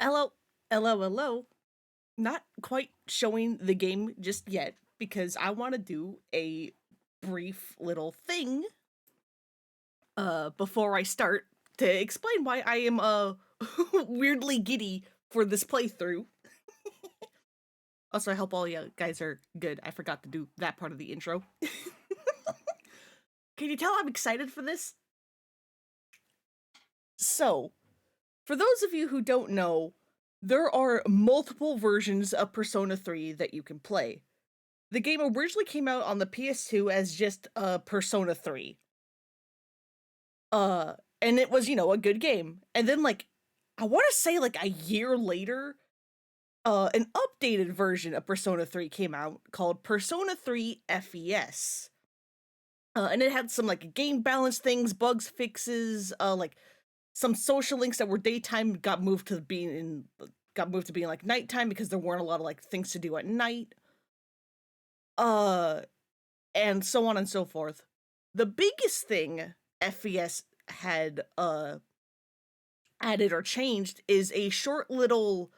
Hello, hello. Not quite showing the game just yet because I want to do a brief little thing before I start to explain why I am weirdly giddy for this playthrough. Also, I hope all you guys are good. I forgot to do that part of the intro. Can you tell I'm excited for this? So, for those of you who don't know, there are multiple versions of Persona 3 that you can play. The game originally came out on the PS2 as just Persona 3. And it was, a good game. And then I want to say like a year later, an updated version of Persona 3 came out called Persona 3 FES. And it had some like game balance things, bugs fixes, like some social links that were daytime got moved to being like nighttime because there weren't a lot of like things to do at night. And so on and so forth. The biggest thing FES had added or changed is a short little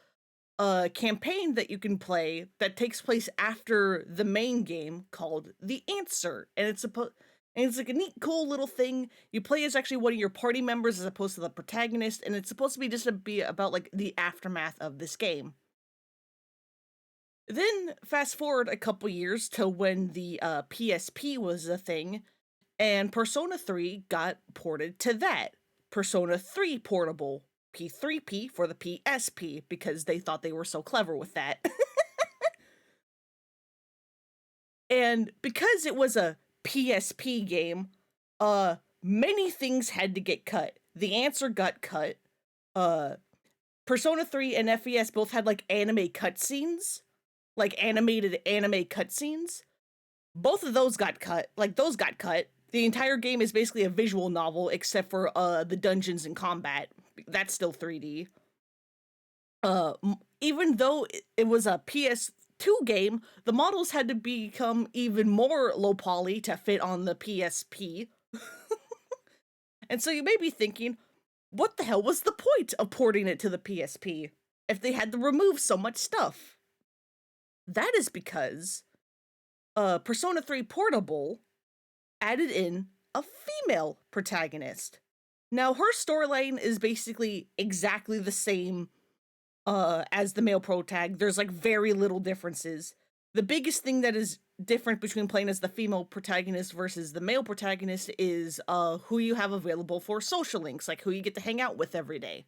campaign that you can play that takes place after the main game called The Answer. And it's like a neat, cool little thing. You play as actually one of your party members as opposed to the protagonist, and it's supposed to be just to be about like the aftermath of this game. Then fast forward a couple years to when the PSP was a thing, and Persona 3 got ported to that. Persona 3 Portable, P3P for the PSP, because they thought they were so clever with that. And because it was a PSP game, many things had to get cut. The Answer got cut. Persona 3 and FES both had like anime cutscenes, like animated anime cutscenes. Both of those got cut. Those got cut. The entire game is basically a visual novel except for the dungeons and combat. That's still 3D. Even though it was a PS2 game, the models had to become even more low poly to fit on the PSP. And so you may be thinking, what the hell was the point of porting it to the PSP if they had to remove so much stuff? That is because Persona 3 Portable added in a female protagonist. Now, her storyline is basically exactly the same as the male protag. There's like very little differences. The biggest thing that is different between playing as the female protagonist versus the male protagonist is who you have available for social links, like who you get to hang out with every day.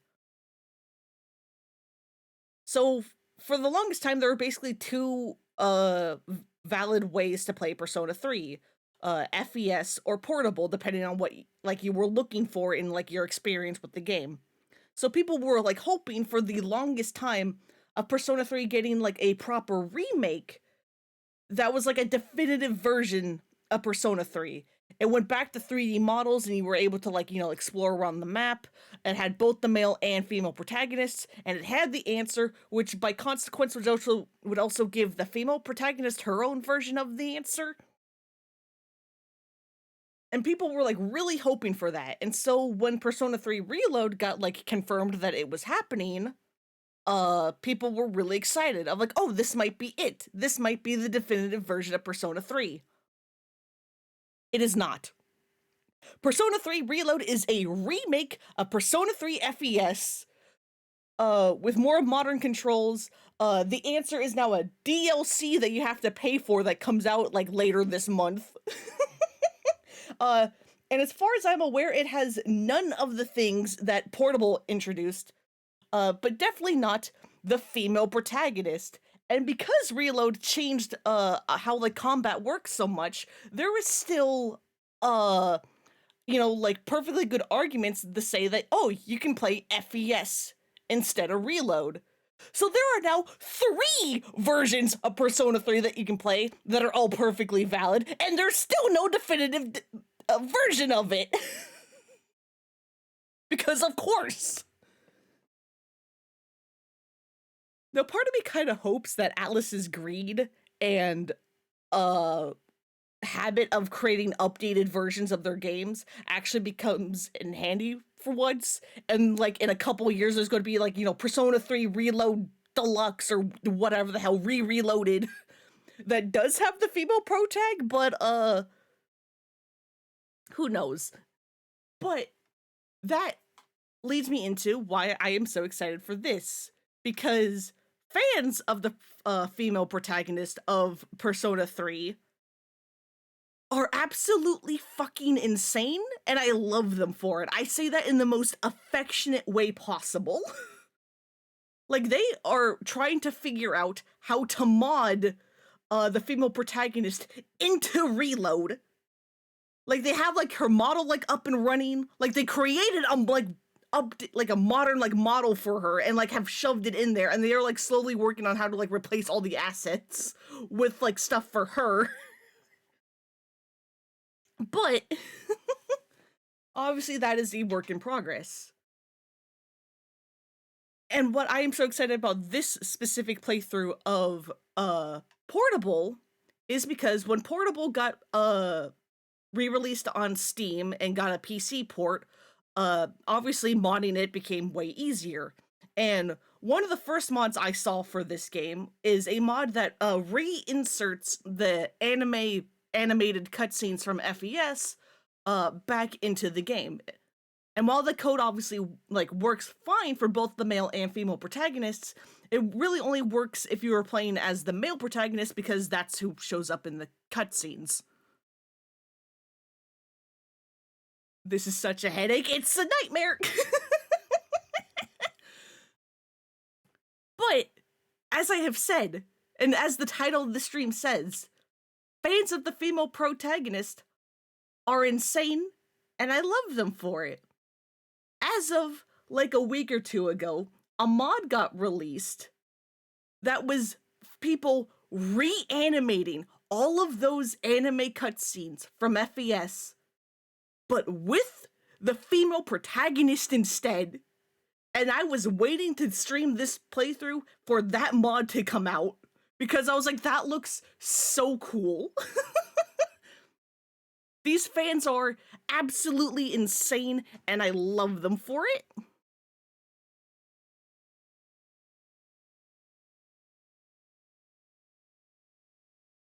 So for the longest time, there were basically two valid ways to play Persona 3. FES or portable, depending on what like you were looking for in like your experience with the game. So people were like hoping for the longest time of Persona 3 getting like a proper remake that was like a definitive version of Persona 3. It went back to 3D models and you were able to like, explore around the map. It had both the male and female protagonists, and it had the answer, which by consequence would also give the female protagonist her own version of the answer. And people were like really hoping for that. And so when Persona 3 Reload got like confirmed that it was happening, people were really excited. I'm like, oh, this might be it. This might be the definitive version of Persona 3. It is not. Persona 3 Reload is a remake of Persona 3 FES with more modern controls. The answer is now a DLC that you have to pay for that comes out like later this month. And as far as I'm aware, it has none of the things that Portable introduced, but definitely not the female protagonist. And because Reload changed how like combat works so much, there is still like perfectly good arguments to say that, oh, you can play FES instead of Reload. So there are now 3 versions of Persona 3 that you can play that are all perfectly valid, and there's still no definitive version of it. Because of course. Now, part of me kind of hopes that Atlas's greed and habit of creating updated versions of their games actually becomes in handy for once. And like in a couple years, there's going to be like, Persona 3 Reload Deluxe or whatever the hell, Reloaded that does have the female pro tag, but who knows? But that leads me into why I am so excited for this, because fans of the female protagonist of Persona 3 are absolutely fucking insane, and I love them for it. I say that in the most affectionate way possible. Like, they are trying to figure out how to mod the female protagonist into Reload. Like, they have like her model like up and running. Like, they created like a modern like model for her and like have shoved it in there, and they are like slowly working on how to like replace all the assets with like stuff for her. But obviously that is a work in progress. And what I am so excited about this specific playthrough of Portable is because when Portable got re-released on Steam and got a PC port, obviously modding it became way easier. And one of the first mods I saw for this game is a mod that reinserts the animated cutscenes from FES back into the game. And while the code obviously like works fine for both the male and female protagonists, it really only works if you are playing as the male protagonist, because that's who shows up in the cutscenes. This is such a headache. It's a nightmare. But as I have said, and as the title of the stream says, fans of the female protagonist are insane, and I love them for it. As of like a week or two ago, a mod got released that was people reanimating all of those anime cutscenes from FES, but with the female protagonist instead. And I was waiting to stream this playthrough for that mod to come out, because I was like, that looks so cool. These fans are absolutely insane, and I love them for it.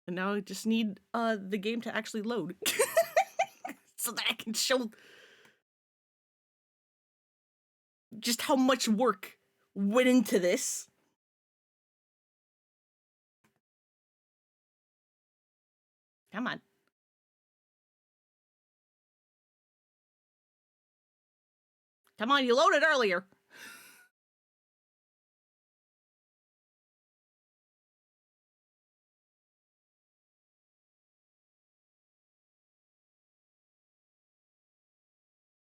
And now I just need the game to actually load so that I can show just how much work went into this. Come on. Come on, you loaded earlier.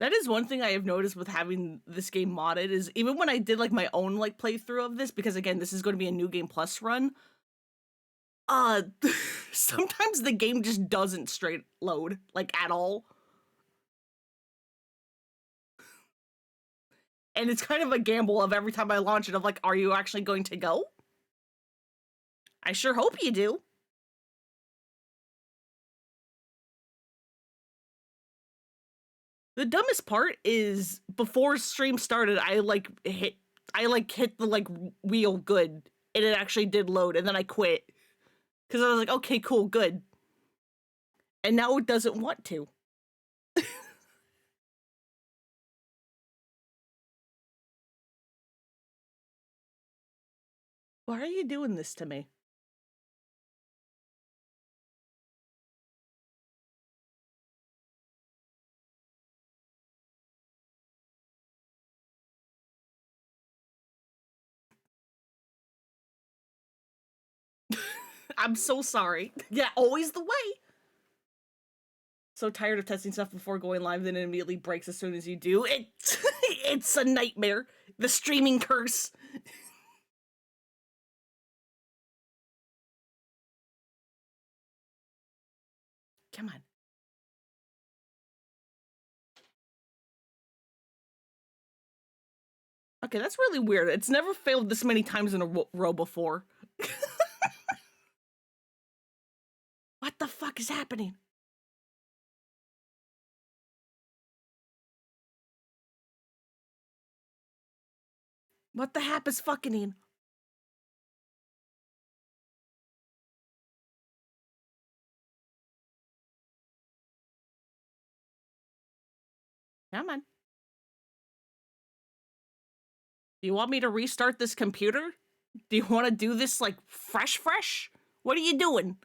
That is one thing I have noticed with having this game modded, is even when I did like my own like playthrough of this, because again, this is going to be a New Game Plus run, sometimes the game just doesn't straight load, like at all. And it's kind of a gamble of every time I launch it of like, are you actually going to go? I sure hope you do. The dumbest part is before stream started, I hit the like wheel good, and it actually did load, and then I quit because I was like, okay, cool, good. And now it doesn't want to. Why are you doing this to me? I'm so sorry. Yeah, always the way. So tired of testing stuff before going live, then it immediately breaks as soon as you do. It's a nightmare. The streaming curse. Come on. Okay, that's really weird. It's never failed this many times in a row before. What the fuck is happening? What the hap is fucking? Come on. Do you want me to restart this computer? Do you want to do this, like, fresh? What are you doing?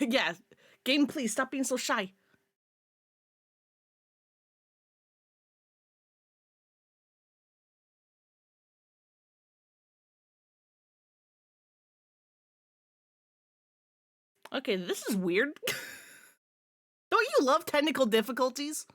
Yeah. Game, please, stop being so shy. Okay, this is weird. Don't you love technical difficulties?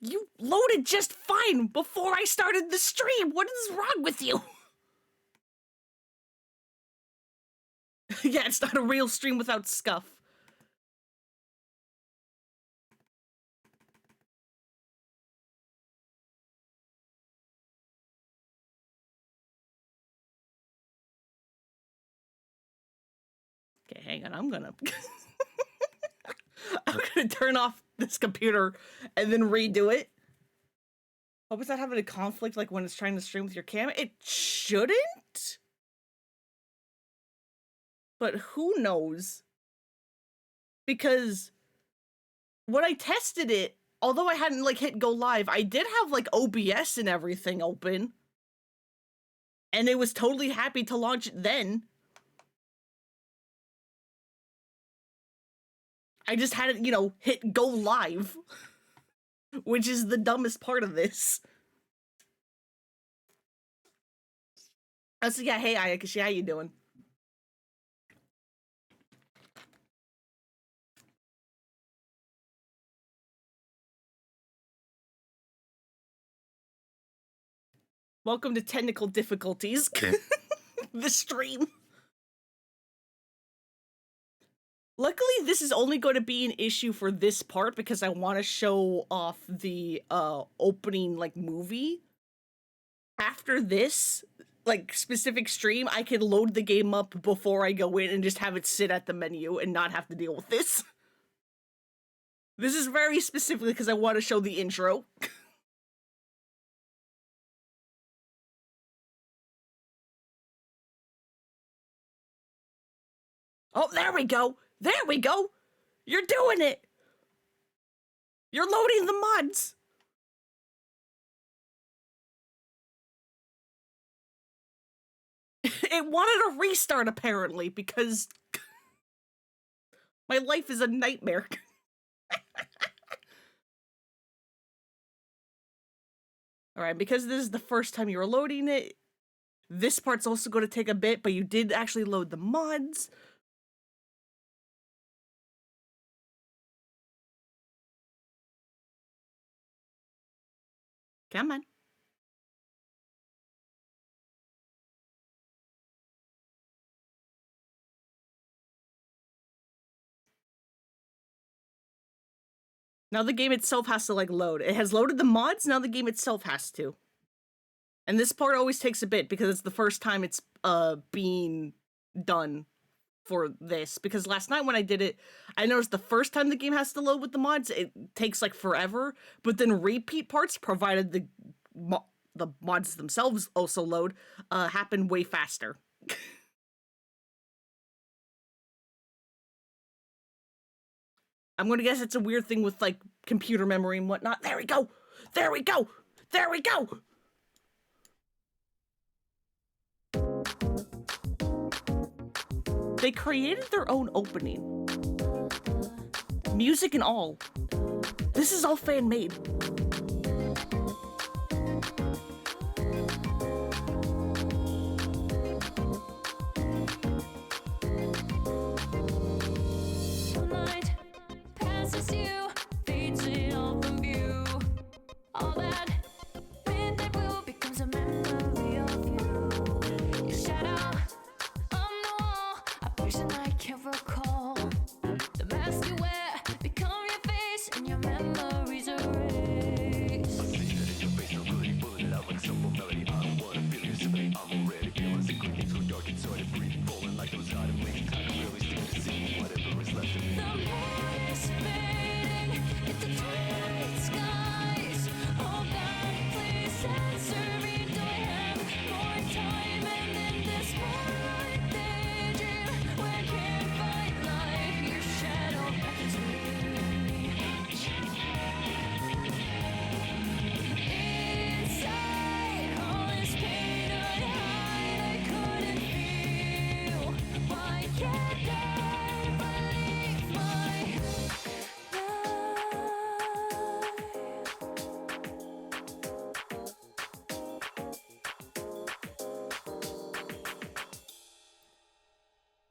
You loaded just fine before I started the stream. What is wrong with you? Yeah, it's not a real stream without scuff. Okay, hang on. I'm gonna turn off this computer and then redo it. Hope it's not having a conflict like when it's trying to stream with your camera. It shouldn't. But who knows? Because when I tested it, although I hadn't like hit go live, I did have like OBS and everything open. And it was totally happy to launch it then. I just had it, you know, hit go live. Which is the dumbest part of this. So yeah, hey Ayakashi, how you doing? Welcome to technical difficulties. The stream. Luckily, this is only going to be an issue for this part because I want to show off the opening like movie. After this, like specific stream, I can load the game up before I go in and just have it sit at the menu and not have to deal with this. This is very specifically because I want to show the intro. Oh, there we go. There we go. You're doing it. You're loading the mods. It wanted a restart apparently because my life is a nightmare. Alright, because this is the first time you're loading it, this part's also going to take a bit, but you did actually load the mods. Come on. Now the game itself has to, like, load. It has loaded the mods, now the game itself has to. And this part always takes a bit, because it's the first time it's, being done for this. Because last night when I did it, I noticed the first time the game has to load with the mods, it takes, like, forever. But then repeat parts, provided the mods themselves also load, happen way faster. I'm gonna guess it's a weird thing with, like, computer memory and whatnot. There we go! There we go! There we go! They created their own opening. Music and all. This is all fan-made.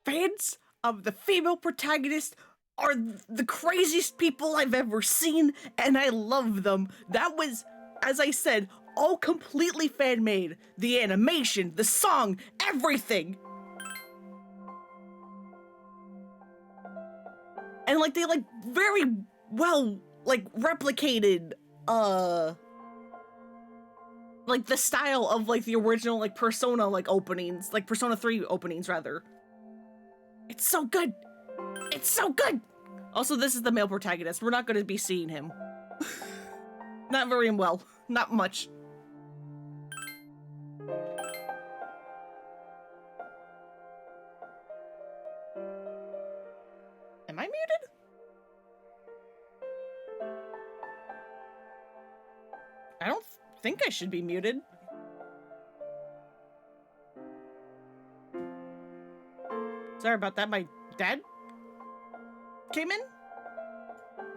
fans of the female protagonist are the craziest people I've ever seen, and I love them. That was, as I said, all completely fan-made. The animation, the song, everything. And like they like very well like replicated like the style of like the original like Persona like openings, like Persona 3 openings rather. It's so good. It's so good. Also, this is the male protagonist. We're not going to be seeing him. Not very well. Not much. Am I muted? I don't think I should be muted. Sorry about that. My dad came in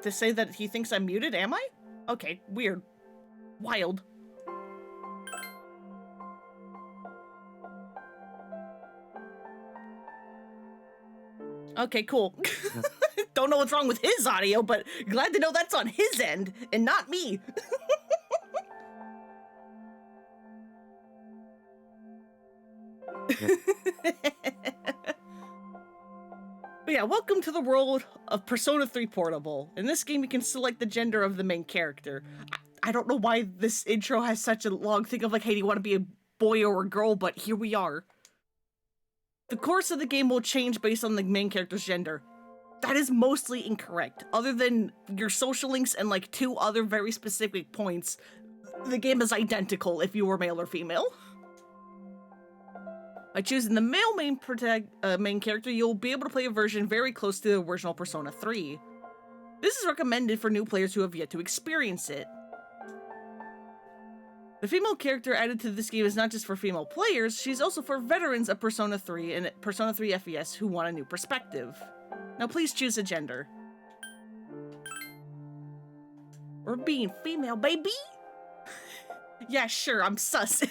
to say that he thinks I'm muted. Am I? Okay, weird. Wild. Okay, cool. Don't know what's wrong with his audio, but glad to know that's on his end and not me. But yeah, welcome to the world of Persona 3 Portable. In this game, you can select the gender of the main character. I don't know why this intro has such a long thing of like, hey, do you want to be a boy or a girl? But here we are. The course of the game will change based on the main character's gender. That is mostly incorrect. Other than your social links and like 2 other very specific points, the game is identical if you were male or female. By choosing the male main character, you'll be able to play a version very close to the original Persona 3. This is recommended for new players who have yet to experience it. The female character added to this game is not just for female players, she's also for veterans of Persona 3 and Persona 3 FES who want a new perspective. Now please choose a gender. We're being female, baby! Yeah, sure, I'm sus.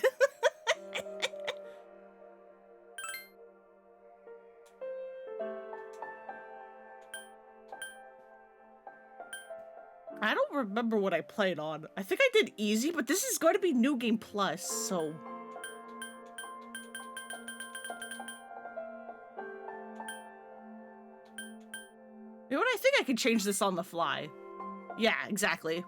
I don't remember what I played on. I think I did easy, but this is going to be New Game Plus, so... You know what? I think I can change this on the fly. Yeah, exactly.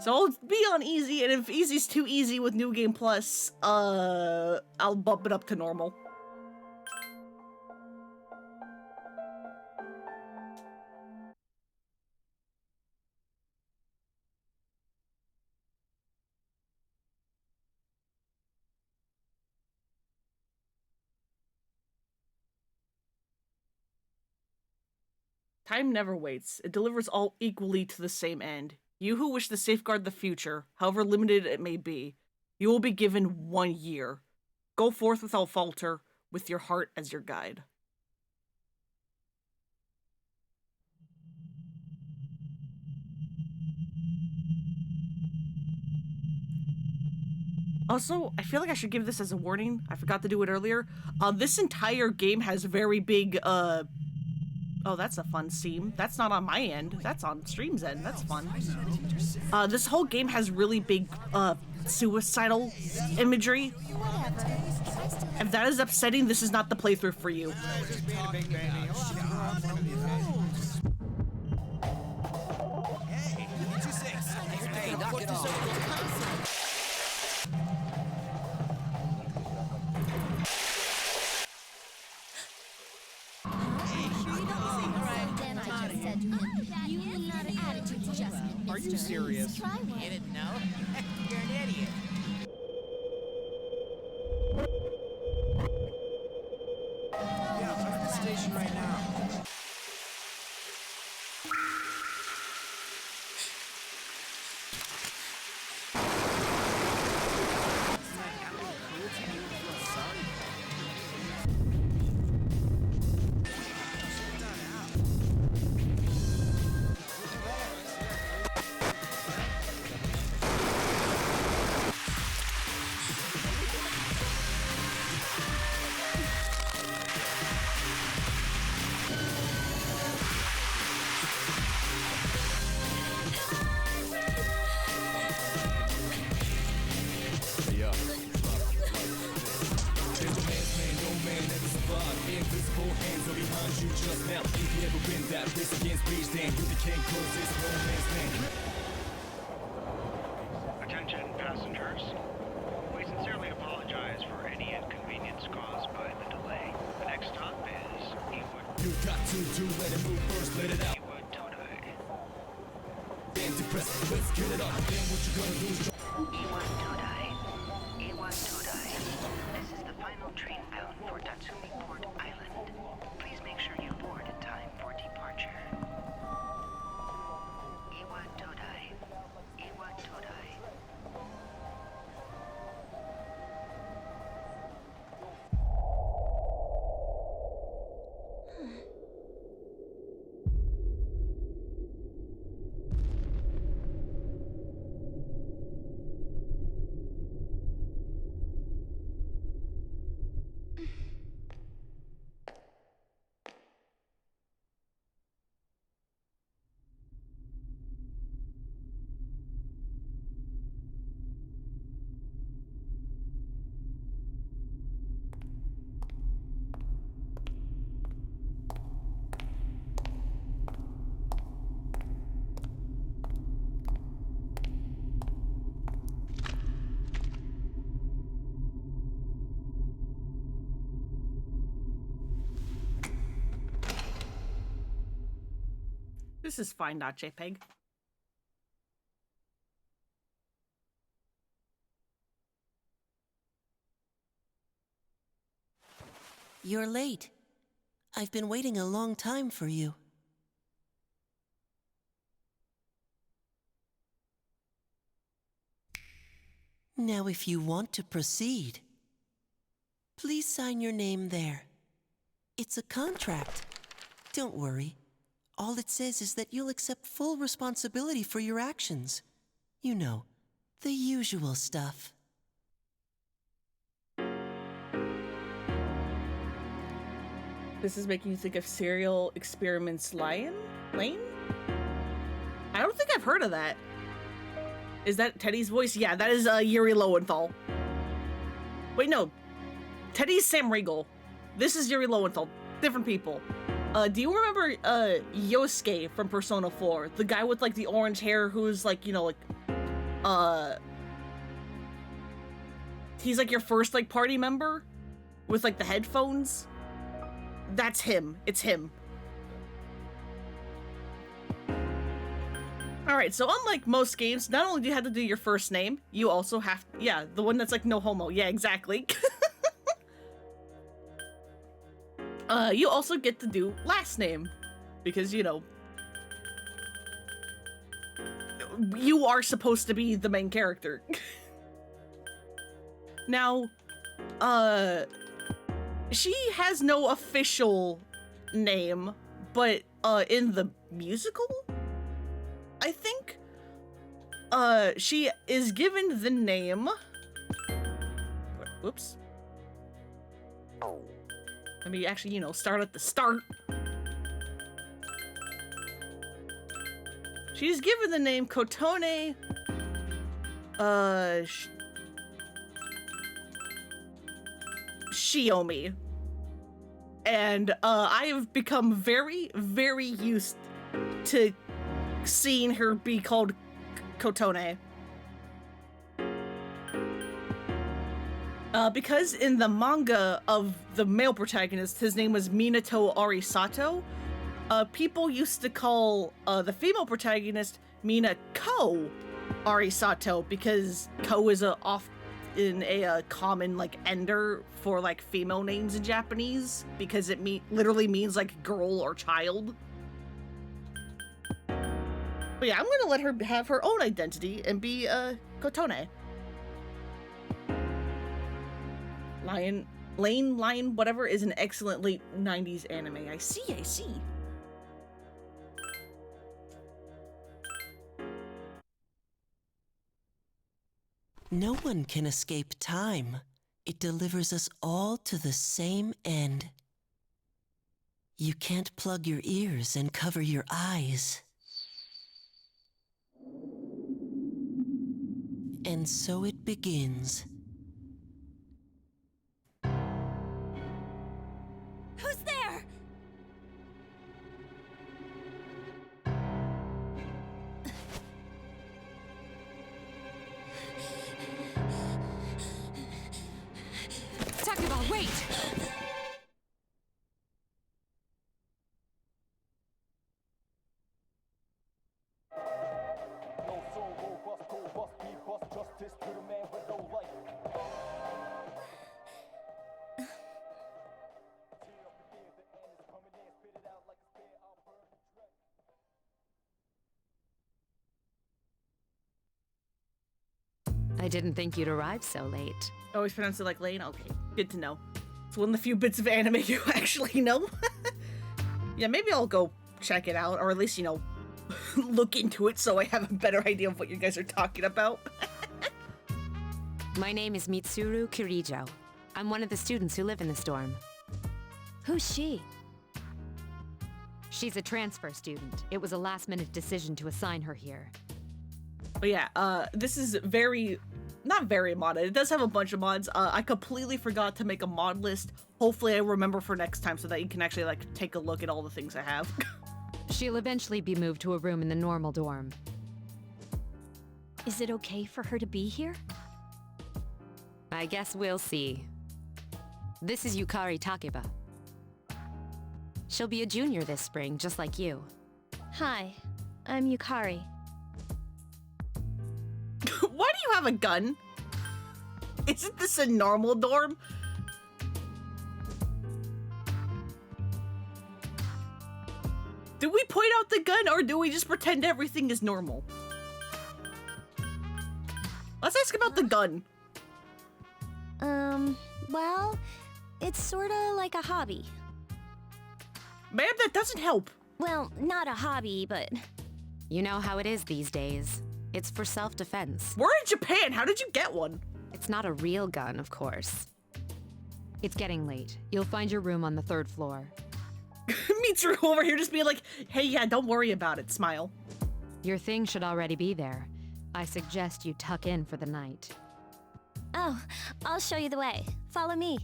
So I'll be on easy, and if easy's too easy with New Game Plus, I'll bump it up to normal. Time never waits. It delivers all equally to the same end. You who wish to safeguard the future, however limited it may be, you will be given 1 year. Go forth without falter, with your heart as your guide. Also, I feel like I should give this as a warning. I forgot to do it earlier. This entire game has very big, Oh, that's a fun seam. That's not on my end. That's on stream's end. That's fun. This whole game has really big, suicidal imagery. If that is upsetting, this is not the playthrough for you. Are you serious? You didn't know? You're an idiot. Yeah, I'm at the station right now. never win that race against rage, then you can't close this no man's land. Attention passengers. We sincerely apologize for any inconvenience caused by the delay. The next stop is Ewood. You got to let it move first, let it out. Ewood Todai. Then depress, let's get it off. Then what you gonna do is Ewood Todai. Ewood Todai. This is the final train bound for Tatsumi Port Island. Please make sure you board in time for departure. Ewood Todai. Ewood Todai. This is Fine.jpeg. You're late. I've been waiting a long time for you. Now, if you want to proceed, please sign your name there. It's a contract. Don't worry. All it says is that you'll accept full responsibility for your actions. You know, the usual stuff. This is making you think of Serial Experiments Lane? I don't think I've heard of that. Is that Teddy's voice? Yeah, that is Yuri Lowenthal. Wait, no. Teddy's Sam Riegel. This is Yuri Lowenthal. Different people. Do you remember Yosuke from Persona 4? The guy with like the orange hair who's like, you know, like he's like your first like party member with like the headphones? That's him. It's him. Alright, so unlike most games, not only do you have to do your first name, you also have, yeah, the one that's like no homo. Yeah, exactly. You also get to do last name. Because, you know, you are supposed to be the main character. Now, she has no official name, but in the musical, I think, she is given the name. Whoops. Let me actually, you know, start at the start. She's given the name Kotone, Shiomi. And I have become very, very used to seeing her be called Kotone. Because in the manga of the male protagonist, his name was Minato Arisato, people used to call the female protagonist Minako Arisato because ko is often a common like ender for like female names in Japanese because it literally means like girl or child. But yeah, I'm gonna let her have her own identity and be Kotone. Lion, whatever, is an excellent late 90s anime. I see. No one can escape time. It delivers us all to the same end. You can't plug your ears and cover your eyes. And so it begins. Who's there? wait! No soul, robust, go bust, be bust, justice to the man with no life. Tear up the fear, the end is coming in, spit it out like a spear, I'll burn the dread. I didn't think you'd arrive so late. Always pronounce it like Lane? Okay, good to know. It's one of the few bits of anime you actually know. Yeah, maybe I'll go check it out, or at least, you know, look into it so I have a better idea of what you guys are talking about. My name is Mitsuru Kirijo. I'm one of the students who live in this dorm. Who's she? She's a transfer student. It was a last-minute decision to assign her here. But yeah, this is not very modded. It does have a bunch of mods. I completely forgot to make a mod list. Hopefully I remember for next time so that you can actually, like, take a look at all the things I have. She'll eventually be moved to a room in the normal dorm. Is it okay for her to be here? I guess we'll see. This is Yukari Takeba. She'll be a junior this spring, just like you. Hi, I'm Yukari. Why do you have a gun? Isn't this a normal dorm? Do we point out the gun, or do we just pretend everything is normal? Let's ask about the gun. Well, it's sorta like a hobby. Ma'am, that doesn't help. Well, not a hobby, but... You know how it is these days. It's for self-defense. We're in Japan. How did you get one? It's not a real gun, of course. It's getting late. You'll find your room on the 3rd floor. Mitsuru over here just being like, hey, yeah, don't worry about it. Smile. Your thing should already be there. I suggest you tuck in for the night. Oh, I'll show you the way. Follow me.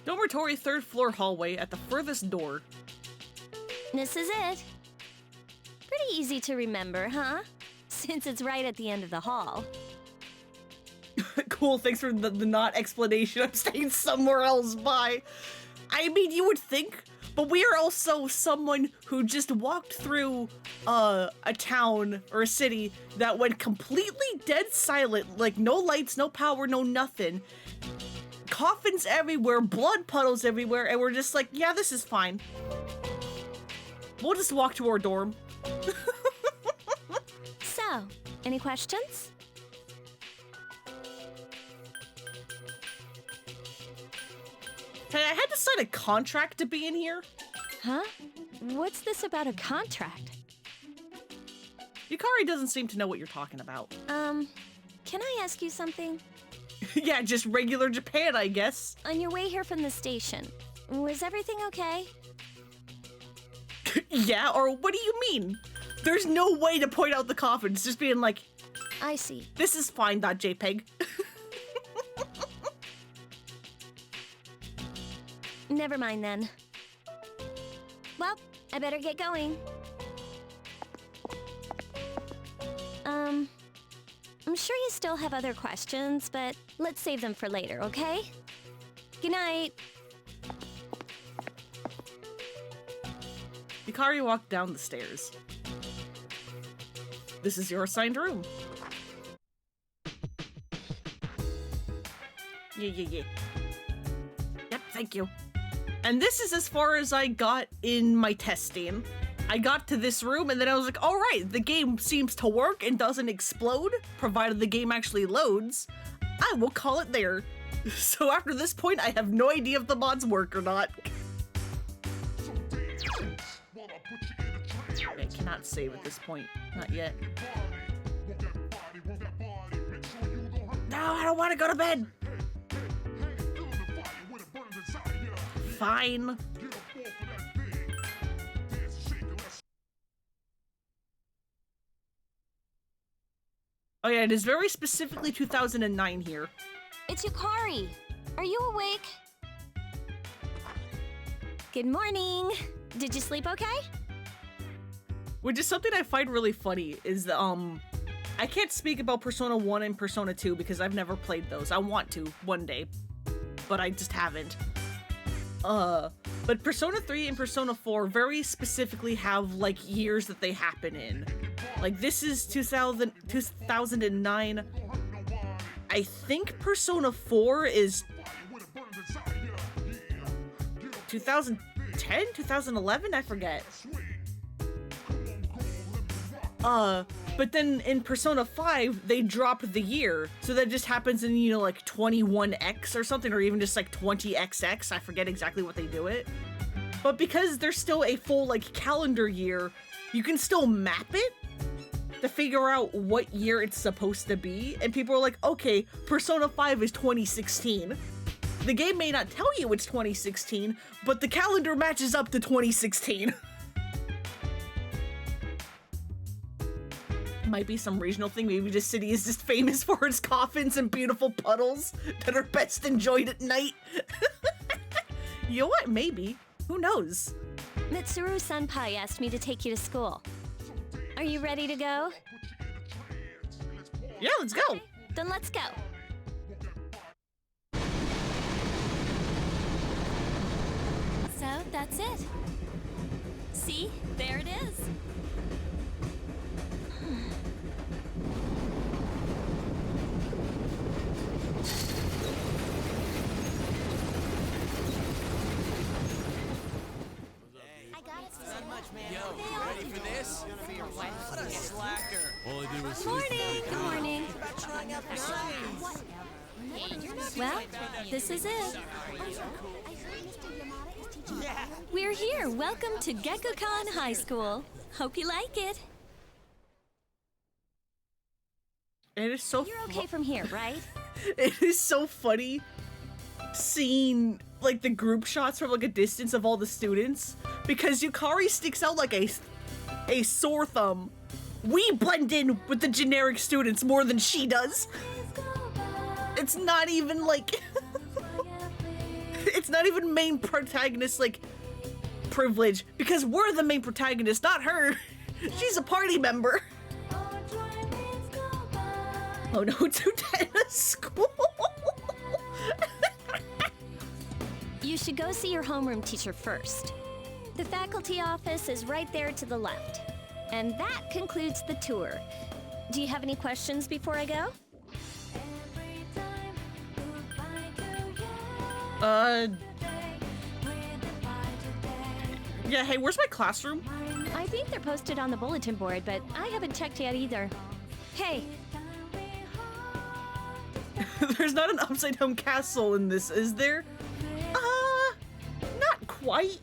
Dormitory 3rd floor hallway at the furthest door. This is it. Pretty easy to remember, huh? Since it's right at the end of the hall. Cool, thanks for the not explanation. I'm staying somewhere else, bye. I mean, you would think, but we are also someone who just walked through a town or a city that went completely dead silent, like no lights, no power, no nothing. Coffins everywhere, blood puddles everywhere, and we're just like, yeah, this is fine. We'll just walk to our dorm. So, any questions? Hey, I had to sign a contract to be in here. Huh? What's this about a contract? Yukari doesn't seem to know what you're talking about. Can I ask you something? Yeah, just regular Japan, I guess. On your way here from the station, was everything okay? Yeah, or what do you mean? There's no way to point out the coffins, just being like, I see. this is Fine.jpeg. Never mind then. Well, I better get going. I'm sure you still have other questions, but let's save them for later, okay? Good night. Yukari walked down the stairs. This is your assigned room. Yeah. Yep, thank you. And this is as far as I got in my testing. I got to this room and then I was like, all right, the game seems to work and doesn't explode, provided the game actually loads. I will call it there. So after this point, I have no idea if the mods work or not. I cannot save at this point. Not yet. No, I don't want to go to bed. Fine. Oh yeah, it is very specifically 2009 here. It's Yukari. Are you awake? Good morning. Did you sleep okay? Which is something I find really funny is I can't speak about Persona 1 and Persona 2 because I've never played those. I want to one day, but I just haven't. But Persona 3 and Persona 4 very specifically have like years that they happen in. Like this is 2009. I think Persona 4 is 2010, 2011, I forget. But then in Persona 5, they dropped the year. So that just happens in, you know, like 21X or something, or even just like 20XX. I forget exactly what they do it. But because there's still a full, like, calendar year, you can still map it to figure out what year it's supposed to be. And people are like, okay, Persona 5 is 2016. The game may not tell you it's 2016, but the calendar matches up to 2016. Might be some regional thing. Maybe this city is just famous for its coffins and beautiful puddles that are best enjoyed at night. You know what? Maybe. Who knows? Mitsuru Senpai asked me to take you to school. Are you ready to go? Yeah, let's go. Then let's go. So that's it. See, there it is. Not much, man. Yo, ready for this? What a slacker. All I did was Morning. Good morning. About trying out for science. Well, this is it. Yeah. We're here. Welcome to Gekukan High School. Hope you like it. It is so You're okay from here, right? It is so funny seeing like the group shots from like a distance of all the students because Yukari sticks out like a sore thumb. We blend in with the generic students more than she does. It's not even like it's not even main protagonist like privilege because we're the main protagonist, not her. She's a party member. Oh no, to tennis school. You should go see your homeroom teacher first. The faculty office is right there to the left. And that concludes the tour. Do you have any questions before I go? Yeah, hey, where's my classroom? I think they're posted on the bulletin board, but I haven't checked yet either. Hey, There's not an upside down castle in this, is there? Not quite.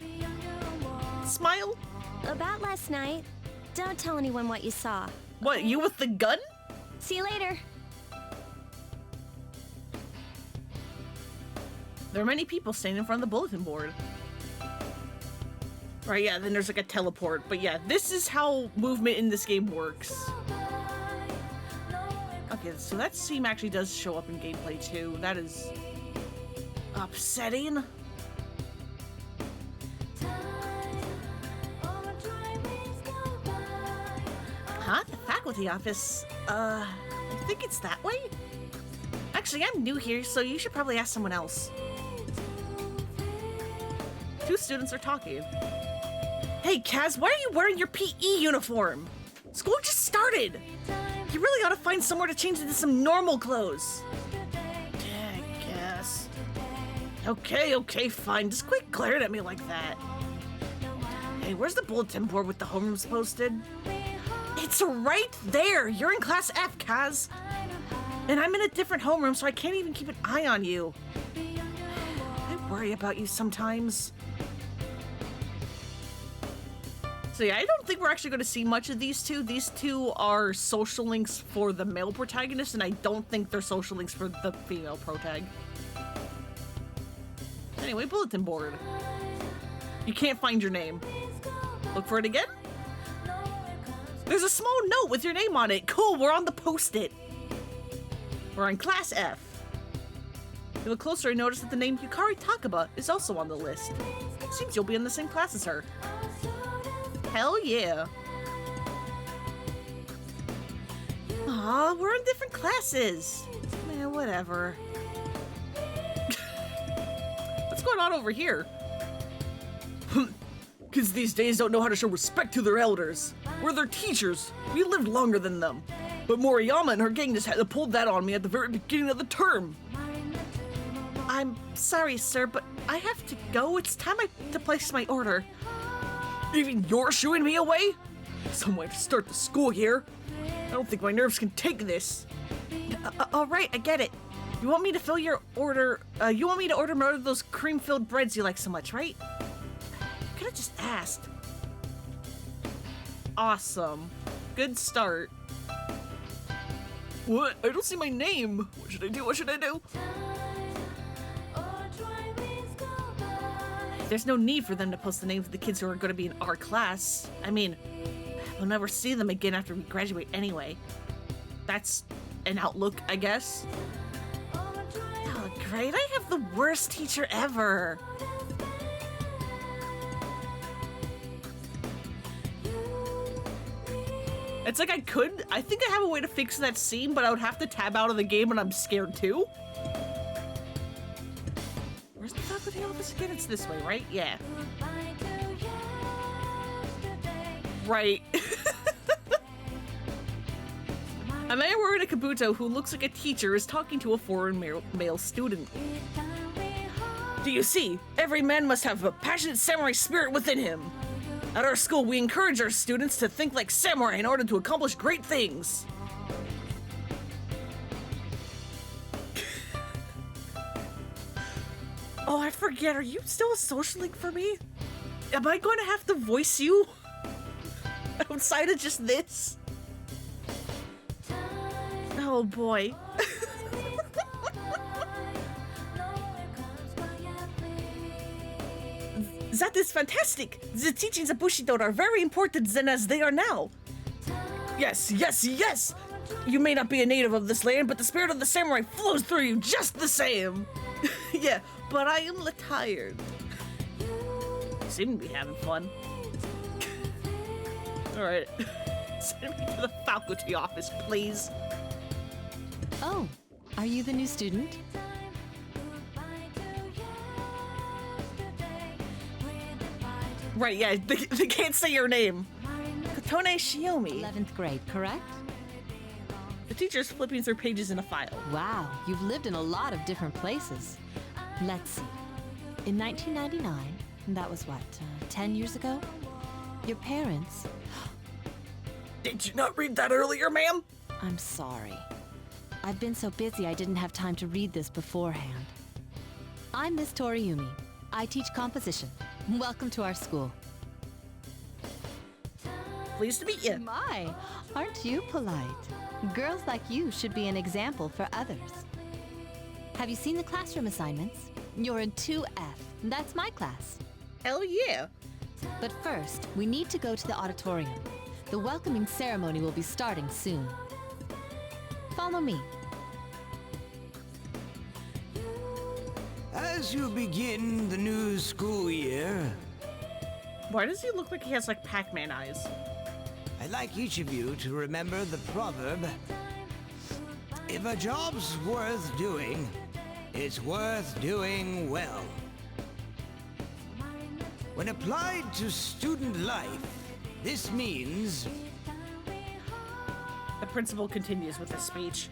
Smile? about last night, don't tell anyone what you saw. What, you with the gun? See you later. There are many people standing in front of the bulletin board. Right, yeah, then there's like a teleport. But yeah, this is how movement in this game works. Okay, so that scene actually does show up in gameplay too. That is upsetting. Huh? The faculty office? I think it's that way? Actually, I'm new here, so you should probably ask someone else. Two students are talking. Hey, Kaz, why are you wearing your PE uniform? School just started. You really ought to find somewhere to change into some normal clothes. Yeah, I guess. Okay, fine. Just quit glaring at me like that. Hey, where's the bulletin board with the homerooms posted? It's right there. You're in class F, Kaz. And I'm in a different homeroom, so I can't even keep an eye on you. I worry about you sometimes. So yeah, I don't think we're actually going to see much of these two. These two are social links for the male protagonist, and I don't think they're social links for the female protag. Anyway, bulletin board. You can't find your name. Look for it again? There's a small note with your name on it. Cool, we're on the post-it. We're on class F. If you look closer, you notice that the name Yukari Takaba is also on the list. Seems you'll be in the same class as her. Hell yeah. Aw, we're in different classes. Man, whatever. What's going on over here? Kids these days don't know how to show respect to their elders. We're their teachers. We lived longer than them. But Moriyama and her gang just had to pull that on me at the very beginning of the term. I'm sorry, sir, but I have to go. It's time to place my order. Even you're shooing me away? Some way to start the school year. I don't think my nerves can take this. All right, I get it. You want me to fill your order? You want me to order more of those cream-filled breads you like so much, right? Could have just asked. Awesome. Good start. What? I don't see my name. What should I do? What should I do? There's no need for them to post the names of the kids who are going to be in our class. I mean, we'll never see them again after we graduate anyway. That's an outlook, I guess. Oh, great. I have the worst teacher ever. It's like I think I have a way to fix that scene, but I would have to tab out of the game and I'm scared too. Where's the faculty office again? It's this way, right? Yeah. Right. A man wearing a kabuto who looks like a teacher is talking to a foreign male student. Do you see? Every man must have a passionate samurai spirit within him. At our school, we encourage our students to think like samurai in order to accomplish great things. Oh, I forget. Are you still a social link for me? Am I going to have to voice you outside of just this? Oh boy. That is fantastic! The teachings of Bushido are very important then as they are now. Yes, yes, yes! You may not be a native of this land, but the spirit of the samurai flows through you just the same! Yeah, but I am tired. You seem to be having fun. Alright. Send me to the faculty office, please. Oh, are you the new student? Right, yeah, they can't say your name. Kotone Shiomi. 11th grade, correct? The teacher's flipping through pages in a file. Wow, you've lived in a lot of different places. Let's see. In 1999, that was what, 10 years ago? Your parents... Did you not read that earlier, ma'am? I'm sorry. I've been so busy I didn't have time to read this beforehand. I'm Miss Toriumi. I teach composition. Welcome to our school. Pleased to meet you. My, aren't you polite? Girls like you should be an example for others. Have you seen the classroom assignments? You're in 2F. That's my class. Hell yeah. But first, we need to go to the auditorium. The welcoming ceremony will be starting soon. Follow me. As you begin the new school year, Why does he look like he has like Pac-Man eyes? I'd like each of you to remember the proverb, if a job's worth doing, it's worth doing well. When applied to student life, this means... The principal continues with his speech.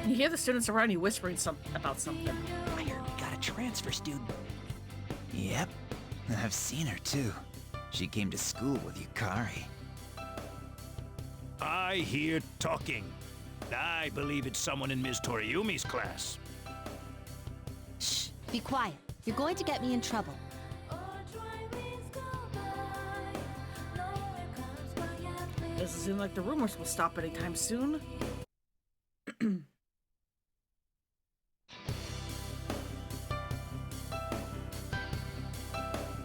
You hear the students around you whispering about something. I heard we got a transfer student. Yep, I've seen her too. She came to school with Yukari. I hear talking. I believe it's someone in Ms. Toriumi's class. Shh, be quiet. You're going to get me in trouble. Doesn't seem like the rumors will stop anytime soon.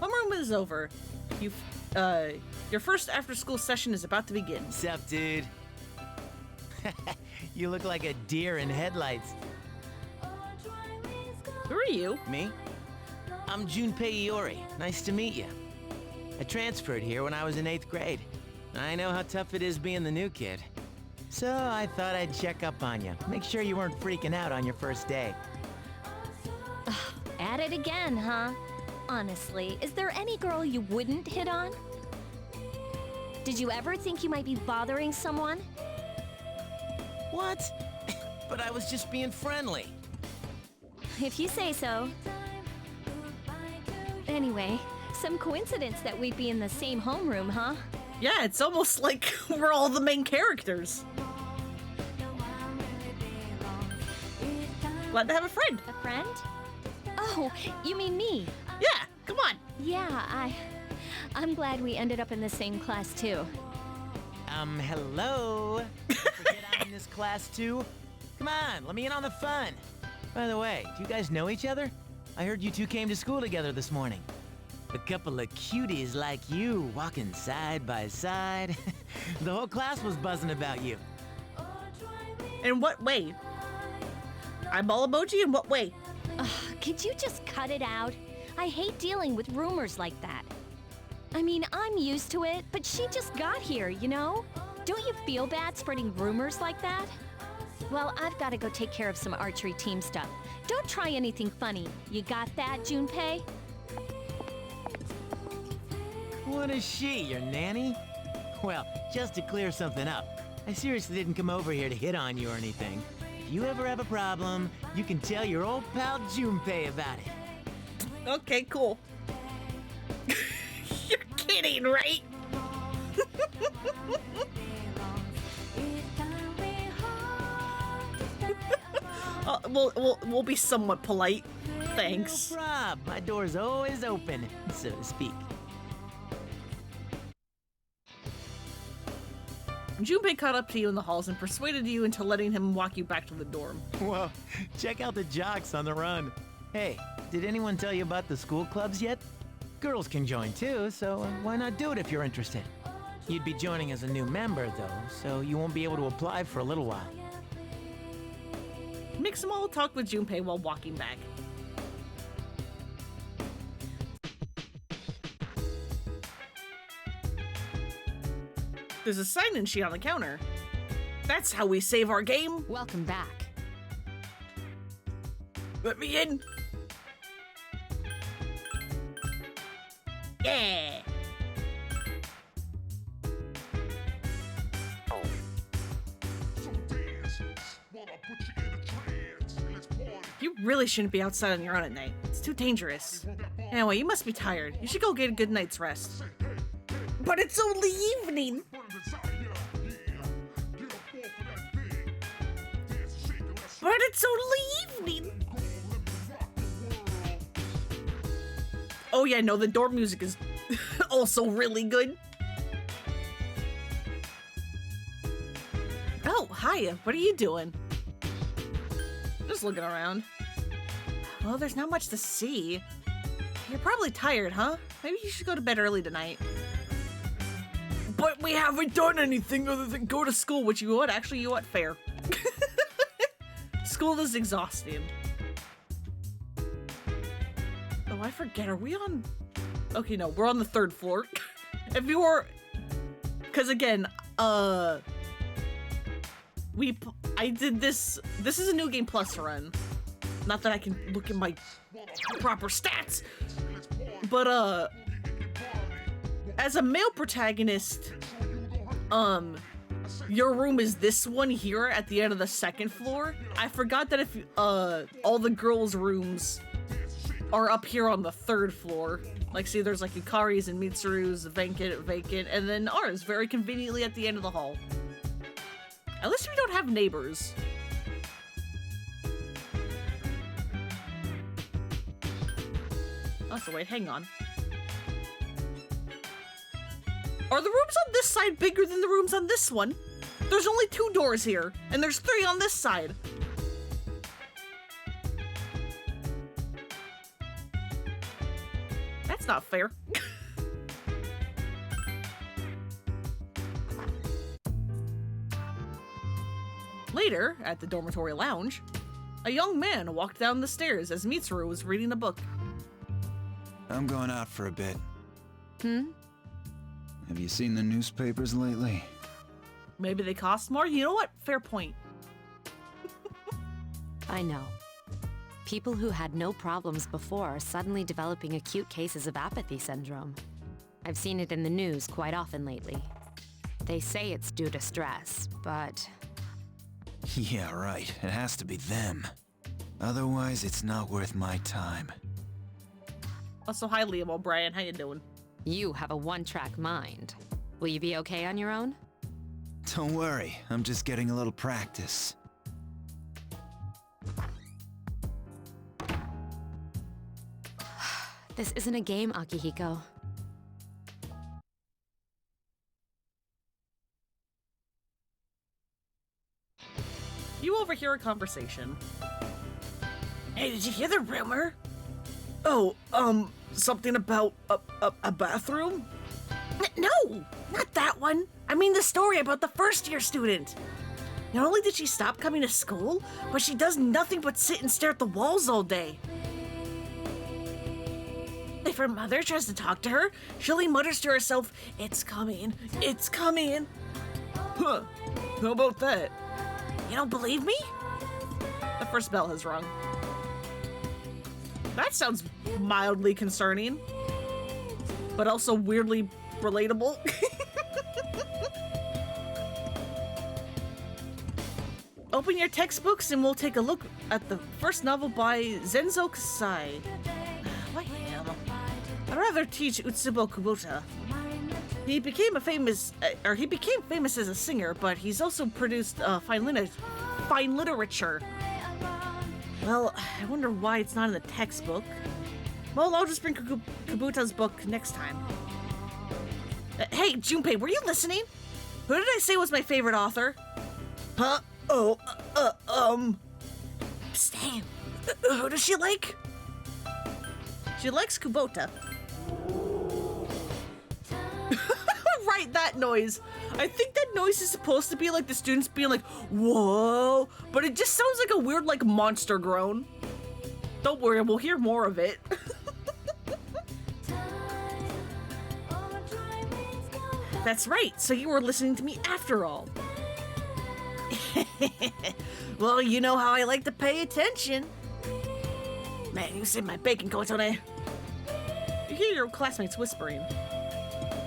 Homeroom is over. Your first after-school session is about to begin. Sup, dude? You look like a deer in headlights. Who are you? Me? I'm Junpei Iori. Nice to meet you. I transferred here when I was in 8th grade. I know how tough it is being the new kid. So I thought I'd check up on you. Make sure you weren't freaking out on your first day. At it again, huh? Honestly, is there any girl you wouldn't hit on? Did you ever think you might be bothering someone? What? But I was just being friendly. If you say so. Anyway, some coincidence that we'd be in the same homeroom, huh? Yeah, it's almost like we're all the main characters. Glad to have a friend. A friend? Oh, you mean me? Yeah, come on. Yeah, I'm glad we ended up in the same class too. Hello? Forget I'm in this class too? Come on, let me in on the fun. By the way, do you guys know each other? I heard you two came to school together this morning. A couple of cuties like you walking side by side. The whole class was buzzing about you. In what way? Eyeball emoji in what way? Could you just cut it out? I hate dealing with rumors like that. I mean, I'm used to it, but she just got here, you know? Don't you feel bad spreading rumors like that? Well, I've got to go take care of some archery team stuff. Don't try anything funny. You got that, Junpei? What is she, your nanny? Well, just to clear something up, I seriously didn't come over here to hit on you or anything. If you ever have a problem, you can tell your old pal Junpei about it. Okay, cool. You're kidding, right? We'll be somewhat polite. Thanks. No prob. My door's always open, so to speak. Junpei caught up to you in the halls and persuaded you into letting him walk you back to the dorm. Whoa, check out the jocks on the run. Hey, did anyone tell you about the school clubs yet? Girls can join too, so why not do it if you're interested? You'd be joining as a new member though, so you won't be able to apply for a little while. Mixamal talked with Junpei while walking back. There's a sign-in sheet on the counter. That's how we save our game. Welcome back. Let me in. Yeah. You really shouldn't be outside on your own at night. It's too dangerous. Anyway, you must be tired. You should go get a good night's rest. But it's only evening. But it's only evening. Oh yeah, no, the dorm music is also really good. Oh, hiya. What are you doing? Just looking around. Well, there's not much to see. You're probably tired, huh? Maybe you should go to bed early tonight. But we haven't done anything other than go to school, which you know what? Actually, you know what? Fair. School is exhausting. Oh, I forget. Are we on... Okay, no. We're on the 3rd floor. If you were... Because again, I did this... This is a New Game Plus run. Not that I can look at my proper stats. But, as a male protagonist, your room is this one here at the end of the 2nd floor. I forgot that if, all the girls' rooms are up here on the 3rd floor. Like, see, there's like Yukari's and Mitsuru's, vacant, and then ours, very conveniently at the end of the hall. At least we don't have neighbors. Oh, so wait, hang on. Are the rooms on this side bigger than the rooms on this one? There's only 2 doors here, and there's 3 on this side. That's not fair. Later, at the dormitory lounge, a young man walked down the stairs as Mitsuru was reading a book. I'm going out for a bit. Hmm? Have you seen the newspapers lately? Maybe they cost more? You know what? Fair point. I know. People who had no problems before are suddenly developing acute cases of apathy syndrome. I've seen it in the news quite often lately. They say it's due to stress, but... Yeah, right. It has to be them. Otherwise, it's not worth my time. Also, hi, Liam O'Brien. How you doing? You have a one-track mind. Will you be okay on your own? Don't worry, I'm just getting a little practice. This isn't a game, Akihiko. You overhear a conversation. Hey, did you hear the rumor? Oh, something about a bathroom? No, not that one. I mean the story about the first-year student. Not only did she stop coming to school, but she does nothing but sit and stare at the walls all day. If her mother tries to talk to her, she only mutters to herself, "It's coming, it's coming." Huh, how about that? You don't believe me? The first bell has rung. That sounds mildly concerning, but also weirdly relatable. Open your textbooks and we'll take a look at the first novel by Zenzo Kasai. Why him? I'd rather teach Utsubo Kubota. He became famous as a singer, but he's also produced fine literature. Well, I wonder why it's not in the textbook. Well, I'll just bring Kubuta's book next time. Hey, Junpei, were you listening? Who did I say was my favorite author? Huh? Oh, Stan. Who does she like? She likes Kubota. Right, that noise. I think that noise is supposed to be like the students being like, whoa, but it just sounds like a weird, like, monster groan. Don't worry, we'll hear more of it. That's right, so you were listening to me after all. Well, you know how I like to pay attention. Man, you saved my bacon, Kotone. You hear your classmates whispering.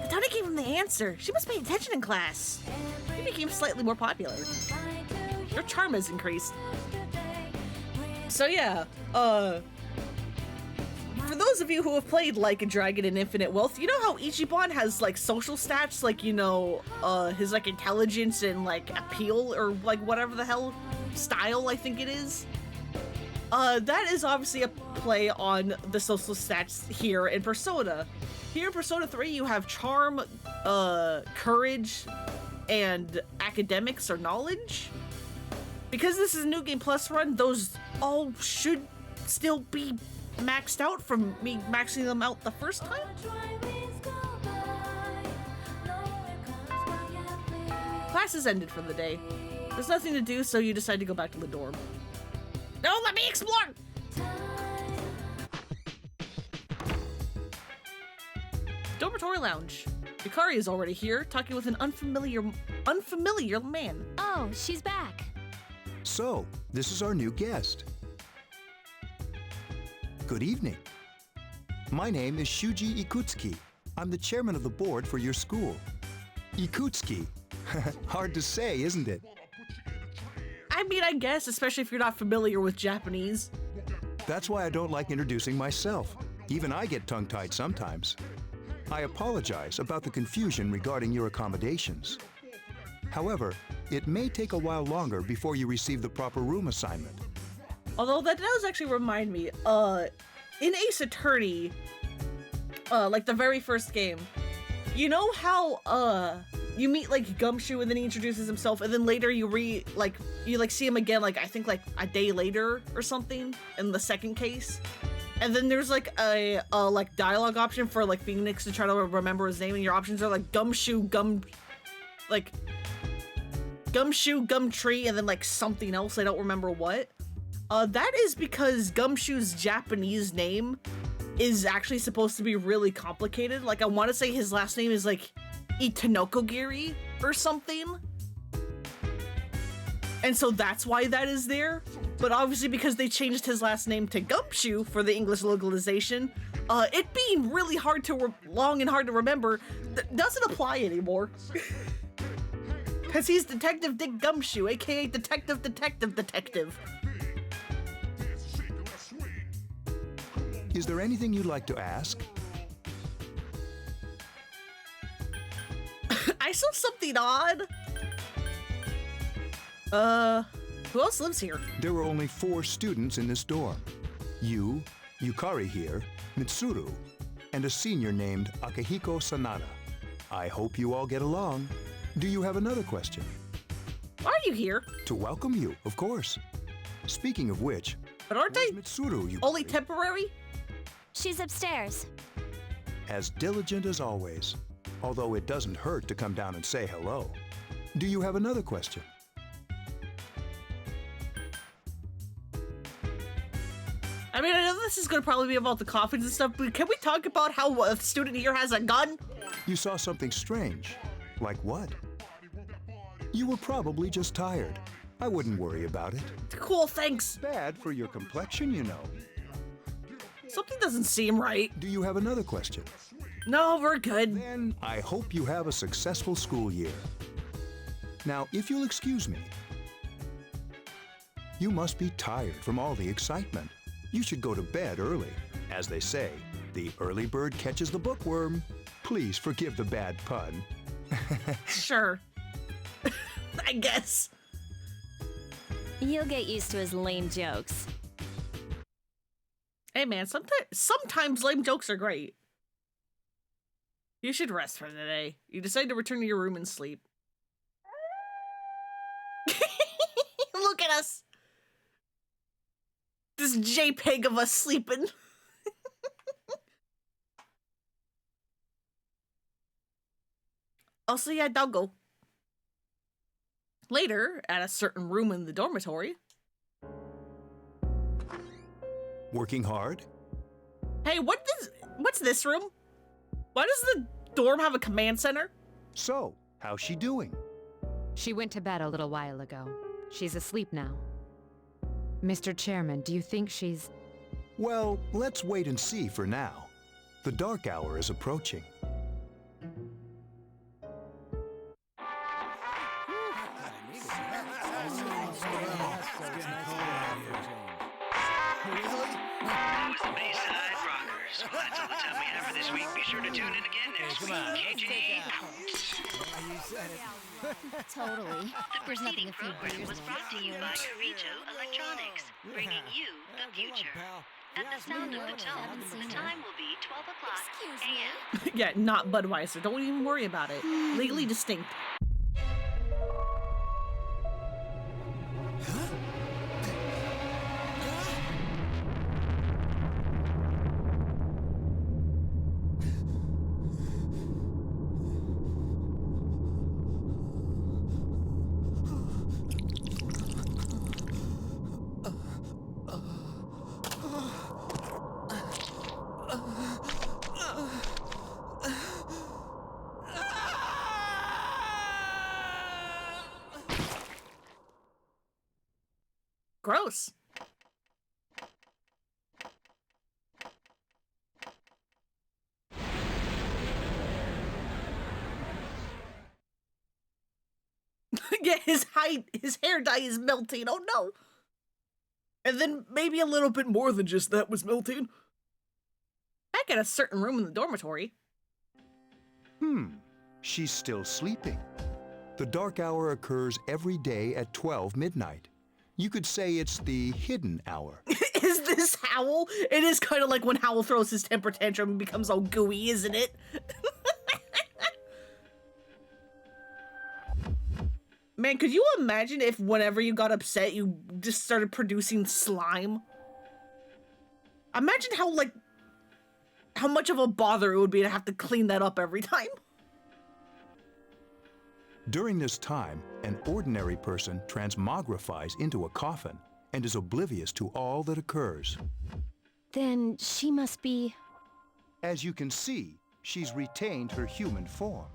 Tony gave him the answer. She must pay attention in class. He became slightly more popular. Your charm has increased. So yeah, for those of you who have played Like a Dragon and Infinite Wealth, you know how Ichiban has like social stats, like, you know, his like intelligence and like appeal or like whatever the hell style I think it is. That is obviously a play on the social stats here in Persona. Here in Persona 3, you have charm, courage, and academics or knowledge. Because this is a New Game Plus run, those all should still be maxed out from me maxing them out the first time. Class is ended for the day. There's nothing to do, so you decide to go back to the dorm. No, let me explore! Dormitory lounge. Yukari is already here, talking with an unfamiliar man. Oh, she's back. So, this is our new guest. Good evening. My name is Shuji Ikutsuki. I'm the chairman of the board for your school. Ikutsuki. Hard to say, isn't it? I mean, I guess, especially if you're not familiar with Japanese. That's why I don't like introducing myself. Even I get tongue-tied sometimes. I apologize about the confusion regarding your accommodations. However, it may take a while longer before you receive the proper room assignment. Although that does actually remind me, in Ace Attorney, like the very first game, you know how, you meet like Gumshoe and then he introduces himself and then later you see him again, like I think like a day later or something in the second case? And then there's like a like dialogue option for like Phoenix to try to remember his name, and your options are like Gumshoe, Gumtree, and then like something else, I don't remember what. That is because Gumshoe's Japanese name is actually supposed to be really complicated. Like I want to say his last name is like Itanokogiri or something. And so that's why that is there. But obviously because they changed his last name to Gumshoe for the English localization, it being really long and hard to remember doesn't apply anymore. Because he's Detective Dick Gumshoe, aka Detective. Is there anything you'd like to ask? I saw something odd. Who else lives here? There are only 4 students in this dorm. You, Yukari here, Mitsuru, and a senior named Akihiko Sanada. I hope you all get along. Do you have another question? Why are you here? To welcome you, of course. Speaking of which, but aren't they Mitsuru, only temporary? She's upstairs. As diligent as always, although it doesn't hurt to come down and say hello. Do you have another question? I mean, I know this is going to probably be about the coffins and stuff, but can we talk about how a student here has a gun? You saw something strange. Like what? You were probably just tired. I wouldn't worry about it. Cool, thanks. Bad for your complexion, you know. Something doesn't seem right. Do you have another question? No, we're good. Then I hope you have a successful school year. Now, if you'll excuse me, you must be tired from all the excitement. You should go to bed early. As they say, the early bird catches the bookworm. Please forgive the bad pun. Sure. I guess. You'll get used to his lame jokes. Hey man, sometimes lame jokes are great. You should rest for the day. You decide to return to your room and sleep. Look at us. This JPEG of us sleeping. Also, yeah, doggo. Later, at a certain room in the dormitory. Working hard? Hey, what's this room? Why does the dorm have a command center? So, how's she doing? She went to bed a little while ago. She's asleep now. Mr. Chairman, do you think she's... Well, let's wait and see for now. The dark hour is approaching. This week, be sure to tune in again next week. KG. Totally. The preceding program was brought to you by Karijo Electronics, bringing you the future. At the sound of the tone, the time will be 12 o'clock a.m. Yeah, not Budweiser. Don't even worry about it. Legally distinct. Gross. Yeah, his hair dye is melting. Oh no. And then maybe a little bit more than just that was melting. Back at a certain room in the dormitory. She's still sleeping. The dark hour occurs every day at 12 midnight. You could say it's the hidden hour. Is this Howl? It is kind of like when Howl throws his temper tantrum and becomes all gooey, isn't it? Man, could you imagine if whenever you got upset, you just started producing slime? Imagine how much of a bother it would be to have to clean that up every time. During this time, an ordinary person transmogrifies into a coffin and is oblivious to all that occurs. Then she must be... As you can see, she's retained her human form.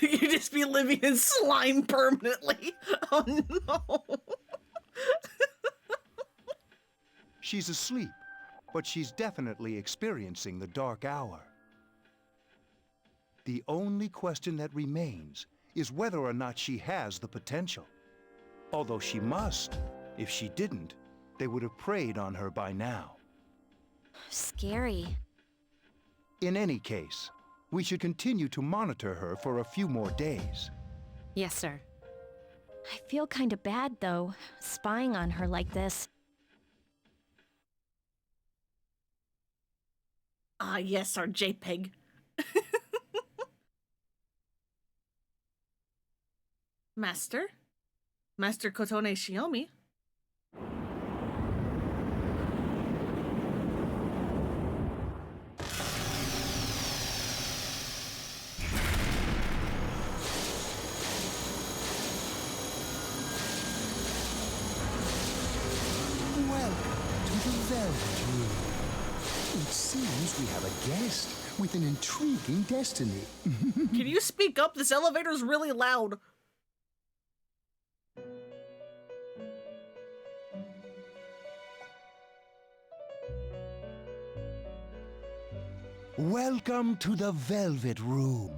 You just be living in slime permanently. Oh no. She's asleep, but she's definitely experiencing the dark hour. The only question that remains is whether or not she has the potential. Although she must. If she didn't, they would have preyed on her by now. Scary. In any case, we should continue to monitor her for a few more days. Yes, sir. I feel kinda bad, though, spying on her like this. Ah, yes, our JPEG. Master? Master Kotone Shiomi? Welcome to the Velvet Room. It seems we have a guest with an intriguing destiny. Can you speak up? This elevator's really loud. Welcome to the Velvet Room.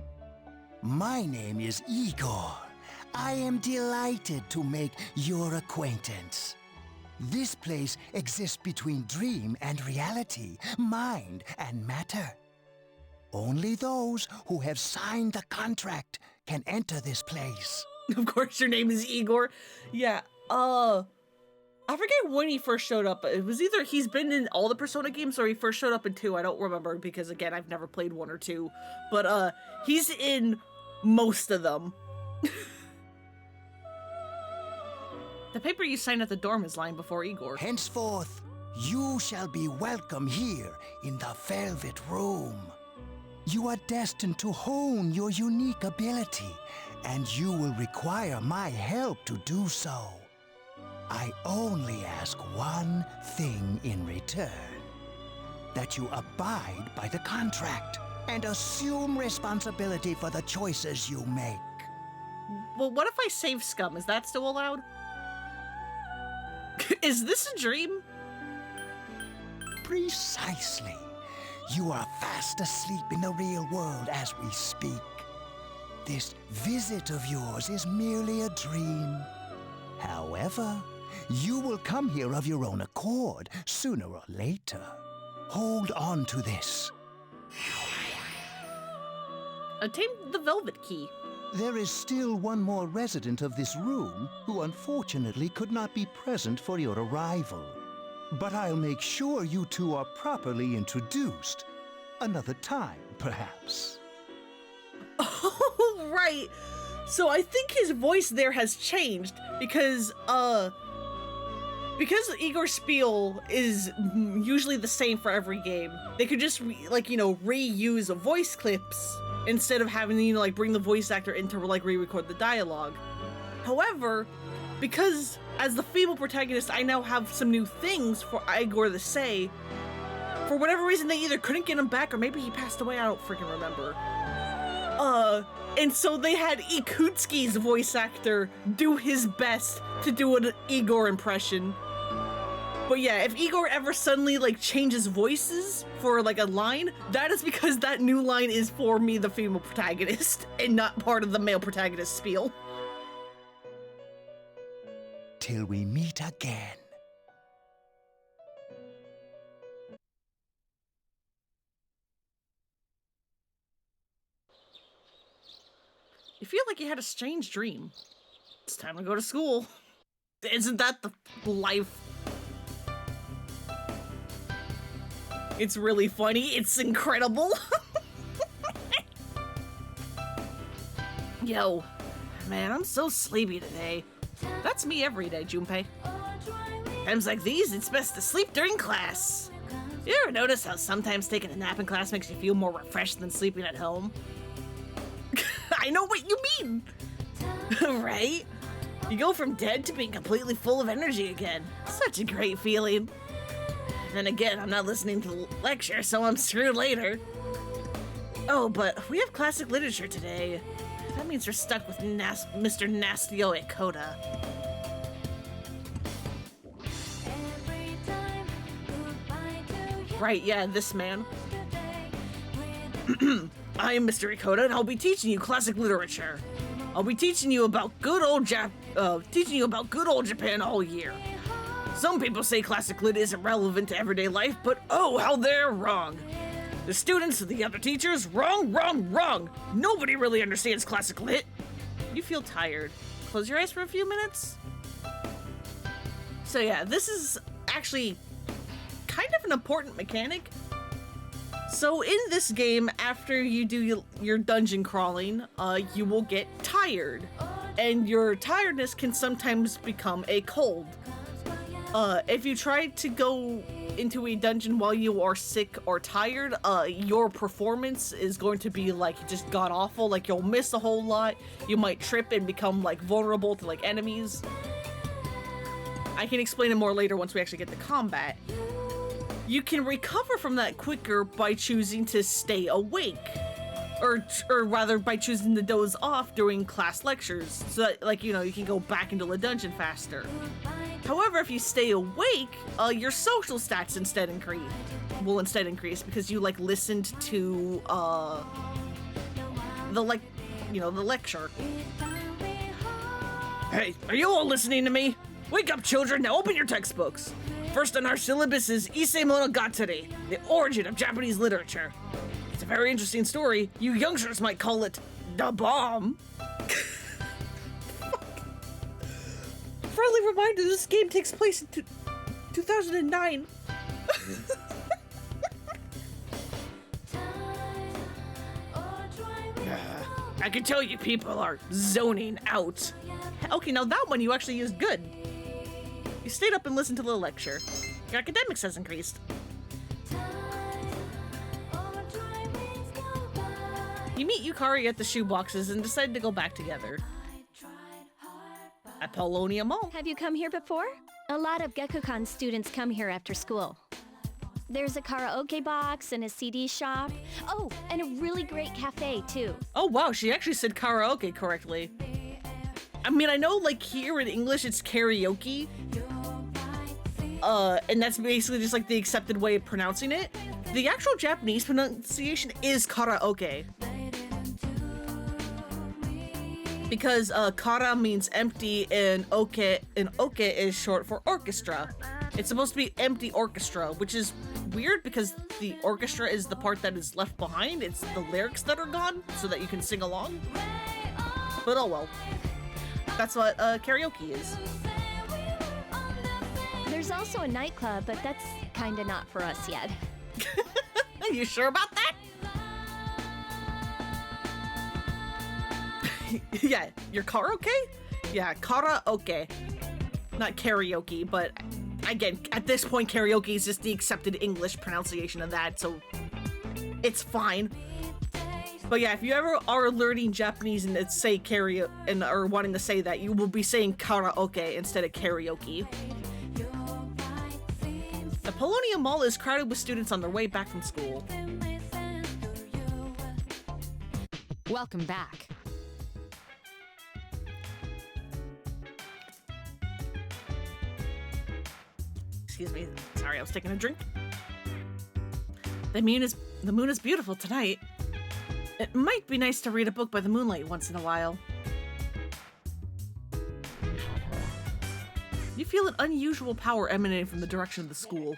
My name is Igor. I am delighted to make your acquaintance. This place exists between dream and reality, mind and matter. Only those who have signed the contract can enter this place. Of course your name is Igor. Yeah, I forget when he first showed up. It was either he's been in all the Persona games or he first showed up in 2. I don't remember because, again, I've never played 1 or 2. But, he's in most of them. The paper you signed at the dorm is lying before Igor. Henceforth, you shall be welcome here in the Velvet Room. You are destined to hone your unique ability, and you will require my help to do so. I only ask one thing in return. That you abide by the contract and assume responsibility for the choices you make. Well, what if I save Scum? Is that still allowed? Is this a dream? Precisely. You are fast asleep in the real world as we speak. This visit of yours is merely a dream. However, you will come here of your own accord, sooner or later. Hold on to this. Obtain the Velvet Key. There is still one more resident of this room who unfortunately could not be present for your arrival. But I'll make sure you two are properly introduced. Another time, perhaps. Oh, right. So I think his voice there has changed because Igor Spiel is usually the same for every game. They could just reuse voice clips instead of having to bring the voice actor in to re-record the dialogue. However, because as the female protagonist, I now have some new things for Igor to say. For whatever reason, they either couldn't get him back or maybe he passed away. I don't freaking remember. And so they had Ikutsuki's voice actor do his best to do an Igor impression. But yeah, if Igor ever suddenly changes voices for a line, that is because that new line is for me, the female protagonist, and not part of the male protagonist spiel. Till we meet again. You feel like you had a strange dream. It's time to go to school. Isn't that the life? It's really funny. It's incredible. Yo, man, I'm so sleepy today. That's me every day, Junpei. Times like these, it's best to sleep during class. You ever notice how sometimes taking a nap in class makes you feel more refreshed than sleeping at home? I know what you mean! Right? You go from dead to being completely full of energy again. Such a great feeling. Then again, I'm not listening to the lecture, so I'm screwed later. Oh, but we have classic literature today. That means you're stuck with Mr. Nastio Ekota. Right, yeah, this man. I am Mr. Ekota, and I'll be teaching you classic literature. I'll be teaching you about good old Japan all year. Some people say classic lit isn't relevant to everyday life, but oh, how they're wrong. The students and the other teachers, wrong, wrong, wrong. Nobody really understands classic lit. You feel tired. Close your eyes for a few minutes. So yeah, this is actually kind of an important mechanic. So in this game, after you do your dungeon crawling, you will get tired. And your tiredness can sometimes become a cold. If you try to go into a dungeon while you are sick or tired, your performance is going to be like just god-awful. Like you'll miss a whole lot. You might trip and become like vulnerable to like enemies. I can explain it more later once we actually get to combat. You can recover from that quicker by choosing to stay awake. Or rather by choosing to doze off during class lectures. So that, like, you know, you can go back into the dungeon faster. However, if you stay awake, your social stats will instead increase because you like listened to the lecture. Hey, are you all listening to me? Wake up, children! Now open your textbooks. First on our syllabus is Issei Monogatari, the origin of Japanese literature. It's a very interesting story. You youngsters might call it the bomb. Friendly reminder, this game takes place in 2009. I can tell you people are zoning out. Okay, now that one you actually used good. You stayed up and listened to the lecture. Your academics has increased. You meet Yukari at the shoeboxes and decide to go back together. At Paulownia Mall. Have you come here before? A lot of Gekukan students come here after school. There's a karaoke box and a CD shop. Oh, and a really great cafe, too. Oh, wow, she actually said karaoke correctly. I mean, I know, like, here in English, it's karaoke. And that's basically just, like, the accepted way of pronouncing it. The actual Japanese pronunciation is karaoke. Because, kara means empty, and oke is short for orchestra. It's supposed to be empty orchestra, which is weird because the orchestra is the part that is left behind. It's the lyrics that are gone, so that you can sing along. But oh well. That's what karaoke is. There's also a nightclub, but that's kinda not for us yet. Are you sure about that? Yeah, your karaoke? Yeah, karaoke. Not karaoke, but again, at this point, karaoke is just the accepted English pronunciation of that, so it's fine. But yeah, if you ever are learning Japanese and it's say karaoke or wanting to say that, you will be saying karaoke instead of karaoke. The Paulownia Mall is crowded with students on their way back from school. Welcome back. Excuse me, sorry, I was taking a drink. The moon is beautiful tonight. It might be nice to read a book by the moonlight once in a while. You feel an unusual power emanating from the direction of the school.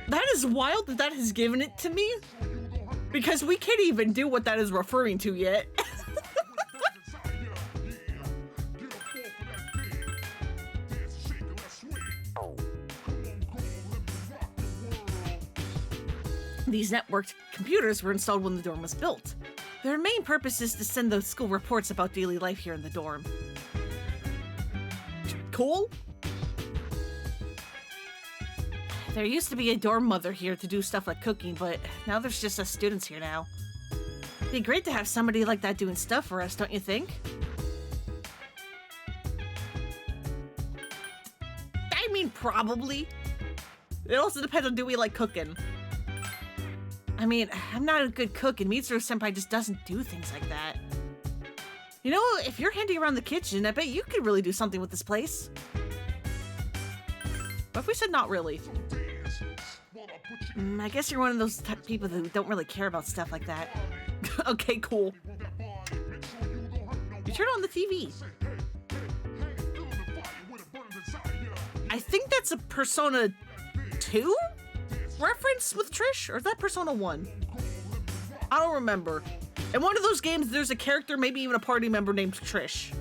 That is wild that has given it to me, because we can't even do what that is referring to yet. These networked computers were installed when the dorm was built. Their main purpose is to send the school reports about daily life here in the dorm. Cool? There used to be a dorm mother here to do stuff like cooking, but now there's just us students here now. It'd be great to have somebody like that doing stuff for us, don't you think? I mean, probably. It also depends on do we like cooking. I mean, I'm not a good cook, and Mitsuru Senpai just doesn't do things like that. You know, if you're handing around the kitchen, I bet you could really do something with this place. What if we said not really? I guess you're one of those type of people who don't really care about stuff like that. Okay, cool. You turn on the TV. I think that's a Persona 2 reference with Trish, or is that Persona 1? I don't remember. In one of those games, there's a character, maybe even a party member named Trish,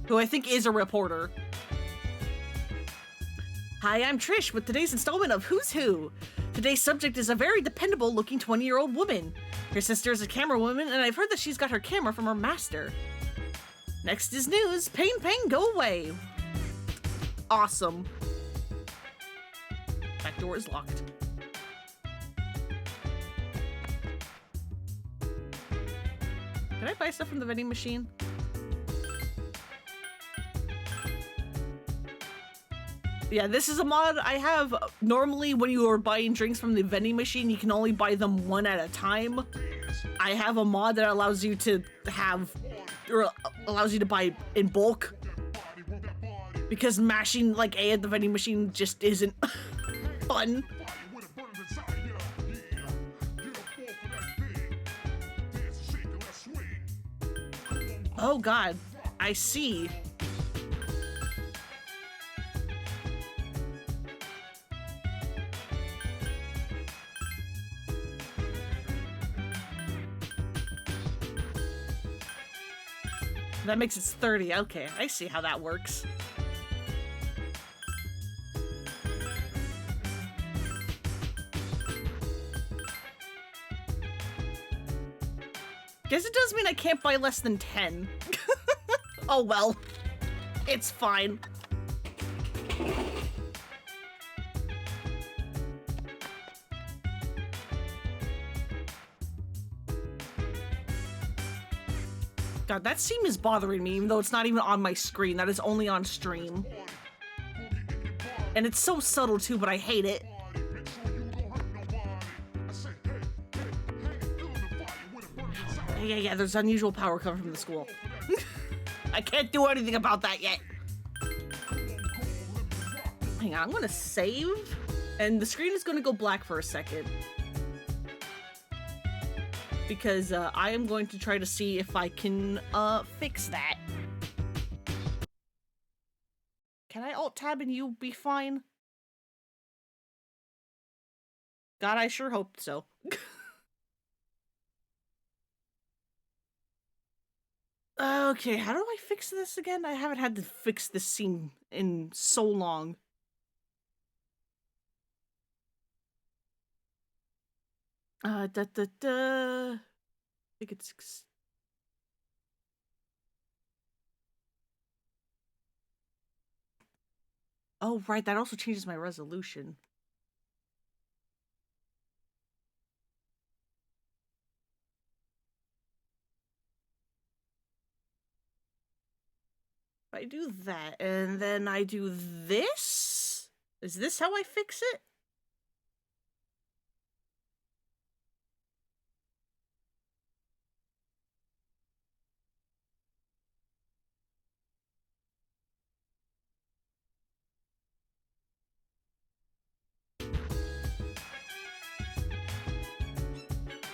who I think is a reporter. Hi, I'm Trish with today's installment of Who's Who. Today's subject is a very dependable looking 20-year-old woman. Her sister is a camera woman, and I've heard that she's got her camera from her master. Next is news. Pain, go away. Awesome. Back door is locked. Can I buy stuff from the vending machine? Yeah, this is a mod I have. Normally, when you are buying drinks from the vending machine, you can only buy them one at a time. I have a mod that allows you to have, or allows you to buy in bulk. Because mashing like A at the vending machine just isn't fun. Oh God, I see. That makes it 30. Okay, I see how that works. Guess it does mean I can't buy less than 10. Oh well. It's fine. God, that seam is bothering me, even though it's not even on my screen. That is only on stream. And it's so subtle too, but I hate it. Yeah, there's unusual power coming from the school. I can't do anything about that yet. Hang on, I'm gonna save, and the screen is gonna go black for a second. Because I am going to try to see if I can fix that. Can I alt-tab and you be fine? God, I sure hope so. Okay, how do I fix this again? I haven't had to fix this scene in so long. I think it's... Oh, right, that also changes my resolution. I do that, and then I do this? Is this how I fix it?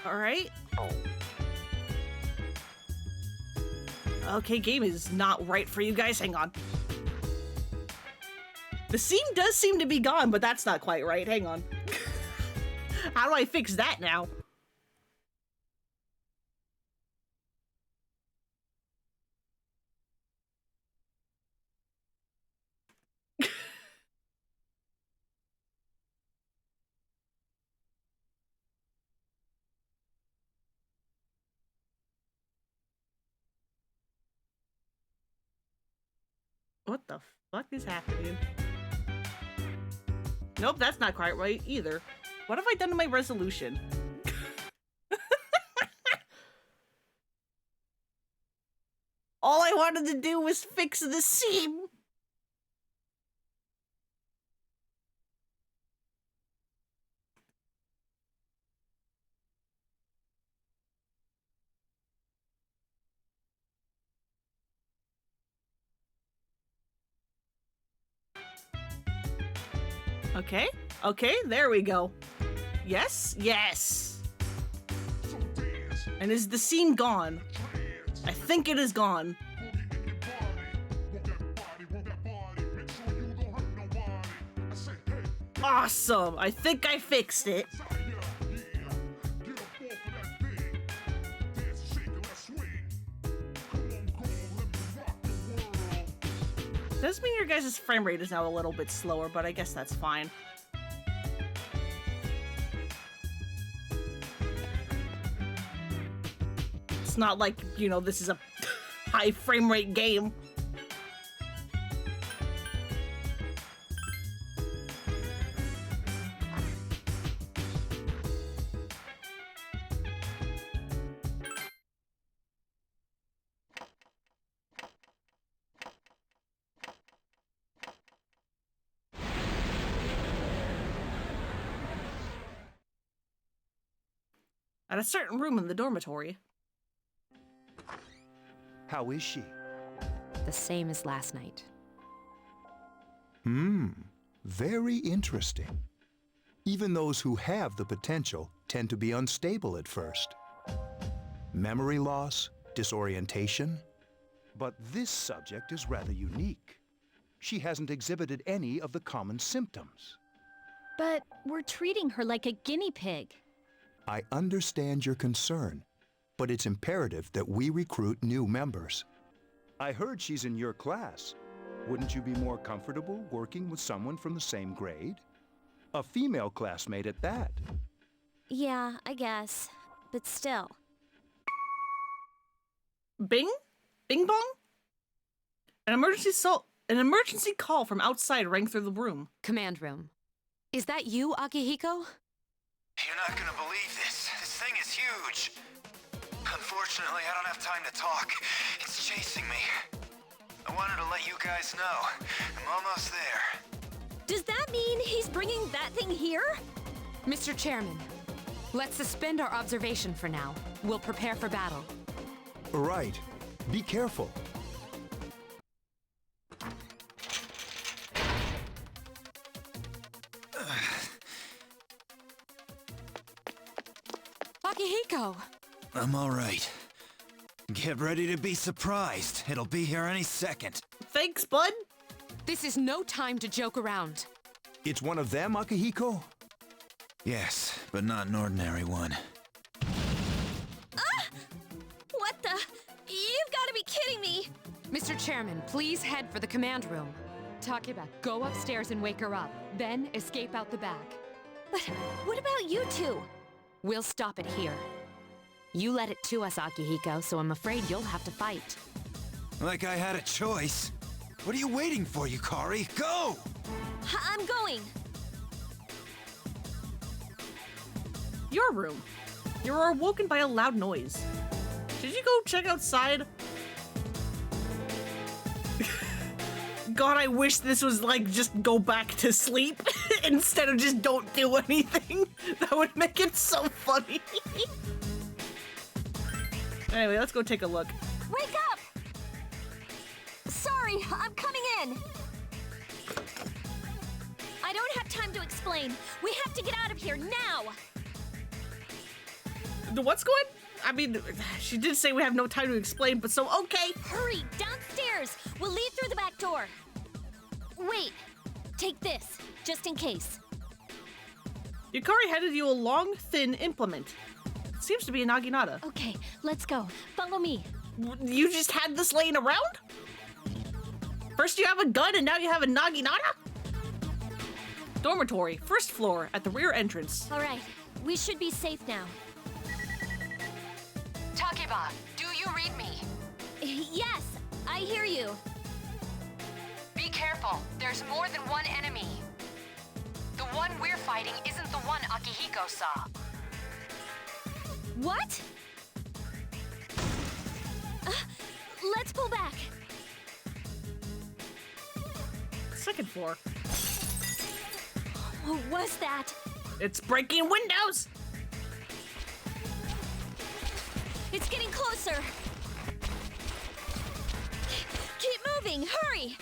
All right. Okay, game is not right for you guys. Hang on. The seam does seem to be gone, but that's not quite right. Hang on. How do I fix that now? What the fuck is happening? Nope, that's not quite right either. What have I done to my resolution? All I wanted to do was fix the seam. Okay, okay, there we go. Yes, yes. And is the scene gone? I think it is gone. Awesome, I think I fixed it. Does mean your guys' frame rate is now a little bit slower, but I guess that's fine. It's not like, you know, this is a high frame rate game. At a certain room in the dormitory. How is she? The same as last night. Very interesting. Even those who have the potential tend to be unstable at first. Memory loss, disorientation. But this subject is rather unique. She hasn't exhibited any of the common symptoms. But we're treating her like a guinea pig. I understand your concern, but it's imperative that we recruit new members. I heard she's in your class. Wouldn't you be more comfortable working with someone from the same grade? A female classmate at that. Yeah, I guess. But still. Bing? Bing bong? An emergency call from outside rang through the room. Command room. Is that you, Akihiko? You're not gonna believe this. This thing is huge. Unfortunately, I don't have time to talk. It's chasing me. I wanted to let you guys know. I'm almost there. Does that mean he's bringing that thing here? Mr. Chairman, let's suspend our observation for now. We'll prepare for battle. Right. Be careful. Akihiko! I'm all right. Get ready to be surprised. It'll be here any second. Thanks, bud. This is no time to joke around. It's one of them, Akihiko? Yes, but not an ordinary one. Ah! What the? You've got to be kidding me! Mr. Chairman, please head for the command room. Takeba, go upstairs and wake her up. Then escape out the back. But what about you two? We'll stop it here. You led it to us, Akihiko, so I'm afraid you'll have to fight. Like I had a choice. What are you waiting for, Yukari? Go! I'm going. Your room. You are awoken by a loud noise. Should you go check outside? God, I wish this was like just go back to sleep instead of just don't do anything. That would make it so funny. Anyway, let's go take a look. Wake up! Sorry, I'm coming in. I don't have time to explain. We have to get out of here now. What's going? I mean, she did say we have no time to explain, but so okay. Hurry, downstairs. We'll leave through the back door. Wait, take this, just in case. Yukari handed you a long, thin implement. It seems to be a naginata. Okay, let's go. Follow me. You just had this laying around? First you have a gun and now you have a naginata? Dormitory, first floor, at the rear entrance. All right, we should be safe now. Takeba, do you read me? Yes, I hear you. Be careful. There's more than one enemy. The one we're fighting isn't the one Akihiko saw. What? Let's pull back. Second floor. What was that? It's breaking windows! It's getting closer. Keep moving, hurry!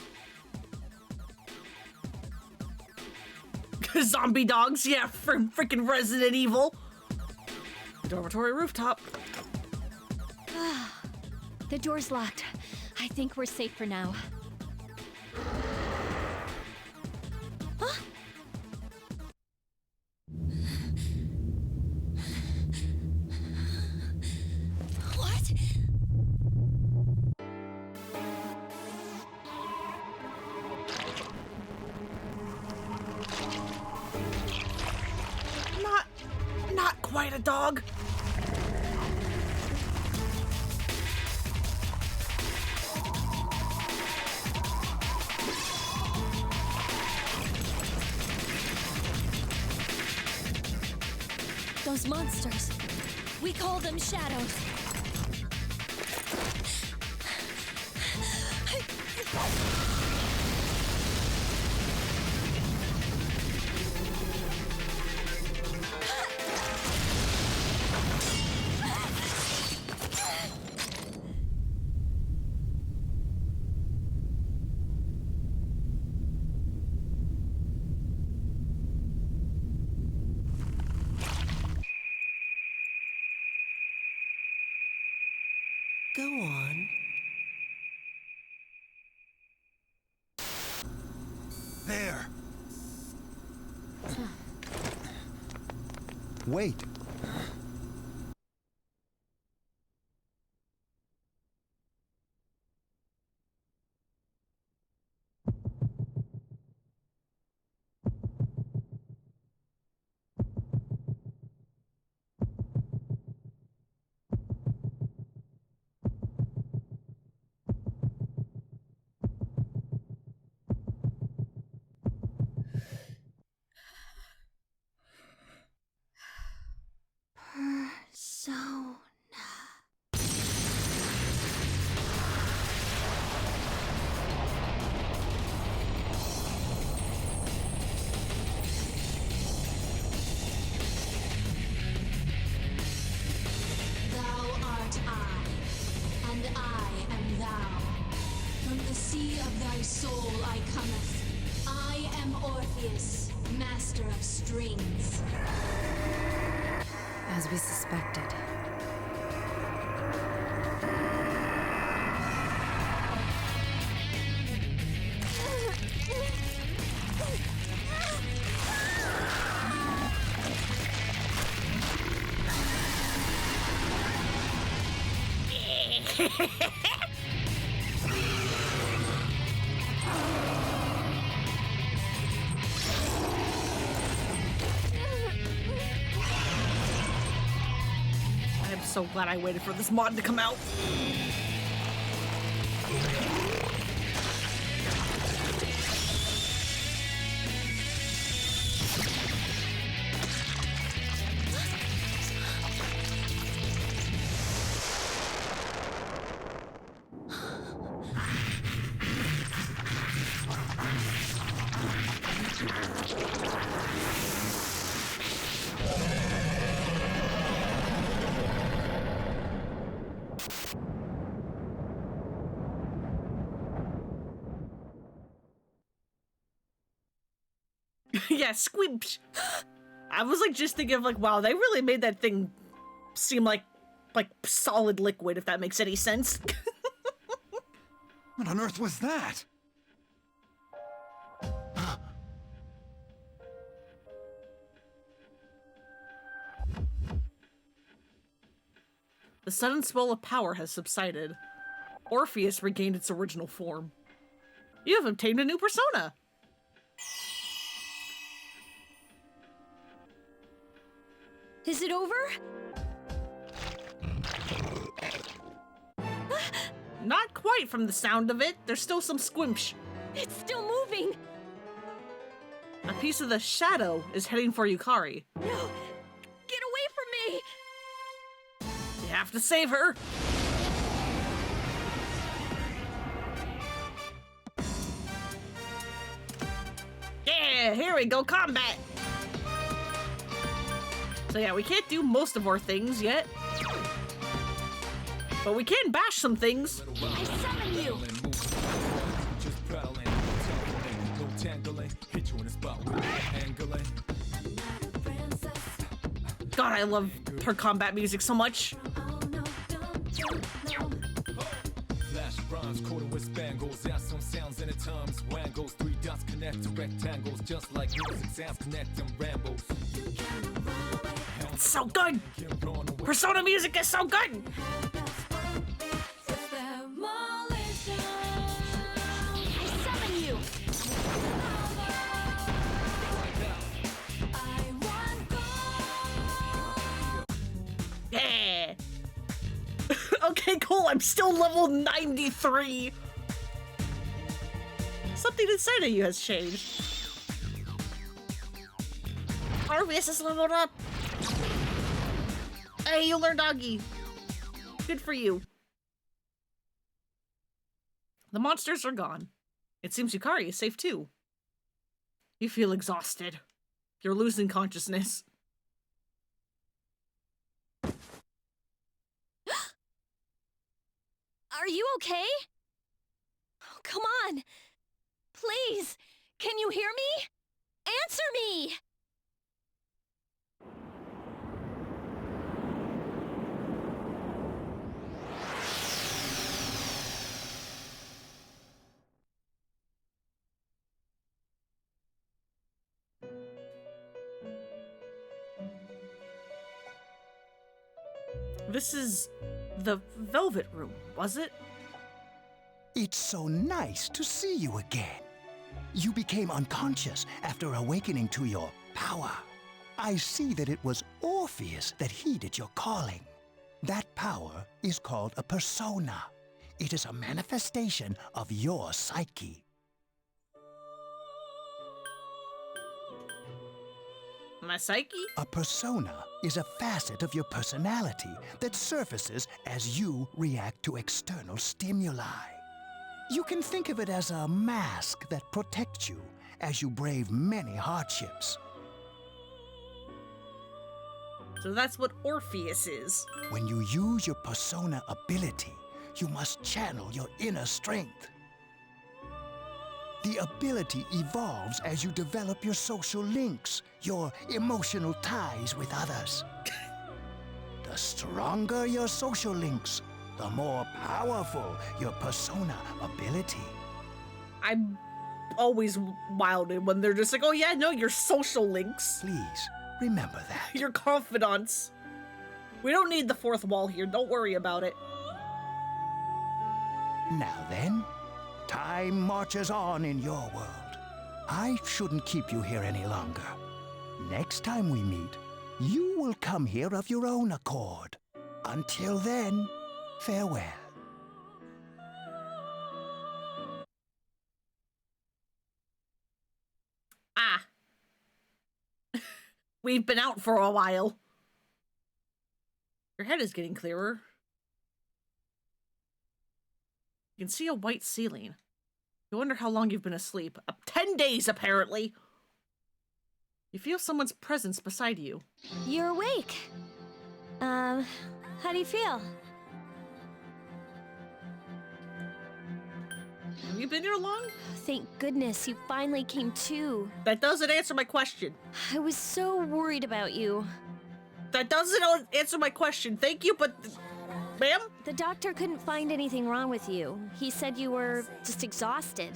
Zombie dogs, yeah, from freaking Resident Evil. Dormitory rooftop. The door's locked. I think we're safe for now. Huh? What? Not quite a dog. Those monsters. We call them shadows. Go on. There. Wait. Persona. Thou art I, and I am thou. From the sea of thy soul I cometh. I am Orpheus, master of strings. As we suspected. I'm so glad I waited for this mod to come out. Yeah, squibs. I was like just thinking of like, wow, they really made that thing seem like solid liquid, if that makes any sense. What on earth was that? The sudden swell of power has subsided. Orpheus regained its original form. You have obtained a new persona. Is it over? Not quite from the sound of it. There's still some squimsh. It's still moving. A piece of the shadow is heading for Yukari. No! Get away from me! You have to save her. Yeah, here we go, combat. So yeah, we can't do most of our things yet. But we can bash some things. I summon you! God, I love her combat music so much. Flash rhymes, quarter with spangles, out some sounds and at times wangles. 3 dots connect to rectangles, just like music sounds connect them rambles. It's so good. Persona music is so good. I summon you! Yeah. Okay, cool. I'm still level 93. Something inside of you has changed. Arvius is leveled up. Hey, you learned doggy. Good for you. The monsters are gone. It seems Yukari is safe too. You feel exhausted. You're losing consciousness. Are you okay? Oh, come on. Please, can you hear me? Answer me! This is the Velvet Room, was it? It's so nice to see you again. You became unconscious after awakening to your power. I see that it was Orpheus that heeded your calling. That power is called a persona. It is a manifestation of your psyche. My psyche? A persona is a facet of your personality that surfaces as you react to external stimuli. You can think of it as a mask that protects you as you brave many hardships. So that's what Orpheus is. When you use your persona ability, you must channel your inner strength. The ability evolves as you develop your social links, your emotional ties with others. The stronger your social links, the more powerful your persona ability. I'm always wilded when they're just like, oh yeah, no, your social links. Please, remember that. Your confidants. We don't need the fourth wall here, don't worry about it. Now then, time marches on in your world. I shouldn't keep you here any longer. Next time we meet, you will come here of your own accord. Until then, farewell. Ah. We've been out for a while. Your head is getting clearer. You can see a white ceiling. You wonder how long you've been asleep. 10 days, apparently. You feel someone's presence beside you. You're awake. How do you feel? Have you been here long? Thank goodness you finally came to. That doesn't answer my question. I was so worried about you. That doesn't answer my question. Thank you, but... Ma'am? The doctor couldn't find anything wrong with you. He said you were just exhausted.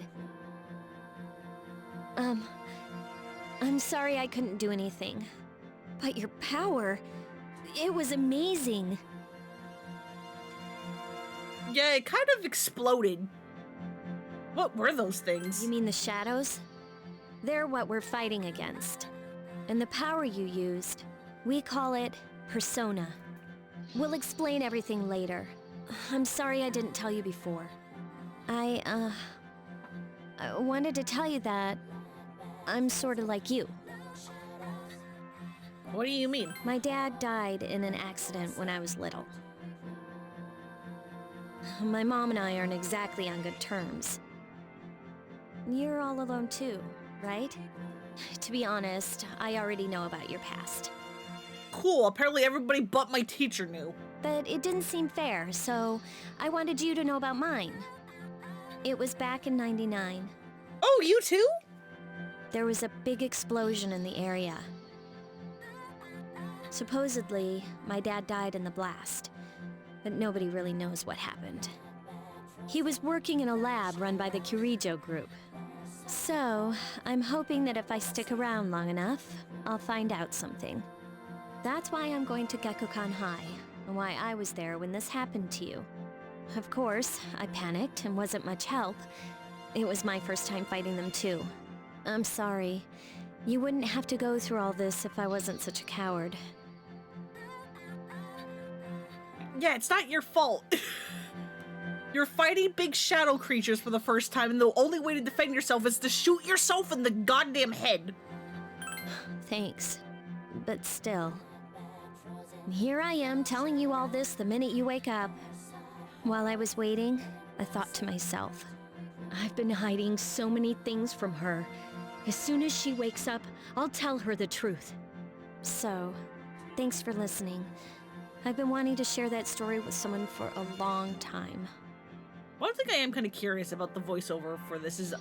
I'm sorry I couldn't do anything. But your power, it was amazing. Yeah, it kind of exploded. What were those things? You mean the shadows? They're what we're fighting against. And the power you used, we call it persona. We'll explain everything later. I'm sorry I didn't tell you before. I wanted to tell you that I'm sort of like you. What do you mean? My dad died in an accident when I was little. My mom and I aren't exactly on good terms. You're all alone too, right? To be honest, I already know about your past. Cool, apparently everybody but my teacher knew. But it didn't seem fair, so I wanted you to know about mine. It was back in '99. Oh, you too? there was a big explosion in the area. Supposedly, my dad died in the blast, but nobody really knows what happened. He was working in a lab run by the Kirijo group. So, I'm hoping that if I stick around long enough, I'll find out something. That's why I'm going to Gekkoukan High, and why I was there when this happened to you. Of course, I panicked and wasn't much help. It was my first time fighting them too. I'm sorry. You wouldn't have to go through all this if I wasn't such a coward. Yeah, it's not your fault. You're fighting big shadow creatures for the first time, and the only way to defend yourself is to shoot yourself in the goddamn head. Thanks. But still. Here I am telling you all this the minute you wake up. While I was waiting, I thought to myself, I've been hiding so many things from her. As soon as she wakes up, I'll tell her the truth. So, thanks for listening. I've been wanting to share that story with someone for a long time. One thing I am kind of curious about the voiceover for this is,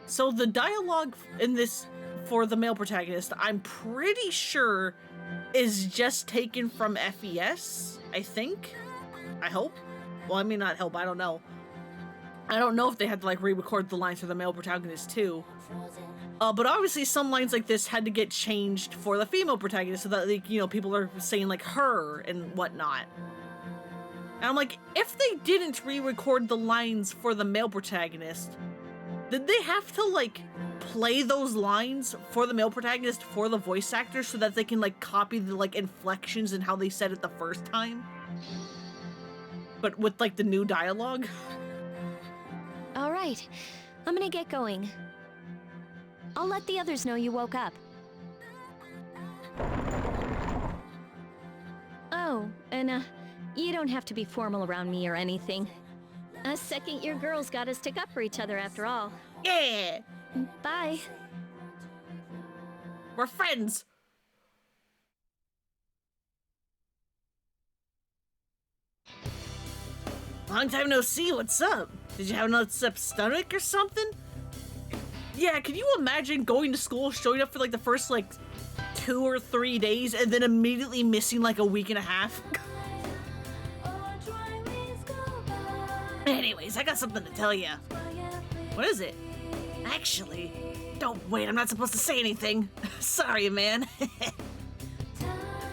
so the dialogue in this for the male protagonist, I'm pretty sure is just taken from FES, I think. I hope. Well, I mean, not hope, I don't know. I don't know if they had to, like, re-record the lines for the male protagonist, too. But obviously some lines like this had to get changed for the female protagonist so that, like, you know, people are saying, like, her and whatnot. And I'm like, if they didn't re-record the lines for the male protagonist, did they have to, like, play those lines for the male protagonist for the voice actor so that they can, like, copy the, like, inflections and how they said it the first time? But with, like, the new dialogue? All right, I'm gonna get going. I'll let the others know you woke up. Oh, and you don't have to be formal around me or anything. A second-year girls gotta stick up for each other after all. Yeah! Bye. We're friends! Long time no see, what's up? Did you have an upset stomach or something? Yeah, can you imagine going to school, showing up for like the first like 2 or 3 days, and then immediately missing like a week and a half? Anyways, I got something to tell you. What is it? Actually, don't wait, I'm not supposed to say anything. Sorry, man.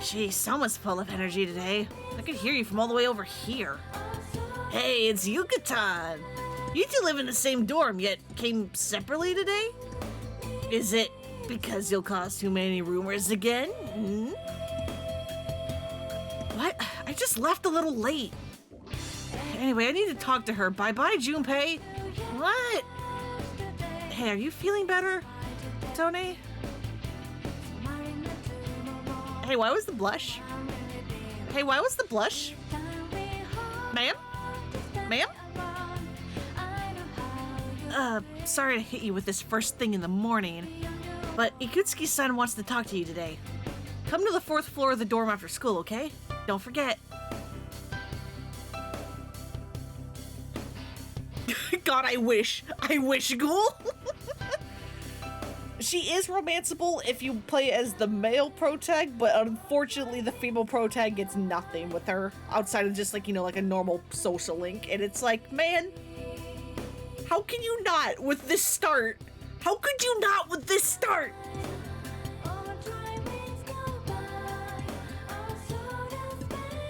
Gee, someone's full of energy today. I could hear you from all the way over here. Hey, it's Yucatan. You two live in the same dorm, yet came separately today? Is it because you'll cause too many rumors again? Hmm? What? I just left a little late. Anyway, I need to talk to her. Bye-bye, Junpei. What? Hey, are you feeling better, Tony? Hey, why was the blush? Hey, why was the blush? Ma'am? Ma'am? Sorry to hit you with this first thing in the morning, but Ikutsuki-san wants to talk to you today. Come to the 4th floor of the dorm after school, okay? Don't forget. God, I wish, Ghoul. She is romanceable if you play as the male protag, but unfortunately the female protag gets nothing with her outside of just like, you know, like a normal social link. And it's like, man, how can you not with this start? How could you not with this start?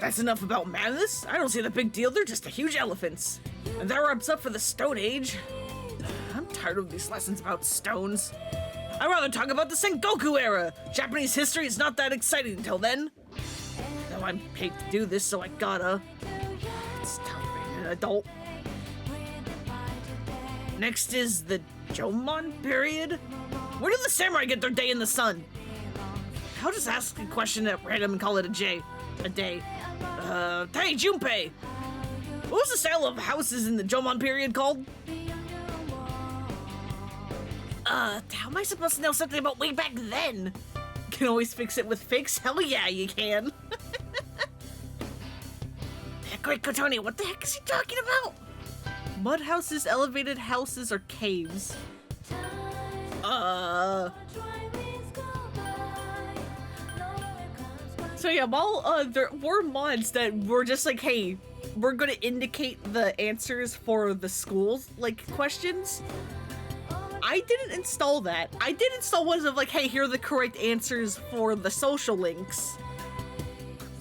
That's enough about madness. I don't see the big deal. They're just huge elephants. And that wraps up for the Stone Age. I'm tired of these lessons about stones. I'd rather talk about the Sengoku era. Japanese history is not that exciting until then. Though I'm paid to do this, so I gotta. It's tough being an adult. Next is the Jomon period. Where do the samurai get their day in the sun? I'll just ask a question at random and call it a day. Hey, Junpei! What was the style of houses in the Jomon period called? How am I supposed to know something about way back then? Can always fix it with fakes? Hell yeah, you can. Great Kotoni, what the heck is he talking about? Mud houses, elevated houses, or caves? So yeah, while there were mods that were just like, hey, we're gonna indicate the answers for the schools, like, questions. I didn't install that. I did install ones of like, hey, here are the correct answers for the social links.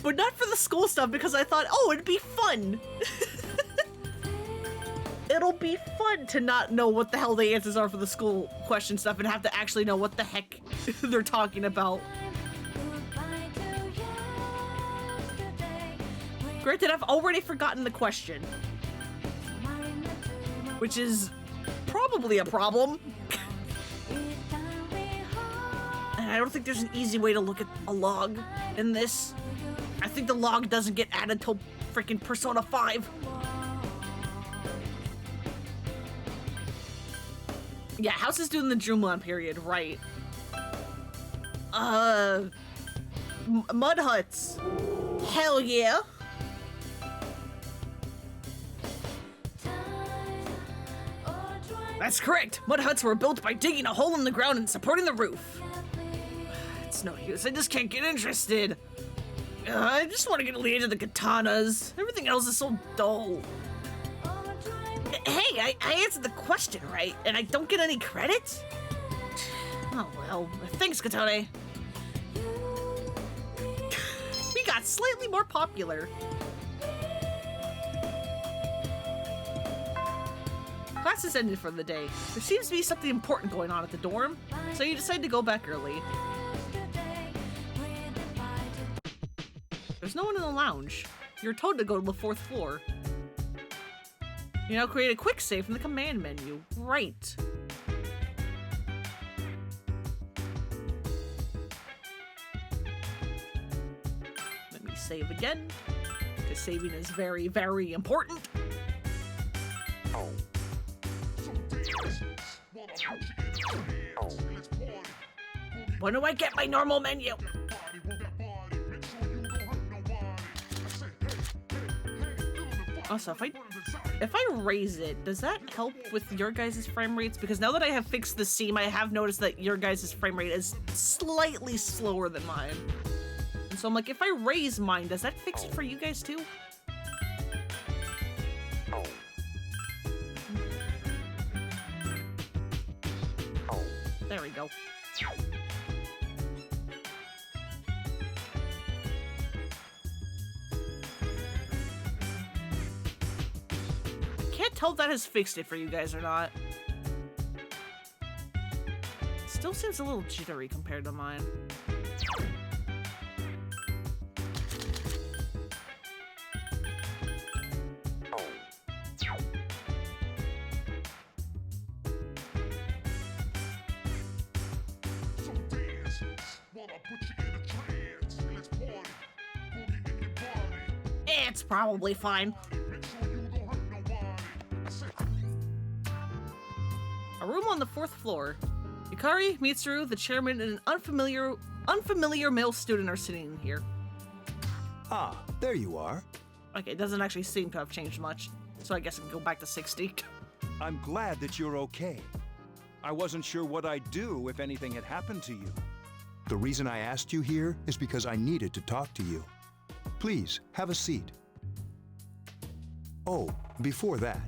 But not for the school stuff, because I thought, oh, it'd be fun. It'll be fun to not know what the hell the answers are for the school question stuff and have to actually know what the heck they're talking about. Granted, I've already forgotten the question, which is probably a problem. And I don't think there's an easy way to look at a log in this. I think the log doesn't get added till freaking Persona 5. Yeah, houses during the Jumon period, right. Mud huts. Hell yeah. That's correct. Mud huts were built by digging a hole in the ground and supporting the roof. It's no use. I just can't get interested. I just want to get a lead to the katanas. Everything else is so dull. Hey, I answered the question right, and I don't get any credit? Oh well, thanks, Katane. We got slightly more popular. Classes ended for the day. There seems to be something important going on at the dorm, so you decide to go back early. There's no one in the lounge. You're told to go to the 4th floor. You now create a quick save from the command menu. Right. Let me save again, because saving is very, very important. When do I get my normal menu? Also, if I raise it, does that help with your guys' frame rates? Because now that I have fixed the seam, I have noticed that your guys' frame rate is slightly slower than mine. And so I'm like, if I raise mine, does that fix it for you guys too? There we go. Can't tell if that has fixed it for you guys or not. Still seems a little jittery compared to mine. It's probably fine. A room on the 4th floor. Yukari, Mitsuru, the chairman, and an unfamiliar male student are sitting in here. Ah, there you are. Okay, it doesn't actually seem to have changed much, so I guess I can go back to 60. I'm glad that you're okay. I wasn't sure what I'd do if anything had happened to you. The reason I asked you here is because I needed to talk to you. Please, have a seat. Oh, before that,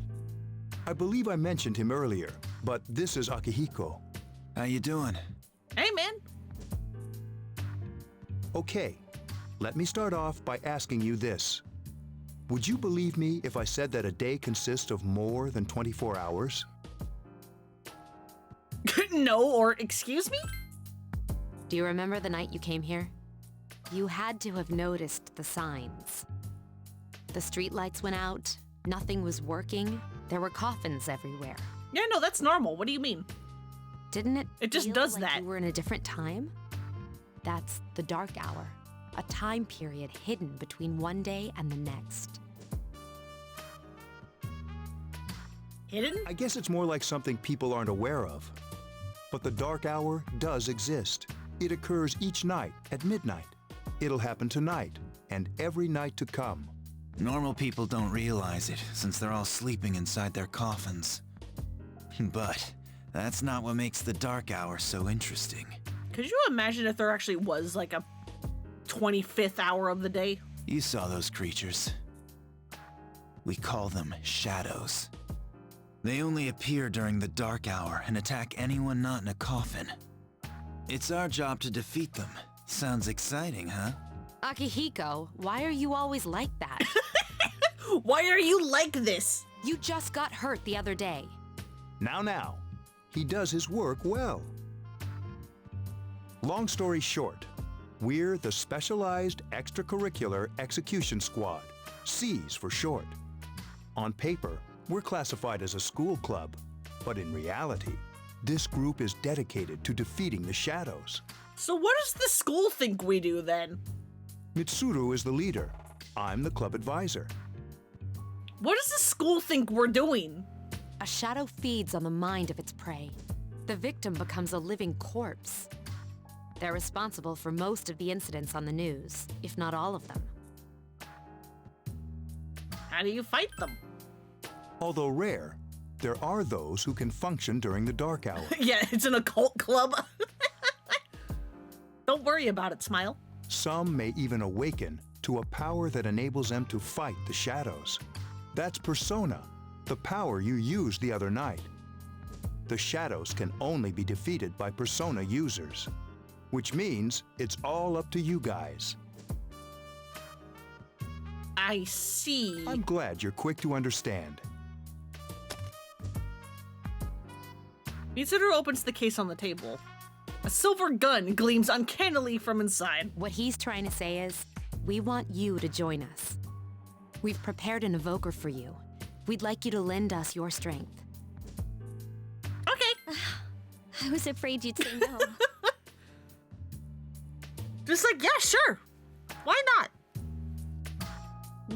I believe I mentioned him earlier, but this is Akihiko. How you doing? Hey, man. Okay, let me start off by asking you this. Would you believe me if I said that a day consists of more than 24 hours? No, or excuse me? Do you remember the night you came here? You had to have noticed the signs. The streetlights went out, nothing was working, there were coffins everywhere. Yeah, no, that's normal. What do you mean? Didn't it? It just feel does like that. You were in a different time? That's the dark hour, a time period hidden between one day and the next. Hidden? I guess it's more like something people aren't aware of. But the dark hour does exist. It occurs each night at midnight. It'll happen tonight and every night to come. Normal people don't realize it, since they're all sleeping inside their coffins. But That's not what makes the dark hour so interesting. Could you imagine if there actually was like a 25th hour of the day? You saw those creatures. We call them shadows. They only appear during the dark hour and attack anyone not in a coffin. It's our job to defeat them. Sounds exciting, huh? Akihiko, why are you always like that? Why are you like this? You just got hurt the other day. Now. He does his work well. Long story short, we're the Specialized Extracurricular Execution Squad, SEAS for short. On paper, we're classified as a school club, but in reality, this group is dedicated to defeating the shadows. So what does the school think we do then? Mitsuru is the leader. I'm the club advisor. What does the school think we're doing? A shadow feeds on the mind of its prey. The victim becomes a living corpse. They're responsible for most of the incidents on the news, if not all of them. How do you fight them? Although rare, there are those who can function during the dark hour. Yeah, it's an occult club. Don't worry about it, Smile. Some may even awaken to a power that enables them to fight the shadows. That's Persona, the power you used the other night. The shadows can only be defeated by Persona users, which means it's all up to you guys. I see. I'm glad you're quick to understand. Mitsuru opens the case on the table. A silver gun gleams uncannily from inside. What he's trying to say is, we want you to join us. We've prepared an evoker for you. We'd like you to lend us your strength. Okay. I was afraid you'd say no. Just like, yeah, sure. Why not?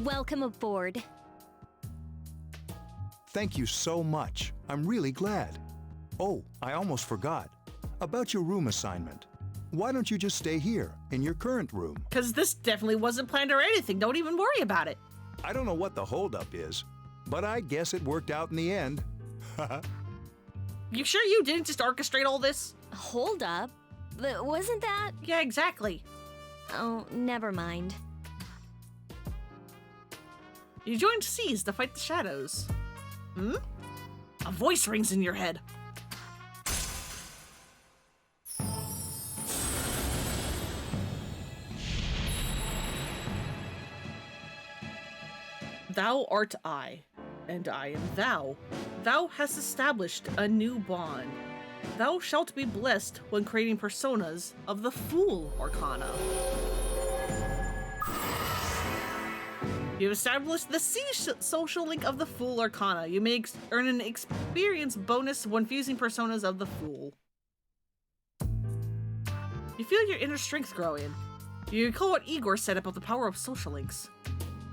Welcome aboard. Thank you so much. I'm really glad. Oh, I almost forgot. About your room assignment. Why don't you just stay here, in your current room? Because this definitely wasn't planned or anything. Don't even worry about it. I don't know what the holdup is, but I guess it worked out in the end. You sure you didn't just orchestrate all this? Hold up. Wasn't that? Yeah, exactly. Oh, never mind. You joined SEAS to fight the shadows. Hmm? A voice rings in your head. Thou art I, and I am thou. Thou hast established a new bond. Thou shalt be blessed when creating personas of the Fool Arcana. You have established the social link of the Fool Arcana. You may earn an experience bonus when fusing personas of the Fool. You feel your inner strength growing. You recall what Igor said about the power of social links.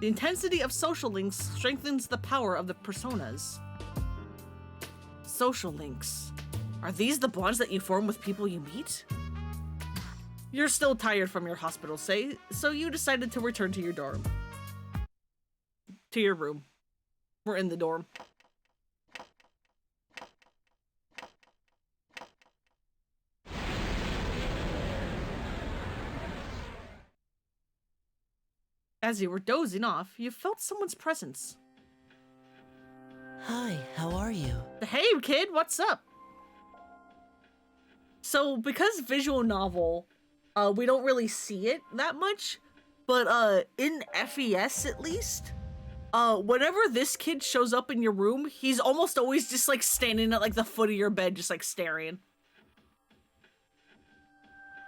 The intensity of social links strengthens the power of the personas. Social links. Are these the bonds that you form with people you meet? You're still tired from your hospital stay, so you decided to return to your dorm. To your room. We're in the dorm. As you were dozing off, you felt someone's presence. Hi, how are you? Hey, kid, what's up? So, because visual novel, we don't really see it that much, but in FES at least, whenever this kid shows up in your room, he's almost always just like standing at like the foot of your bed, just like staring.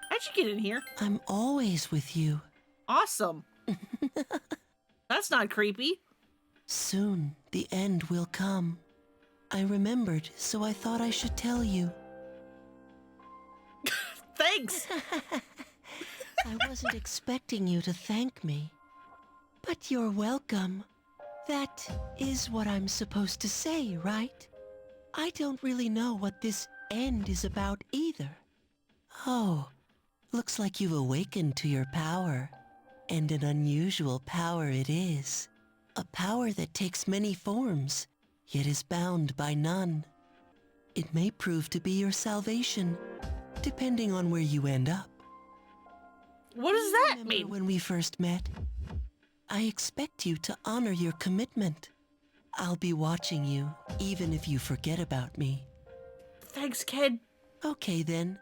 How'd you get in here? I'm always with you. Awesome. That's not creepy. Soon, the end will come. I remembered, so I thought I should tell you. Thanks. I wasn't expecting you to thank me. But you're welcome. That is what I'm supposed to say, right? I don't really know what this end is about either. Oh, looks like you've awakened to your power. And an unusual power it is. A power that takes many forms, yet is bound by none. It may prove to be your salvation, depending on where you end up. What does that Remember mean? when we first met? I expect you to honor your commitment. I'll be watching you, even if you forget about me. Thanks, kid. Okay then.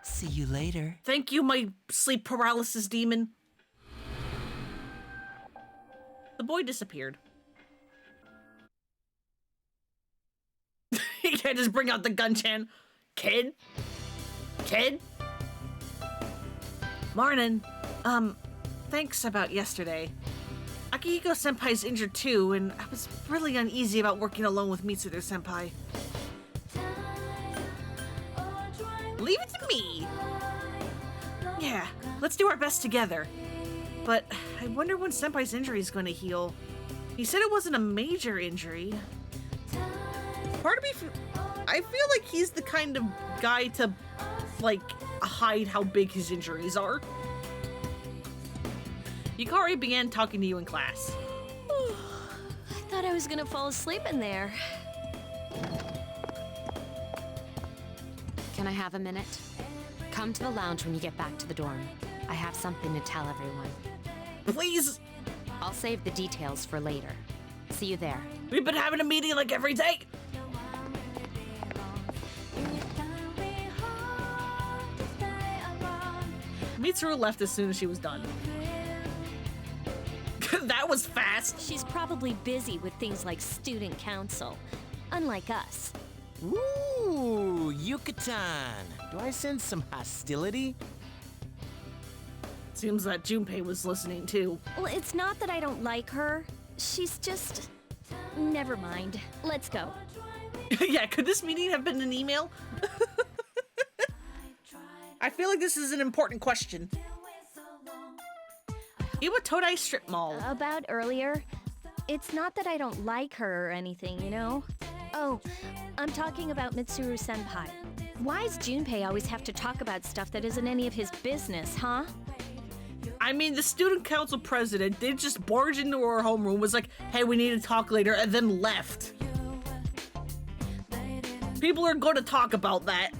See you later. Thank you, my sleep paralysis demon. The boy disappeared. You can't just bring out the gun-chan. Kid? Kid? Morning. Thanks about yesterday. Akihiko-senpai's injured too, and I was really uneasy about working alone with Mitsuru-senpai. Leave it to me! Yeah, let's do our best together. But I wonder when Senpai's injury is going to heal. He said it wasn't a major injury. Part of me, I feel like he's the kind of guy to, like, hide how big his injuries are. Yukari began talking to you in class. I thought I was gonna fall asleep in there. Can I have a minute? Come to the lounge when you get back to the dorm. I have something to tell everyone. Please! I'll save the details for later. See you there. We've been having a meeting like every day! Mitsuru left as soon as she was done. That was fast! She's probably busy with things like student council, unlike us. Ooh, Yucatan. Do I sense some hostility? Seems that Junpei was listening too. Well, it's not that I don't like her. She's just... Never mind. Let's go. Yeah, could this meeting have been an email? I feel like this is an important question. Iwatodai Strip Mall. About earlier, it's not that I don't like her or anything, you know? Oh, I'm talking about Mitsuru-senpai. Why does Junpei always have to talk about stuff that isn't any of his business, huh? I mean, the student council president did just barge into our homeroom, was like, hey, we need to talk later, and then left. People are going to talk about that.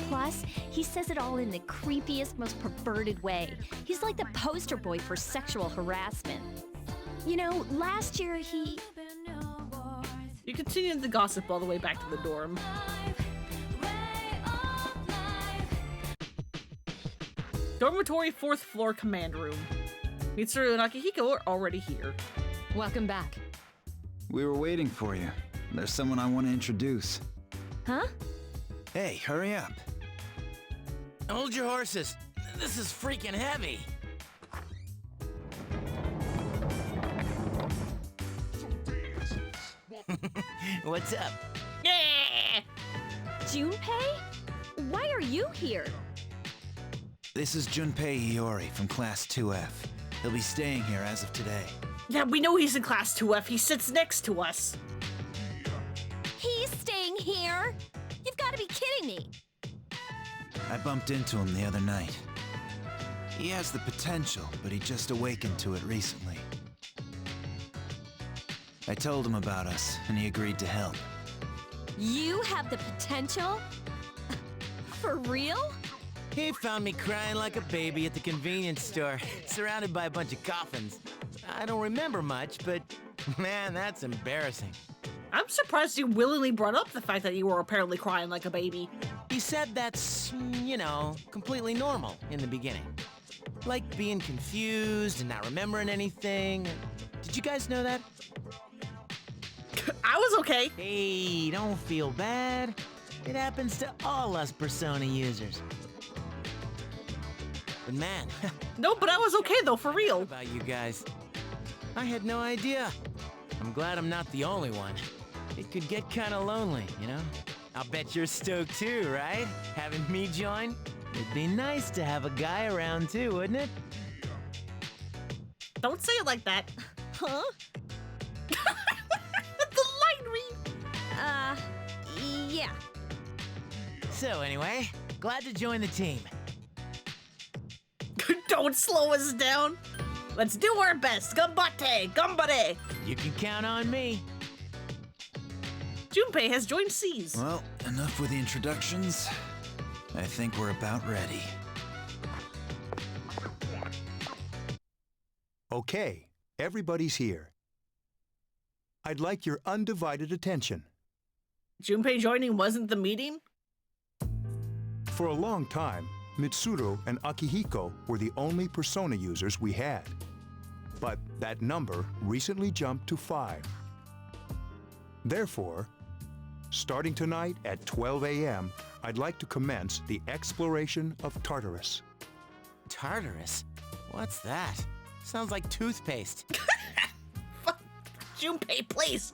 Plus, he says it all in the creepiest, most perverted way. He's like the poster boy for sexual harassment. You know, last year he... You continued the gossip all the way back to the dorm. Dormitory 4th floor command room. Mitsuru and Akihiko are already here. Welcome back. We were waiting for you. There's someone I want to introduce. Huh? Hey, hurry up. Hold your horses. This is freaking heavy. What's up? Yeah! Junpei? Why are you here? This is Junpei Iori from Class 2F. He'll be staying here as of today. Yeah, we know he's in Class 2F. He sits next to us. He's staying here? You've got to be kidding me. I bumped into him the other night. He has the potential, but he just awakened to it recently. I told him about us, and he agreed to help. You have the potential? For real? He found me crying like a baby at the convenience store, surrounded by a bunch of coffins. I don't remember much, but man, that's embarrassing. I'm surprised you willingly brought up the fact that you were apparently crying like a baby. He said that's, you know, completely normal in the beginning. Like being confused and not remembering anything. Did you guys know that? I was okay. Hey, don't feel bad. It happens to all us Persona users. But man, no, but I was okay though, for real. What about you guys? I had no idea. I'm glad I'm not the only one. It could get kind of lonely, you know? I'll bet you're stoked too, right? Having me join? It'd be nice to have a guy around too, wouldn't it? Don't say it like that. Huh? The light read. Yeah. So anyway, glad to join the team. Don't slow us down. Let's do our best. Gambate, gambare. You can count on me. Junpei has joined C's. Well, enough with the introductions. I think we're about ready. Okay, everybody's here. I'd like your undivided attention. Junpei joining wasn't the meeting? For a long time, Mitsuru and Akihiko were the only persona users we had. But that number recently jumped to 5. Therefore, starting tonight at 12 a.m., I'd like to commence the exploration of Tartarus. Tartarus? What's that? Sounds like toothpaste. Junpei, please!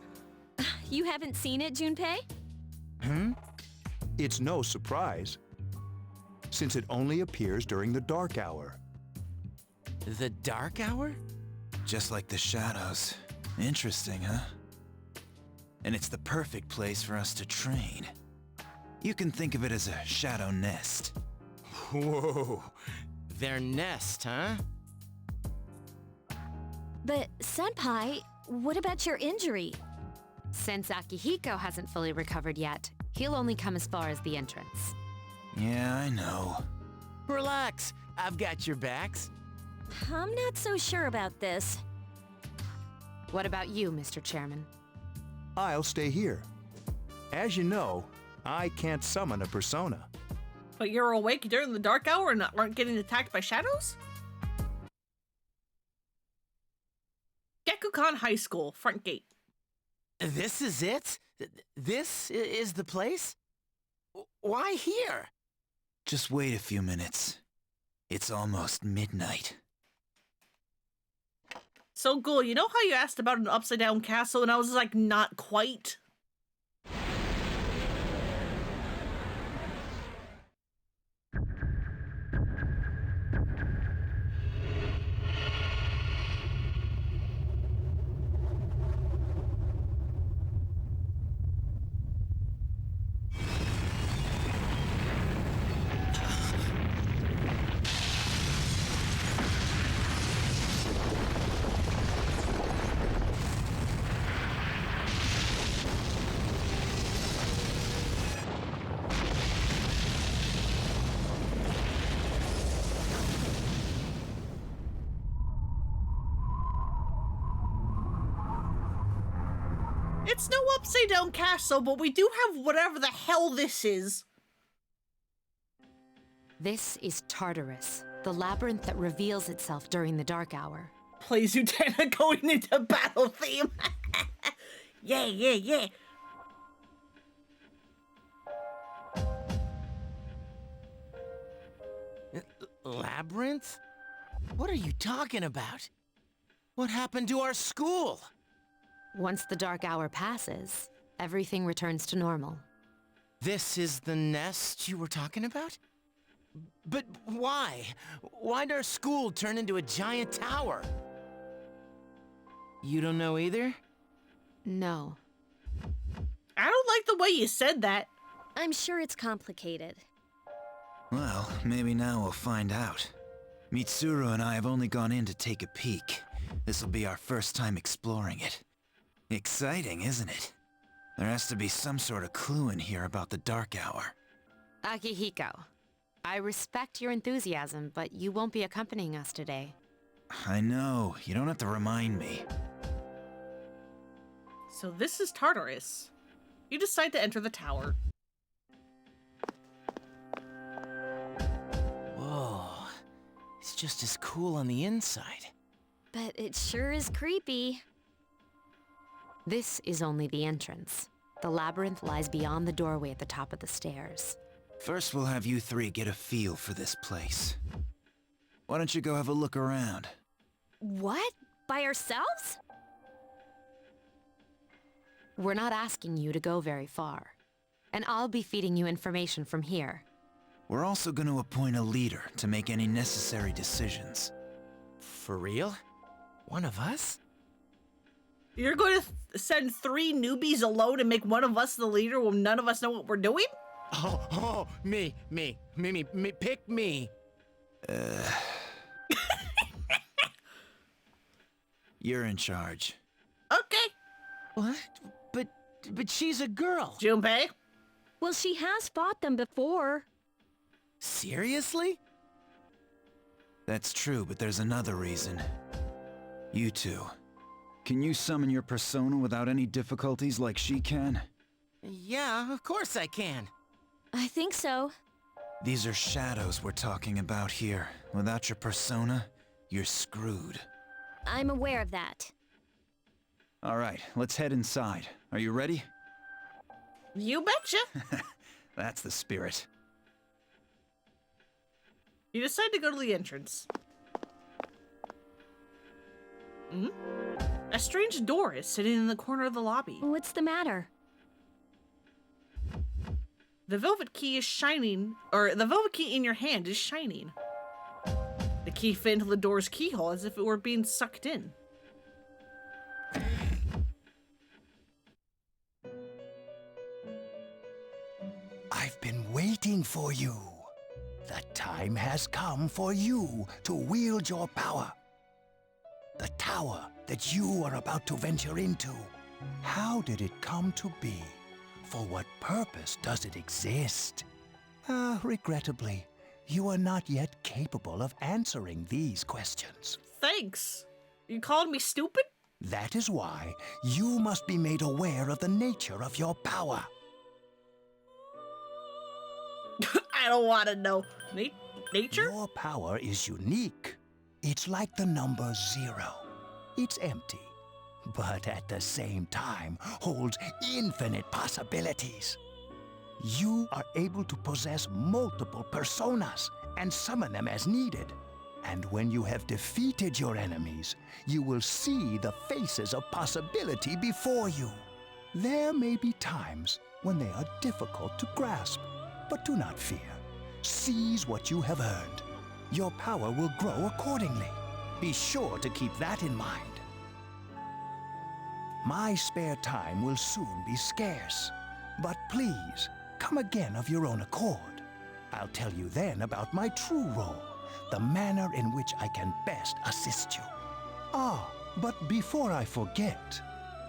You haven't seen it, Junpei? It's no surprise, since it only appears during the dark hour. The dark hour? Just like the shadows. Interesting, huh? And it's the perfect place for us to train. You can think of it as a shadow nest. Whoa. Their nest, huh? But, Senpai, what about your injury? Since Akihiko hasn't fully recovered yet, he'll only come as far as the entrance. Yeah, I know. Relax, I've got your backs. I'm not so sure about this. What about you, Mr. Chairman? I'll stay here. As you know, I can't summon a persona. But you're awake during the dark hour and aren't getting attacked by shadows? Gekukan High School, front gate. This is it? This is the place? Why here? Just wait a few minutes. It's almost midnight. So, Ghoul, you know how you asked about an upside-down castle and I was like, not quite? It's no upside-down castle, but we do have whatever the hell this is. This is Tartarus, the labyrinth that reveals itself during the dark hour. Plays Utena going into battle theme. Yeah, yeah, yeah. Labyrinth? What are you talking about? What happened to our school? Once the dark hour passes, everything returns to normal. This is the nest you were talking about? But why? Why'd our school turn into a giant tower? You don't know either? No. I don't like the way you said that. I'm sure it's complicated. Well, maybe now we'll find out. Mitsuru and I have only gone in to take a peek. This'll be our first time exploring it. Exciting, isn't it? There has to be some sort of clue in here about the dark hour. Akihiko, I respect your enthusiasm, but you won't be accompanying us today. I know, you don't have to remind me. So this is Tartarus. You decide to enter the tower. Whoa. It's just as cool on the inside. But it sure is creepy. This is only the entrance. The labyrinth lies beyond the doorway at the top of the stairs. First, we'll have you three get a feel for this place. Why don't you go have a look around? What? By ourselves? We're not asking you to go very far. And I'll be feeding you information from here. We're also going to appoint a leader to make any necessary decisions. For real? One of us? You're going to send 3 newbies alone and make one of us the leader when none of us know what we're doing? Oh, me, pick me. You're in charge. Okay. What? But she's a girl. Junpei? Well, she has fought them before. Seriously? That's true, but there's another reason. You two. Can you summon your persona without any difficulties like she can? Yeah, of course I can. I think so. These are shadows we're talking about here. Without your persona, you're screwed. I'm aware of that. All right, let's head inside. Are you ready? You betcha. That's the spirit. You decide to go to the entrance. A strange door is sitting in the corner of the lobby. What's the matter? The velvet key is shining, or the velvet key in your hand is shining. The key fit into the door's keyhole as if it were being sucked in. I've been waiting for you. The time has come for you to wield your power. The tower that you are about to venture into. How did it come to be? For what purpose does it exist? Regrettably, you are not yet capable of answering these questions. Thanks. You called me stupid? That is why you must be made aware of the nature of your power. I don't want to know. Nature? Your power is unique. It's like the number 0. It's empty, but at the same time holds infinite possibilities. You are able to possess multiple personas and summon them as needed. And when you have defeated your enemies, you will see the faces of possibility before you. There may be times when they are difficult to grasp, but do not fear. Seize what you have earned. Your power will grow accordingly. Be sure to keep that in mind. My spare time will soon be scarce, but please, come again of your own accord. I'll tell you then about my true role, the manner in which I can best assist you. But before I forget,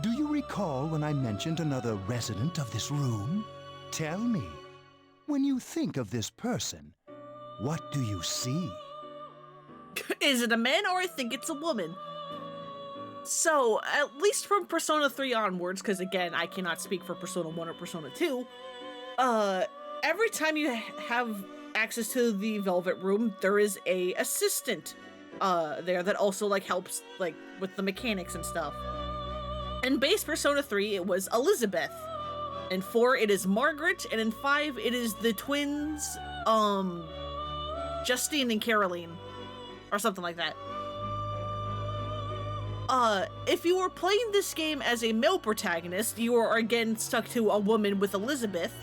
do you recall when I mentioned another resident of this room? Tell me, when you think of this person, what do you see? Is it a man or I think it's a woman? So, at least from Persona 3 onwards, because again, I cannot speak for Persona 1 or Persona 2, every time you have access to the Velvet Room, there is a assistant there that also like helps like with the mechanics and stuff. In base Persona 3, it was Elizabeth. In 4, it is Margaret, and in 5, it is the twins, Justine and Caroline, or something like that. If you were playing this game as a male protagonist, you are again stuck to a woman with Elizabeth.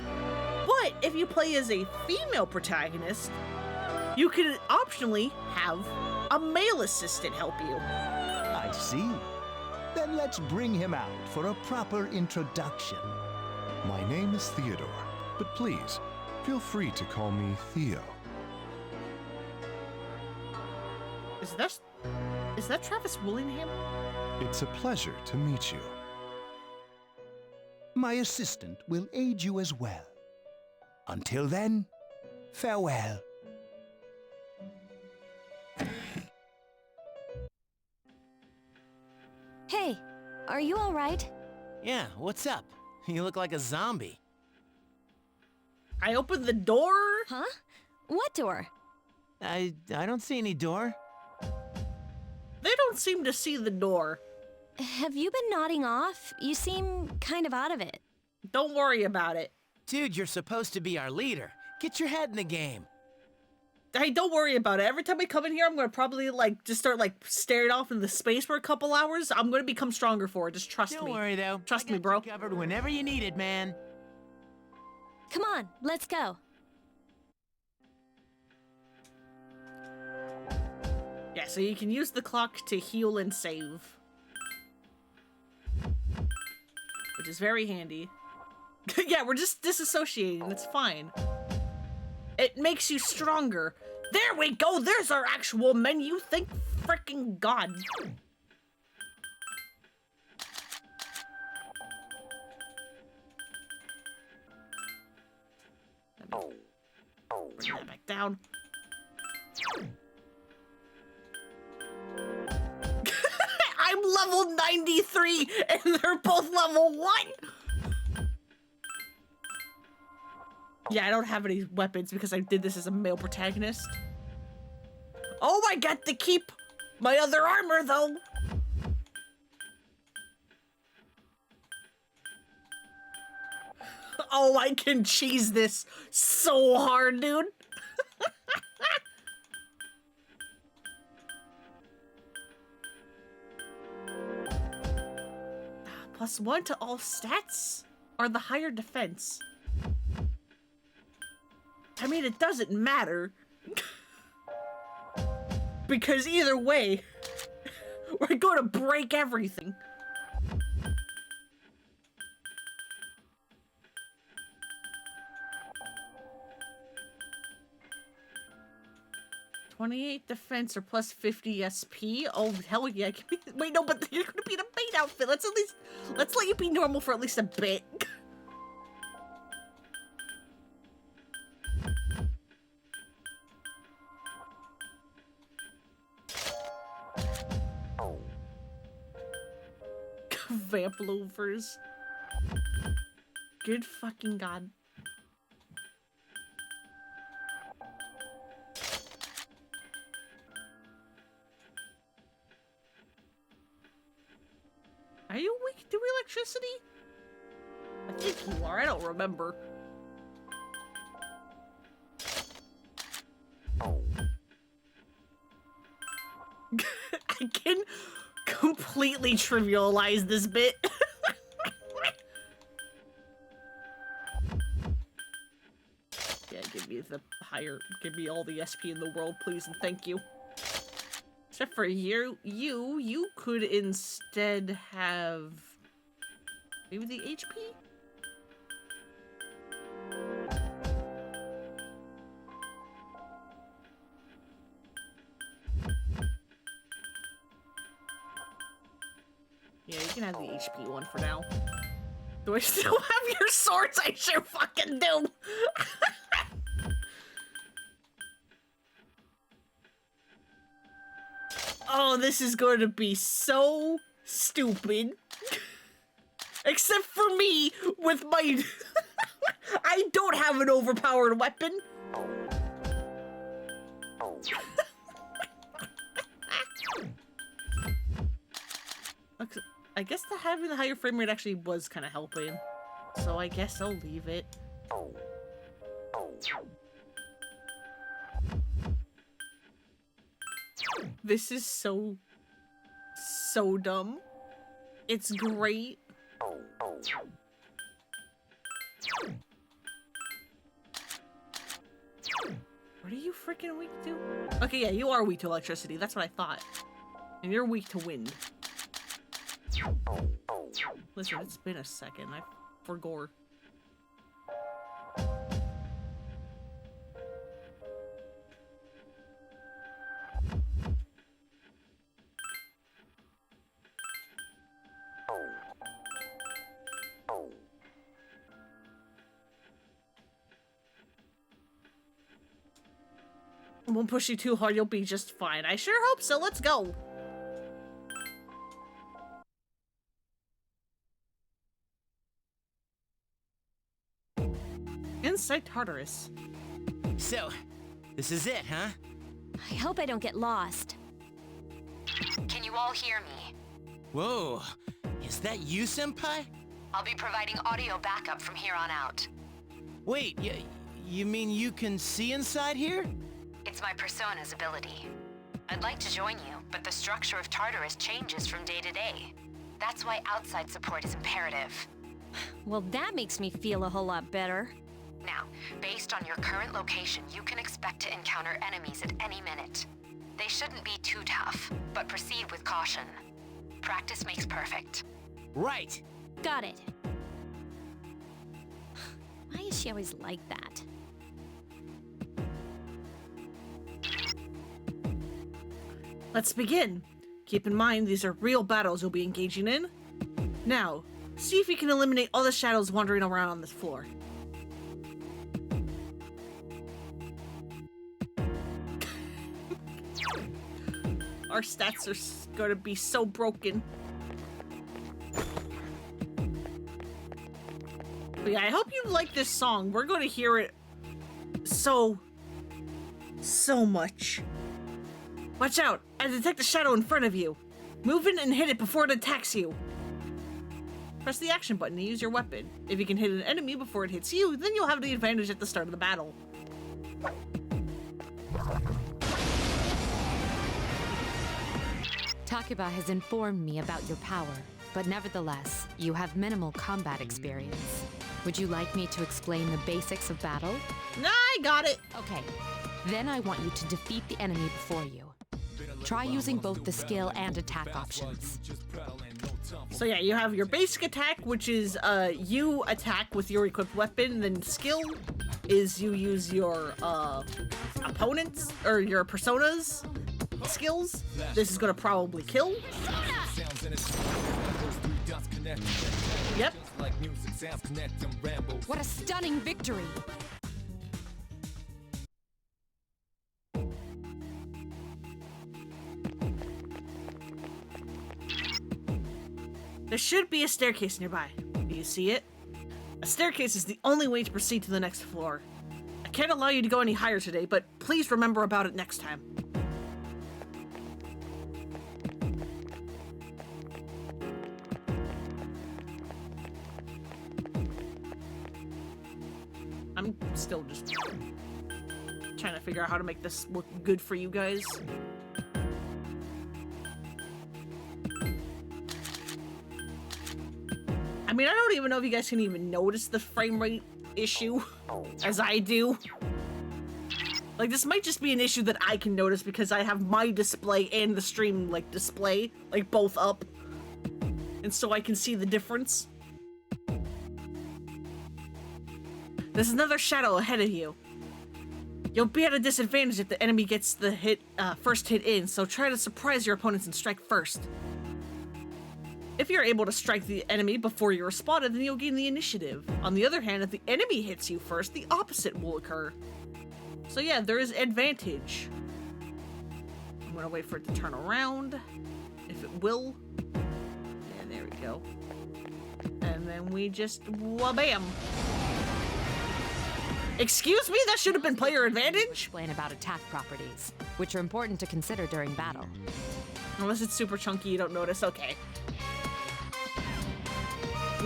But if you play as a female protagonist, you can optionally have a male assistant help you. I see. Then let's bring him out for a proper introduction. My name is Theodore, but please, feel free to call me Theo. Is that Travis Willingham? It's a pleasure to meet you. My assistant will aid you as well. Until then, farewell. Hey, are you all right? Yeah, what's up? You look like a zombie. I opened the door? Huh? What door? I don't see any door. They don't seem to see the door. Have you been nodding off? You seem kind of out of it. Don't worry about it. Dude, you're supposed to be our leader. Get your head in the game. Hey, don't worry about it. Every time I come in here, I'm gonna probably like just start like staring off into space for a couple hours. I'm gonna become stronger for it. Just trust me. Don't worry though. Trust me, bro. Covered whenever you need it, man. Come on, let's go. Yeah, so you can use the clock to heal and save, which is very handy. Yeah, we're just disassociating. It's fine. It makes you stronger. There we go. There's our actual menu. Thank freaking God. Bring that back down. I'm level 93 and they're both level 1. Yeah, I don't have any weapons because I did this as a male protagonist. Oh, I got to keep my other armor though. Oh, I can cheese this so hard, dude. +1 to all stats? Or the higher defense? I mean, it doesn't matter. Because either way, we're gonna break everything. +28 defense or +50 SP. Oh hell yeah! Wait, no, but you're gonna be in a maid outfit. Let's let you be normal for at least a bit. Vamp loafers. Good fucking god. Are you weak to electricity? I think you are, I don't remember. I can completely trivialize this bit. Yeah, give me the higher, give me all the SP in the world, please, and thank you. Except for you could instead have maybe the HP? Yeah, you can have the HP one for now. Do I still have your swords? I sure fucking do! Oh, this is going to be so stupid. Except for me, with my... I don't have an overpowered weapon. I guess having the higher frame rate actually was kind of helping. So I guess I'll leave it. This is so dumb. It's great. What are you freaking weak to? Okay, yeah, you are weak to electricity. That's what I thought. And you're weak to wind. Listen, it's been a second. I forgot. Won't push you too hard, you'll be just fine. I sure hope so. Let's go. Inside Tartarus. So, this is it, huh? I hope I don't get lost. Can you all hear me? Whoa, is that you, Senpai? I'll be providing audio backup from here on out. Wait, you mean you can see inside here? It's my persona's ability. I'd like to join you, but the structure of Tartarus changes from day to day. That's why outside support is imperative. Well, that makes me feel a whole lot better. Now, based on your current location, you can expect to encounter enemies at any minute. They shouldn't be too tough, but proceed with caution. Practice makes perfect. Right. Got it. Why is she always like that? Let's begin. Keep in mind, these are real battles you'll be engaging in. Now, see if you can eliminate all the shadows wandering around on this floor. Our stats are going to be so broken. But yeah, I hope you like this song. We're going to hear it so much. Watch out! I detect a shadow in front of you. Move in and hit it before it attacks you. Press the action button to use your weapon. If you can hit an enemy before it hits you, then you'll have the advantage at the start of the battle. Takuba has informed me about your power, but nevertheless, you have minimal combat experience. Would you like me to explain the basics of battle? Nah, I got it. Okay. Then I want you to defeat the enemy before you. Try using both the skill and attack options. So yeah, you have your basic attack, which is you attack with your equipped weapon, then skill is you use your opponents or your personas skills. This is gonna probably kill. Yep. What a stunning victory! There should be a staircase nearby. Do you see it? A staircase is the only way to proceed to the next floor. I can't allow you to go any higher today, but please remember about it next time. I'm still just trying to figure out how to make this look good for you guys. I mean, I don't even know if you guys can even notice the frame rate issue as I do. Like, this might just be an issue that I can notice because I have my display and the stream, like, display, like, both up. And so I can see the difference. There's another shadow ahead of you. You'll be at a disadvantage if the enemy gets the first hit in, so try to surprise your opponents and strike first. If you're able to strike the enemy before you're spotted, then you'll gain the initiative. On the other hand, if the enemy hits you first, the opposite will occur. So yeah, there is advantage. I'm gonna wait for it to turn around, if it will. Yeah, there we go. And then we just wha-bam. Excuse me, that should have been player advantage? Explain about attack properties, which are important to consider during battle. Unless it's super chunky, you don't notice. Okay.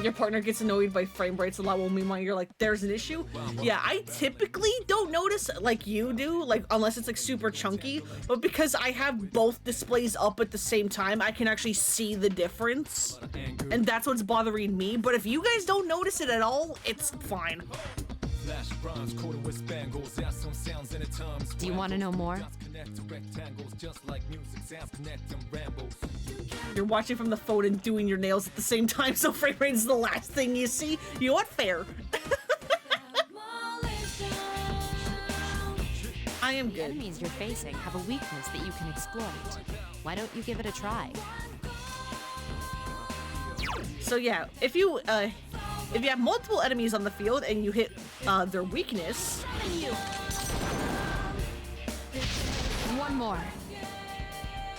Your partner gets annoyed by frame rates a lot. Well, meanwhile, you're like, there's an issue? Yeah, I typically don't notice like you do, like, unless it's like super chunky. But because I have both displays up at the same time, I can actually see the difference. And that's what's bothering me. But if you guys don't notice it at all, it's fine. Do you want to know more? You're watching from the phone and doing your nails at the same time, so frame rate is the last thing you see. You know what? Fair. I am good. The enemies you're facing have a weakness that you can exploit. Why don't you give it a try? So yeah, if you have multiple enemies on the field and you hit their weakness, one more.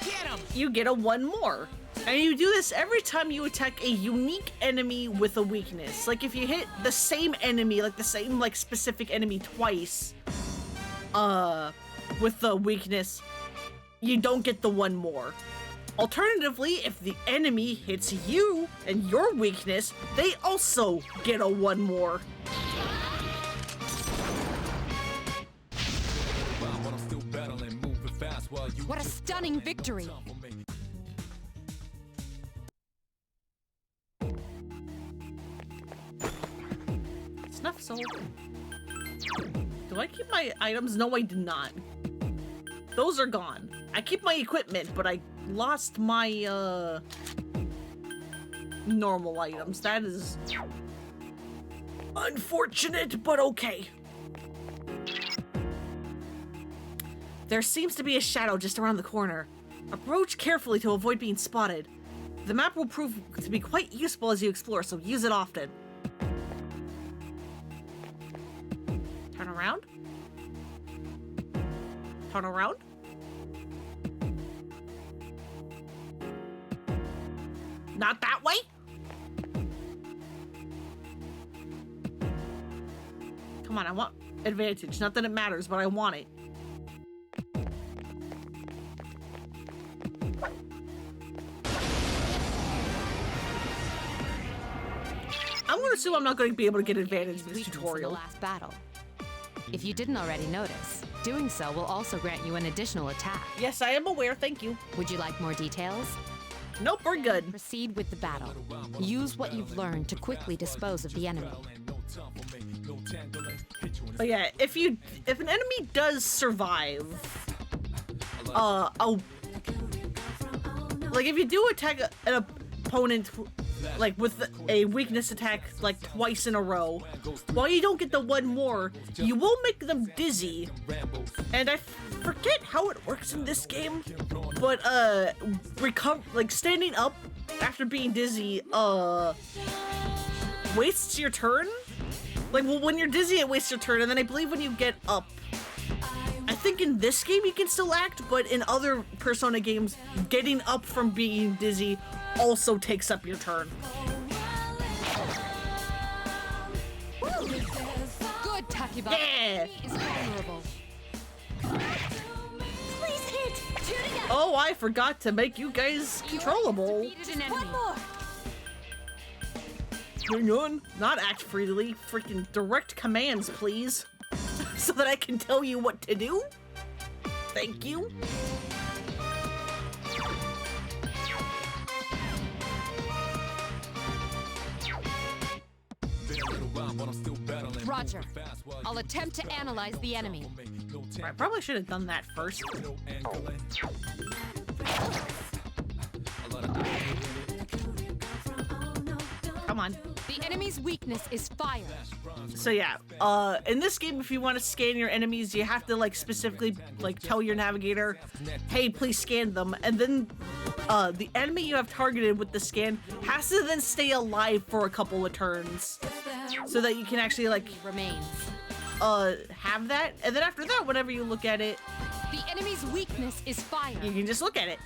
Get him! You get a one more. And you do this every time you attack a unique enemy with a weakness. Like if you hit the same enemy, like the same like specific enemy twice, with the weakness, you don't get the one more. Alternatively, if the enemy hits you and your weakness, they also get a one more. What a stunning victory! Snuff sold. Do I keep my items? No, I do not. Those are gone. I keep my equipment, but I lost my normal items. That is unfortunate, but okay. There seems to be a shadow just around the corner. Approach carefully to avoid being spotted. The map will prove to be quite useful as you explore, so use it often. Turn around. Turn around. Not that way? Come on, I want advantage. Not that it matters, but I want it. I'm gonna assume I'm not going to be able to get advantage in this tutorial. The last battle. If you didn't already notice, doing so will also grant you an additional attack. Yes, I am aware, thank you. Would you like more details? Nope, we're good. Proceed with the battle. Use what you've learned to quickly dispose of the enemy. But yeah, if an enemy does survive, like if you do attack an opponent like with a weakness attack like twice in a row, while you don't get the one more, you will make them dizzy. And I forget how it works in this game, but like standing up after being dizzy wastes your turn. Like, well, when you're dizzy, it wastes your turn, and then I believe when you get up, I think in this game you can still act, but in other Persona games, getting up from being dizzy also takes up your turn. Good, Takiba. Yeah! He is vulnerable. Please hit! Oh, I forgot to make you guys controllable. One more! Hang on. Not act freely. Freaking direct commands, please. So that I can tell you what to do. Thank you. Roger. I'll attempt to analyze the enemy. I probably should have done that first. Come on. The enemy's weakness is fire. So yeah, in this game, if you want to scan your enemies, you have to like specifically like tell your navigator, hey, please scan them. And then the enemy you have targeted with the scan has to then stay alive for a couple of turns so that you can actually like remains. Have that. And then after that, whenever you look at it, the enemy's weakness is fire. You can just look at it.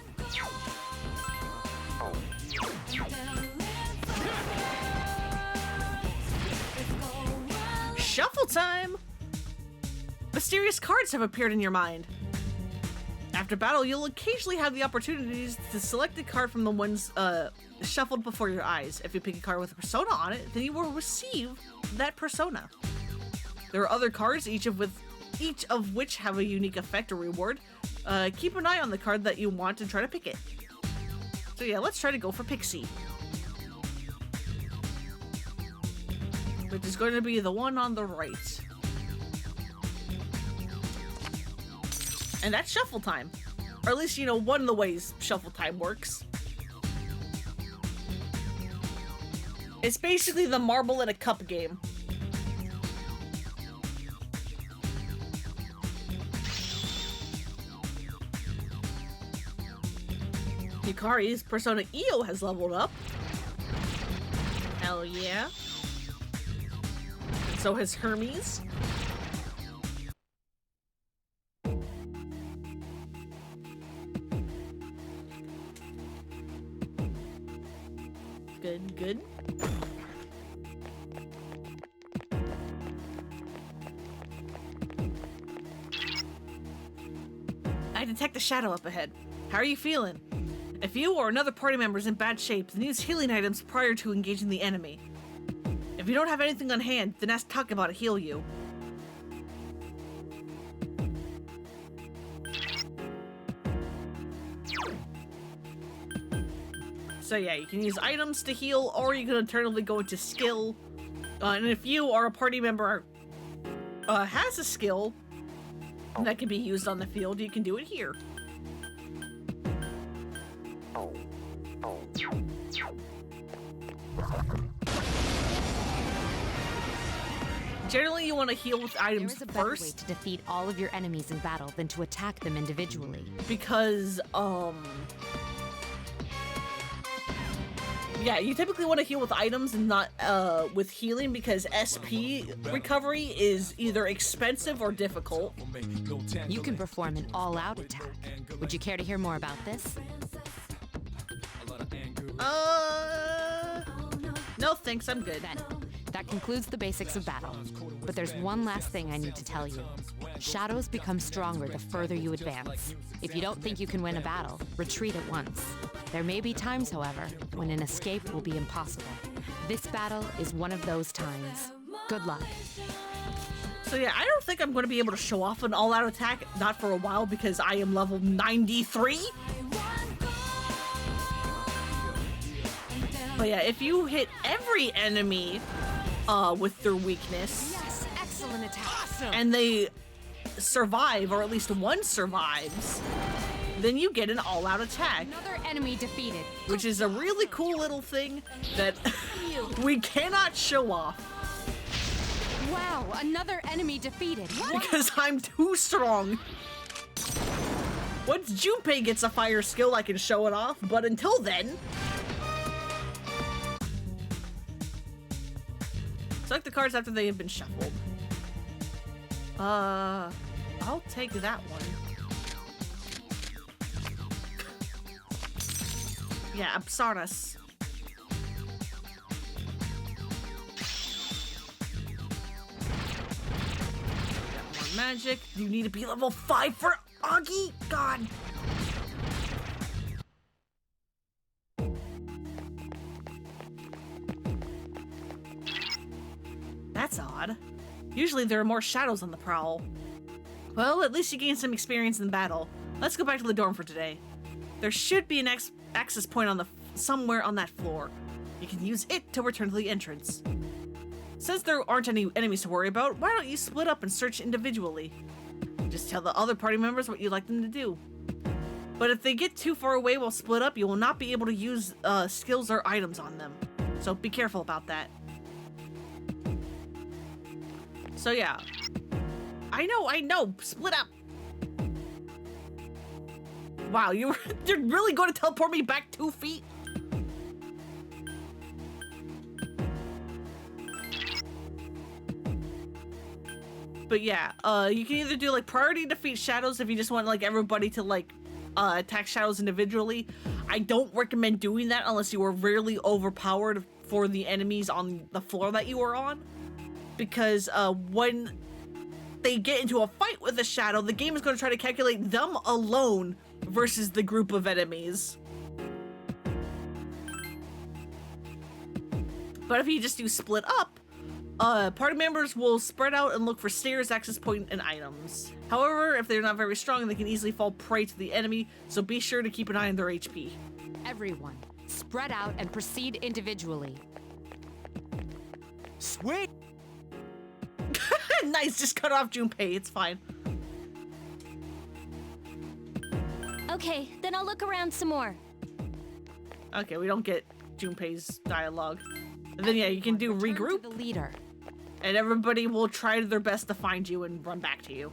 Shuffle time! Mysterious cards have appeared in your mind. After battle, you'll occasionally have the opportunities to select a card from the ones shuffled before your eyes. If you pick a card with a persona on it, then you will receive that persona. There are other cards, each of which have a unique effect or reward. Keep an eye on the card that you want and try to pick it. So yeah, let's try to go for Pixie. Which is going to be the one on the right. And that's shuffle time. Or at least, you know, one of the ways shuffle time works. It's basically the marble in a cup game. Yukari's Persona Io has leveled up. Hell yeah. So has Hermes. Good, good. I detect a shadow up ahead. How are you feeling? If you or another party member is in bad shape, then use healing items prior to engaging the enemy. If you don't have anything on hand, then ask Takiba to heal you. So yeah, you can use items to heal, or you can alternatively go into skill. And if you or a party member has a skill that can be used on the field, you can do it here. Generally, you want to heal with items first. There is a better way to defeat all of your enemies in battle than to attack them individually. Because, yeah, you typically want to heal with items and not with healing, because SP recovery is either expensive or difficult. You can perform an all-out attack. Would you care to hear more about this? No thanks, I'm good. Then, that concludes the basics of battle. But there's one last thing I need to tell you. Shadows become stronger the further you advance. If you don't think you can win a battle, retreat at once. There may be times, however, when an escape will be impossible. This battle is one of those times. Good luck. So yeah, I don't think I'm going to be able to show off an all-out attack, not for a while, because I am level 93. But yeah, if you hit every enemy with their weakness, yes, excellent attack. Awesome. And they survive, or at least one survives, then you get an all-out attack. Another enemy defeated. Which is a really cool little thing that we cannot show off. Wow, another enemy defeated. What? Because I'm too strong. Once Junpei gets a fire skill, I can show it off, but until then... Select the cards after they have been shuffled. I'll take that one. Yeah, Absarnas. Got more magic. You need to be level 5 for Augie? God. That's odd. Usually there are more shadows on the prowl. Well, at least you gained some experience in battle. Let's go back to the dorm for today. There should be an access point on somewhere on that floor. You can use it to return to the entrance. Since there aren't any enemies to worry about, why don't you split up and search individually? Just tell the other party members what you'd like them to do. But if they get too far away while split up, you will not be able to use skills or items on them. So be careful about that. So yeah. I know, split up. Wow, you're really going to teleport me back 2 feet? But yeah, you can either do like priority defeat shadows if you just want like everybody to like attack shadows individually. I don't recommend doing that unless you are really overpowered for the enemies on the floor that you are on. Because when they get into a fight with a shadow, the game is going to try to calculate them alone versus the group of enemies. But if you just do split up, party members will spread out and look for stairs, access point, and items. However, if they're not very strong, they can easily fall prey to the enemy, so be sure to keep an eye on their HP. Everyone, spread out and proceed individually. Sweet! Nice, just cut off Junpei, it's fine. Okay, then I'll look around some more. Okay, we don't get Junpei's dialogue. And then yeah, you can do regroup. The leader. And everybody will try their best to find you and run back to you.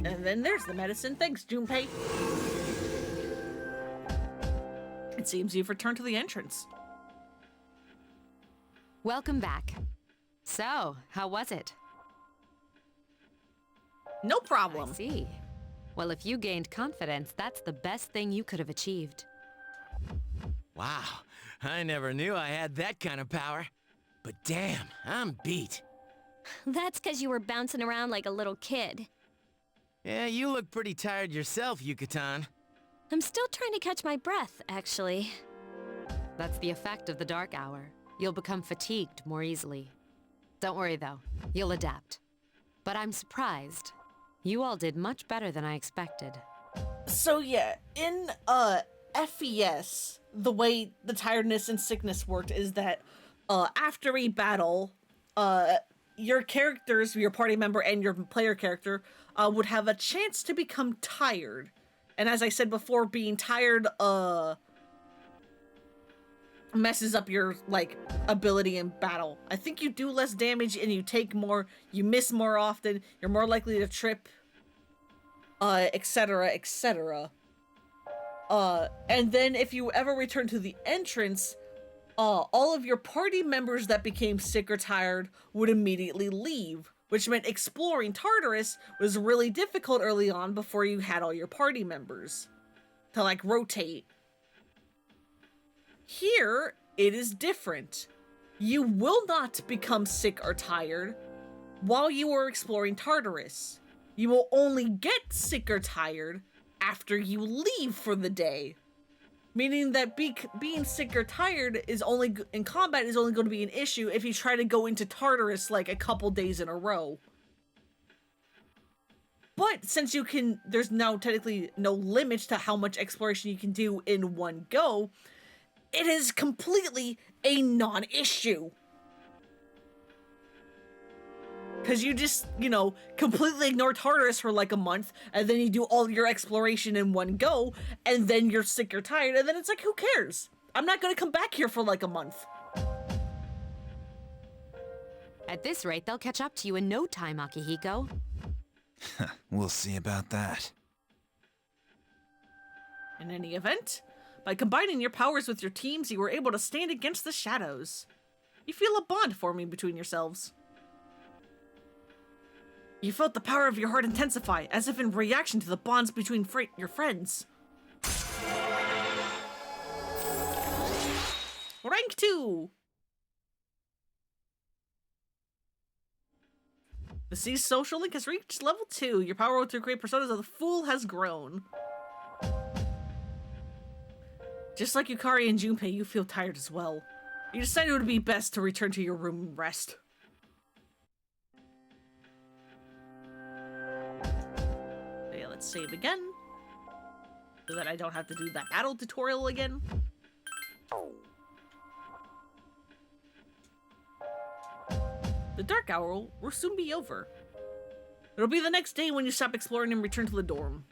And then there's the medicine. Thanks, Junpei. It seems you've returned to the entrance. Welcome back. So, how was it? No problem. I see. Well, if you gained confidence, that's the best thing you could have achieved. Wow, I never knew I had that kind of power. But damn, I'm beat. That's because you were bouncing around like a little kid. Yeah, you look pretty tired yourself, Yucatan. I'm still trying to catch my breath, actually. That's the effect of the dark hour. You'll become fatigued more easily. Don't worry, though. You'll adapt. But I'm surprised. You all did much better than I expected. So yeah, in FES, the way the tiredness and sickness worked is that after a battle, your characters, your party member and your player character, would have a chance to become tired. And as I said before, being tired messes up your like ability in battle. I think you do less damage and you take more, you miss more often, you're more likely to trip, etc, etc. And then if you ever return to the entrance, all of your party members that became sick or tired would immediately leave, which meant exploring Tartarus was really difficult early on before you had all your party members to like rotate. Here, it is different. You will not become sick or tired while you are exploring Tartarus. You will only get sick or tired after you leave for the day. Meaning that being sick or tired is only in combat is only going to be an issue if you try to go into Tartarus like a couple days in a row. But since you can, there's now technically no limit to how much exploration you can do in one go, it is completely a non-issue. Because you just, you know, completely ignore Tartarus for like a month, and then you do all your exploration in one go, and then you're sick or tired, and then it's like, who cares? I'm not going to come back here for like a month. At this rate, they'll catch up to you in no time, Akihiko. We'll see about that. In any event, by combining your powers with your teams, you were able to stand against the shadows. You feel a bond forming between yourselves. You felt the power of your heart intensify, as if in reaction to the bonds between your friends. Rank 2! The C's social link has reached level 2. Your power to create personas of the Fool has grown. Just like Yukari and Junpei, you feel tired as well. You decided it would be best to return to your room and rest. Okay, let's save again. So that I don't have to do that battle tutorial again. The dark hour will soon be over. It'll be the next day when you stop exploring and return to the dorm.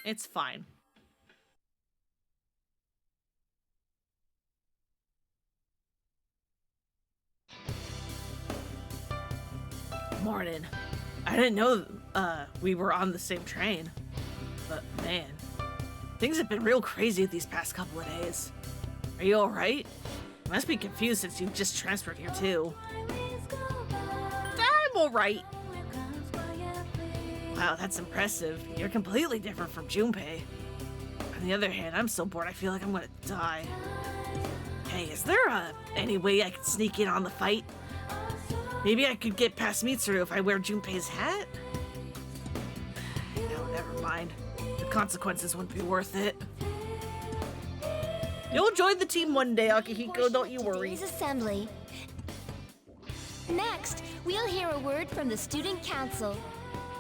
It's fine. Morning. I didn't know we were on the same train. But man, things have been real crazy these past couple of days. Are you alright? You must be confused since you've just transferred here too. I'm alright. Wow, that's impressive. You're completely different from Junpei. On the other hand, I'm so bored I feel like I'm gonna die. Hey, is there any way I could sneak in on the fight? Maybe I could get past Mitsuru if I wear Junpei's hat? No, never mind. The consequences wouldn't be worth it. You'll join the team one day, Akihiko, don't you worry. Today's assembly. Next, we'll hear a word from the student council.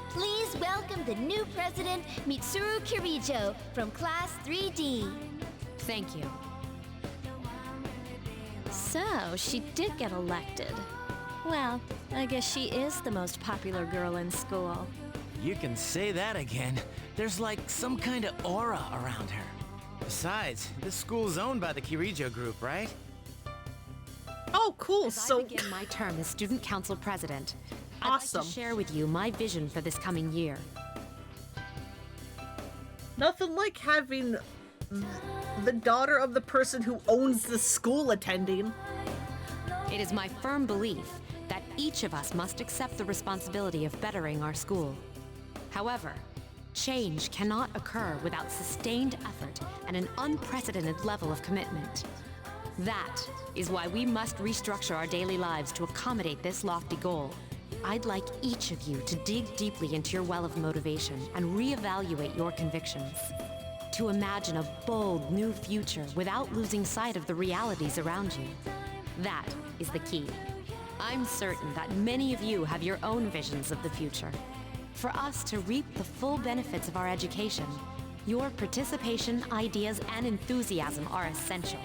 Please welcome the new president, Mitsuru Kirijo, from class 3D. Thank you. So, she did get elected. Well, I guess she is the most popular girl in school. You can say that again. There's like some kind of aura around her. Besides, this school's owned by the Kirijo group, right? Oh, cool. As I begin my term as student council president, awesome. I'd like to share with you my vision for this coming year. Nothing like having the daughter of the person who owns the school attending. It is my firm belief that each of us must accept the responsibility of bettering our school. However, change cannot occur without sustained effort and an unprecedented level of commitment. That is why we must restructure our daily lives to accommodate this lofty goal. I'd like each of you to dig deeply into your well of motivation and reevaluate your convictions. To imagine a bold new future without losing sight of the realities around you. That is the key. I'm certain that many of you have your own visions of the future. For us to reap the full benefits of our education, your participation, ideas, and enthusiasm are essential.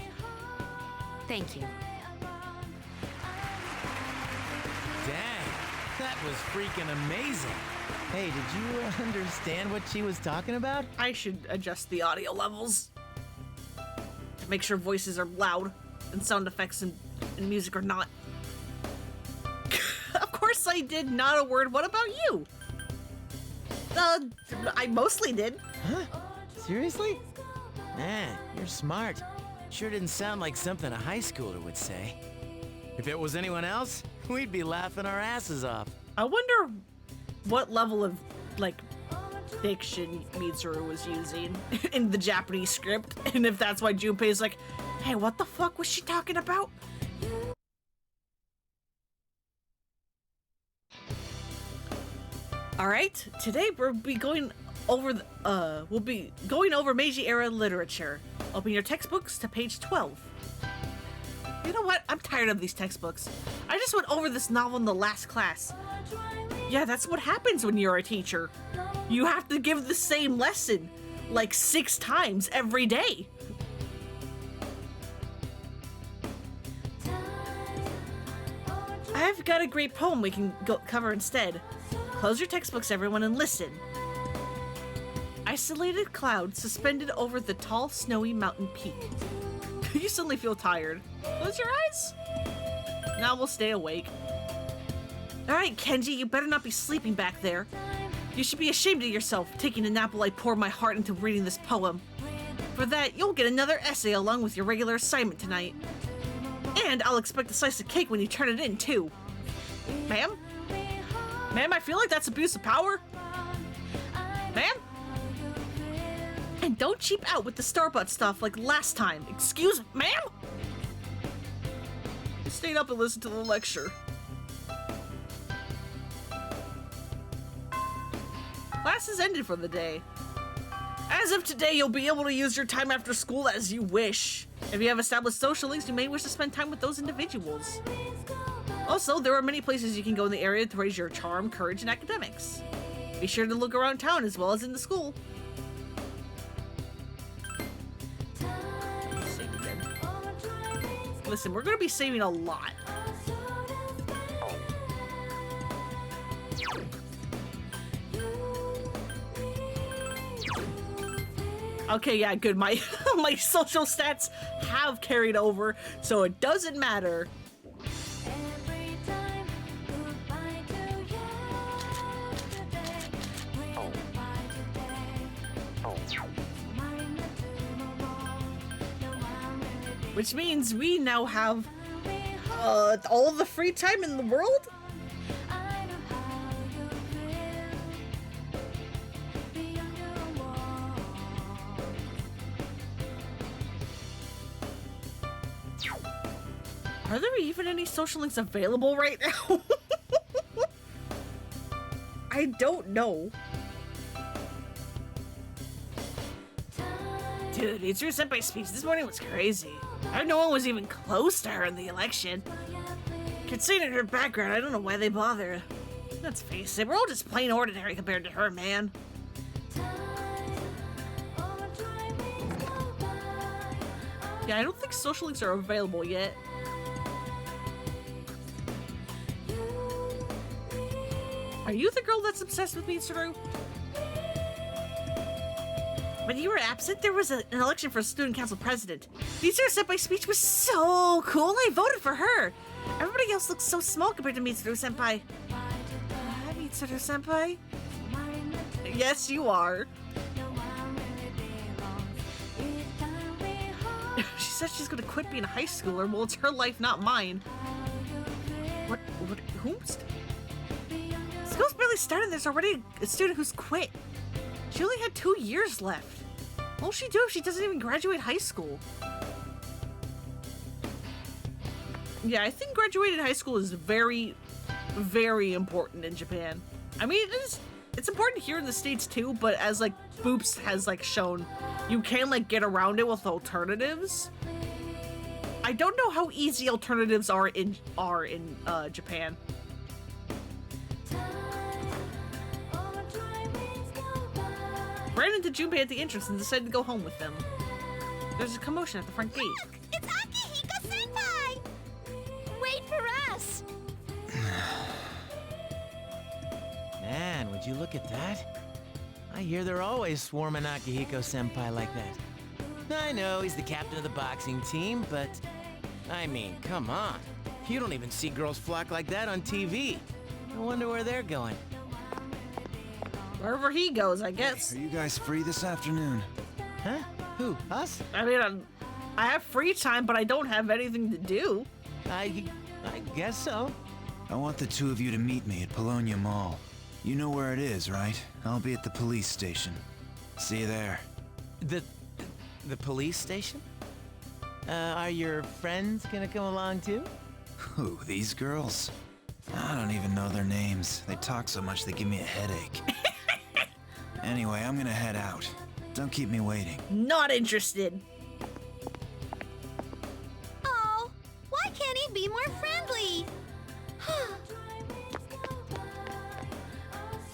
Thank you. Dang, that was freaking amazing. Hey, did you understand what she was talking about? I should adjust the audio levels to make sure voices are loud and sound effects and music are not. Of course I did, not a word. What about you? I mostly did. Huh? Seriously? Man, you're smart. Sure didn't sound like something a high schooler would say. If it was anyone else, we'd be laughing our asses off. I wonder what level of, like, diction Mitsuru was using in the Japanese script, and if that's why Junpei's like, hey, what the fuck was she talking about? Alright, today we'll be going over Meiji era literature. Open your textbooks to page 12. You know what? I'm tired of these textbooks. I just went over this novel in the last class. Yeah, that's what happens when you're a teacher. You have to give the same lesson like 6 times every day. I've got a great poem we can cover instead. Close your textbooks, everyone, and listen. Isolated cloud suspended over the tall, snowy mountain peak. You suddenly feel tired. Close your eyes. Now we'll stay awake. Alright, Kenji, you better not be sleeping back there. You should be ashamed of yourself, taking a nap while I pour my heart into reading this poem. For that, you'll get another essay along with your regular assignment tonight. And I'll expect a slice of cake when you turn it in, too. Ma'am? Ma'am, I feel like that's abuse of power. Ma'am? And don't cheap out with the Starbucks stuff like last time. Excuse me, ma'am? I stayed up and listened to the lecture. Class is ended for the day. As of today, you'll be able to use your time after school as you wish. If you have established social links, you may wish to spend time with those individuals. Also, there are many places you can go in the area to raise your charm, courage, and academics. Be sure to look around town as well as in the school. Save again. Listen, we're going to be saving a lot. Okay, yeah, good. My my social stats have carried over, so it doesn't matter. Which means we now have all the free time in the world? Are there even any social links available right now? I don't know. Dude, Mitsuru Senpai's speech this morning was crazy. No one was even close to her in the election. Considering her background, I don't know why they bother. Let's face it, we're all just plain ordinary compared to her, man. Yeah, I don't think social links are available yet. Are you the girl that's obsessed with Mitsuru? When you were absent, there was an election for student council president. Mitsuru Senpai's speech was so cool, I voted for her. Everybody else looks so small compared to Mitsuru Senpai. Mitsuru Senpai? Yes, you are. She said she's gonna quit being a high schooler. Well, it's her life, not mine. Who's? School's barely started. There's already a student who's quit. She only had 2 years left. What'll she do if she doesn't even graduate high school? Yeah, I think graduating high school is very, very important in Japan. I mean, it's important here in the States too, but as like Boops has like shown, you can like get around it with alternatives. I don't know how easy alternatives are in Japan. Ran into Junpei at the entrance and decided to go home with them. There's a commotion at the front gate. Look, it's Akihiko-senpai! Wait for us! Man, would you look at that? I hear they're always swarming Akihiko-senpai like that. I know he's the captain of the boxing team, but... I mean, come on. You don't even see girls flock like that on TV. I wonder where they're going. Wherever he goes, I guess. Are you guys free this afternoon? Huh? Who? Us? I mean, I have free time, but I don't have anything to do. I guess so. I want the two of you to meet me at Polonia Mall. You know where it is, right? I'll be at the police station. See you there. The police station? Are your friends gonna come along too? Who, these girls? I don't even know their names. They talk so much they give me a headache. Anyway, I'm gonna head out. Don't keep me waiting. Not interested. Oh, why can't he be more friendly?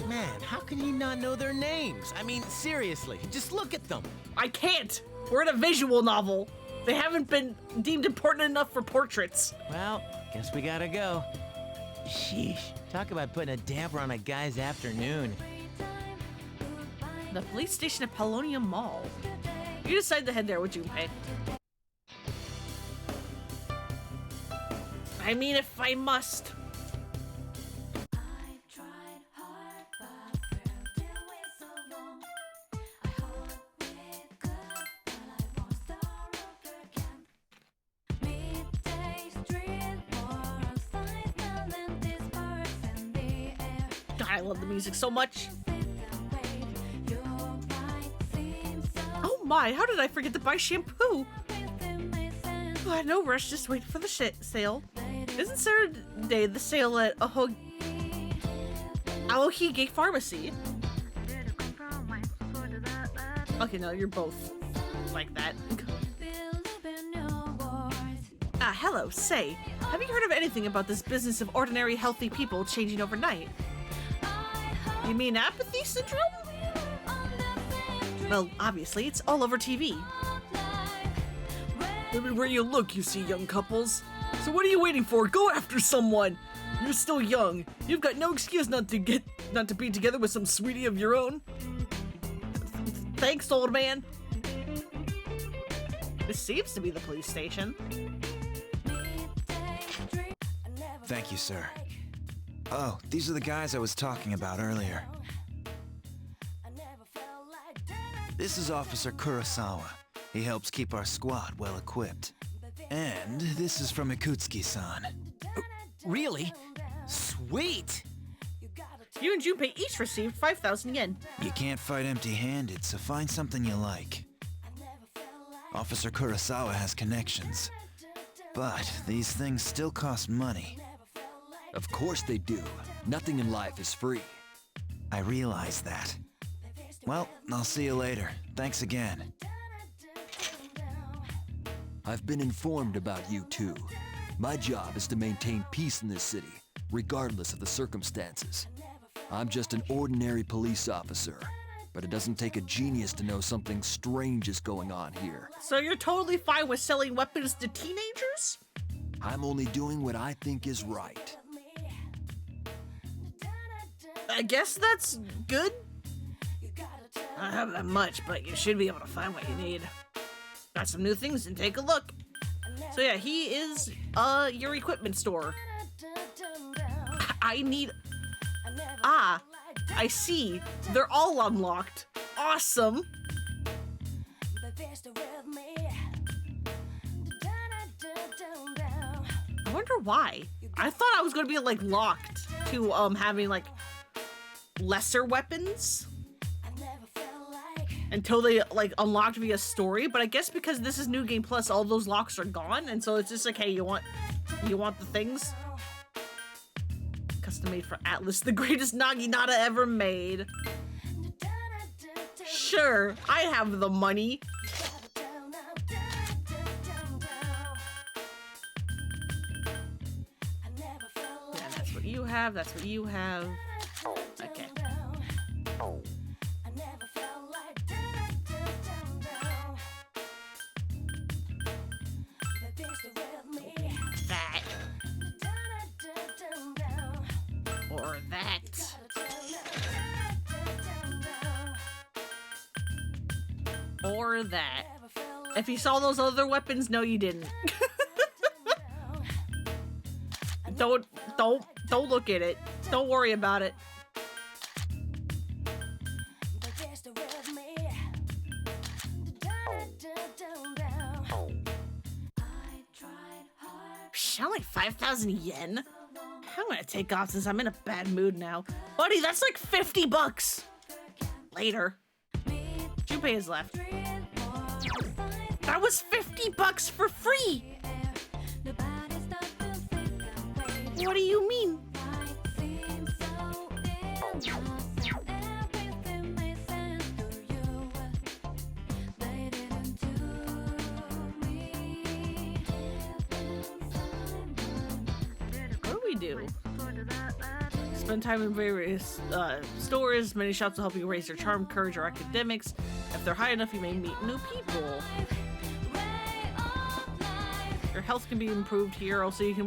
Man, how can he not know their names? I mean, seriously, just look at them. I can't. We're in a visual novel. They haven't been deemed important enough for portraits. Well, guess we gotta go. Sheesh, talk about putting a damper on a guy's afternoon. The police station at Polonia Mall. You decide to head there with Junpei. I mean, if I must. God, I love the music so much. Oh my, how did I forget to buy shampoo? Oh, no rush, just wait for the sale. Isn't Saturday the sale at Aohige Pharmacy? Okay, no, you're both like that. Hello, say, have you heard of anything about this business of ordinary healthy people changing overnight? You mean apathy syndrome? Well, obviously, it's all over TV. Everywhere you look, you see young couples. So what are you waiting for? Go after someone! You're still young. You've got no excuse not to be together with some sweetie of your own. Thanks, old man. This seems to be the police station. Thank you, sir. Oh, these are the guys I was talking about earlier. This is Officer Kurosawa. He helps keep our squad well equipped. And this is from Ikutsuki-san. Really? Sweet! You and Junpei each received 5,000 yen. You can't fight empty-handed, so find something you like. Officer Kurosawa has connections. But these things still cost money. Of course they do. Nothing in life is free. I realize that. Well, I'll see you later. Thanks again. I've been informed about you two. My job is to maintain peace in this city, regardless of the circumstances. I'm just an ordinary police officer, but it doesn't take a genius to know something strange is going on here. So you're totally fine with selling weapons to teenagers? I'm only doing what I think is right. I guess that's good. I don't have that much, but you should be able to find what you need. Got some new things and take a look. So yeah, he is your equipment store. I need... Ah, I see. They're all unlocked. Awesome. I wonder why. I thought I was gonna be like locked to having like lesser weapons until they like unlocked via story, but I guess because this is New Game Plus, all those locks are gone, and so it's just like, hey, you want the things? Custom made for Atlas, the greatest Naginata ever made. Sure, I have the money. Yeah, that's what you have, that's what you have. Okay. That. Or that. Or that. If you saw those other weapons, no you didn't. Don't look at it. Don't worry about it. Sheesh, I'm like 5,000 yen? I'm gonna take off since I'm in a bad mood now. Buddy, that's like 50 bucks. Later. Junpei is left. That was 50 bucks for free! What do you mean? What do we do? Spend time in various stores. Many shops will help you raise your charm, courage, or academics. If they're high enough, you may meet new people. Your health can be improved here. Also, you can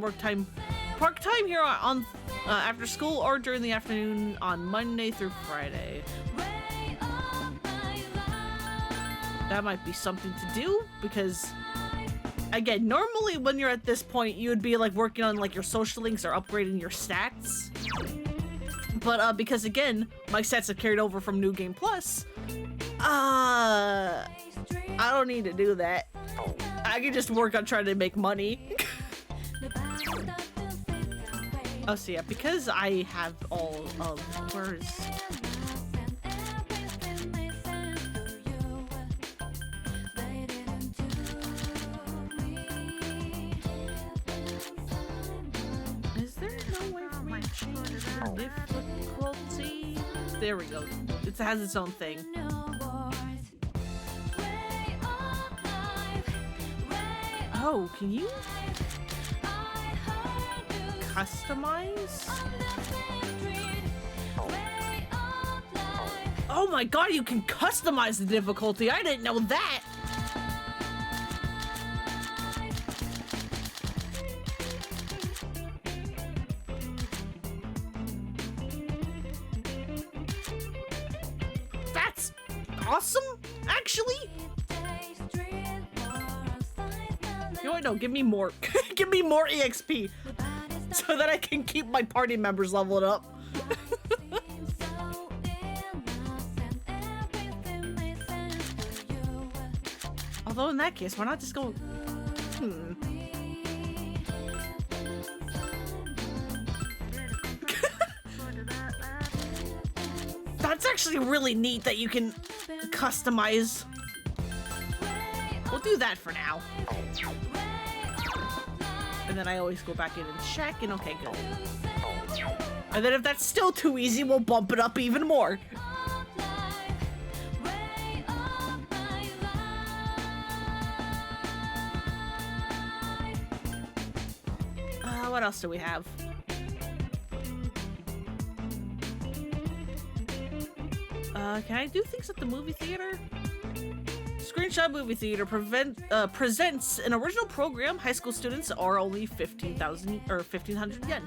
park time here on after school or during the afternoon on Monday through Friday. That might be something to do because, again, normally when you're at this point, you would be like working on like your social links or upgrading your stats. But because again, my stats have carried over from New Game Plus, I don't need to do that. I can just work on trying to make money. Oh, so yeah, because I have all of where's is there no way for me to change the difficulty? There we go. It has its own thing. Oh, can you customize? Oh my god, you can customize the difficulty. I didn't know that. That's awesome, actually. You know what? No, give me more. Give me more EXP so that I can keep my party members leveled up. Although in that case, why not just go... That's actually really neat that you can customize. We'll do that for now. And then I always go back in and check, and okay, good. And then if that's still too easy, we'll bump it up even more. What else do we have? Can I do things at the movie theater? Screenshot Movie Theater presents an original program. High school students are only 15,000 or 1,500 yen.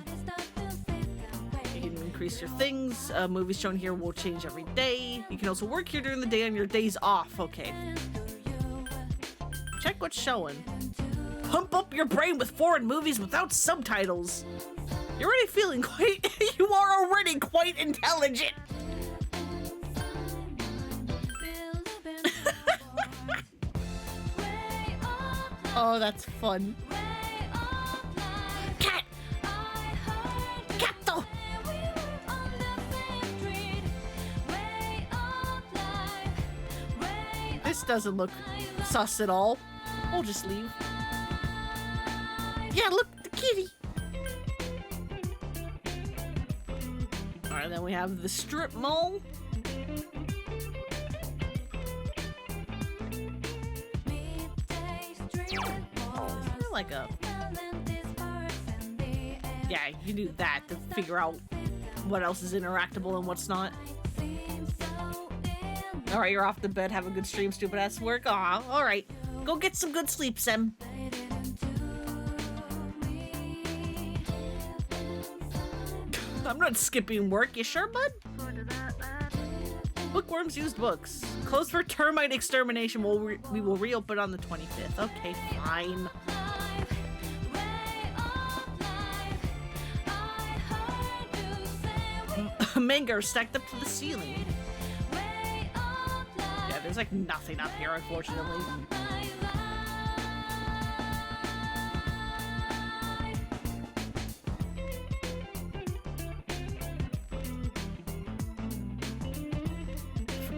You can increase your things. Movies shown here will change every day. You can also work here during the day on your days off. Okay. Check what's showing. Pump up your brain with foreign movies without subtitles. You're already feeling quite... You are already quite intelligent. Oh, that's fun. Cat! Catto! This doesn't look sus at all. We'll just leave. Yeah, look, the kitty. Alright, then we have the strip mall. Like a... Yeah, you can do that to figure out what else is interactable and what's not. Alright, you're off to bed. Have a good stream, stupid ass work. Aw, alright. Go get some good sleep, Sem. I'm not skipping work. You sure, bud? Bookworms used books. Closed for termite extermination. We will reopen on the 25th. Okay, fine. Manga are stacked up to the ceiling. Yeah, there's like nothing up here, unfortunately.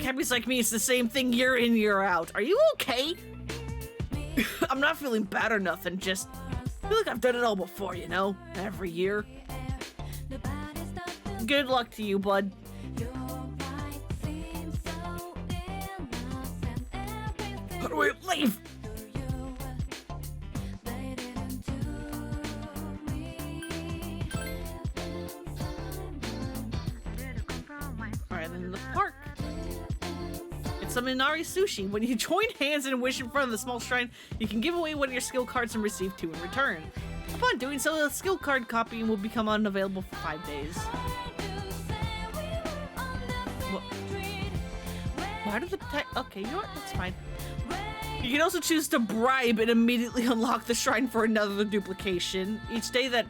Cabbies like me, it's the same thing year in, year out. Are you okay? I'm not feeling bad or nothing, just feel like I've done it all before, you know? Every year. Good luck to you, bud. How do we leave? Alright, then the park. It's a Minari sushi. When you join hands and wish in front of the small shrine, you can give away one of your skill cards and receive 2 in return. Upon doing so, the skill card copy will become unavailable for 5 days. Why did the okay, you know what? That's fine. You can also choose to bribe and immediately unlock the shrine for another duplication. Each day that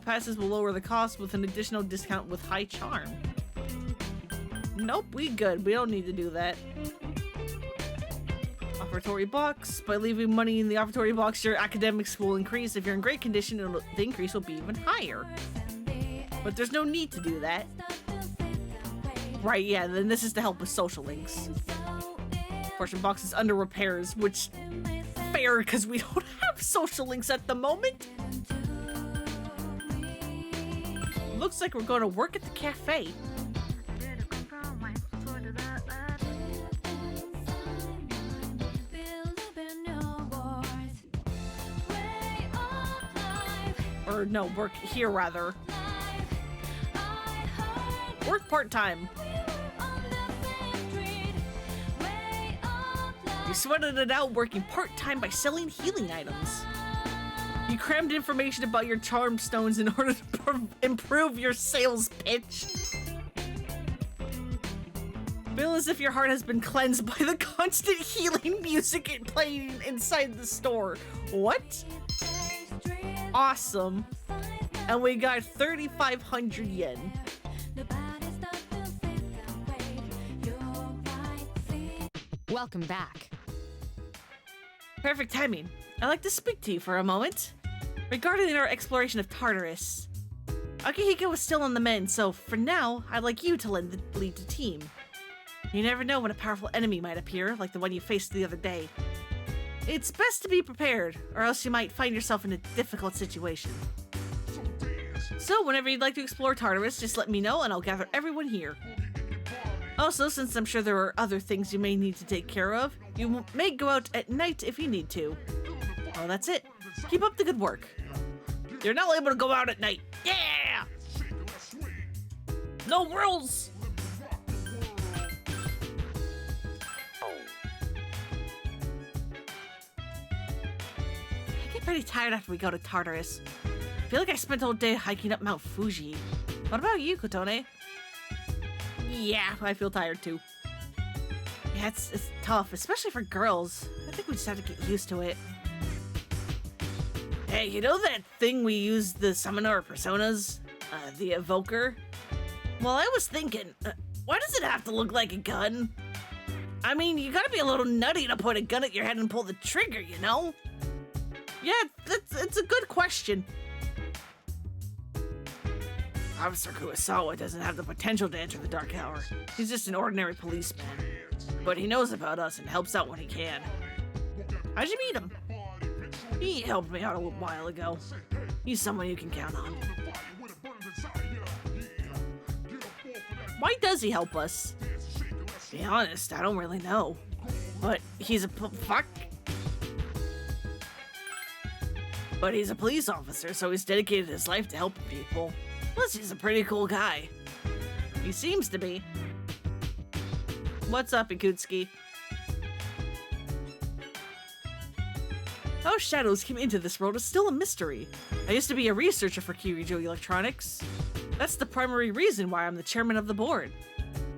passes will lower the cost with an additional discount with high charm. Nope, we good. We don't need to do that. Offertory box. By leaving money in the offertory box, your academics will increase. If you're in great condition, the increase will be even higher. But there's no need to do that. Right, yeah, then this is to help with social links. Portion box is under repairs, which fair because we don't have social links at the moment. Looks like we're going to work at the cafe. Or no, work here rather. Work part-time. You sweated it out working part-time by selling healing items. You crammed information about your charm stones in order to improve your sales pitch. Feel as if your heart has been cleansed by the constant healing music playing inside the store. What? Awesome. And we got 3,500 yen. Welcome back. Perfect timing. I'd like to speak to you for a moment. Regarding our exploration of Tartarus. Akihiko is still on the mend, so for now, I'd like you to lead the team. You never know when a powerful enemy might appear, like the one you faced the other day. It's best to be prepared, or else you might find yourself in a difficult situation. So, whenever you'd like to explore Tartarus, just let me know and I'll gather everyone here. Also, since I'm sure there are other things you may need to take care of, you may go out at night if you need to. Well, that's it. Keep up the good work. You're not able to go out at night. Yeah! No rules! I get pretty tired after we go to Tartarus. I feel like I spent all day hiking up Mount Fuji. What about you, Kotone? Yeah, I feel tired too. Yeah, it's tough, especially for girls. I think we just have to get used to it. Hey, you know that thing we use the summoner personas? The evoker? Well, I was thinking, why does it have to look like a gun? I mean, you gotta be a little nutty to point a gun at your head and pull the trigger, you know? Yeah, it's a good question. Officer Kurosawa doesn't have the potential to enter the Dark Tower. He's just an ordinary policeman. But he knows about us and helps out when he can. How'd you meet him? He helped me out a little while ago. He's someone you can count on. Why does he help us? To be honest, I don't really know. But he's a But he's a police officer, so he's dedicated his life to helping people. Plus, he's a pretty cool guy. He seems to be. What's up, Ikutsuki? How shadows came into this world is still a mystery. I used to be a researcher for Kirijo Electronics. That's the primary reason why I'm the chairman of the board.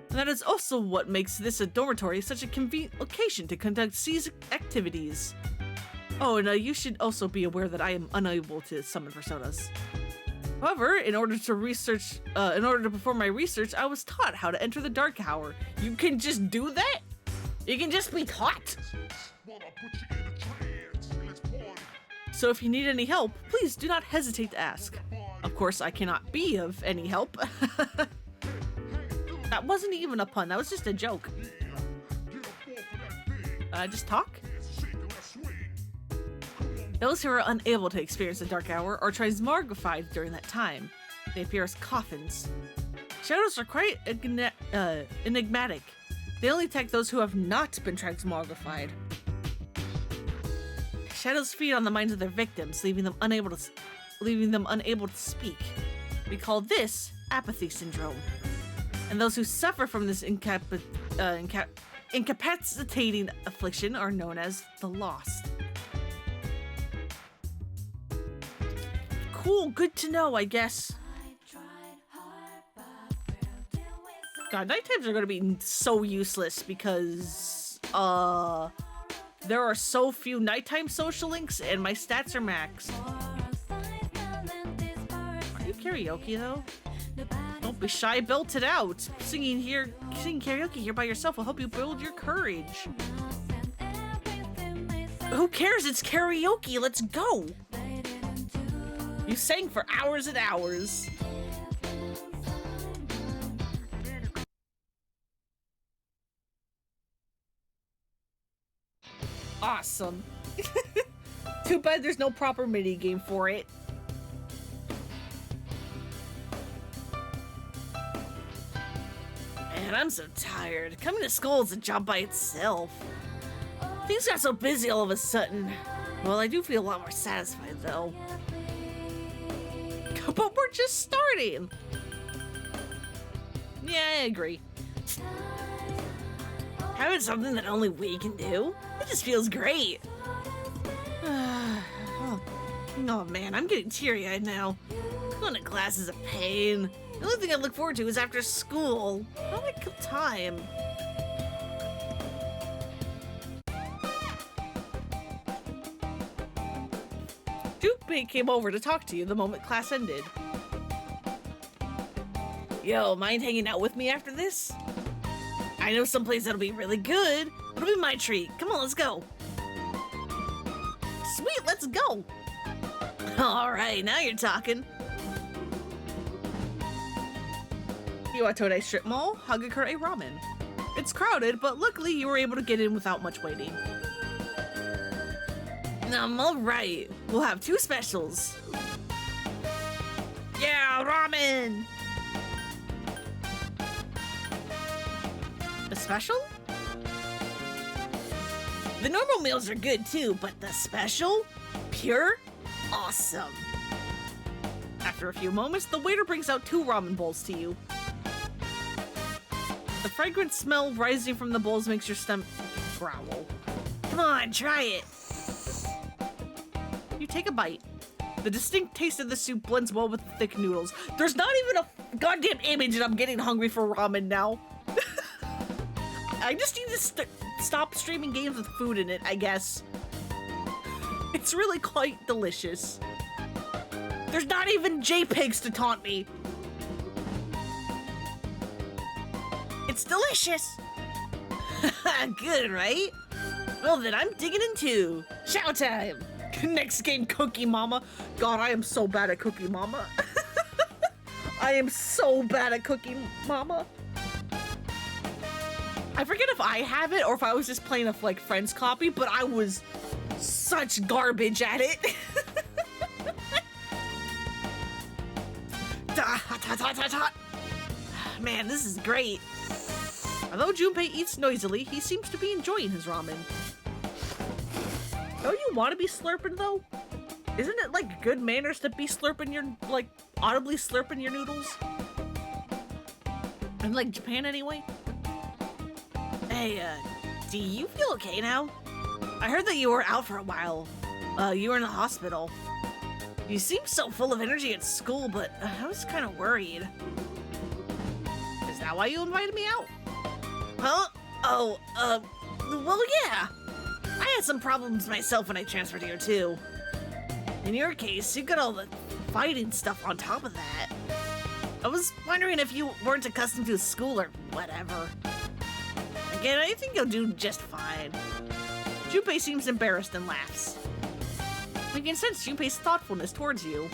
And that is also what makes this a dormitory such a convenient location to conduct these activities. Oh, and you should also be aware that I am unable to summon personas. However, in order to perform my research, I was taught how to enter the Dark Tower. You can just do that? You can just be taught? So if you need any help, please do not hesitate to ask. Of course, I cannot be of any help. That wasn't even a pun, that was just a joke. Just talk? Those who are unable to experience the dark hour are transmogrified during that time. They appear as coffins. Shadows are quite enigmatic. They only attack those who have not been transmogrified. Shadows feed on the minds of their victims, leaving them unable to speak. We call this apathy syndrome. And those who suffer from this incapacitating affliction are known as the Lost. Cool, good to know, I guess. God, night times are gonna be so useless because, there are so few nighttime social links and my stats are maxed. Are you karaoke though? Don't be shy, belt it out. Singing karaoke here by yourself will help you build your courage. Who cares? It's karaoke. Let's go. You sang for hours and hours. Awesome. Too bad there's no proper mini game for it. Man, I'm so tired. Coming to school is a job by itself. Things got so busy all of a sudden. Well, I do feel a lot more satisfied though. But we're just starting. Yeah, I agree. Having something that only we can do, it just feels great. Oh man, I'm getting teary-eyed now. Going to class is a pain. The only thing I look forward to is after school. How do I kill time? Junpei came over to talk to you the moment class ended. Yo, mind hanging out with me after this? I know someplace that'll be really good. It'll be my treat. Come on, let's go. Sweet, let's go. All right, now you're talking. Iwatode Strip Mall, Hagakure Ramen. It's crowded, but luckily you were able to get in without much waiting. All right. We'll have 2 specials. Yeah, ramen! A special? The normal meals are good too, but the special? Pure? Awesome. After a few moments, the waiter brings out 2 ramen bowls to you. The fragrant smell rising from the bowls makes your stomach growl. Come on, try it. You take a bite. The distinct taste of the soup blends well with the thick noodles. There's not even a goddamn image and I'm getting hungry for ramen now. I just need to stop streaming games with food in it, I guess. It's really quite delicious. There's not even JPEGs to taunt me. It's delicious. Good, right? Well then, I'm digging in too. Shout time. Next game, Cookie Mama. God, I am so bad at Cookie Mama. I am so bad at Cookie Mama. I forget if I have it or if I was just playing a like friend's copy, but I was such garbage at it. Man, this is great. Although Junpei eats noisily, he seems to be enjoying his ramen. Don't you want to be slurping though? Isn't it like good manners to be slurping your, like, audibly slurping your noodles? In like Japan anyway? Hey, do you feel okay now? I heard that you were out for a while. You were in the hospital. You seem so full of energy at school, but I was kind of worried. Is that why you invited me out? Huh? Oh, well, yeah. I had some problems myself when I transferred here, too. In your case, you got all the fighting stuff on top of that. I was wondering if you weren't accustomed to school or whatever. Again, I think you'll do just fine. Junpei seems embarrassed and laughs. We can sense Junpei's thoughtfulness towards you.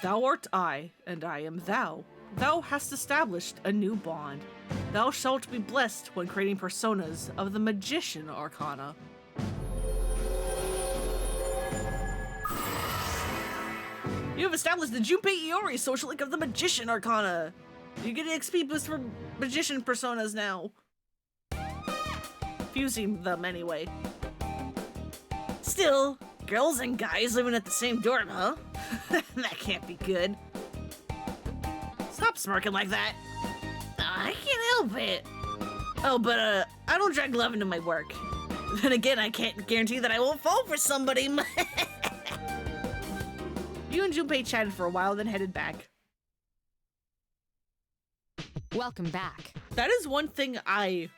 Thou art I, and I am thou. Thou hast established a new bond. Thou shalt be blessed when creating personas of the Magician Arcana. You have established the Junpei Iori social link of the Magician Arcana. You get an XP boost for Magician personas now. Fusing them anyway. Still, girls and guys living at the same dorm, huh? That can't be good. Stop smirking like that. I can't help it. Oh, but I don't drag love into my work. Then again, I can't guarantee that I won't fall for somebody. You and Junpei chatted for a while, then headed back. Welcome back. That is one thing I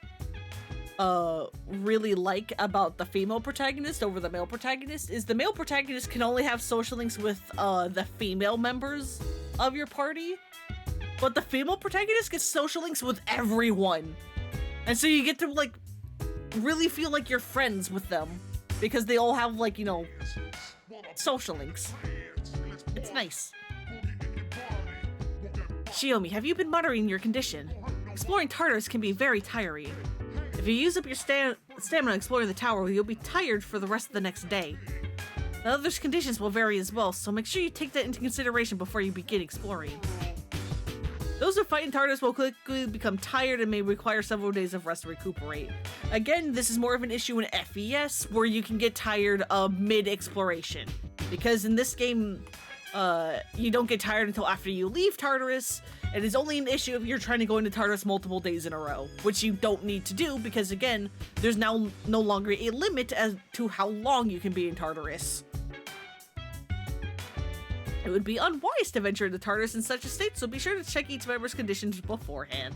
really like about the female protagonist over the male protagonist, is the male protagonist can only have social links with the female members of your party, but the female protagonist gets social links with everyone. And so you get to like really feel like you're friends with them because they all have like, you know, social links. It's nice. Shiomi, have you been monitoring your condition? Exploring Tartarus can be very tiring. If you use up your stamina exploring the tower, you'll be tired for the rest of the next day. The others' conditions will vary as well, so make sure you take that into consideration before you begin exploring. Those who fight in Tartarus will quickly become tired and may require several days of rest to recuperate. Again, this is more of an issue in FES, where you can get tired mid-exploration. Because in this game, you don't get tired until after you leave Tartarus. It is only an issue if you're trying to go into Tartarus multiple days in a row, which you don't need to do because, again, there's now no longer a limit as to how long you can be in Tartarus. It would be unwise to venture into Tartarus in such a state, so be sure to check each member's conditions beforehand.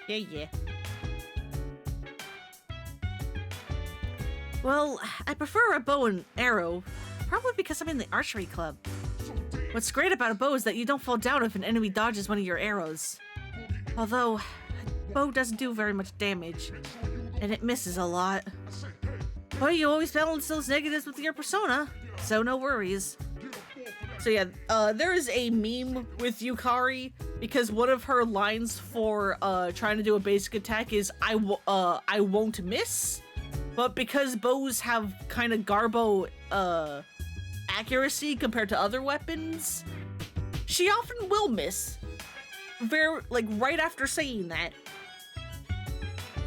Yeah. Well, I prefer a bow and arrow, probably because I'm in the archery club. What's great about a bow is that you don't fall down if an enemy dodges one of your arrows. Although, a bow doesn't do very much damage, and it misses a lot. But you always balance those negatives with your persona, so no worries. So yeah, there is a meme with Yukari because one of her lines for trying to do a basic attack is I won't miss, but because bows have kind of garbo accuracy compared to other weapons, she often will miss. Right after saying that.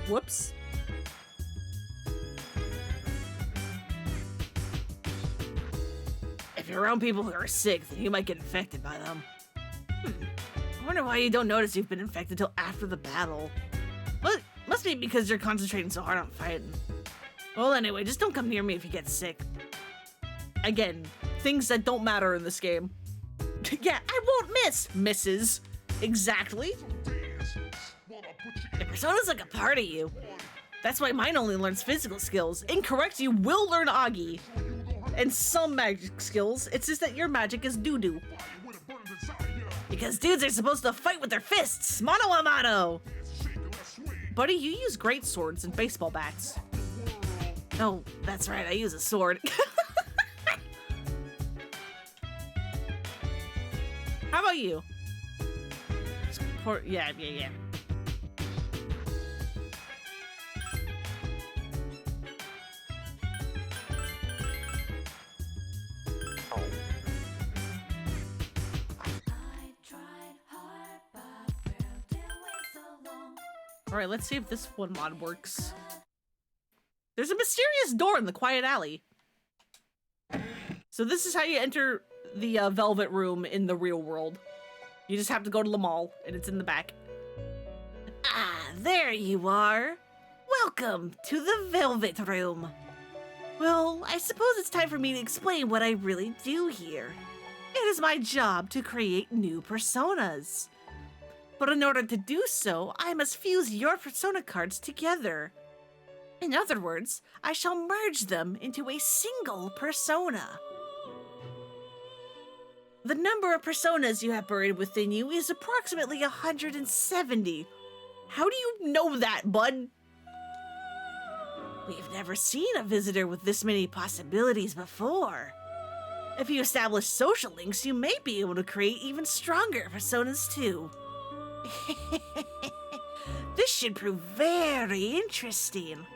Whoops. If you're around people who are sick, then you might get infected by them. I wonder why you don't notice you've been infected till after the battle. But must be because you're concentrating so hard on fighting. Well, anyway, just don't come near me if you get sick. Again, things that don't matter in this game. Yeah, I won't miss. Misses. Exactly. Your persona's like a part of you. That's why mine only learns physical skills. Incorrect, you will learn Agi. And some magic skills, it's just that your magic is doo-doo. Because dudes are supposed to fight with their fists, mano a mano! Buddy, you use great swords and baseball bats. Oh, that's right, I use a sword. How about you? Yeah. Alright, let's see if this one mod works. There's a mysterious door in the quiet alley. So this is how you enter the Velvet Room in the real world. You just have to go to the mall, and it's in the back. Ah, there you are. Welcome to the Velvet Room. Well, I suppose it's time for me to explain what I really do here. It is my job to create new personas. But in order to do so, I must fuse your persona cards together. In other words, I shall merge them into a single persona. The number of personas you have buried within you is approximately 170. How do you know that, bud? We've never seen a visitor with this many possibilities before. If you establish social links, you may be able to create even stronger personas too. This should prove very interesting.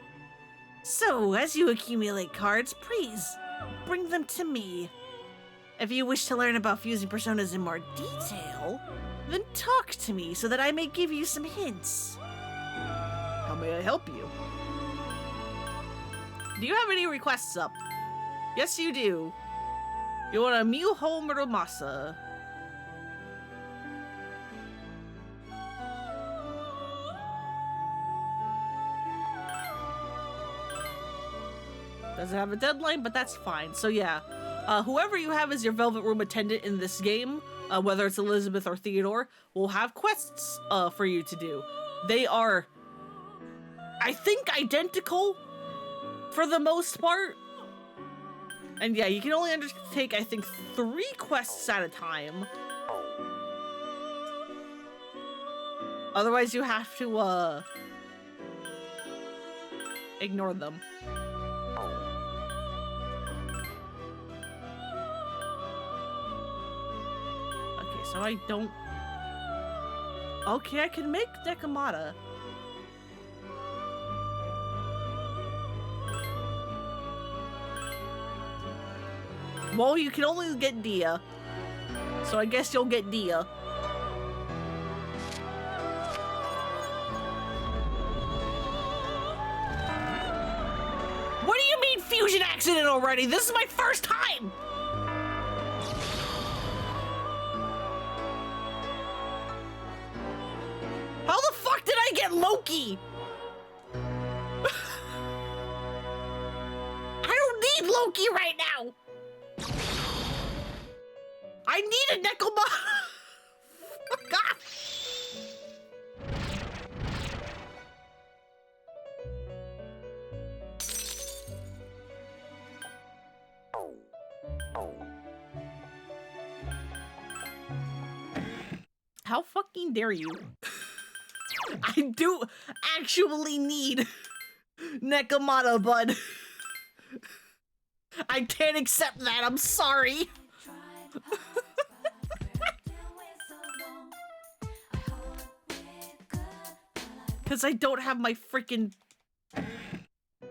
So, as you accumulate cards, please bring them to me. If you wish to learn about fusing personas in more detail, then talk to me so that I may give you some hints. How may I help you? Do you have any requests up? Yes, you do. You want a Miho Muromasa. Doesn't have a deadline, but that's fine. So yeah, whoever you have as your Velvet Room attendant in this game, whether it's Elizabeth or Theodore, will have quests for you to do. They are, I think, identical for the most part. And yeah, you can only undertake, I think, 3 quests at a time. Otherwise, you have to, ignore them. Okay, so I don't... Okay, I can make Nekomata. Well, you can only get Dia. So I guess you'll get Dia. What do you mean fusion accident already? This is my first time! How the fuck did I get Loki? I don't need Loki right now! I need a Nekomata! Fuck off! How fucking dare you? I do actually need Nekomata, bud. I can't accept that, I'm sorry. Because I don't have my freaking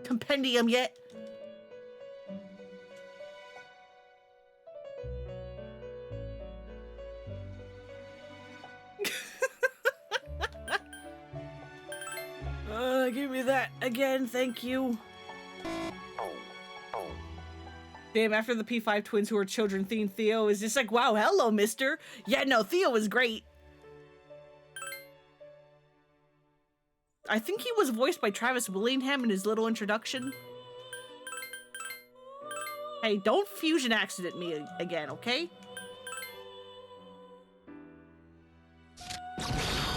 compendium yet. Give me that again, thank you. Damn, after the P5 twins who are children themed Theo is just like, wow, hello, mister. Yeah, no, Theo is great. I think he was voiced by Travis Willingham in his little introduction. Hey, don't fusion accident me again, okay?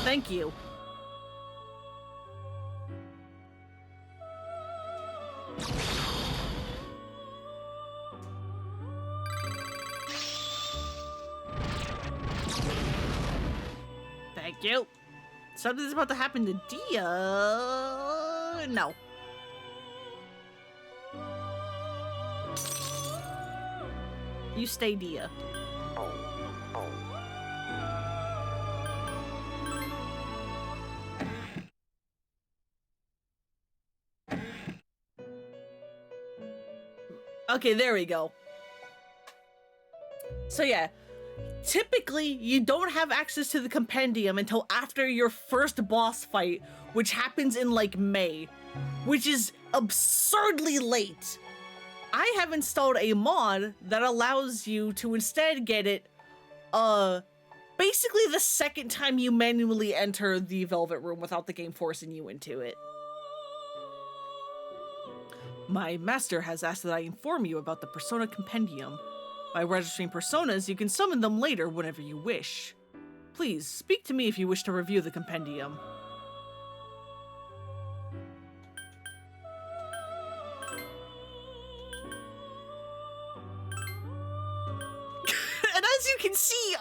Thank you. Thank you. Something's about to happen to Dia. No. You stay, Dia. Okay, there we go. So yeah. Typically, you don't have access to the compendium until after your first boss fight, which happens in like May, which is absurdly late. I have installed a mod that allows you to instead get it, basically the second time you manually enter the Velvet Room without the game forcing you into it. My master has asked that I inform you about the Persona Compendium. By registering personas, you can summon them later whenever you wish. Please, speak to me if you wish to review the compendium. And as you can see,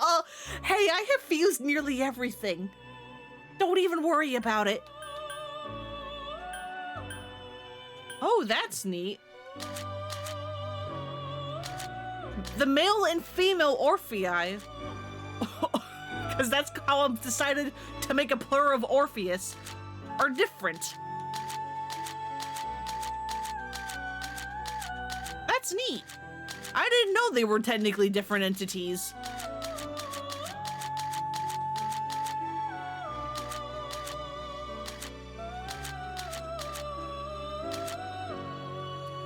hey, I have fused nearly everything. Don't even worry about it. Oh, that's neat. The male and female Orphei, because that's how I've decided to make a plural of Orpheus, are different. That's neat. I didn't know they were technically different entities.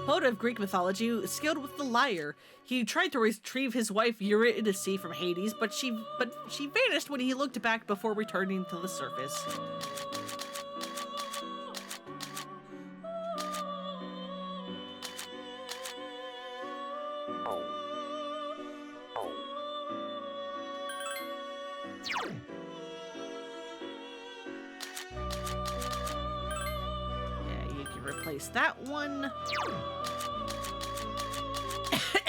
Hoda of Greek mythology is skilled with the lyre. He tried to retrieve his wife Eurydice from Hades, but she vanished when he looked back before returning to the surface. Yeah, you can replace that one.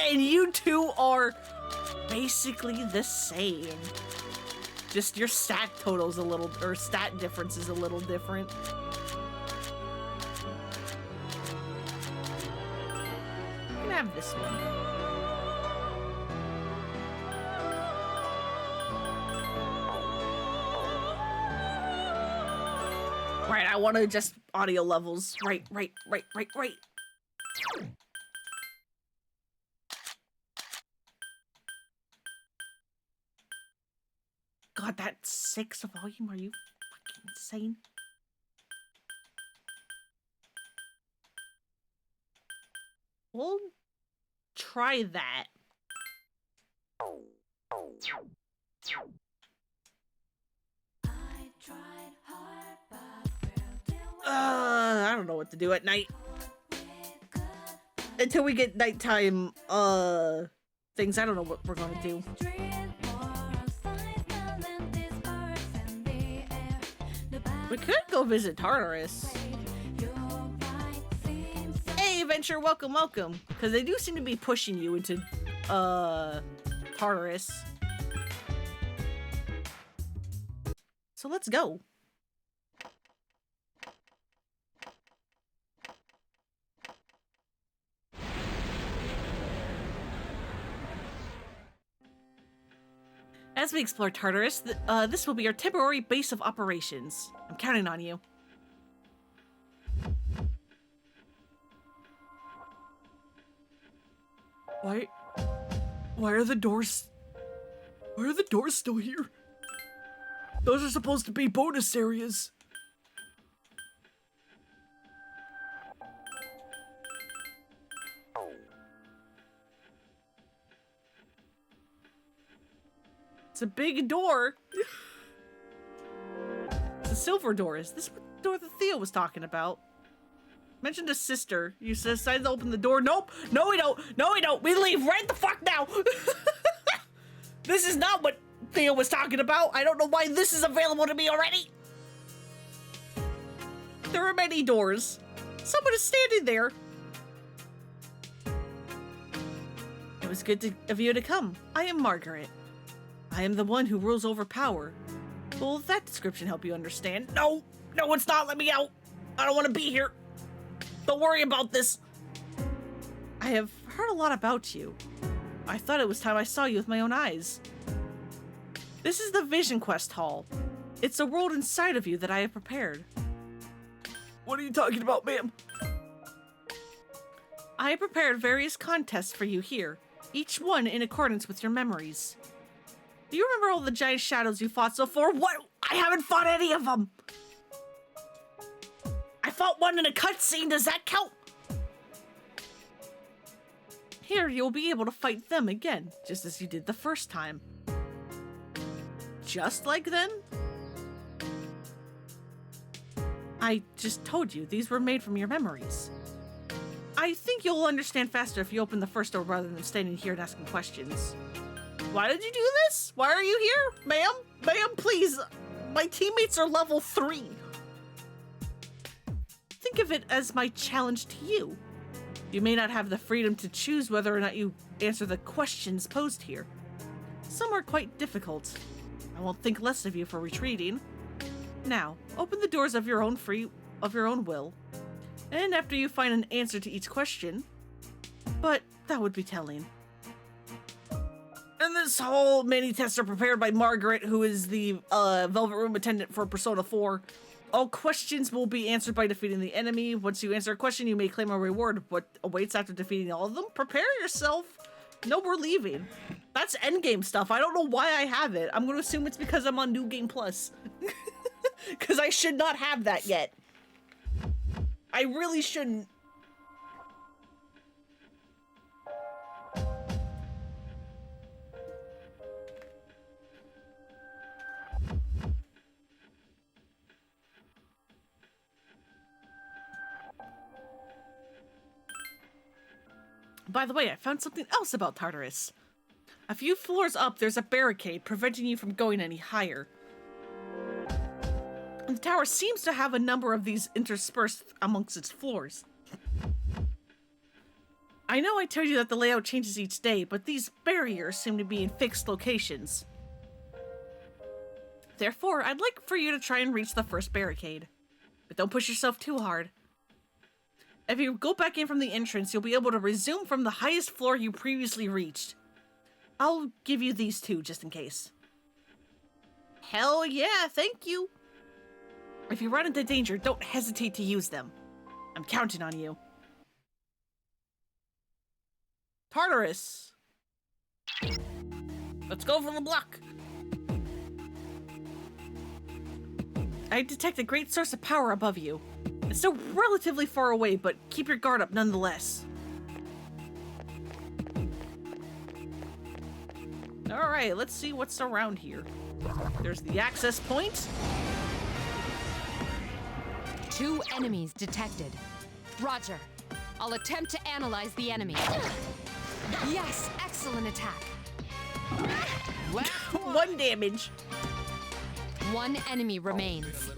And you two are basically the same. Just your stat total's a little, or stat difference is a little different. You can have this one. Right, I want to adjust audio levels. Right. God, that's 6 volume. Are you fucking insane? We'll try that. I don't know what to do at night. Until we get nighttime, things, I don't know what we're gonna do. We could go visit Tartarus. Hey, Venture, welcome. Because they do seem to be pushing you into, Tartarus. So let's go. As we explore Tartarus, this will be our temporary base of operations. I'm counting on you. Why are the doors... Why are the doors still here? Those are supposed to be bonus areas. It's a big door. It's a silver door. Is this what door that Theo was talking about? Mentioned a sister. You decided to open the door. Nope. No, we don't. No, we don't. We leave right the fuck now. This is not what Theo was talking about. I don't know why this is available to me already. There are many doors. Someone is standing there. It was good of you to come. I am Margaret. I am the one who rules over power. Will that description help you understand? No, it's not. Let me out. I don't want to be here. Don't worry about this. I have heard a lot about you. I thought it was time I saw you with my own eyes. This is the Vision Quest Hall. It's a world inside of you that I have prepared. What are you talking about, ma'am? I have prepared various contests for you here, each one in accordance with your memories. Do you remember all the giant shadows you fought so far? What? I haven't fought any of them! I fought one in a cutscene, does that count? Here, you'll be able to fight them again, just as you did the first time. Just like them? I just told you, these were made from your memories. I think you'll understand faster if you open the first door rather than standing here and asking questions. Why did you do this? Why are you here? Ma'am, please. My teammates are level 3. Think of it as my challenge to you. You may not have the freedom to choose whether or not you answer the questions posed here. Some are quite difficult. I won't think less of you for retreating. Now, open the doors of your own will. And after you find an answer to each question, but that would be telling. This whole mini tests are prepared by Margaret, who is the Velvet Room attendant for Persona 4. All questions will be answered by defeating the enemy. Once you answer a question, you may claim a reward. What awaits after defeating all of them? Prepare yourself. No, we're leaving. That's endgame stuff. I don't know why I have it. I'm going to assume it's because I'm on New Game Plus. Because I should not have that yet. I really shouldn't. By the way, I found something else about Tartarus. A few floors up, there's a barricade preventing you from going any higher. And the tower seems to have a number of these interspersed amongst its floors. I know I told you that the layout changes each day, but these barriers seem to be in fixed locations. Therefore, I'd like for you to try and reach the first barricade. But don't push yourself too hard. If you go back in from the entrance, you'll be able to resume from the highest floor you previously reached. I'll give you these two, just in case. Hell yeah, thank you. If you run into danger, don't hesitate to use them. I'm counting on you. Tartarus. Let's go for the block. I detect a great source of power above you. It's still relatively far away, but keep your guard up nonetheless. Alright, let's see what's around here. There's the access point. 2 enemies detected. Roger. I'll attempt to analyze the enemy. Yes, excellent attack. 1 damage. 1 enemy remains.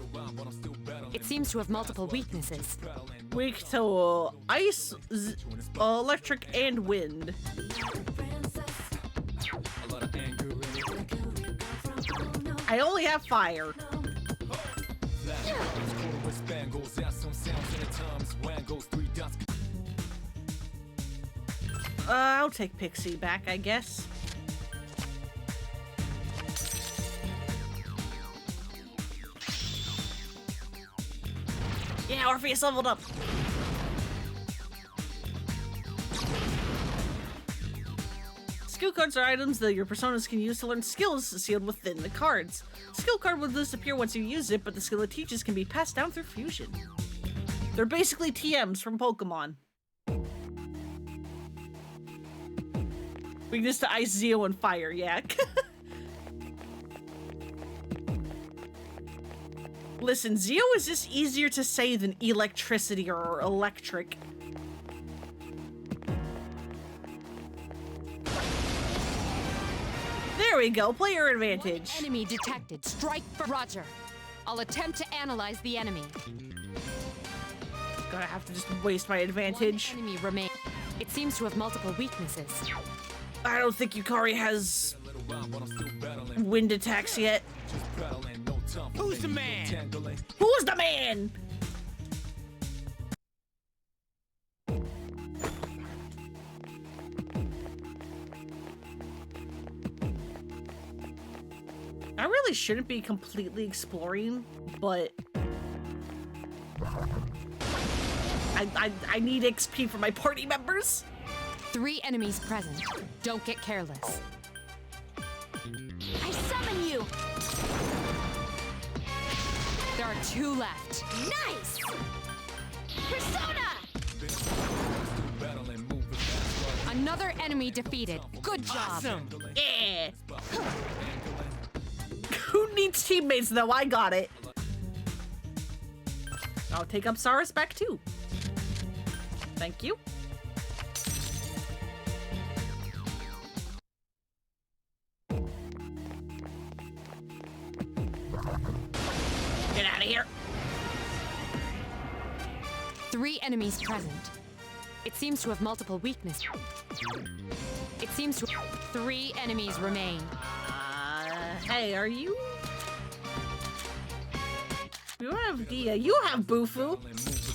It seems to have multiple weaknesses. Weak to ice, electric, and wind. I only have fire. I'll take Pixie back, I guess. Yeah, Orpheus leveled up. Skill cards are items that your personas can use to learn skills sealed within the cards. Skill card will disappear once you use it, but the skill it teaches can be passed down through fusion. They're basically TMs from Pokemon. Weakness to ice, Zeo, and fire, yeah. Listen, Zeo is just easier to say than electricity or electric. There we go, player advantage. 1 enemy detected. Strike for Roger. I'll attempt to analyze the enemy. Gonna have to just waste my advantage. 1 enemy remains. It seems to have multiple weaknesses. I don't think Yukari has wind attacks yet. Who's the man? Who's the man? I really shouldn't be completely exploring, but I need XP for my party members. 3 enemies present. Don't get careless. I summon you! There are 2 left. Nice! Persona! Another enemy defeated. Good job. Awesome. Yeah. Who needs teammates though? I got it. I'll take up Saris back too. Thank you. Get out of here. 3 enemies present. It seems to have multiple weaknesses. It seems to 3 enemies remain. Hey, are you? You have Dia. You have Bufu.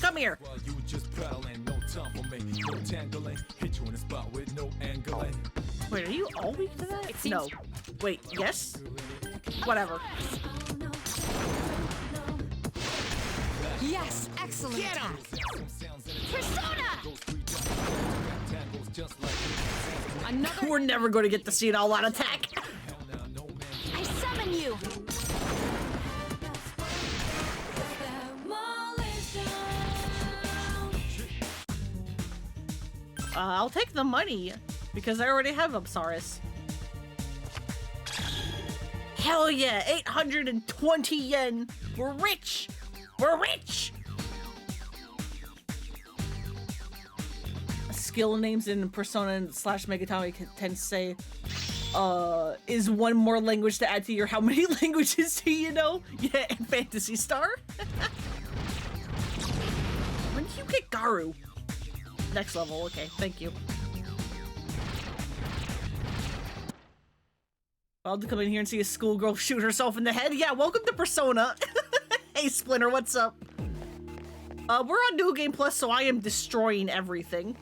Come here. Wait, are you all weak to that? No. Wait, yes? Whatever. Yes, excellent. Get him! Persona! Another. We're never going to get to see an all-out attack. I summon you! I'll take the money, because I already have Upsaris. Hell yeah, 820 yen! We're rich! We're rich! Skill names in Persona / Megatami tend to say, is one more language to add to your how many languages do you know? Yeah, and Phantasy Star. When did you get Garu? Next level, okay, thank you. I'll come in here and see a schoolgirl shoot herself in the head. Yeah, welcome to Persona. Hey, Splinter, what's up? We're on New Game Plus, so I am destroying everything.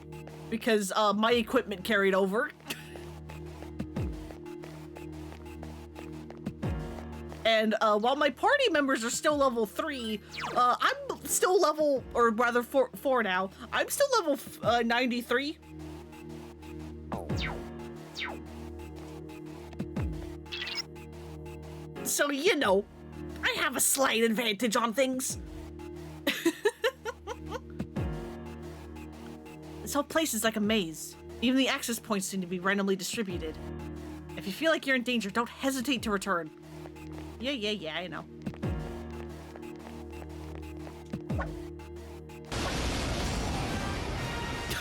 Because, my equipment carried over. And, while my party members are still level 3, I'm still level, or rather 4 now. I'm still level 93. So, you know, I have a slight advantage on things. This whole place is like a maze. Even the access points seem to be randomly distributed. If you feel like you're in danger, don't hesitate to return. Yeah, I know.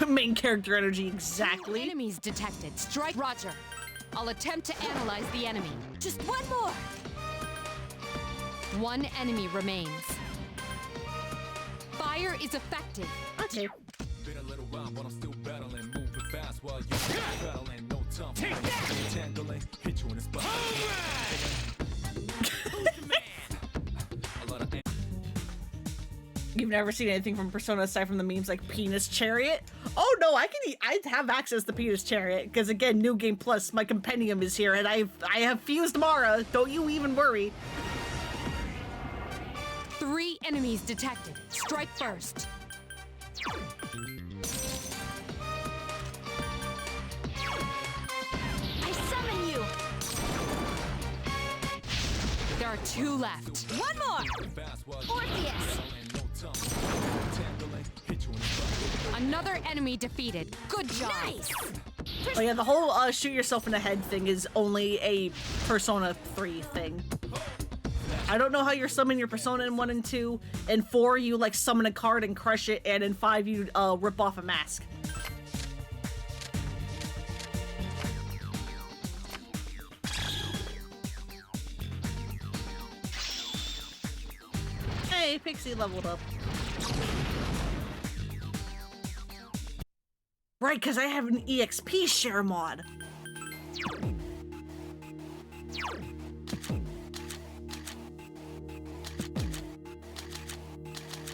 Main character energy, exactly. Enemies detected. Strike. Roger. I'll attempt to analyze the enemy. Just one more! One enemy remains. Fire is effective. Okay. Been a little while, but I'm still battling, moving fast while you're battling. No time. Take that! Tangling, hit you in the spot. You've never seen anything from Persona aside from the memes like Penis Chariot? Oh no, I have access to Penis Chariot because again, New Game Plus, my compendium is here, and I have fused Mara. Don't you even worry. 3 enemies detected. Strike first. I summon you! There are 2 left. One more! Orpheus! Another enemy defeated. Good job. Nice! Oh yeah, the whole shoot yourself in the head thing is only a Persona 3 thing. I don't know how you're summoning your Persona in 1 and 2. In 4, you like summon a card and crush it, and in 5, you rip off a mask. Hey, Pixie leveled up. Right, because I have an EXP share mod.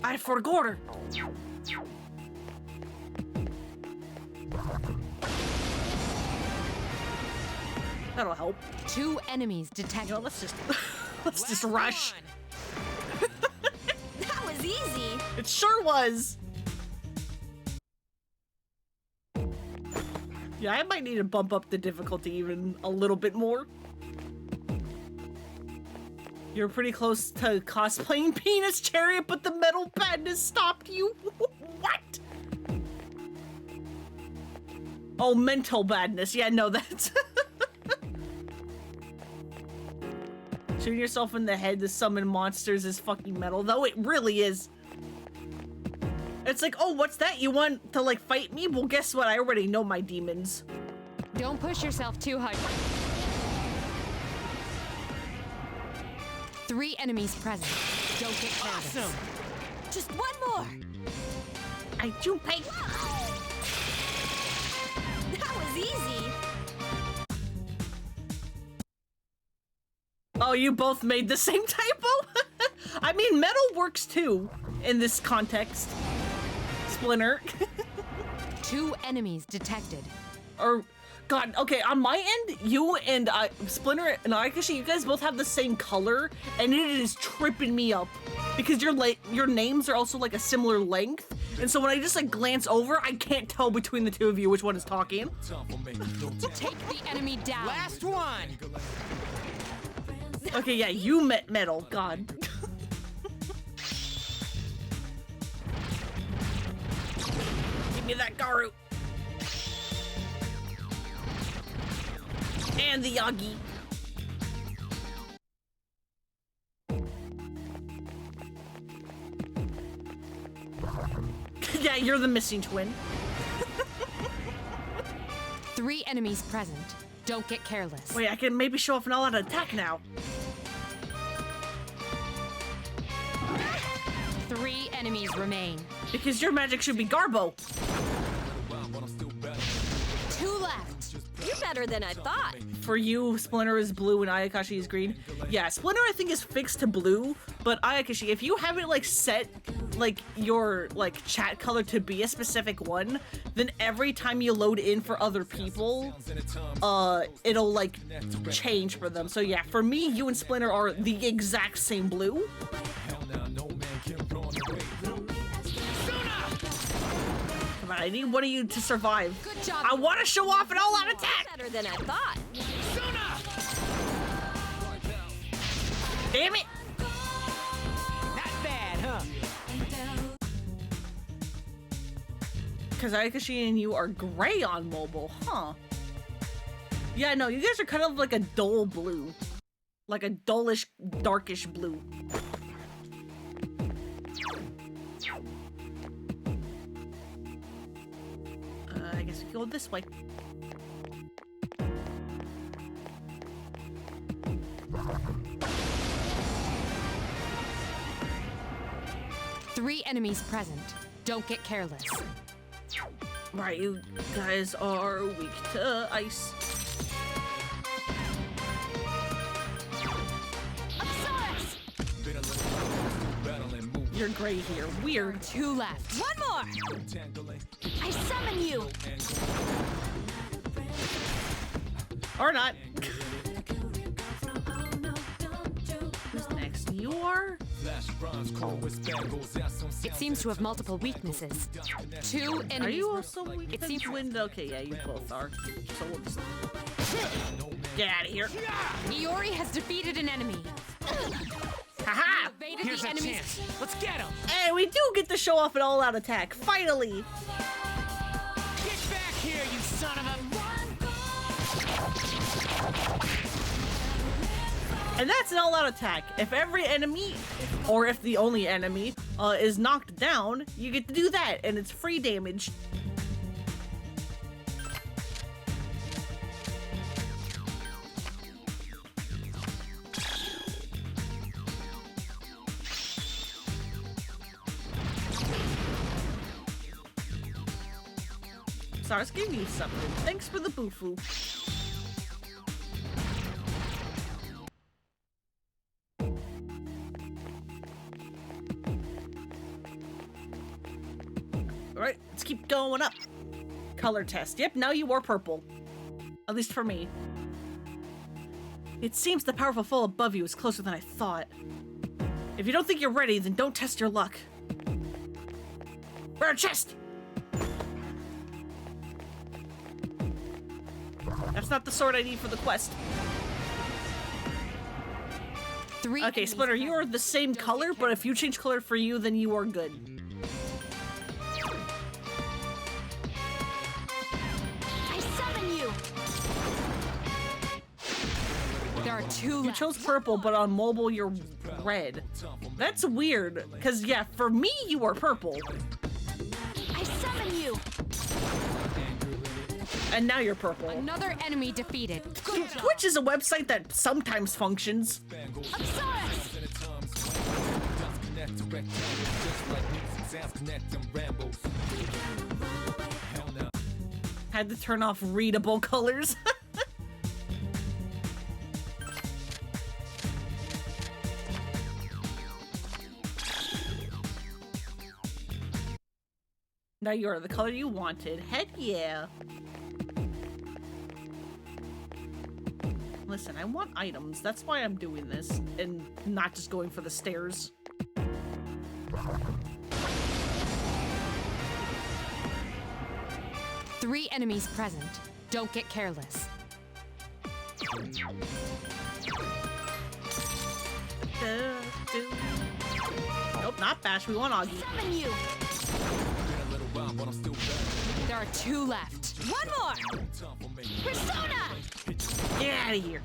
I forgot her. That'll help. 2 enemies detected. You know, let's just rush. That was easy! It sure was. Yeah, I might need to bump up the difficulty even a little bit more. You're pretty close to cosplaying Penis Chariot, but the metal badness stopped you. What? Oh, mental badness. Yeah, no, that's... Shooting yourself in the head to summon monsters is fucking metal, though it really is. It's like, oh, what's that? You want to, like, fight me? Well, guess what? I already know my demons. Don't push yourself too hard. 3 enemies present. Don't get careless. Awesome! Just one more! I do pay. That was easy! Oh, you both made the same typo? I mean, metal works too, in this context. Splinter. 2 enemies detected. Or God, okay, on my end, you and Splinter and Ayakashi, you guys both have the same color, and it is tripping me up. Because your names are also like a similar length, and so when I just like glance over, I can't tell between the two of you which one is talking. Take the enemy down. Last one. Okay, yeah, you met metal, God. Give me that Garu. And the Yagi. Yeah, you're the missing twin. 3 enemies present. Don't get careless. Wait, I can maybe show off an all-out attack now. 3 enemies remain. Because your magic should be Garbo. 2 left. You're better than I thought. For you, Splinter is blue and Ayakashi is green. Yeah, Splinter I think is fixed to blue, but Ayakashi, if you haven't like set like your like chat color to be a specific one, then every time you load in for other people, it'll like change for them. So yeah, for me, you and Splinter are the exact same blue. Come on, I need one of you to survive. Good job. I want to show off an all-out attack. Better than I thought. Damn it! Not bad, huh? Because Ayakashi and you are gray on mobile, huh? Yeah, no, you guys are kind of like a dull blue. Like a dullish, darkish blue. I guess we go this way. Three enemies present. Don't get careless. Right, you guys are weak to ice. You're gray here. Weird. 2 left. One more! I summon you! Or not. Who's next? You are? It seems to have multiple weaknesses. 2 enemies. Are you also weak It to seems wind? Okay, yeah, you both are. So we'll just get out of here. Iori has defeated an enemy. Haha! Evaded Here's the a enemy's. chance. Let's get him. Hey, we do get to show off an all-out attack. Finally! Get back here, you son of a... And that's an all-out attack. If every enemy, or if the only enemy, is knocked down, you get to do that, and it's free damage. Stars gave you something. Thanks for the boo-foo. Alright, let's keep going up. Color test. Yep, now you are purple. At least for me. It seems the powerful foe above you is closer than I thought. If you don't think you're ready, then don't test your luck. Rare chest! That's not the sword I need for the quest. 3 Okay, Splinter, you are the same color, but if you change color for you, then you are good. I summon you! There are 2 You left. chose purple, but on mobile you're red. That's weird, because yeah, for me you are purple, I summon you! and now you're purple. Another enemy defeated. Good job. Twitch is a website that sometimes functions. Had to turn off readable colors. Now you are the color you wanted. Heck yeah. Listen, I want items. That's why I'm doing this, and not just going for the stairs. Three enemies present. Don't get careless. Nope, not Bash. We want Augie. Summon you! There are two left. One more! Persona! Get out of here.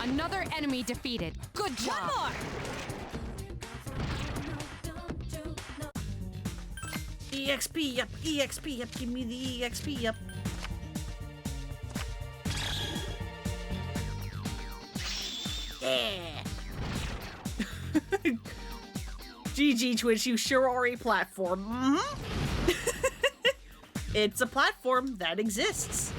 Another enemy defeated. Good job. One more! EXP up, EXP up, give me the EXP up. Yeah. GG Twitch, you sure are a platform. Mm-hmm. It's a platform that exists.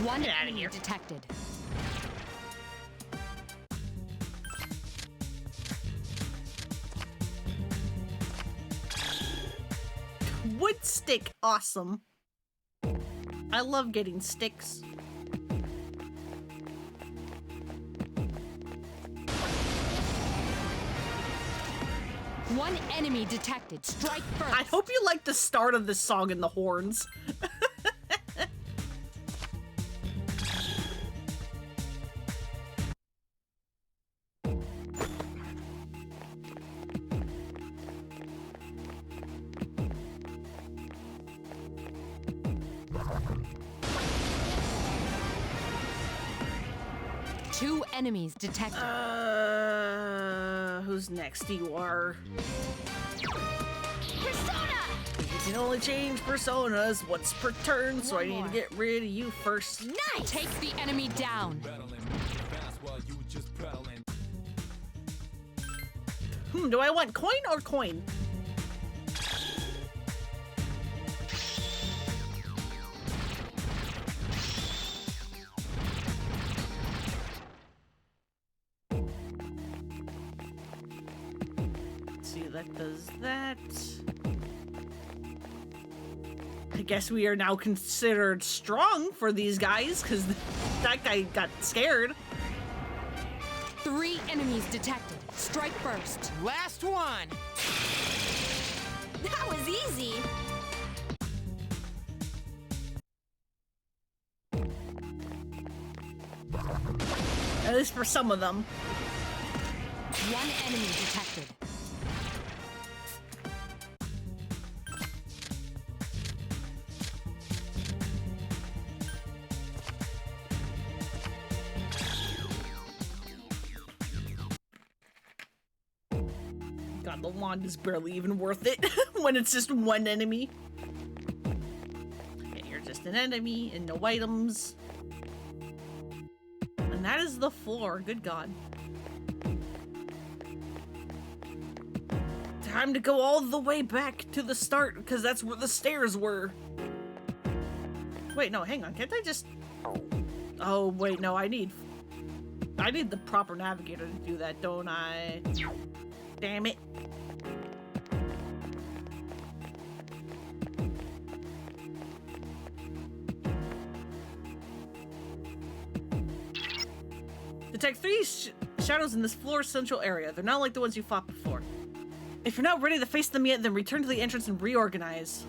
One enemy detected. Wood stick, awesome. I love getting sticks. One enemy detected. Strike first. I hope you like the start of this song in the horns. Two enemies detected. Who's next? You are. Persona! You can only change personas once per turn, so I need to get rid of you first. Nice! Take the enemy down. Do I want coin or coin? See, that does that. I guess we are now considered strong for these guys, because that guy got scared. Three enemies detected. Strike first. Last one! That was easy! At least for some of them. One enemy detected. God, the wand is barely even worth it when it's just one enemy. Okay, you're just an enemy and no items. And that is the floor. Good God. Time to go all the way back to the start, because that's where the stairs were. Wait, no, hang on. Can't I just... Oh, wait, no, I need the proper navigator to do that, don't I? Damn it. Detect three shadows in this floor central area. They're not like the ones you fought before. If you're not ready to face them yet, then return to the entrance and reorganize.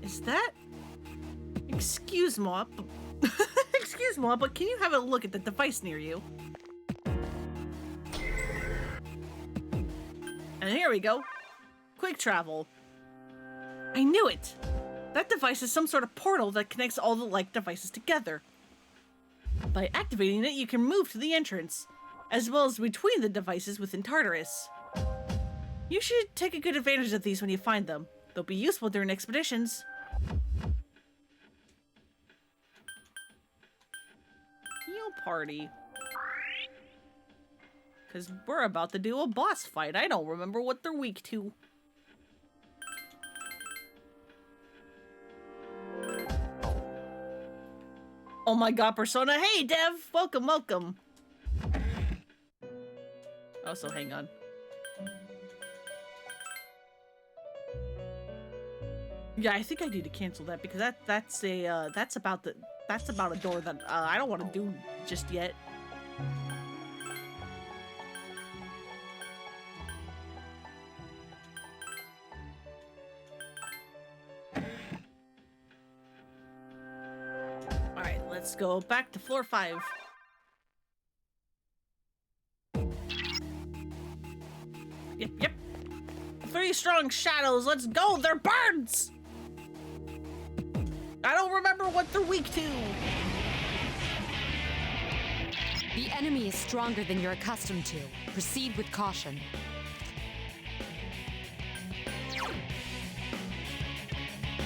Is that... Excuse me, excuse me, but can you have a look at the device near you? And here we go. Quick travel. I knew it! That device is some sort of portal that connects all the like devices together. By activating it, you can move to the entrance, as well as between the devices within Tartarus. You should take a good advantage of these when you find them. They'll be useful during expeditions. Heal party. Because we're about to do a boss fight. I don't remember what they're weak to. Oh my god, Persona. Hey, Dev! Welcome, welcome. Also, hang on. Yeah, I think I need to cancel that because that's about a door that I don't want to do just yet. All right, let's go back to floor 5. Yep. 3 strong shadows. Let's go. They're birds. I don't remember what they're weak to. The enemy is stronger than you're accustomed to. Proceed with caution.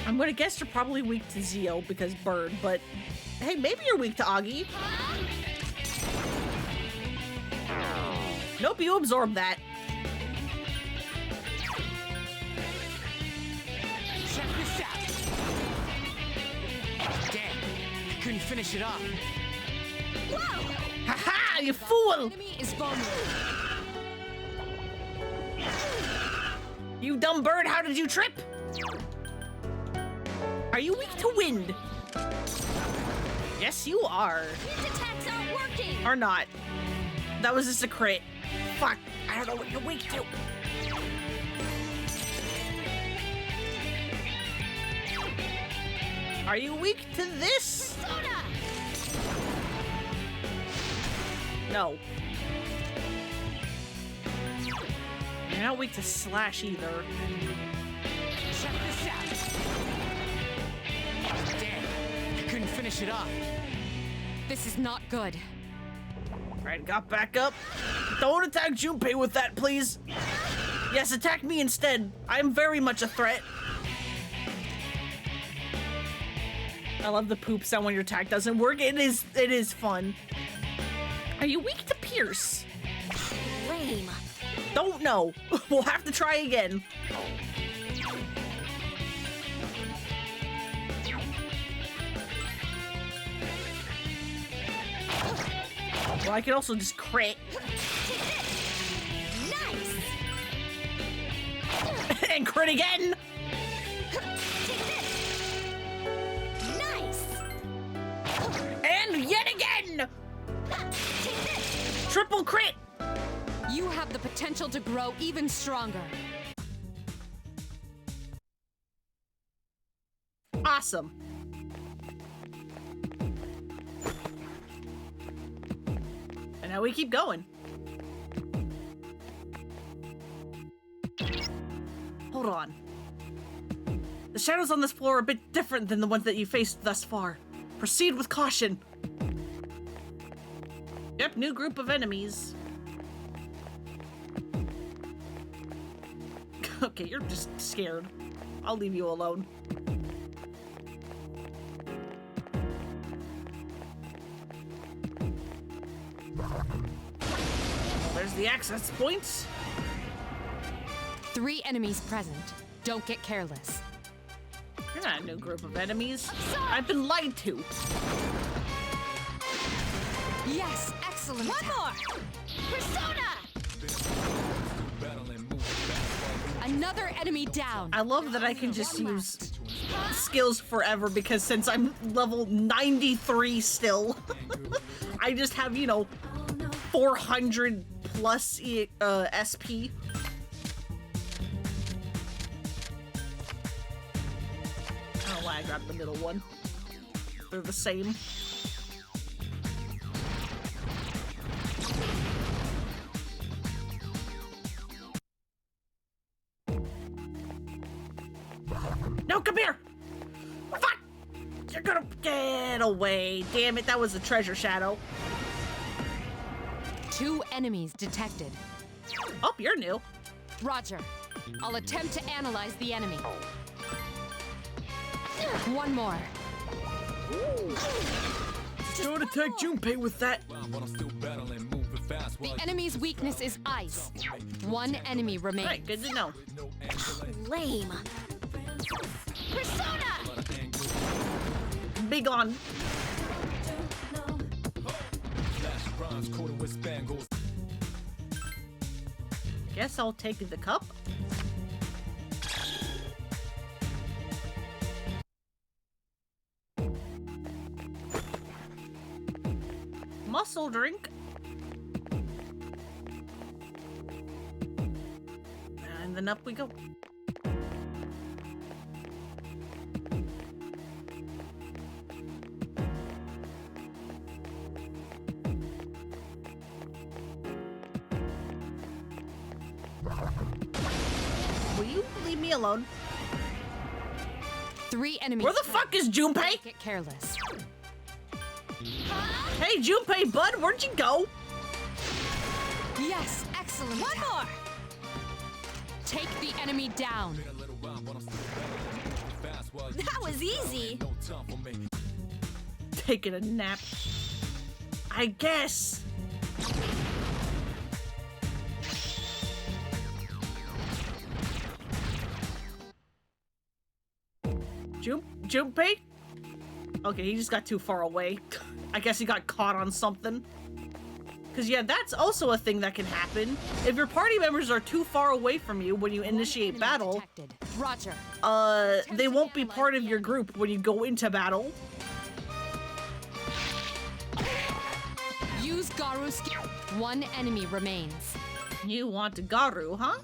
I'm gonna guess you're probably weak to Zio because bird, but hey, maybe you're weak to Augie. Nope, you absorbed that. Check this out. Damn, I couldn't finish it off. Whoa! Haha, you fool! Enemy is vulnerable. You dumb bird, how did you trip? Are you weak to wind? Yes, you are. These attacks aren't working! Or not. That was just a crit. Fuck, I don't know what you're weak to. Are you weak to this? Persona! No. You're not weak to slash either. Check this out. Damn, I couldn't finish it off. This is not good. Alright, got back up. Don't attack Junpei with that, please. Yes, attack me instead. I'm very much a threat. I love the poop sound when your attack doesn't work. It is fun. Are you weak to Pierce? Lame. Don't know. We'll have to try again. Well, I can also just crit. Nice! And crit again! Nice! And yet again! Triple crit! You have the potential to grow even stronger. Awesome. And now we keep going. Hold on. The shadows on this floor are a bit different than the ones that you faced thus far. Proceed with caution. Yep, new group of enemies. Okay, you're just scared. I'll leave you alone. There's the access points. 3 enemies present. Don't get careless. You're not a new group of enemies. I've been lied to. Yes, excellent. One more! Persona! Another enemy down. I love that I can just use skills forever because since I'm level 93 still, I just have, you know, 400 plus SP. I don't know why I grabbed the middle one. They're the same. No, come here! Fuck! You're gonna get away. Damn it, that was a treasure shadow. 2 enemies detected. Oh, you're new. Roger. I'll attempt to analyze the enemy. 1 more. Don't attack Junpei with that. The enemy's weakness is ice. 1 enemy remains. Right, good to know. Lame. Persona! Big on. bronze coated with spangles. Guess I'll take the cup. Muscle drink. And then up we go. Will you leave me alone? 3 enemies. Where the fuck is Junpei? Get careless. Hey, Junpei, bud, where'd you go? Yes, excellent. One more. Take the enemy down. That was easy. Taking a nap. I guess. Junpei? Okay, he just got too far away. I guess he got caught on something. Because, yeah, that's also a thing that can happen. If your party members are too far away from you when you initiate battle, Roger. they won't be part of your group when you go into battle. Use Garu skill. 1 enemy remains. You want Garu, huh?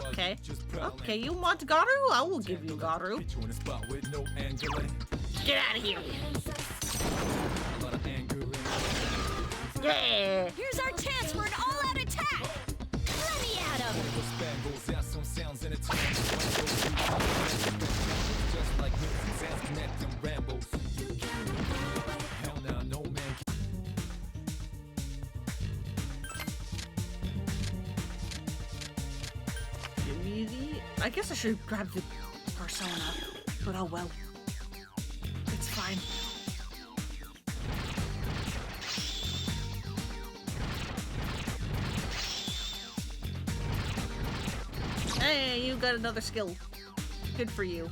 Okay. Okay, you want Garu? I will give you Garu. Get out of here. Yeah. Here's our chance for an all-out attack. Let me at him. Give me the... I guess I should grab the persona, but oh well. It's fine. Hey, you got another skill. Good for you.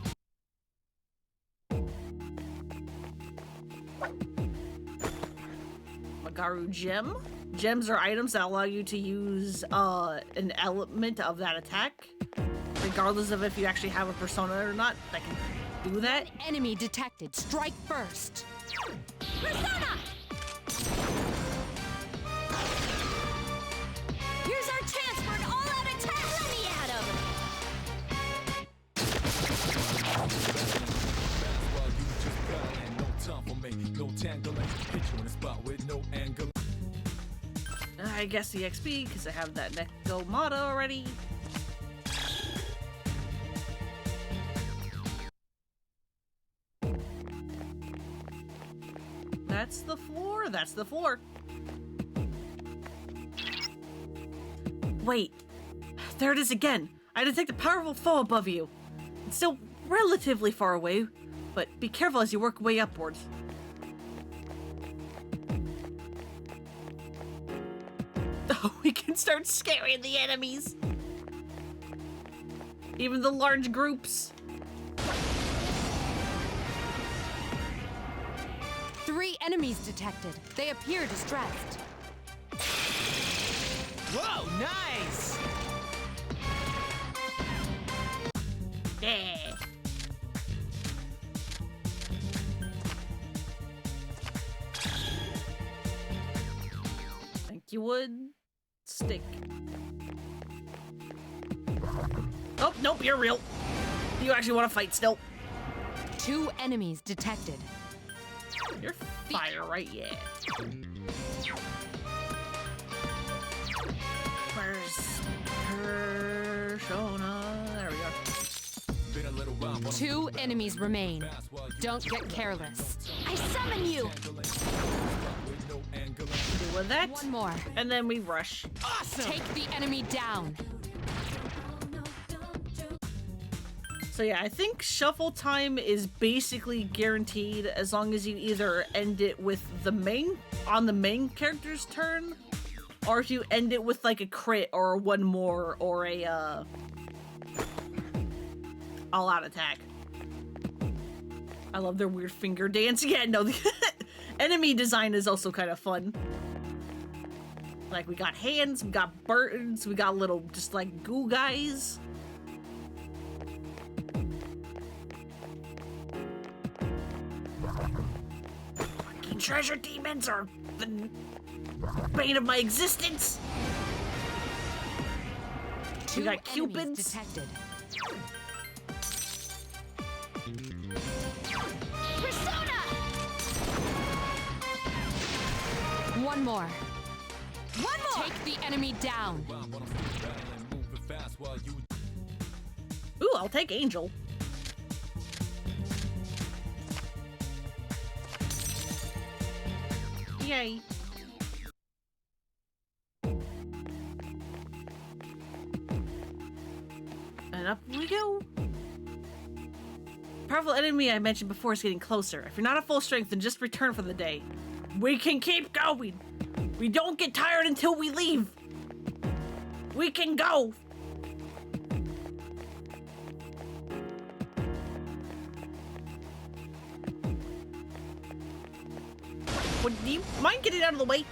Magaru gem. Gems are items that allow you to use an element of that attack, regardless of if you actually have a persona or not. That can do that. Enemy detected. Strike first. Persona! Here's our chance for an all-out attack. Let me at him. I guess the XP, because I have that Neko Mata already. That's the floor, that's the floor. Wait, there it is again. I detect a powerful foe above you. It's still relatively far away, but be careful as you work way upwards. Oh, we can start scaring the enemies. Even the large groups. 3 enemies detected. They appear distressed. Whoa, nice! Yeah. Think you would stick. Oh, nope, you're real. You actually want to fight still. 2 enemies detected. You're fire, right? Yeah. Where's persona? There we go. 2 enemies remain. Don't get careless. I summon you. Do with that. 1 more. And then we rush. Awesome. Take the enemy down. So yeah, I think shuffle time is basically guaranteed as long as you either end it with the main character's turn, or if you end it with like a crit or 1 more or a all-out attack. I love their weird finger dance. Yeah, no, enemy design is also kind of fun. Like, we got hands, we got birds, we got little, just like, goo guys. Fucking treasure demons are the bane of my existence. We got cupids. Detected. Persona! One more. One more! Take the enemy down. Ooh, I'll take Angel. Yay. And up we go. Powerful enemy I mentioned before is getting closer. If you're not at full strength, then just return for the day. We can keep going. We don't get tired until we leave. We can go. Would you mind getting out of the way?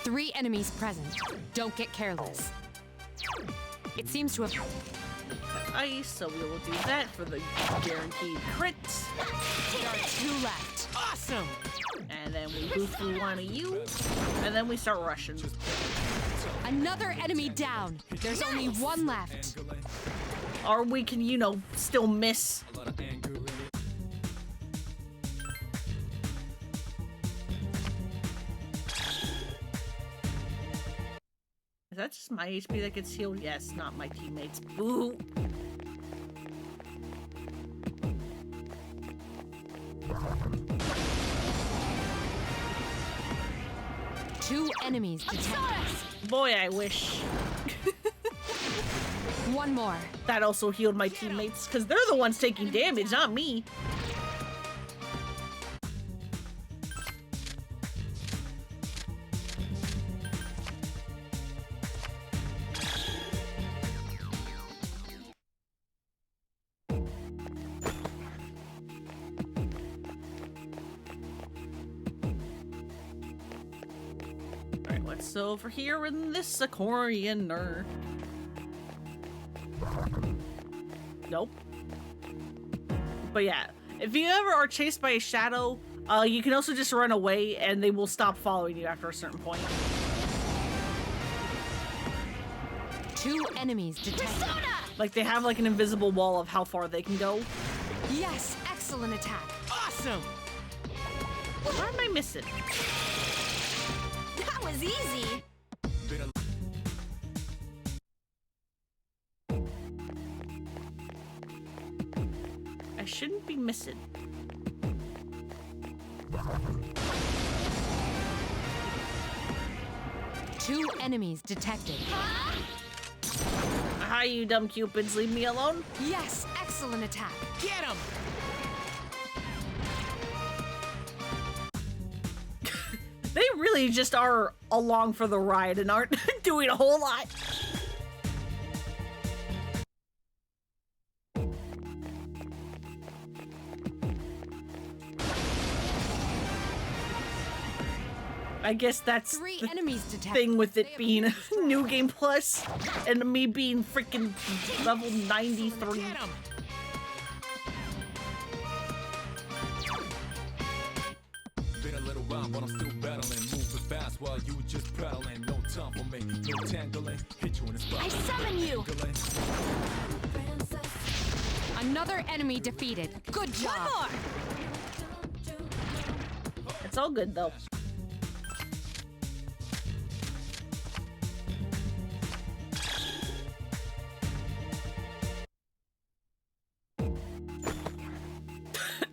3 enemies present. Don't get careless. It seems to have... Ice, so we will do that for the guaranteed crits. There are 2 left. Awesome! And then we go through one of you, and then we start rushing. Another enemy down. There's only 1 left. Or we can, you know, still miss. Is that just my HP that gets healed? Yes, not my teammates. Boo! Two enemies detected. Boy, I wish. One more. That also healed my teammates, because they're the ones taking damage, not me. Alright, what's over here in this accordion? Nope. But yeah, if you ever are chased by a shadow, you can also just run away and they will stop following you after a certain point. 2 enemies detected. Like they have like an invisible wall of how far they can go. Yes, excellent attack. Awesome! What am I missing? That was easy. I shouldn't be missing. Two enemies detected. Hi, you dumb cupids, leave me alone. Yes, excellent attack. Get him! They really just are along for the ride and aren't doing a whole lot. I guess that's 3 the enemies detected. thing with it being New Game Plus and me being freaking level 93. Get him! Been a little while, but I'm still battling. Moving fast while you just prattling. No time for me, no tangling. Hit you in the spot. I summon you. Another enemy defeated. Good job. One more. It's all good though.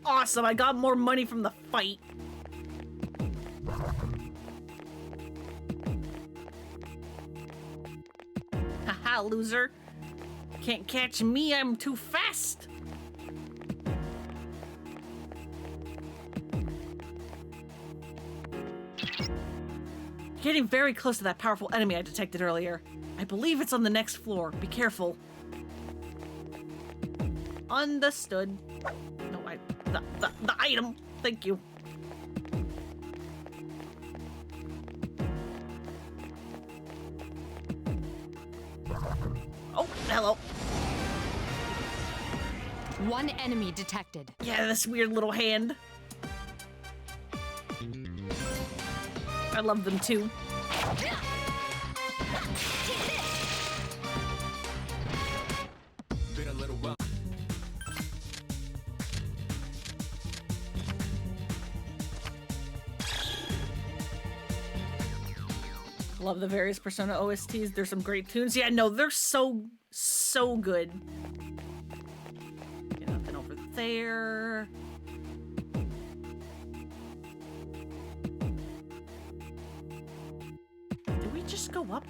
Awesome, I got more money from the fight. Haha, loser. Can't catch me, I'm too fast. Getting very close to that powerful enemy I detected earlier. I believe it's on the next floor. Be careful. Understood. No, The item. Thank you. Oh, hello. One enemy detected. Yeah, this weird little hand. I love them too. Been a little while. Love the various Persona OSTs. There's some great tunes. Yeah, no, they're so good. Okay, nothing over there. Did we just go up?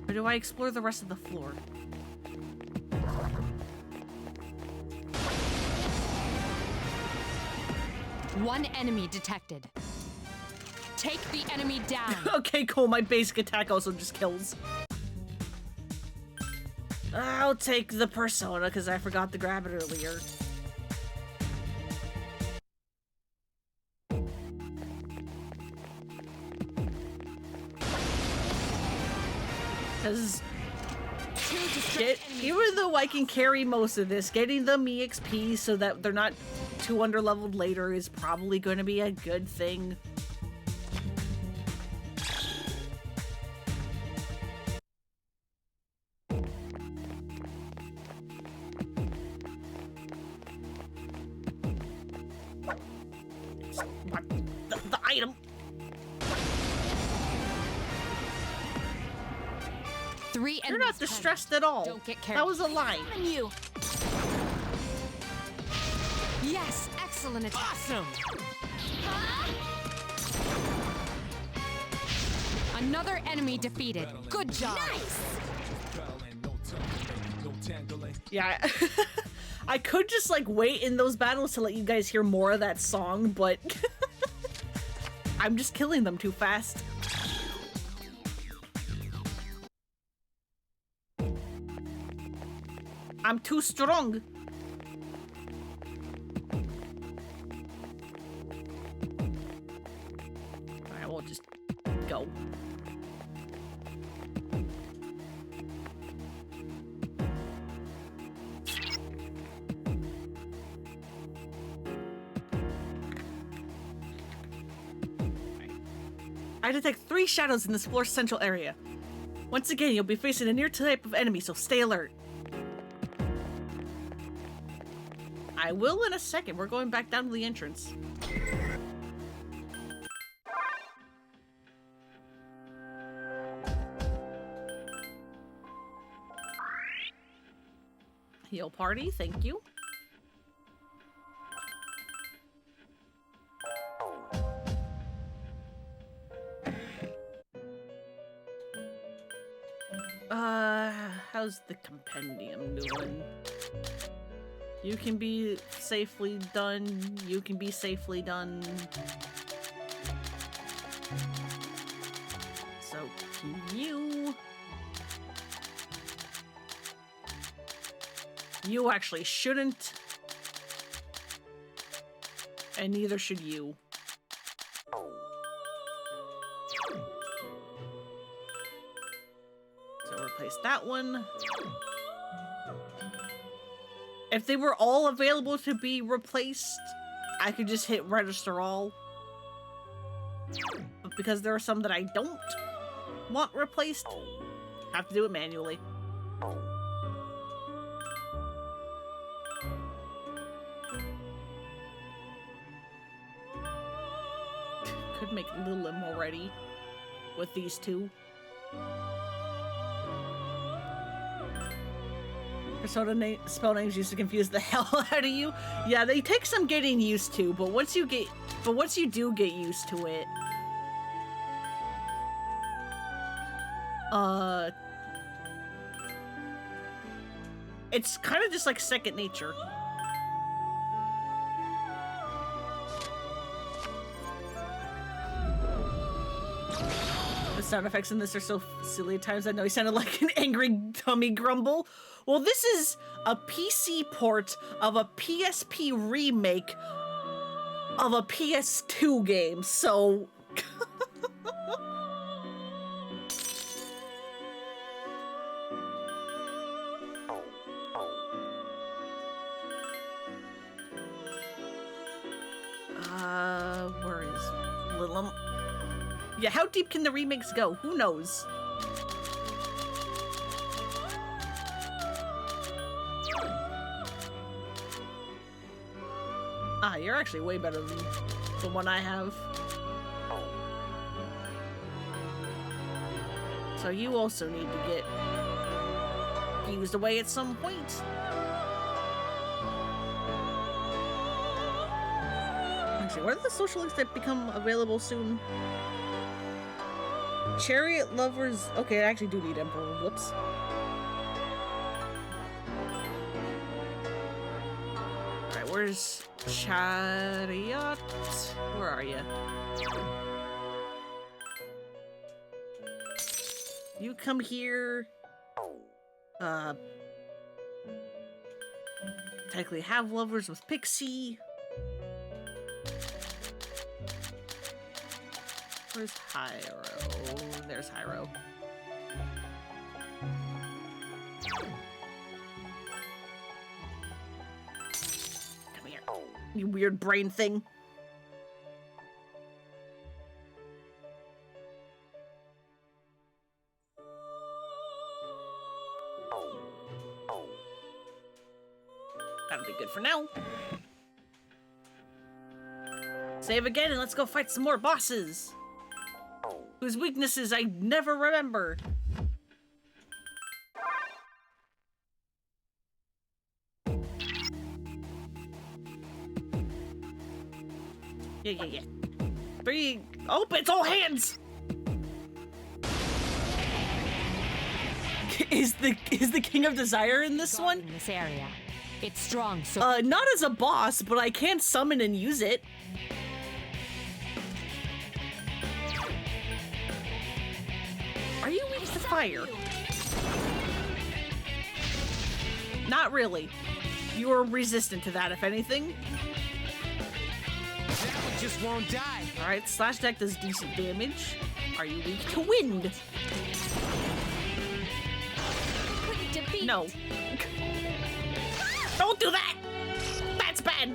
Or do I explore the rest of the floor? One enemy detected. Take the enemy down. Okay, cool. My basic attack also just kills. I'll take the Persona because I forgot to grab it earlier. Because even though I can carry most of this, getting them EXP so that they're not too underleveled later is probably going to be a good thing. The item. Three You're not distressed at all. Don't get carried. That was a lie. You. Yes, excellent attack. Awesome. Another enemy defeated. Good job. Nice. Yeah, I could just like wait in those battles to let you guys hear more of that song, but I'm just killing them too fast. I'm too strong. Alright, we'll just go. I detect 3 shadows in this floor's central area. Once again, you'll be facing a near type of enemy, so stay alert. I will in a second. We're going back down to the entrance. Heal party, thank you. How's the compendium doing? You can be safely done. You can be safely done. So can you. You actually shouldn't. And neither should you. So replace that one. If they were all available to be replaced, I could just hit register all. But because there are some that I don't want replaced, I have to do it manually. Could make Lilim already with these two. Persona spell names used to confuse the hell out of you. Yeah, they take some getting used to, but once you do get used to it, it's kind of just like second nature. sound effects in this are so silly at times. I know he sounded like an angry tummy grumble. Well, this is a PC port of a PSP remake of a PS2 game, so... where is Little? Yeah, how deep can the remakes go? Who knows? Ah, you're actually way better than the one I have. So you also need to get fused away at some point. Actually, what are the social links that become available soon? Chariot Lovers... Okay, I actually do need Emperor. Whoops. Alright, where's Chariot? Where are you? You come here. Technically have lovers with Pixie. Where's Hyro? There's Hyro. Come here, you weird brain thing. That'll be good for now. Save again and let's go fight some more bosses. Whose weaknesses I never remember. Yeah. Three. Oh, it's all hands. Is the King of Desire in this one? In this area, it's strong. So not as a boss, but I can summon and use it. Are you weak to fire? Not really. You are resistant to that, if anything. That one just won't die. Alright, slash deck does decent damage. Are you weak to wind? No. Don't do that! That's bad!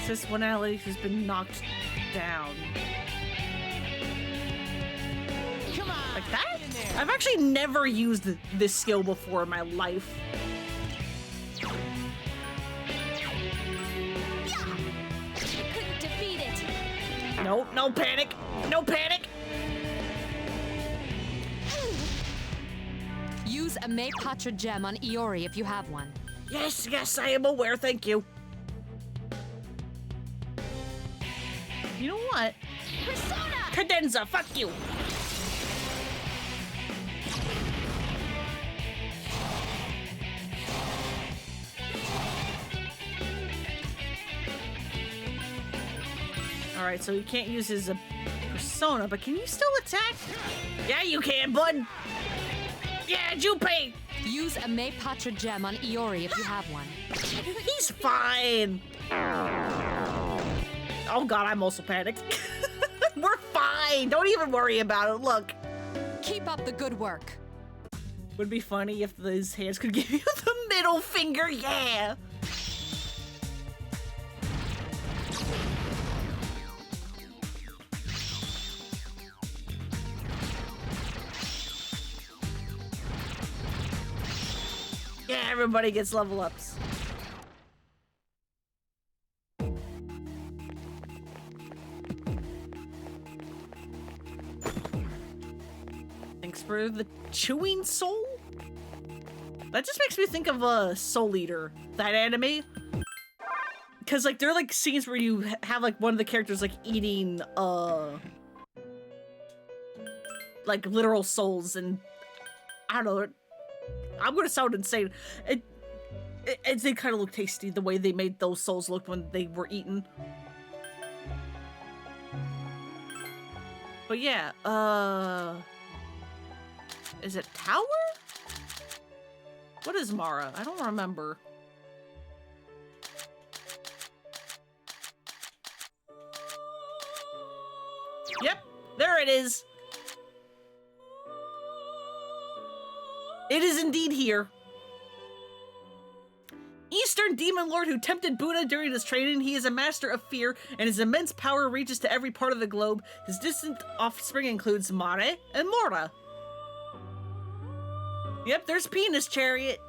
This one ally has been knocked down. Come on, like that? I've actually never used this skill before in my life. You couldn't defeat it. No panic. No panic. use a Maypatra gem on Iori if you have one. Yes, I am aware, thank you. You know what? Persona! Cadenza, fuck you! Alright, so he can't use his persona, but can you still attack? Yeah, you can, bud! Yeah, Junpei! Use a Maypatra gem on Iori if you have one. He's fine! Oh god, I'm also panicked. We're fine! Don't even worry about it, look. Keep up the good work. Would be funny if his hands could give you the middle finger, yeah! Yeah, everybody gets level ups. Thanks for the chewing soul? That just makes me think of Soul Eater, that anime. Cause like there are like scenes where you have like one of the characters like eating like literal souls, and I don't know. I'm gonna sound insane. It did kind of look tasty the way they made those souls look when they were eaten. But yeah, is it tower? What is Mara? I don't remember. Yep, there it is. It is indeed here. Eastern demon lord who tempted Buddha during his training. He is a master of fear, and his immense power reaches to every part of the globe. His distant offspring includes Mare and Mora. Yep, there's Penis Chariot.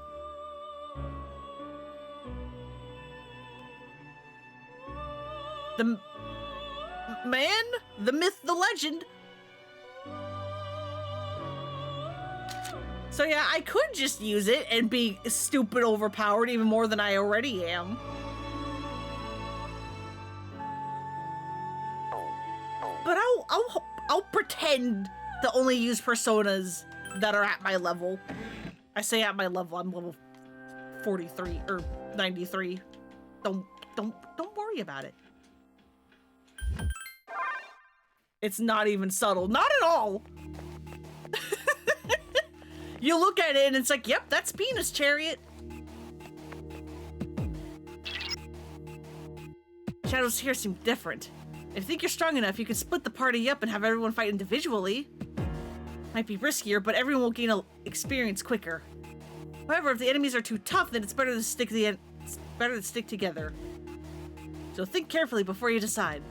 The man, the myth, the legend. So yeah, I could just use it and be stupid overpowered even more than I already am. But I'll pretend to only use personas that are at my level. I say at my level, I'm level 43 or 93. Don't worry about it. It's not even subtle. Not at all. You look at it and it's like, yep, that's Penis Chariot. Shadows here seem different. If you think you're strong enough, you can split the party up and have everyone fight individually. Might be riskier, but everyone will gain experience quicker. However, if the enemies are too tough, then it's better to stick together. So think carefully before you decide.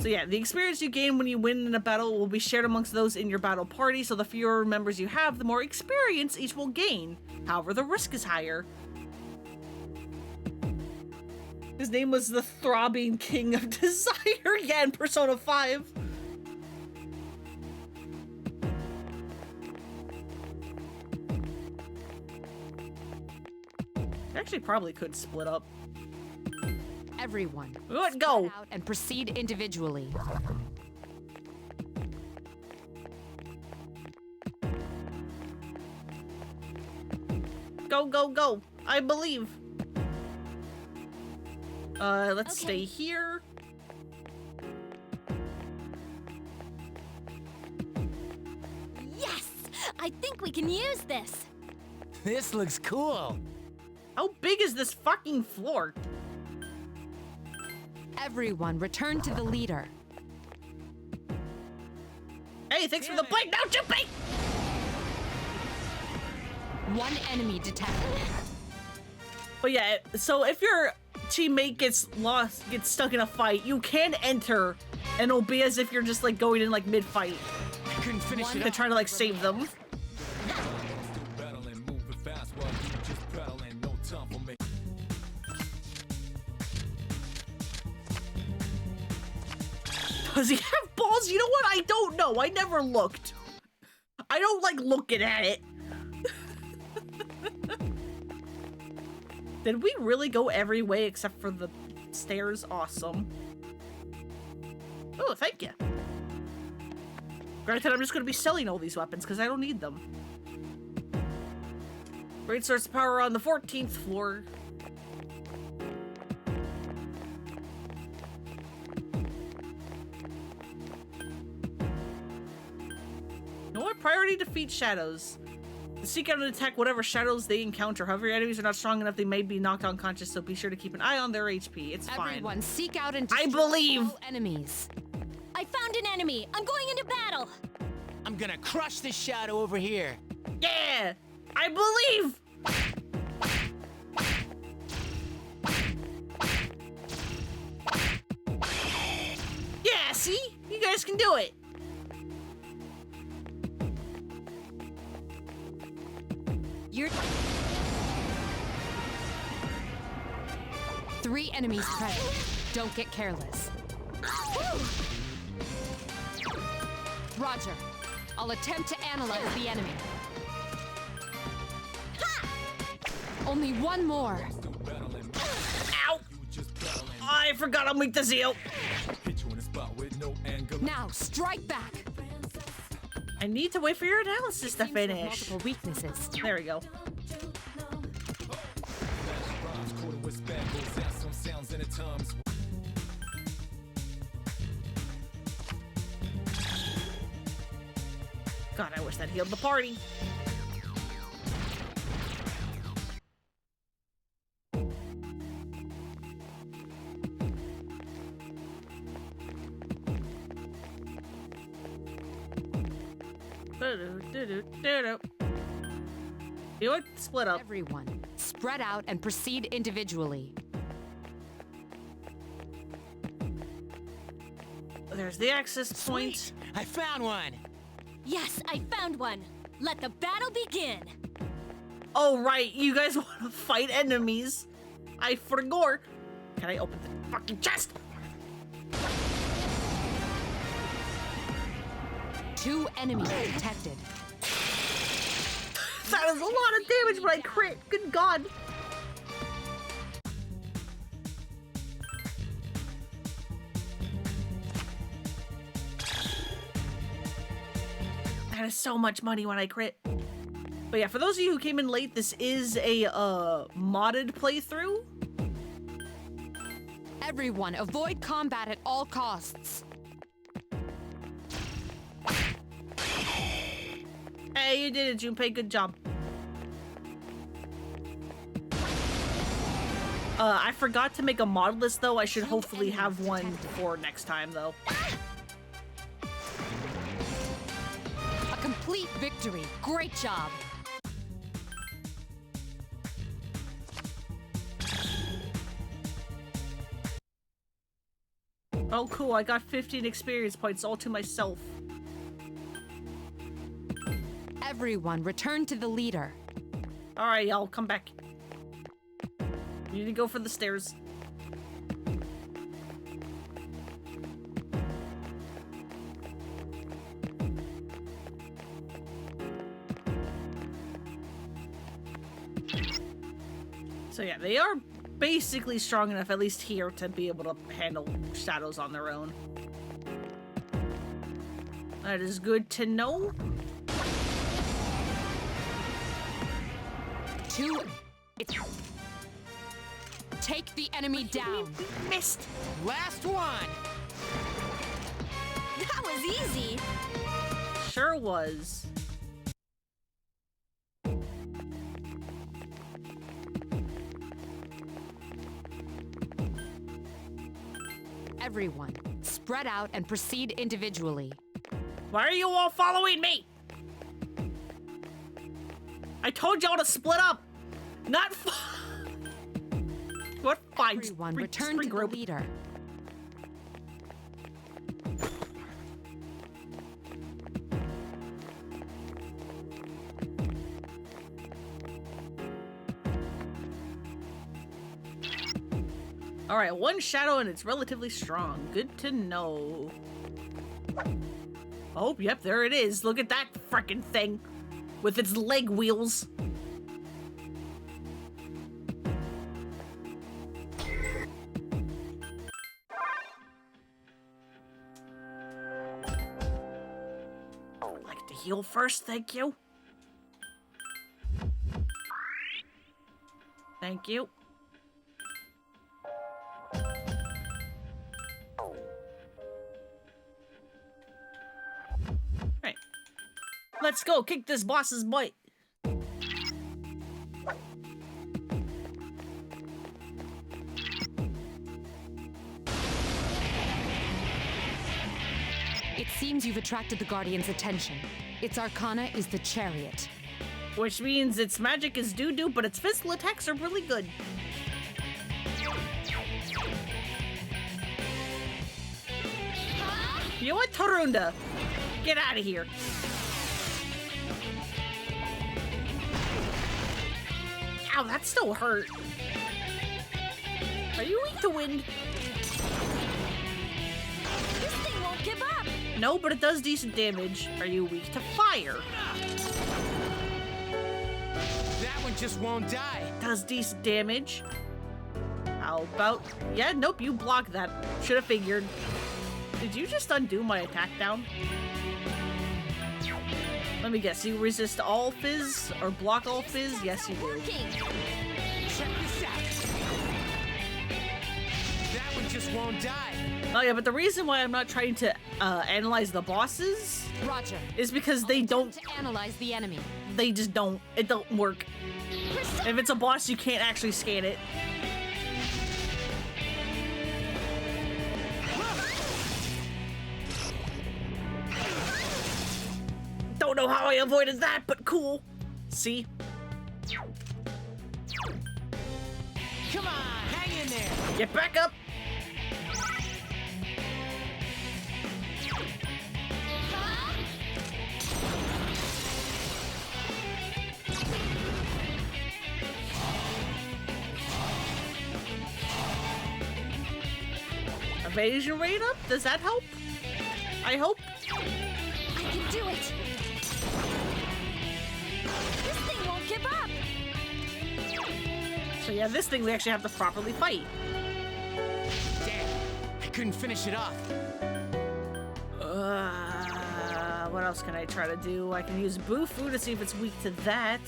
So yeah, the experience you gain when you win in a battle will be shared amongst those in your battle party, so the fewer members you have, the more experience each will gain. However, the risk is higher. His name was the Throbbing King of Desire, yeah, in Persona 5. Actually, probably could split up. Everyone, let's go out and proceed individually. Go, go, go! I believe. Let's stay here. Yes! I think we can use this. This looks cool. How big is this fucking floor? Everyone, return to the leader. Hey, thanks for the plate. Now jumping. One enemy detected. But yeah, so if your teammate gets stuck in a fight, you can enter, and it'll be as if you're just like going in like mid-fight. Couldn't finish it to try to like save them. Does he have balls? You know what? I don't know. I never looked. I don't like looking at it. Did we really go every way except for the stairs? Awesome. Oh, thank you. Granted, I'm just going to be selling all these weapons because I don't need them. Great source of power on the 14th floor. You know what? Priority defeat shadows. Seek out and attack whatever shadows they encounter. However, your enemies are not strong enough, they may be knocked unconscious, so be sure to keep an eye on their HP. It's fine. Everyone, seek out and I believe all enemies. I found an enemy. I'm going into battle. I'm gonna crush this shadow over here. Yeah, I believe. Yeah, see? You guys can do it. You're 3 enemies present. Don't get careless. Roger. I'll attempt to analyze the enemy. Ha! Only one more. Ow! I forgot I'm weak to Zeal. Now, strike back! I need to wait for your analysis to finish. Multiple weaknesses. There we go. God, I wish that healed the party. You would split up. Everyone, spread out and proceed individually. There's the access point. Sweet. I found one. Yes, I found one. Let the battle begin. Oh, right. You guys want to fight enemies. I forgot. Can I open the fucking chest? 2 enemies detected. That is a lot of damage, but I crit. Good God. That is so much money when I crit. But yeah, for those of you who came in late, this is a modded playthrough. Everyone, avoid combat at all costs. Hey, you did it, Junpei. Good job. I forgot to make a mod list, though. I should hopefully have one for next time, though. A complete victory. Great job. Oh, cool. I got 15 experience points all to myself. Everyone, return to the leader. Alright, y'all. Come back. You need to go for the stairs. So yeah, they are basically strong enough, at least here, to be able to handle shadows on their own. That is good to know. 2. Take the enemy down. Missed. Last one. That was easy. Sure was. Everyone, spread out and proceed individually. Why are you all following me? I told y'all to split up. Not what? Fine. Everyone, return to the leader. All right, one shadow and it's relatively strong. Good to know. Oh, yep, there it is. Look at that frickin' thing with its leg wheels. I'd like to heal first, thank you. Thank you. Right. Let's go kick this boss's butt. It seems you've attracted the Guardian's attention. Its arcana is the Chariot. Which means its magic is doo-doo, but its physical attacks are really good. You know what, Tarunda? Get out of here. Ow, that still hurt. Are you weak to wind? This thing won't give up. No, but it does decent damage. Are you weak to fire? That one just won't die. Does decent damage. How about... Yeah, nope, you block that. Should have figured. Did you just undo my attack down? Let me guess, you resist all fizz or block all fizz? Yes, you do. Check this out. That one just won't die. Oh yeah, but the reason why I'm not trying to analyze the bosses is because they don't analyze the enemy. They just don't. It don't work. If it's a boss, you can't actually scan it. Don't know how I avoided that, but cool. See? Come on, hang in there. Get back up. Evasion rate up? Does that help? I hope. I can do it. This thing won't give up. So yeah, this thing we actually have to properly fight. Damn, I couldn't finish it off. What else can I try to do? I can use Bufu to see if it's weak to that.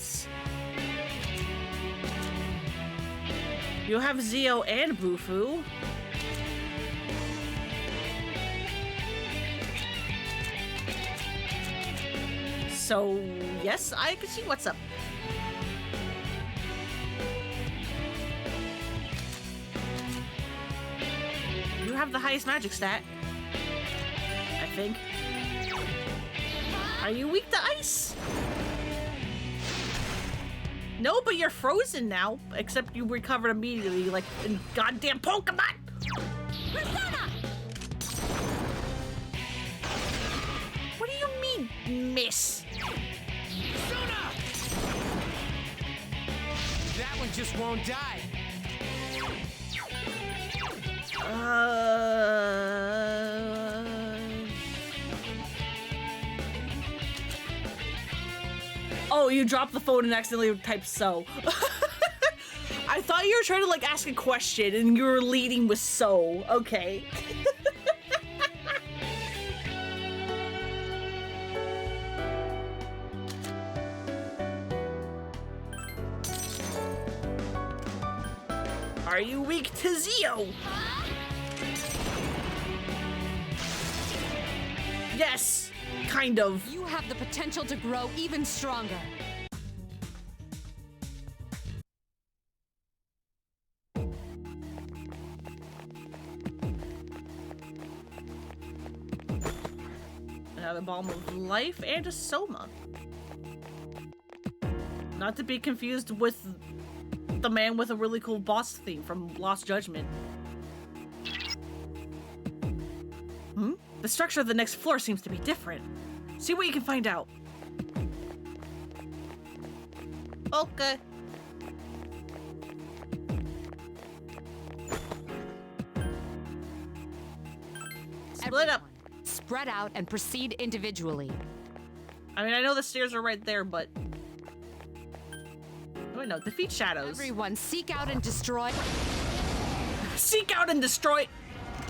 You have Zio and Bufu. So, yes, I can see what's up. You have the highest magic stat, I think. Are you weak to ice? No, but you're frozen now, except you recovered immediately, like in goddamn Pokemon! Persona! What do you mean, miss? Persona! That one just won't die. Oh, you dropped the phone and accidentally typed so. I thought you were trying to like ask a question and you were leading with so. Okay. Are you weak to Zio? Yes, kind of. You have the potential to grow even stronger. Another Balm of Life and a Soma. Not to be confused with the man with a really cool boss theme from Lost Judgment. Hmm? The structure of the next floor seems to be different. See what you can find out. Okay. Split up. Spread out and proceed individually. I mean, I know the stairs are right there, but... Oh, wait, no. Defeat shadows. Everyone, seek out and destroy... Seek out and destroy...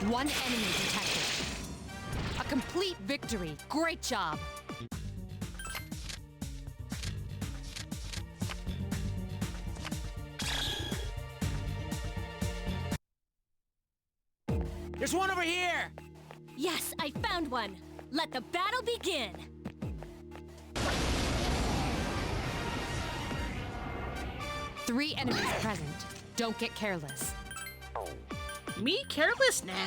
One enemy detected. A complete victory. Great job. There's one over here! Yes, I found one. Let the battle begin. Three enemies present. Don't get careless. Me? Careless? Never.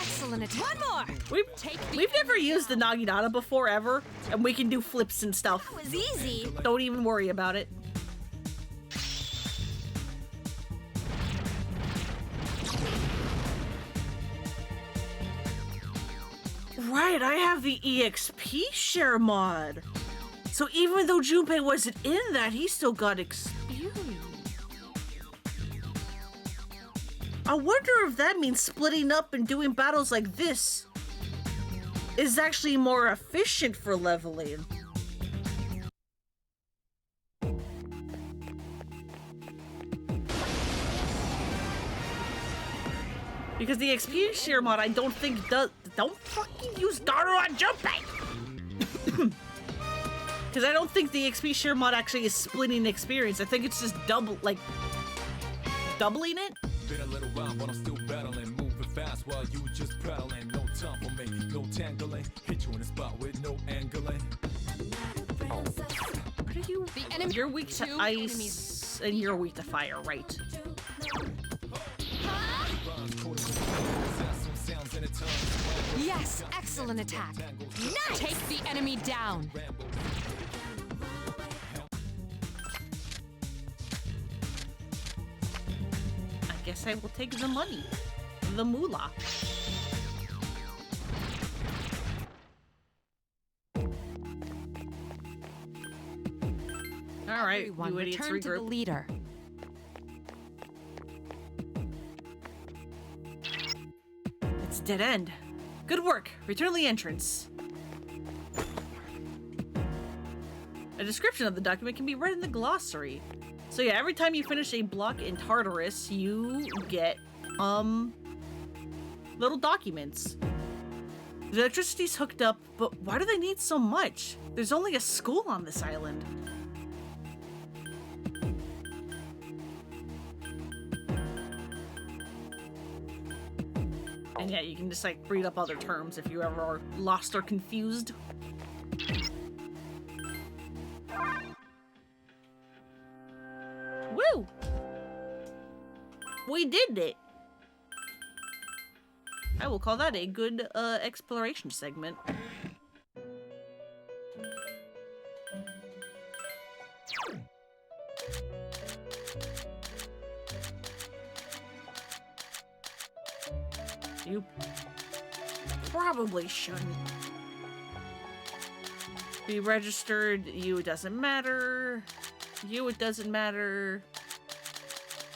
Excellent attack. One more. We've never used the Naginata before, ever, and we can do flips and stuff. That was easy. Don't even worry about it. Right, I have the EXP share mod. So even though Junpei wasn't in that, he still got experience. I wonder if that means splitting up and doing battles like this is actually more efficient for leveling. Because the XP share mod, I don't think does. Don't fucking use Daru on jumping! Because I don't think the XP share mod actually is splitting experience. I think it's just doubling it? Been a little while, but I'm still battling, moving fast while you just prattling. No time for me, no tangling. Hit you in the spot with no angling. What are you? The enemy. You're weak to ice, and you're weak to fire, right? Yes, excellent attack. Nice. Take the enemy down. I guess I will take the money. The moolah. Alright, Everyone, you idiots return to the regroup. leader. It's dead end. Good work. Return to the entrance. A description of the document can be read in the glossary. So yeah, every time you finish a block in Tartarus, you get, little documents. The electricity's hooked up, but why do they need so much? There's only a school on this island. And yeah, you can just like read up other terms if you ever are lost or confused. Woo! We did it! I will call that a good exploration segment. You probably shouldn't be registered. You, it doesn't matter. You, it doesn't matter.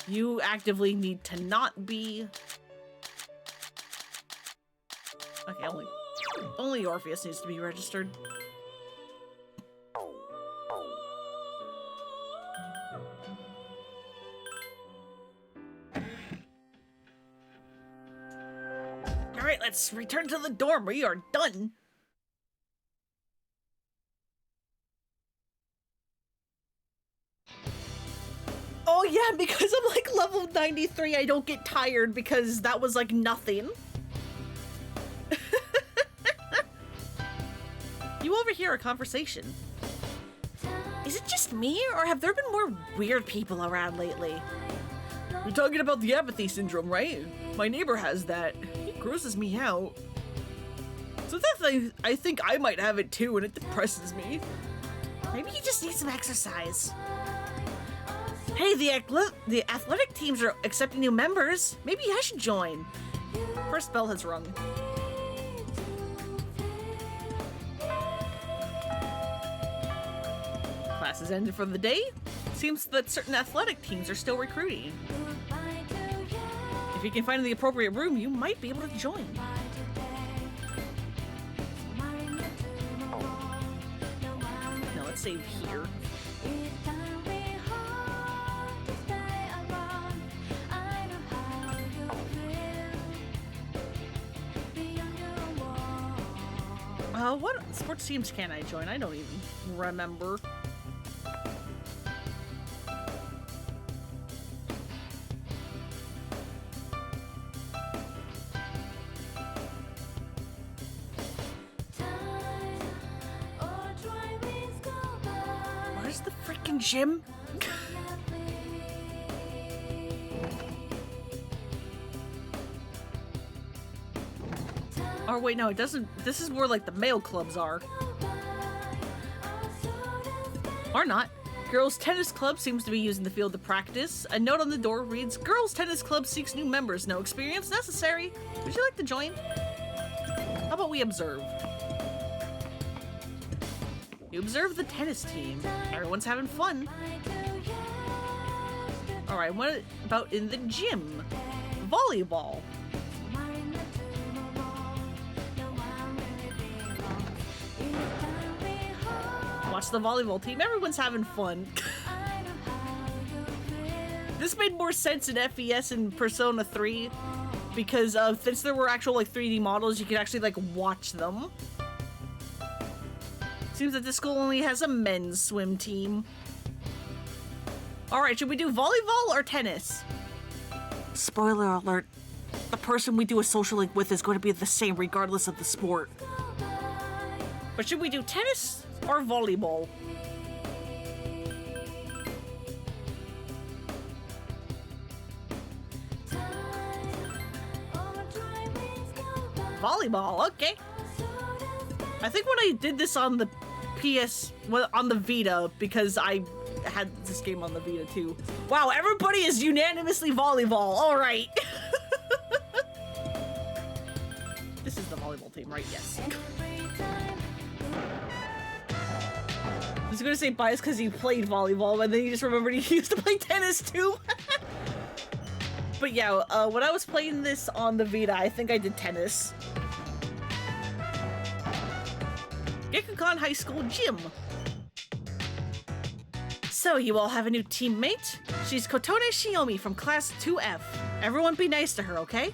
You actively need to not be. Okay, only Orpheus needs to be registered. Alright, let's return to the dorm. We are done. Oh yeah, because I'm like level 93, I don't get tired because that was like nothing. You overhear a conversation. Is it just me, or have there been more weird people around lately? You're talking about the apathy syndrome, right? My neighbor has that. It grosses me out. Sometimes I think I might have it too, and it depresses me. Maybe you just need some exercise. Hey, the athletic teams are accepting new members. Maybe I should join. First bell has rung. Classes ended for the day. Seems that certain athletic teams are still recruiting. If you can find the appropriate room, you might be able to join. Now let's save here. What sports teams can I join? I don't even remember. Where's the freaking gym? Or wait, no, it doesn't. This is where like the male clubs are. Or not. Girls Tennis Club seems to be using the field to practice. A note on the door reads, Girls Tennis Club seeks new members. No experience necessary. Would you like to join? How about we observe? You observe the tennis team. Everyone's having fun. Alright, what about in the gym? Volleyball. Watch the volleyball team. Everyone's having fun. This made more sense in FES and Persona 3 because since there were actual like 3D models, you could actually like watch them. Seems that this school only has a men's swim team. All right, should we do volleyball or tennis? Spoiler alert, the person we do a social link with is going to be the same regardless of the sport. But should we do tennis or volleyball? Volleyball, okay. I think when I did this on the on the Vita, because I had this game on the Vita too. Wow, everybody is unanimously volleyball. All right. This is the volleyball team, right? Yes. I was gonna say bias because he played volleyball, but then you just remembered he used to play tennis too. But yeah, when I was playing this on the Vita, I think I did tennis. Gekukan High School Gym. So, you all have a new teammate? She's Kotone Shiomi from Class 2F. Everyone be nice to her, okay?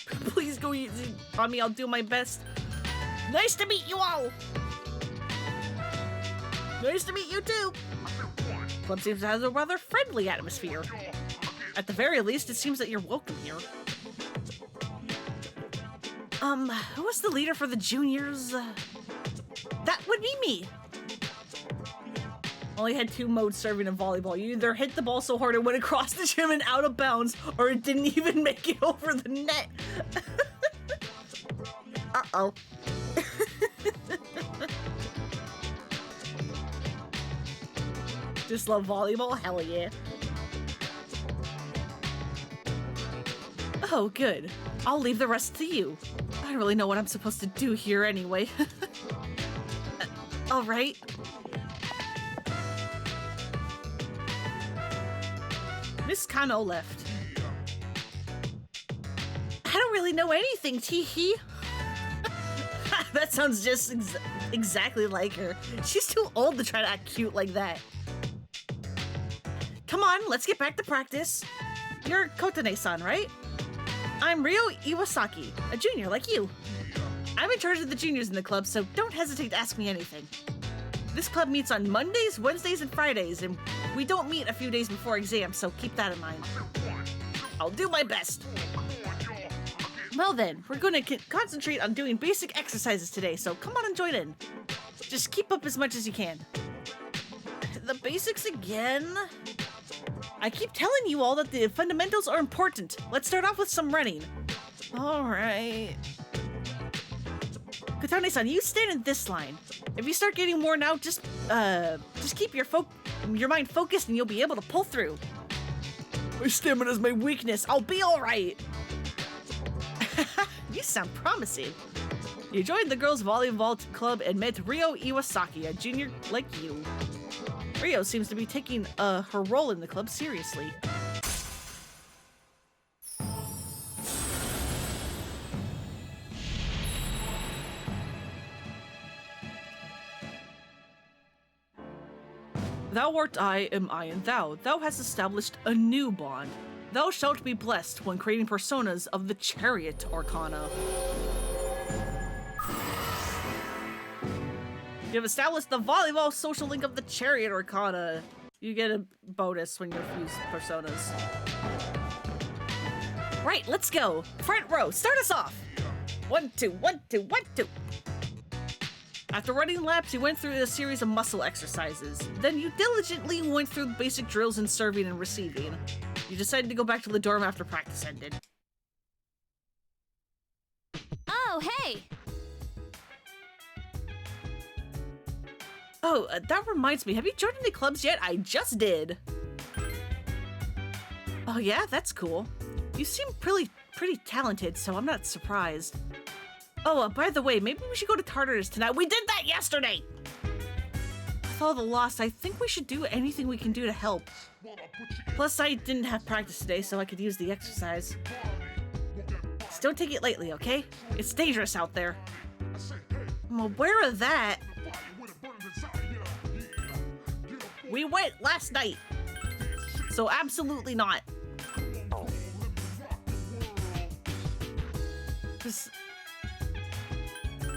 Please go easy on me, I'll do my best. Nice to meet you all! Nice to meet you too! Club seems to have a rather friendly atmosphere. At the very least, it seems that you're welcome here. Who was the leader for the juniors? That would be me. Only had 2 modes serving in volleyball. You either hit the ball so hard it went across the gym and out of bounds, or it didn't even make it over the net. Uh-oh. Just love volleyball? Hell yeah. Oh, good. I'll leave the rest to you. I don't really know what I'm supposed to do here anyway. All right. Miss Kano left. I don't really know anything, tee-hee. That sounds just exactly like her. She's too old to try to act cute like that. Come on, let's get back to practice. You're Kotane-san, right? I'm Ryo Iwasaki, a junior like you. I'm in charge of the juniors in the club, so don't hesitate to ask me anything. This club meets on Mondays, Wednesdays, and Fridays, and we don't meet a few days before exams, so keep that in mind. I'll do my best. Well then, we're going to concentrate on doing basic exercises today, so come on and join in. Just keep up as much as you can. The basics again? I keep telling you all that the fundamentals are important. Let's start off with some running. All right. Kotane-san, you stand in this line. If you start getting worn out, just keep your mind focused and you'll be able to pull through. My stamina's my weakness. I'll be all right. You sound promising. You joined the girls' volleyball club and met Ryo Iwasaki, a junior like you. Ryo seems to be taking her role in the club seriously. Thou art I, am I, and thou. Thou hast established a new bond. Thou shalt be blessed when creating personas of the Chariot Arcana. You have established the volleyball social link of the Chariot Arcana. You get a bonus when you fuse personas. Right, let's go. Front row, start us off. 1, 2, 1, 2, 1, 2. After running laps, you went through a series of muscle exercises. Then you diligently went through basic drills in serving and receiving. You decided to go back to the dorm after practice ended. Oh, hey! Oh, that reminds me. Have you joined any clubs yet? I just did. Oh yeah, that's cool. You seem pretty talented, so I'm not surprised. Oh, by the way, maybe we should go to Tartarus tonight. We did that yesterday! With all the loss, I think we should do anything we can do to help. Plus, I didn't have practice today, so I could use the exercise. Just don't take it lightly, okay? It's dangerous out there. I'm aware of that. We went last night. so absolutely not.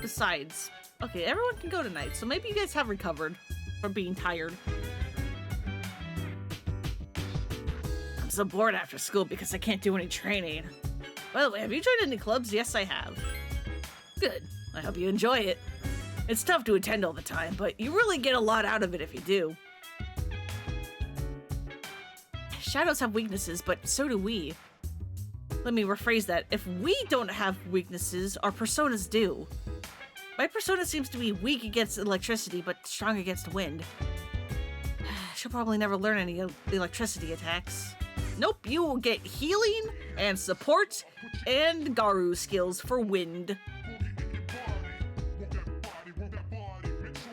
Besides, okay, everyone can go tonight, so maybe you guys have recovered from being tired. I'm so bored after school because I can't do any training. By the way, have you joined any clubs? Yes, I have. Good. I hope you enjoy it. It's tough to attend all the time, but you really get a lot out of it if you do. Shadows have weaknesses, but so do we. Let me rephrase that. If we don't have weaknesses, our personas do. My persona seems to be weak against electricity, but strong against wind. She'll probably never learn any electricity attacks. Nope, you will get healing and support and Garu skills for wind.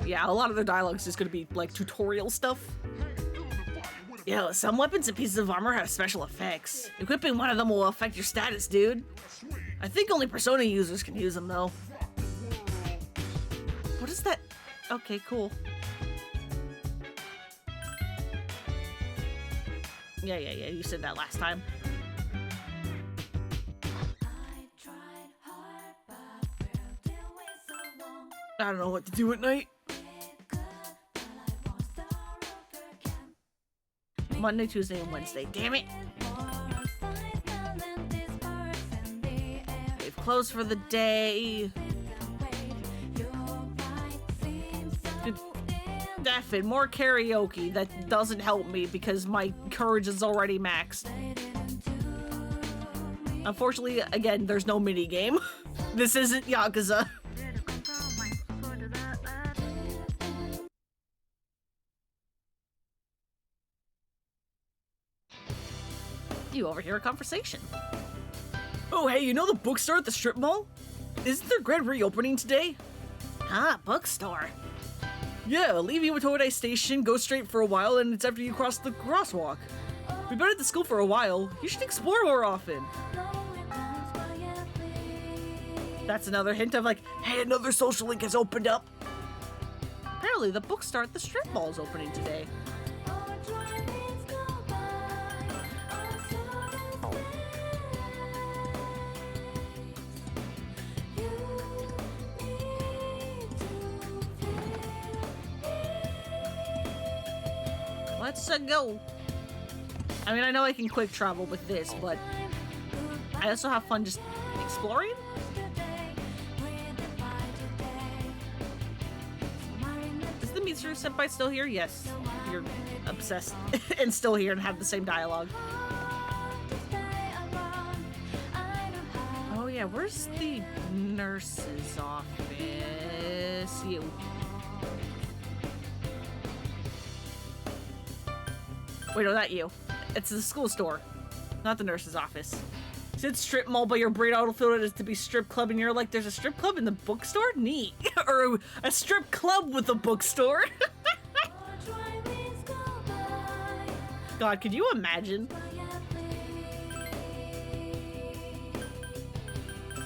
Yeah, a lot of their dialogue is just gonna be like tutorial stuff. Yo, some weapons and pieces of armor have special effects. Equipping one of them will affect your status, dude. I think only Persona users can use them, though. What is that? Okay, cool. Yeah, you said that last time. I don't know what to do at night. Monday, Tuesday, and Wednesday. Damn it! They've closed for the day. Deafin, more karaoke. That doesn't help me because my courage is already maxed. Unfortunately, again, there's no mini game. This isn't Yakuza. You overhear a conversation. Oh, hey, you know the bookstore at the strip mall? Isn't their grand reopening today? Ah, bookstore. Yeah, leave Iwatodai Station, go straight for a while, and it's after you cross the crosswalk. We've been at the school for a while. You should explore more often. That's another hint of like, hey, another social link has opened up. Apparently, the bookstore at the strip mall is opening today. Let's go. I mean, I know I can quick travel with this, but I also have fun just exploring. Is the Mitsuru senpai still here? Yes. You're obsessed and still here and have the same dialogue. Oh yeah, where's the nurse's office? You. Wait, no, not you. It's the school store, not the nurse's office. It's a strip mall, but your brain autofilled it to be strip club, and you're like, there's a strip club in the bookstore? Neat. Or a strip club with a bookstore. God, could you imagine?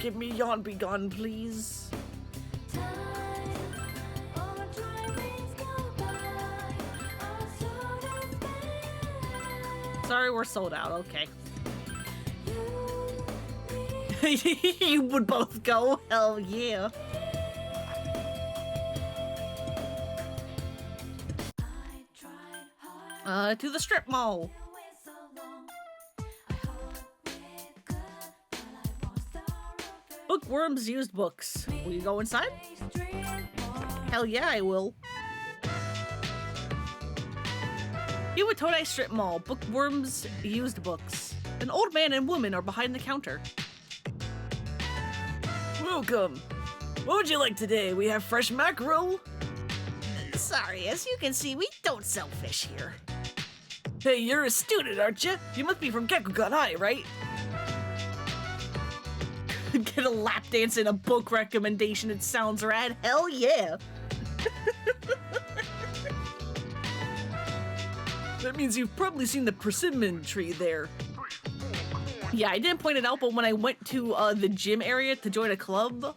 Give me Yawn Be Gone, please. Sorry, we're sold out. Okay. You would both go? Hell yeah. To the strip mall. Bookworms used books. Will you go inside? Hell yeah, I will. Iwatodai Strip Mall. Bookworms used books. An old man and woman are behind the counter. Welcome. What would you like today? We have fresh mackerel. Sorry, as you can see, we don't sell fish here. Hey, you're a student, aren't you? You must be from Gekugan High, right? Get a lap dance and a book recommendation. It sounds rad. Hell yeah. That means you've probably seen the persimmon tree there. Yeah, I didn't point it out, but when I went to the gym area to join a club,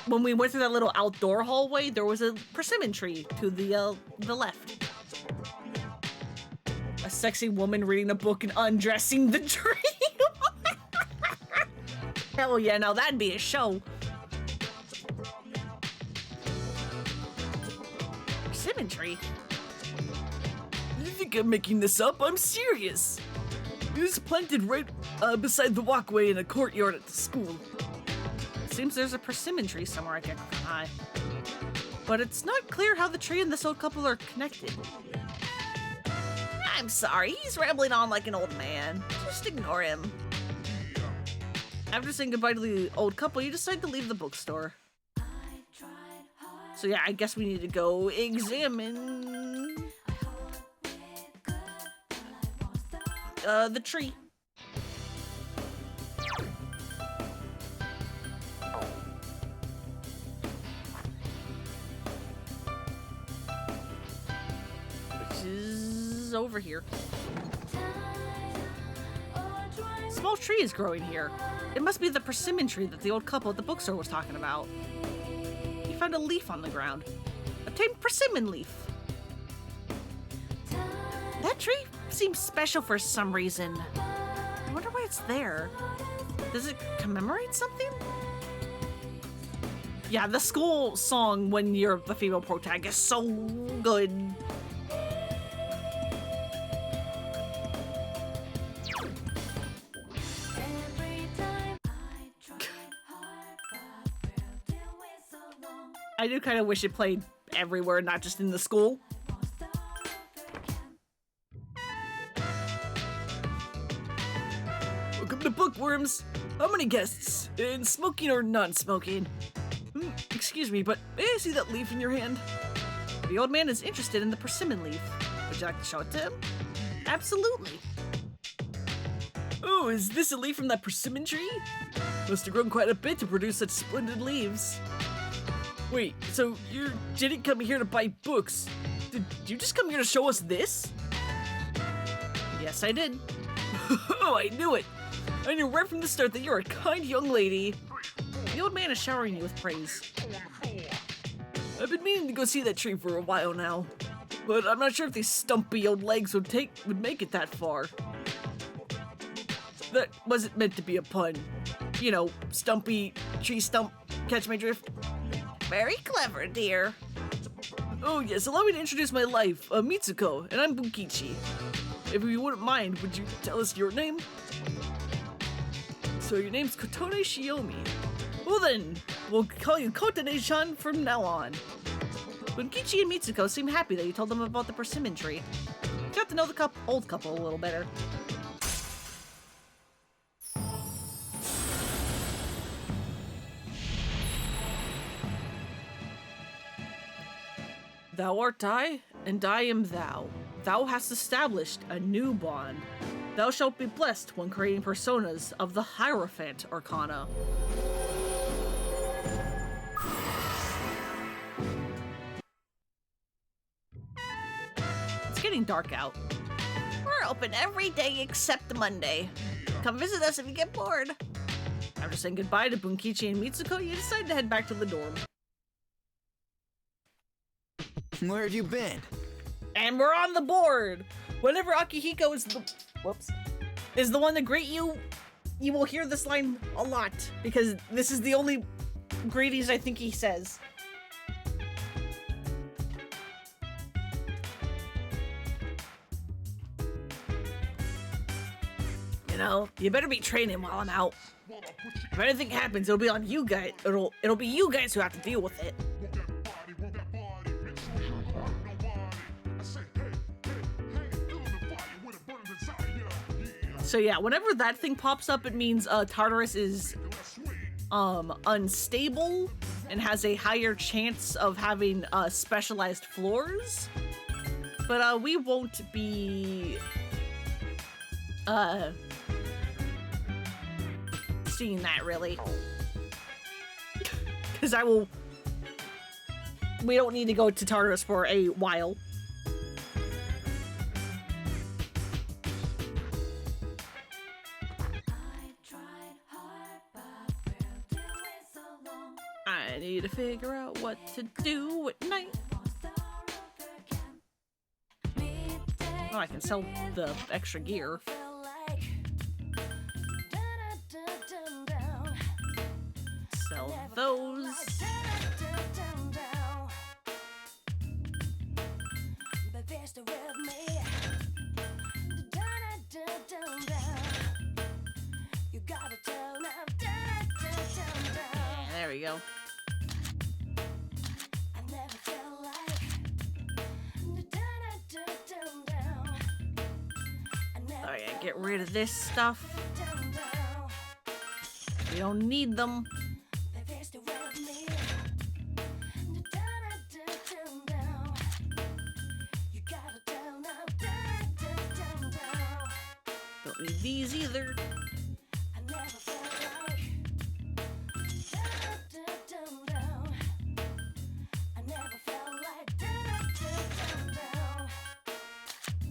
when we went through that little outdoor hallway, there was a persimmon tree to the left. sexy woman reading a book and undressing the tree. Hell yeah, now that'd be a show. Persimmon tree? You think I'm making this up? I'm serious. It was planted right beside the walkway in a courtyard at the school. Seems there's a persimmon tree somewhere I can hide. But it's not clear how the tree and this old couple are connected. I'm sorry, he's rambling on like an old man. Just ignore him. After saying goodbye to the old couple, you decide to leave the bookstore. So yeah, I guess we need to go examine the tree. Which is over here. Small tree is growing here. It must be the persimmon tree that the old couple at the bookstore was talking about. He found a leaf on the ground. Obtained persimmon leaf. That tree seems special for some reason. I wonder why it's there. Does it commemorate something? Yeah, the school song when you're the female protagonist is so good. I do kind of wish it played everywhere, not just in the school. Welcome to Bookworms. How many guests? In smoking or non-smoking? Excuse me, but may I see that leaf in your hand? The old man is interested in the persimmon leaf. Would you like to show it to him? Absolutely. Oh, is this a leaf from that persimmon tree? Must have grown quite a bit to produce such splendid leaves. Wait, so you didn't come here to buy books? Did you just come here to show us this? Yes, I did. Oh, I knew it! I knew right from the start that you're a kind young lady. The old man is showering you with praise. I've been meaning to go see that tree for a while now, but I'm not sure if these stumpy old legs would make it that far. That wasn't meant to be a pun. You know, stumpy, tree stump, catch my drift. Very clever, dear. Oh yes, allow me to introduce my wife, Mitsuko, and I'm Bunkichi. If you wouldn't mind, would you tell us your name? So your name's Kotone Shiomi. Well then, we'll call you Kotone-chan from now on. Bunkichi and Mitsuko seem happy that you told them about the persimmon tree. You got to know the old couple a little better. Thou art I, and I am thou. Thou hast established a new bond. Thou shalt be blessed when creating personas of the Hierophant Arcana. It's getting dark out. We're open every day except Monday. Come visit us if you get bored. After saying goodbye to Bunkichi and Mitsuko, you decide to head back to the dorm. Where have you been? And we're on the board. Whenever Akihiko is the one to greet you, you will hear this line a lot because this is the only greetings I think he says. You know, you better be training while I'm out. If anything happens, it'll be on you guys. It'll be you guys who have to deal with it. So yeah, whenever that thing pops up, it means Tartarus is unstable and has a higher chance of having specialized floors. But we won't be seeing that really. Because we don't need to go to Tartarus for a while. I need to figure out what to do at night. I can sell the extra gear. Sell those. Yeah, there we go. Oh yeah, get rid of this stuff. We don't need them. Don't need these either.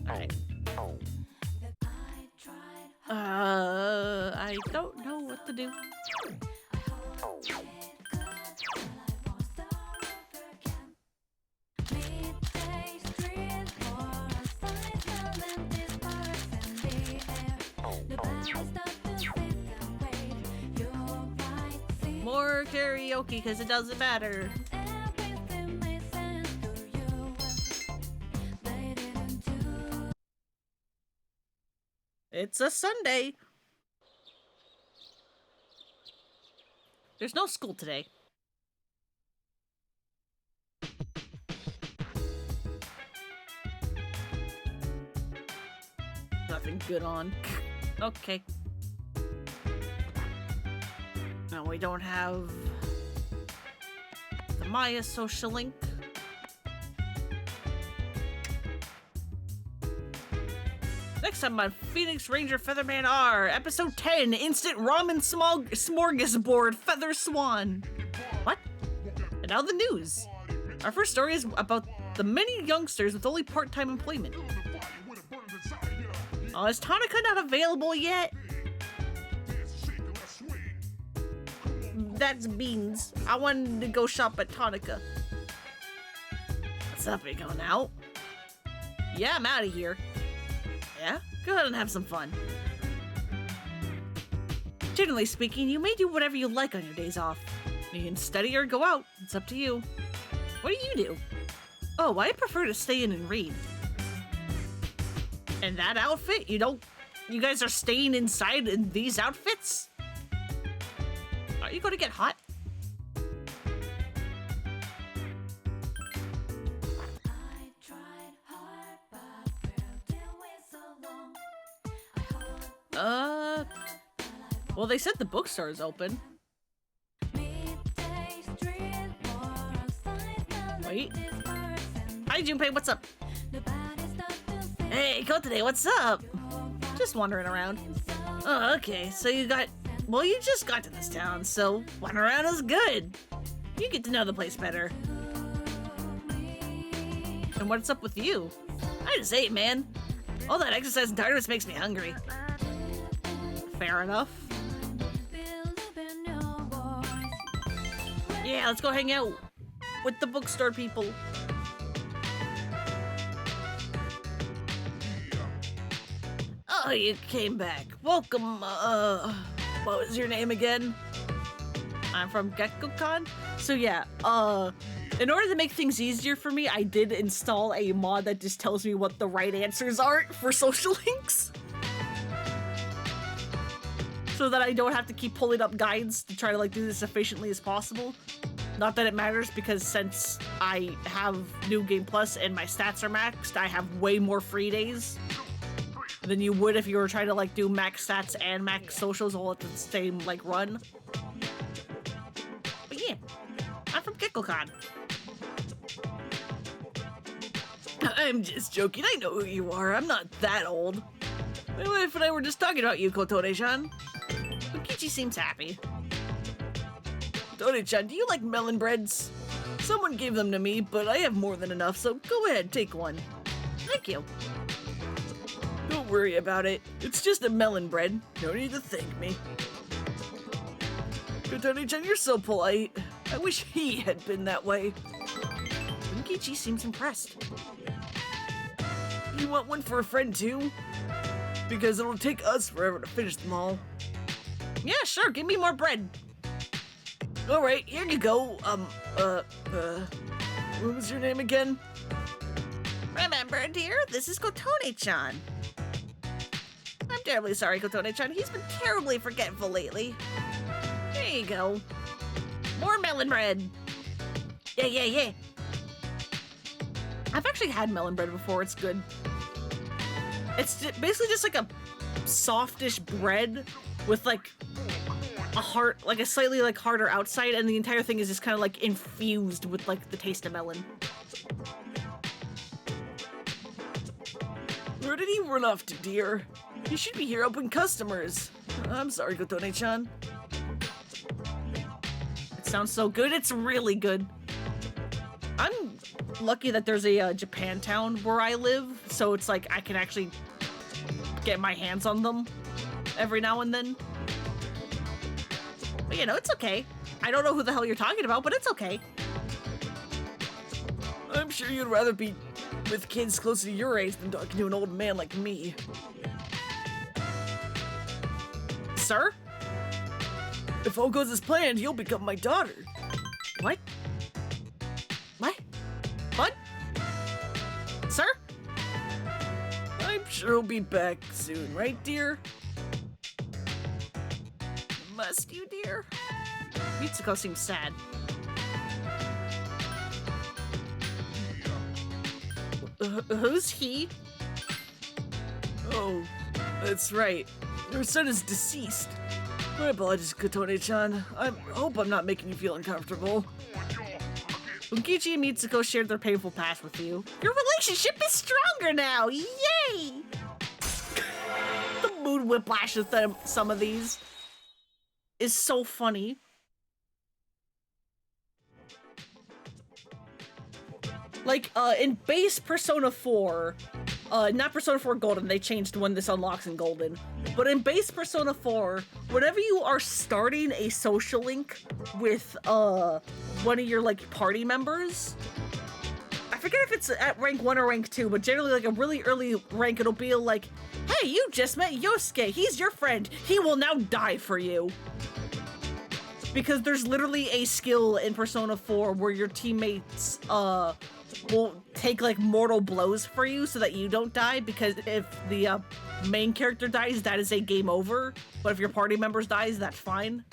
Alright. I don't know what to do. More karaoke because it doesn't matter. It's a Sunday. There's no school today. Nothing good on. Okay. No, we don't have the Maya social link. Next time on Phoenix Ranger Featherman R, Episode 10, Instant Ramen Smorgasbord Feather Swan. What? And now the news. Our first story is about the many youngsters with only part-time employment. Oh, is Tonica not available yet? That's beans. I wanted to go shop at Tonica. What's up? Are you going out? Yeah, I'm out of here. Yeah? Go ahead and have some fun. Generally speaking, you may do whatever you like on your days off. You can study or go out. It's up to you. What do you do? Oh, I prefer to stay in and read. And that outfit? You guys are staying inside in these outfits? Are you going to get hot? Well, they said the bookstore is open. Wait. Hi, Junpei, what's up? Hey, Kotoday, what's up? Just wandering around. Oh, okay, so you just got to this town, so wandering around is good. You get to know the place better. And what's up with you? I just ate, man. All that exercise and tiredness makes me hungry. Fair enough. Yeah, let's go hang out with the bookstore people. Oh, you came back. Welcome, what was your name again? I'm from GeckoCon. So yeah, in order to make things easier for me, I did install a mod that just tells me what the right answers are for social links. So that I don't have to keep pulling up guides to try to do this efficiently as possible. Not that it matters, because since I have New Game Plus and my stats are maxed, I have way more free days than you would if you were trying to do max stats and max socials all at the same run. But yeah, I'm from GeckoCon. I'm just joking, I know who you are, I'm not that old. My wife and I were just talking about you, Kotone-chan. Kokichi seems happy. Kotone-chan, do you like melon breads? Someone gave them to me, but I have more than enough, so go ahead, take one. Thank you. Don't worry about it. It's just a melon bread. No need to thank me. Kotone-chan, you're so polite. I wish he had been that way. Kokichi seems impressed. You want one for a friend too? Because it'll take us forever to finish them all. Yeah, sure, give me more bread. Alright, here you go. What was your name again? Remember, dear, this is Kotone-chan. I'm terribly sorry, Kotone-chan. He's been terribly forgetful lately. There you go. More melon bread. Yeah. I've actually had melon bread before. It's good. It's basically just like a softish bread with like a slightly like harder outside, and the entire thing is just kind of like infused with like the taste of melon. Where did he run off to, dear? He should be here helping customers. I'm sorry, Kotone-chan. It sounds so good. It's really good. I'm lucky that there's a Japantown where I live, so it's like I can actually get my hands on them every now and then. But you know, it's okay. I don't know who the hell you're talking about, but it's okay. I'm sure you'd rather be with kids closer to your age than talking to an old man like me. Sir? If all goes as planned, you'll become my daughter. What? What? Sir? I'm sure he'll be back soon, right, dear? Must you, dear? Mitsuko seems sad. Who's he? Oh, that's right. Your son is deceased. My apologies, Kotone-chan. I hope I'm not making you feel uncomfortable. Bunkichi and Mitsuko shared their painful past with you. Your relationship is stronger now! Yay! The mood whiplash of some of these is so funny. Like, in base Persona 4, not Persona 4 Golden, they changed when this unlocks in Golden, but in base Persona 4, whenever you are starting a social link with, one of your, like, party members, I forget if it's at rank 1 or rank 2, but generally, like, a really early rank, it'll be like, hey, you just met Yosuke, he's your friend, he will now die for you. Because there's literally a skill in Persona 4 where your teammates, will take like mortal blows for you so that you don't die, because if the main character dies, that is a game over, but if your party members dies, that's fine.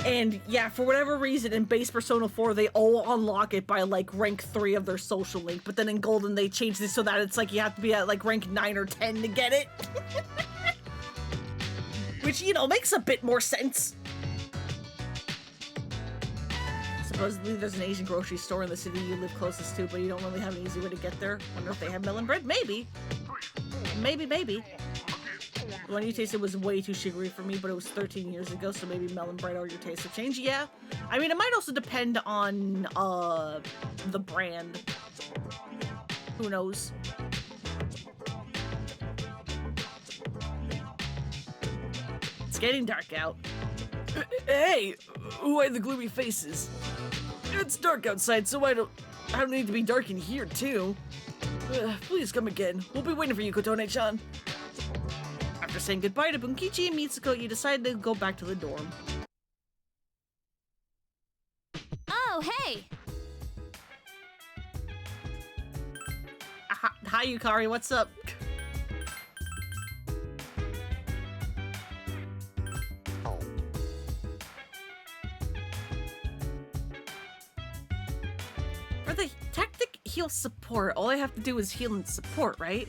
And yeah, for whatever reason in base Persona 4 they all unlock it by like rank 3 of their social link, but then in Golden they changed it so that it's like you have to be at like rank 9 or 10 to get it. Which, you know, makes a bit more sense. Supposedly there's an Asian grocery store in the city you live closest to, but you don't really have an easy way to get there. Wonder if they have melon bread? Maybe. Maybe. The one you tasted was way too sugary for me, but it was 13 years ago, so maybe melon bread or your taste will change. Yeah. I mean, it might also depend on, the brand. Who knows? It's getting dark out. Hey! Who are the gloomy faces? It's dark outside, so I don't need to be dark in here, too. Please come again. We'll be waiting for you, Kotone-chan. After saying goodbye to Bunkichi and Mitsuko, you decide to go back to the dorm. Oh, hey! Hi, Yukari, what's up? For the tactic heal support, all I have to do is heal and support, right?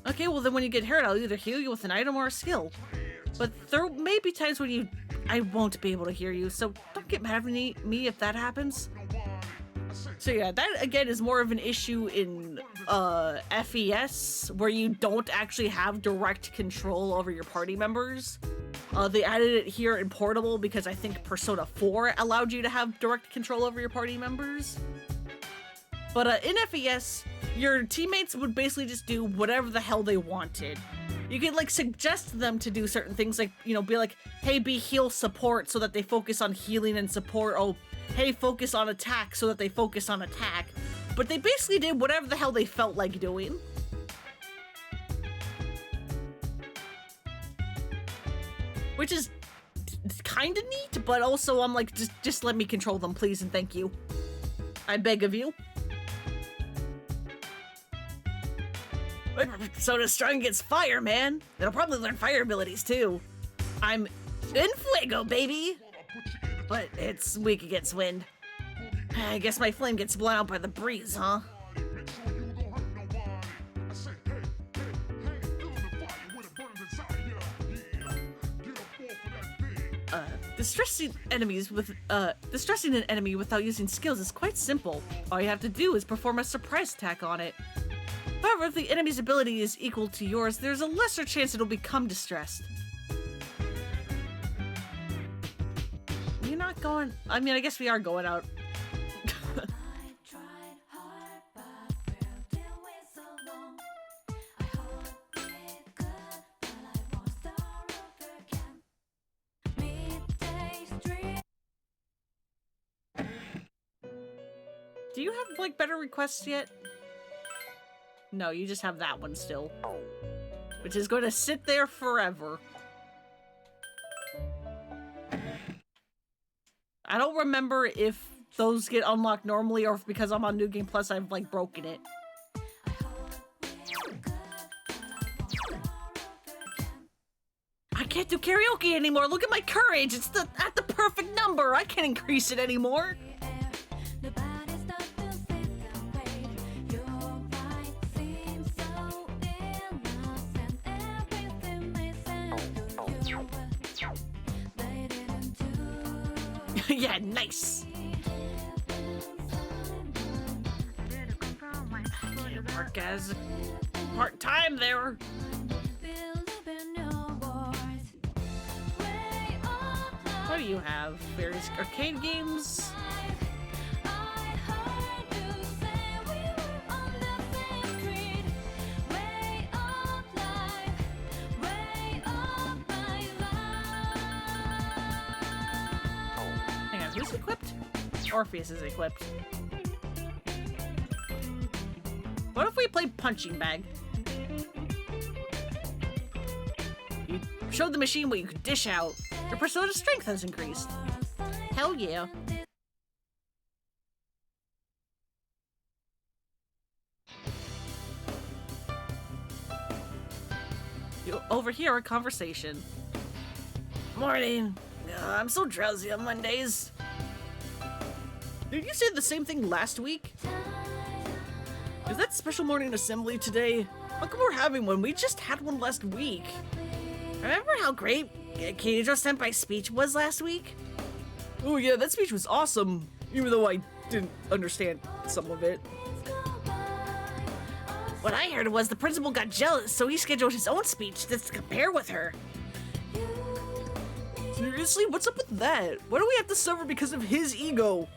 Okay, well then when you get hurt, I'll either heal you with an item or a skill. But there may be times when I won't be able to hear you, so don't get mad at me if that happens. So yeah, that again is more of an issue in FES, where you don't actually have direct control over your party members. They added it here in Portable because I think Persona 4 allowed you to have direct control over your party members. But in FES, your teammates would basically just do whatever the hell they wanted. You could like suggest them to do certain things, like, you know, be like, hey, be heal support, so that they focus on healing and support. Oh, hey, focus on attack so that they focus on attack. But they basically did whatever the hell they felt like doing. Which is kind of neat, but also I'm like, just let me control them, please and thank you. I beg of you. Persona strong against fire, man. It'll probably learn fire abilities too. I'm in fuego, baby. But it's weak against wind. I guess my flame gets blown out by the breeze, huh? Distressing an enemy without using skills is quite simple. All you have to do is perform a surprise attack on it. However, if the enemy's ability is equal to yours, there's a lesser chance it'll become distressed. You're not going... I mean, I guess we are going out. Do you have, like, better requests yet? No, you just have that one still. Which is going to sit there forever. I don't remember if those get unlocked normally or if because I'm on New Game Plus I've, like, broken it. I can't do karaoke anymore! Look at my courage! It's at the perfect number! I can't increase it anymore! Yeah, nice. Work as part-time there. What do you have? Various arcade games? Who's equipped? Orpheus is equipped. What if we play punching bag? You showed the machine what you could dish out. Your persona strength has increased. Hell yeah. You overhear a conversation. Morning. I'm so drowsy on Mondays. Did you say the same thing last week? Is that special morning assembly today? How come we're having one? We just had one last week. Remember how great Keijo-senpai's speech was last week? Oh yeah, that speech was awesome, even though I didn't understand some of it. What I heard was the principal got jealous, so he scheduled his own speech to compare with her. Seriously? What's up with that? Why do we have to suffer because of his ego?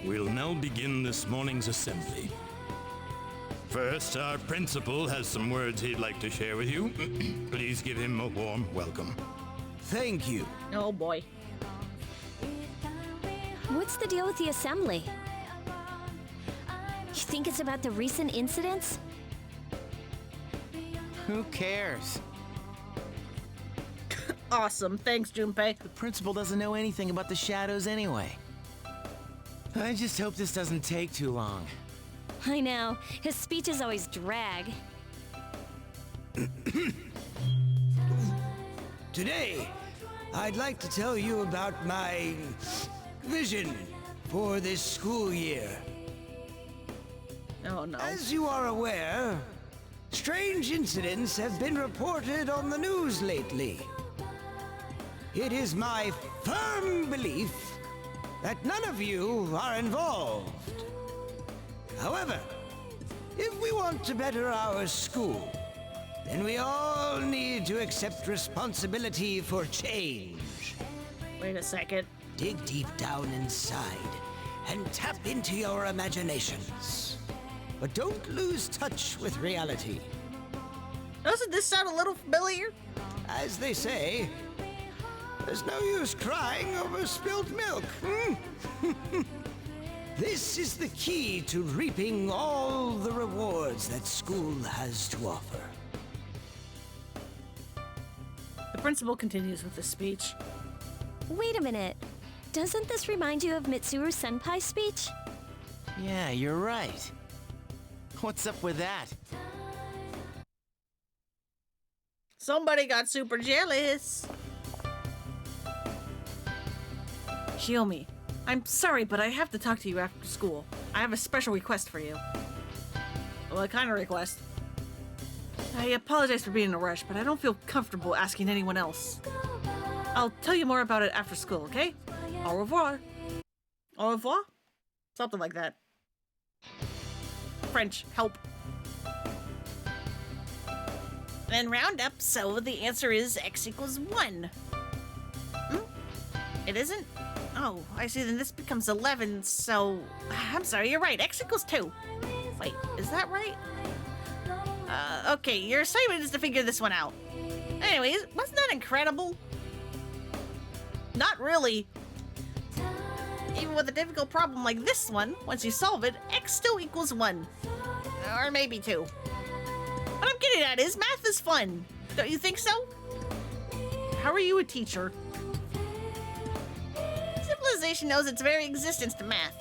We'll now begin this morning's assembly. First, our principal has some words he'd like to share with you. Please give him a warm welcome. Thank you. Oh boy. What's the deal with the assembly? You think it's about the recent incidents? Who cares? Awesome. Thanks, Junpei. The principal doesn't know anything about the shadows anyway. I just hope this doesn't take too long. I know. His speeches always drag. Today, I'd like to tell you about my vision for this school year. Oh no. As you are aware, strange incidents have been reported on the news lately. It is my firm belief that none of you are involved. However, if we want to better our school, then we all need to accept responsibility for change. Wait a second. Dig deep down inside and tap into your imaginations. But don't lose touch with reality. Doesn't this sound a little familiar? as they say, there's no use crying over spilt milk. This is the key to reaping all the rewards that school has to offer. The principal continues with the speech. Wait a minute. Doesn't this remind you of Mitsuru Senpai's speech? Yeah, you're right. What's up with that? Somebody got super jealous. Shiomi, I'm sorry, but I have to talk to you after school. I have a special request for you. What kind of request? I apologize for being in a rush, but I don't feel comfortable asking anyone else. I'll tell you more about it after school, okay? Au revoir. Au revoir? Something like that. French, help. Then round up, so the answer is x equals 1. It isn't? Oh, I see, then this becomes 11, so... I'm sorry, you're right, x equals 2. Wait, is that right? Okay, your assignment is to figure this one out. Anyways, wasn't that incredible? Not really. Even with a difficult problem like this one, once you solve it, x still equals 1. Or maybe 2. What I'm getting at is, math is fun. Don't you think so? How are you a teacher? Civilization knows its very existence to math.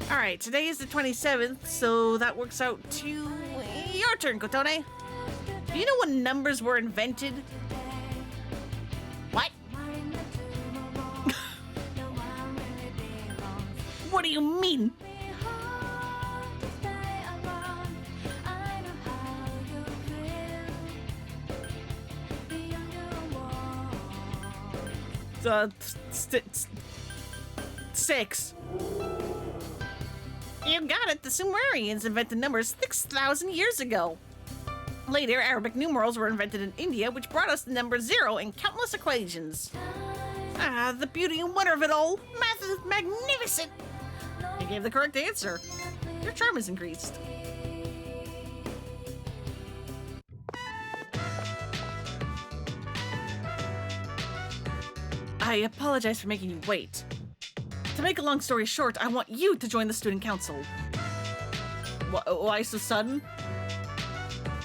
Alright, today is the 27th, so that works out to... your turn, Kotone. Do you know when numbers were invented? What? What do you mean? Six. You got it. The Sumerians invented numbers 6,000 years ago. Later, Arabic numerals were invented in India, which brought us the number 0 and countless equations. Ah, the beauty and wonder of it all. Math is magnificent. You gave the correct answer. Your charm is increased. I apologize for making you wait. To make a long story short, I want you to join the student council. Why so sudden?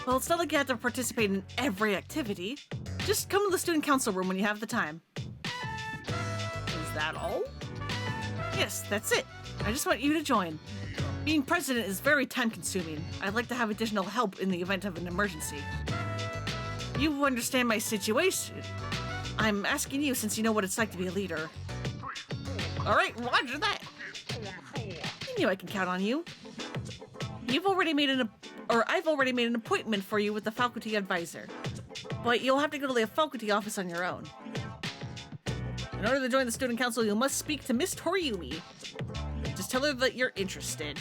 Well, it's not like you have to participate in every activity. Just come to the student council room when you have the time. Is that all? Yes, that's it. I just want you to join. Being president is very time-consuming. I'd like to have additional help in the event of an emergency. You understand my situation. I'm asking you since you know what it's like to be a leader. All right, roger that. I knew I can count on you. I've already made an appointment for you with the faculty advisor, but you'll have to go to the faculty office on your own. In order to join the student council, you must speak to Miss Toriumi. Just tell her that you're interested.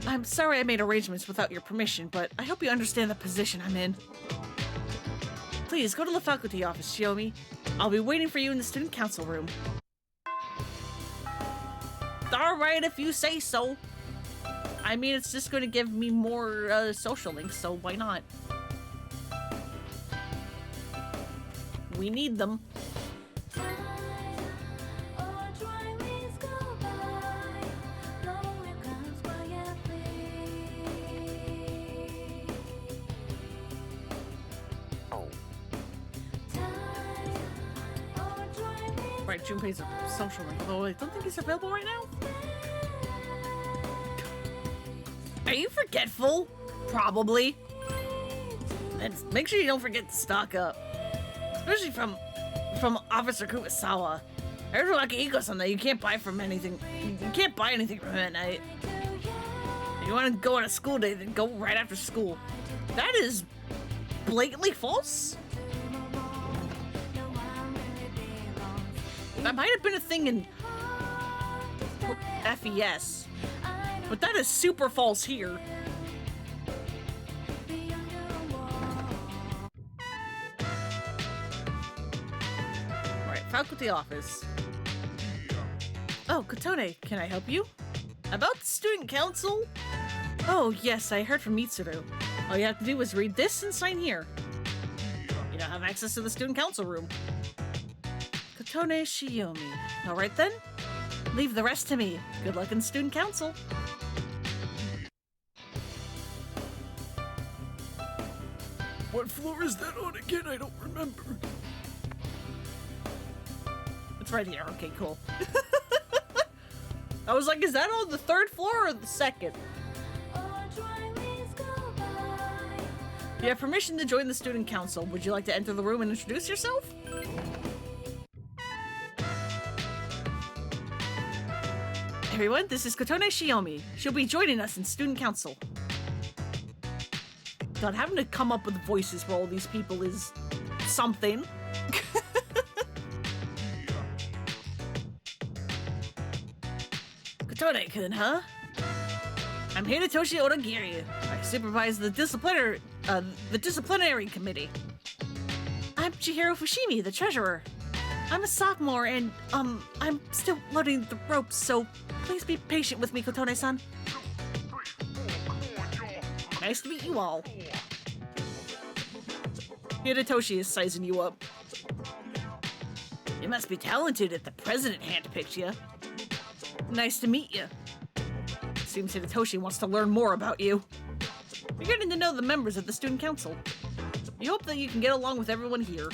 I'm sorry I made arrangements without your permission, but I hope you understand the position I'm in. Please go to the faculty office, Shiomi. I'll be waiting for you in the student council room. All right, if you say so. I mean, it's just going to give me more social links, so why not? We need them. Right, Junpei's a social link, although I don't think he's available right now. Are you forgetful? Probably. And make sure you don't forget to stock up. Especially from Officer Kumasawa. There's Lucky Iko-san that you can't buy from anything. You can't buy anything from him at night. If you want to go on a school day, then go right after school. That is blatantly false. That might have been a thing in FES, but that is super false here. Alright, faculty office. Oh, Kotone, can I help you? About the student council? Oh, yes, I heard from Mitsuru. All you have to do is read this and sign here. now have access to the student council room. Kotone Shiomi. Alright then. Leave the rest to me. Good luck in student council. What floor is that on again? I don't remember. It's right here. Okay, cool. I was like, is that on the 3rd floor or the 2nd? You have permission to join the student council. Would you like to enter the room and introduce yourself? Everyone, this is Kotone Shiomi. She'll be joining us in student council. God, having to come up with voices for all these people is something. Kotone-kun, huh? I'm Hidetoshi Odagiri. I supervise the disciplinary committee. I'm Chihiro Fushimi, the treasurer. I'm a sophomore and, I'm still learning the ropes, so please be patient with me, Kotone-san. Nice to meet you all. Hidetoshi is sizing you up. You must be talented if the president handpicked you. Nice to meet you. Seems Hidetoshi wants to learn more about you. You're getting to know the members of the student council. You hope that you can get along with everyone here.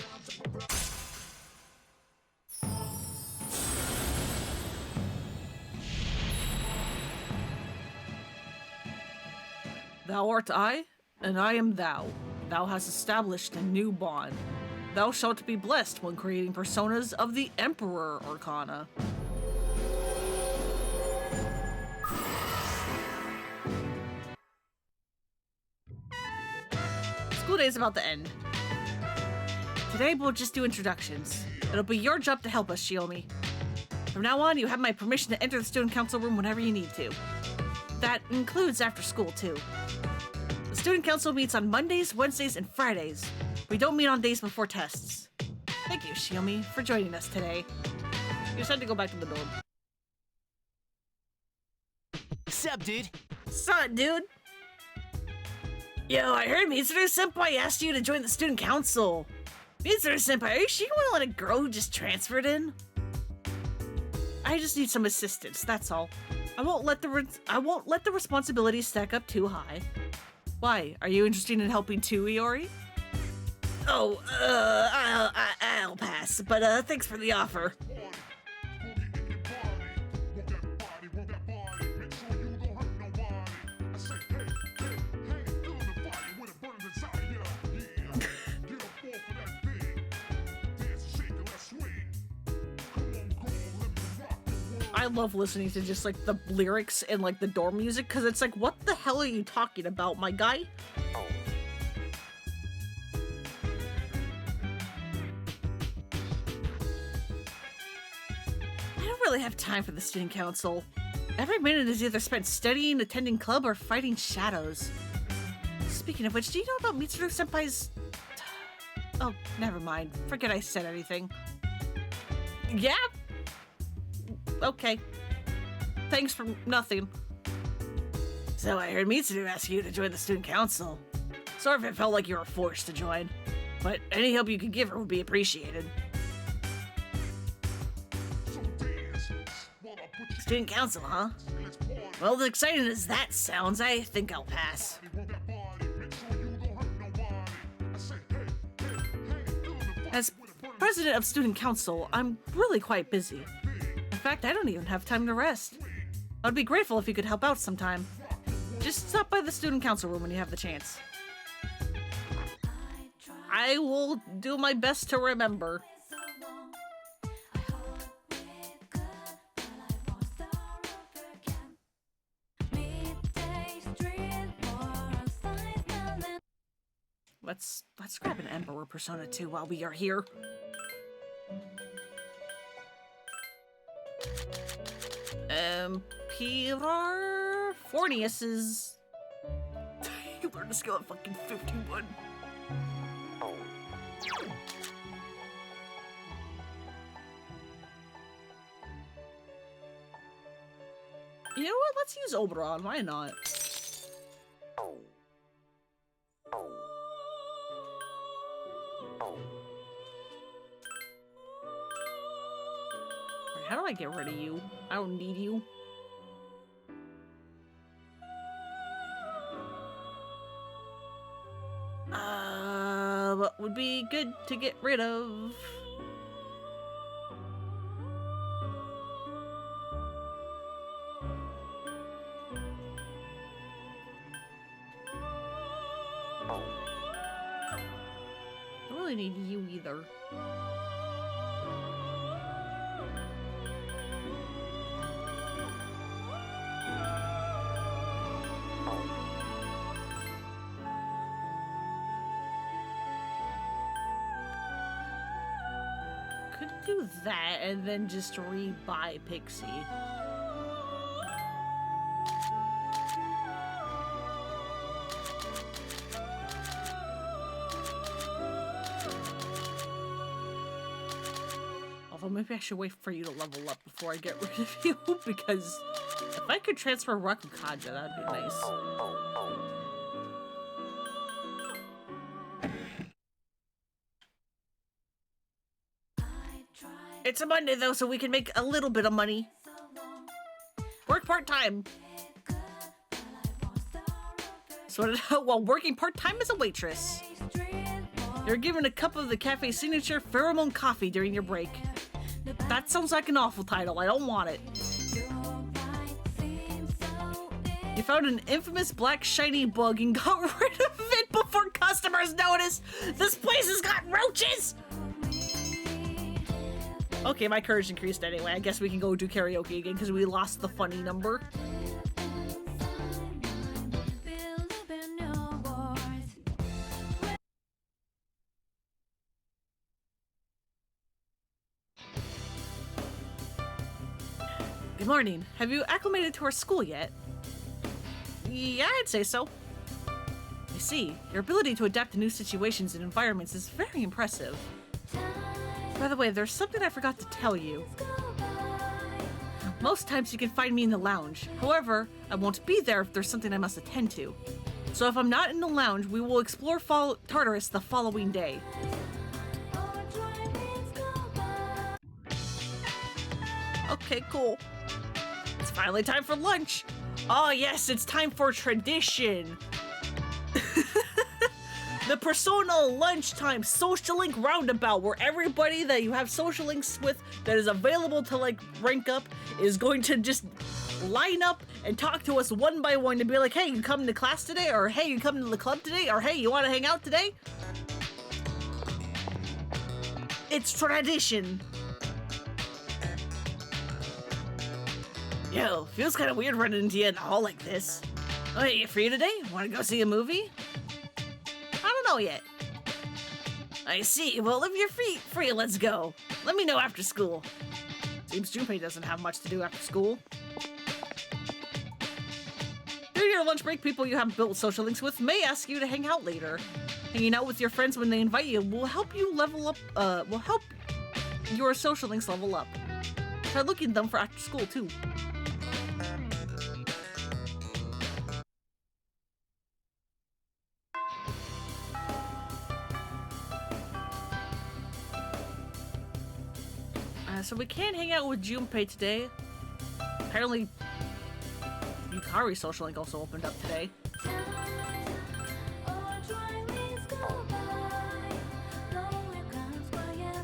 Thou art I, and I am thou. Thou hast established a new bond. Thou shalt be blessed when creating personas of the Emperor Arcana. School day's about to end. Today we'll just do introductions. It'll be your job to help us, Shiomi. From now on, you have my permission to enter the student council room whenever you need to. That includes after school, too. The student council meets on Mondays, Wednesdays, and Fridays. We don't meet on days before tests. Thank you, Shiomi, for joining us today. You just had to go back to the dorm. What's up, dude? Sup, dude? Yo, I heard Mitsuru-senpai asked you to join the student council. Mitsuru-senpai, are you sure you want to let a girl who just transferred in? I just need some assistance, that's all. I won't let the responsibilities stack up too high. Why? Are you interested in helping too, Iori? Oh, I'll pass, but thanks for the offer. I love listening to just like the lyrics and like the dorm music because it's like, what the hell are you talking about, my guy? I don't really have time for the student council. Every minute is either spent studying, attending club, or fighting shadows. Speaking of which, do you know about Mitsuru-senpai's... Oh, never mind. Forget I said anything. Yeah? Okay. Thanks for nothing. So I heard Mitsuru ask you to join the student council. Sorry if it felt like you were forced to join, but any help you could give her would be appreciated. Student council, huh? Well, as exciting as that sounds, I think I'll pass. As president of student council, I'm really quite busy. In fact, I don't even have time to rest. I'd be grateful if you could help out sometime. Just stop by the student council room when you have the chance. I will do my best to remember. Let's grab an Emperor Persona 2 while we are here. Emperor Fornius is... You learned a skill at fucking 51. You know what? Let's use Oberon. Why not? get rid of you. I don't need you. What would be good to get rid of? I don't really need you either. Could do that and then just rebuy Pixie. Although maybe I should wait for you to level up before I get rid of you, because if I could transfer Rakukaja, that'd be nice. It's a Monday though, so we can make a little bit of money. Work part-time. So while working part-time as a waitress, you're given a cup of the cafe signature pheromone coffee during your break. That sounds like an awful title. I don't want it. You found an infamous black shiny bug and got rid of it before customers noticed. This place has got roaches! Okay, my courage increased anyway. I guess we can go do karaoke again because we lost the funny number. Good morning. Have you acclimated to our school yet? Yeah, I'd say so. I see. Your ability to adapt to new situations and environments is very impressive. By the way, there's something I forgot to tell you. Most times you can find me in the lounge. However, I won't be there if there's something I must attend to. So if I'm not in the lounge, we will explore Tartarus the following day. Okay, cool. It's finally time for lunch. Oh yes, it's time for tradition. The Persona Lunchtime Social Link Roundabout, where everybody that you have social links with that is available to like rank up is going to just line up and talk to us one by one to be like, hey, you coming to class today? Or hey, you coming to the club today? Or hey, you want to hang out today? It's tradition. Yo, feels kind of weird running into you in the hall like this. Oh, hey, you free today? Want to go see a movie? I don't know yet. I see. Well, if you're free, let's go. Let me know after school. Seems Junpei doesn't have much to do after school. During your lunch break, people you have built social links with may ask you to hang out later. Hanging out with your friends when they invite you will help you level up, will help your social links level up. Try looking at them for after school, too. So we can't hang out with Junpei today. Apparently, Yukari's social link also opened up today.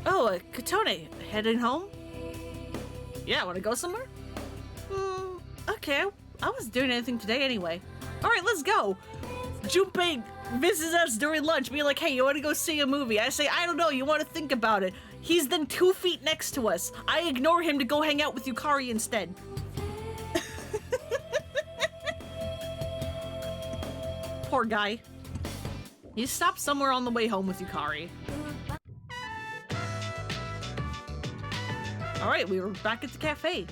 Oh, Katone, heading home? Yeah, wanna go somewhere? Okay, I wasn't doing anything today anyway. Alright, let's go! Junpei visits us during lunch, being like, hey, you wanna go see a movie? I say, I don't know, you wanna think about it. He's then 2 feet next to us. I ignore him to go hang out with Yukari instead. Poor guy. He stopped somewhere on the way home with Yukari. Alright, we were back at the cafe.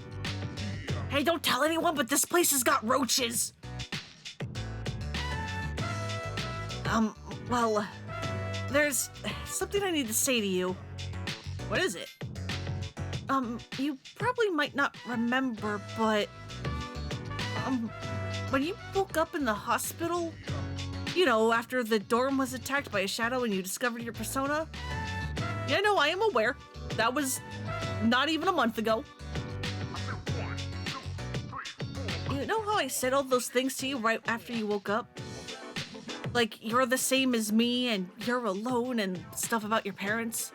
Hey, don't tell anyone, but this place has got roaches! Well, there's something I need to say to you. What is it? You probably might not remember, but, when you woke up in the hospital, you know, after the dorm was attacked by a shadow and you discovered your persona? Yeah, no, I am aware. That was not even a month ago. You know how I said all those things to you right after you woke up? Like, you're the same as me, and you're alone, and stuff about your parents?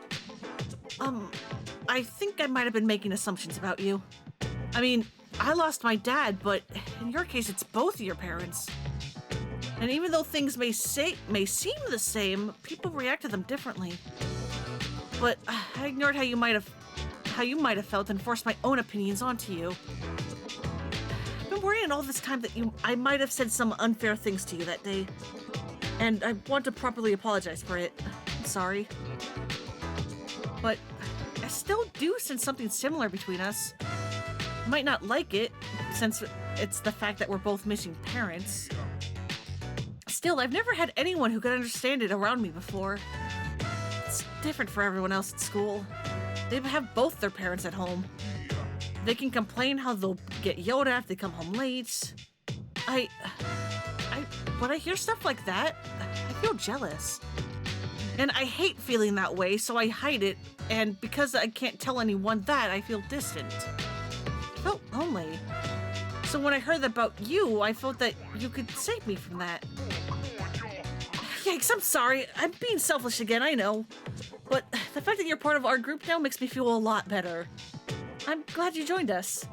I think I might have been making assumptions about you. I mean, I lost my dad, but in your case, it's both of your parents. And even though things may seem the same, people react to them differently. But I ignored how you might have felt and forced my own opinions onto you. I've been worrying all this time that I might have said some unfair things to you that day. And I want to properly apologize for it. I'm sorry. But I still do sense something similar between us. I might not like it, since it's the fact that we're both missing parents. Still, I've never had anyone who could understand it around me before. It's different for everyone else at school. They have both their parents at home. They can complain how they'll get yelled at if they come home late. When I hear stuff like that, I feel jealous. And I hate feeling that way, so I hide it, and because I can't tell anyone that, I feel distant. I felt lonely. So when I heard about you, I felt that you could save me from that. Yikes, I'm sorry. I'm being selfish again, I know. But the fact that you're part of our group now makes me feel a lot better. I'm glad you joined us.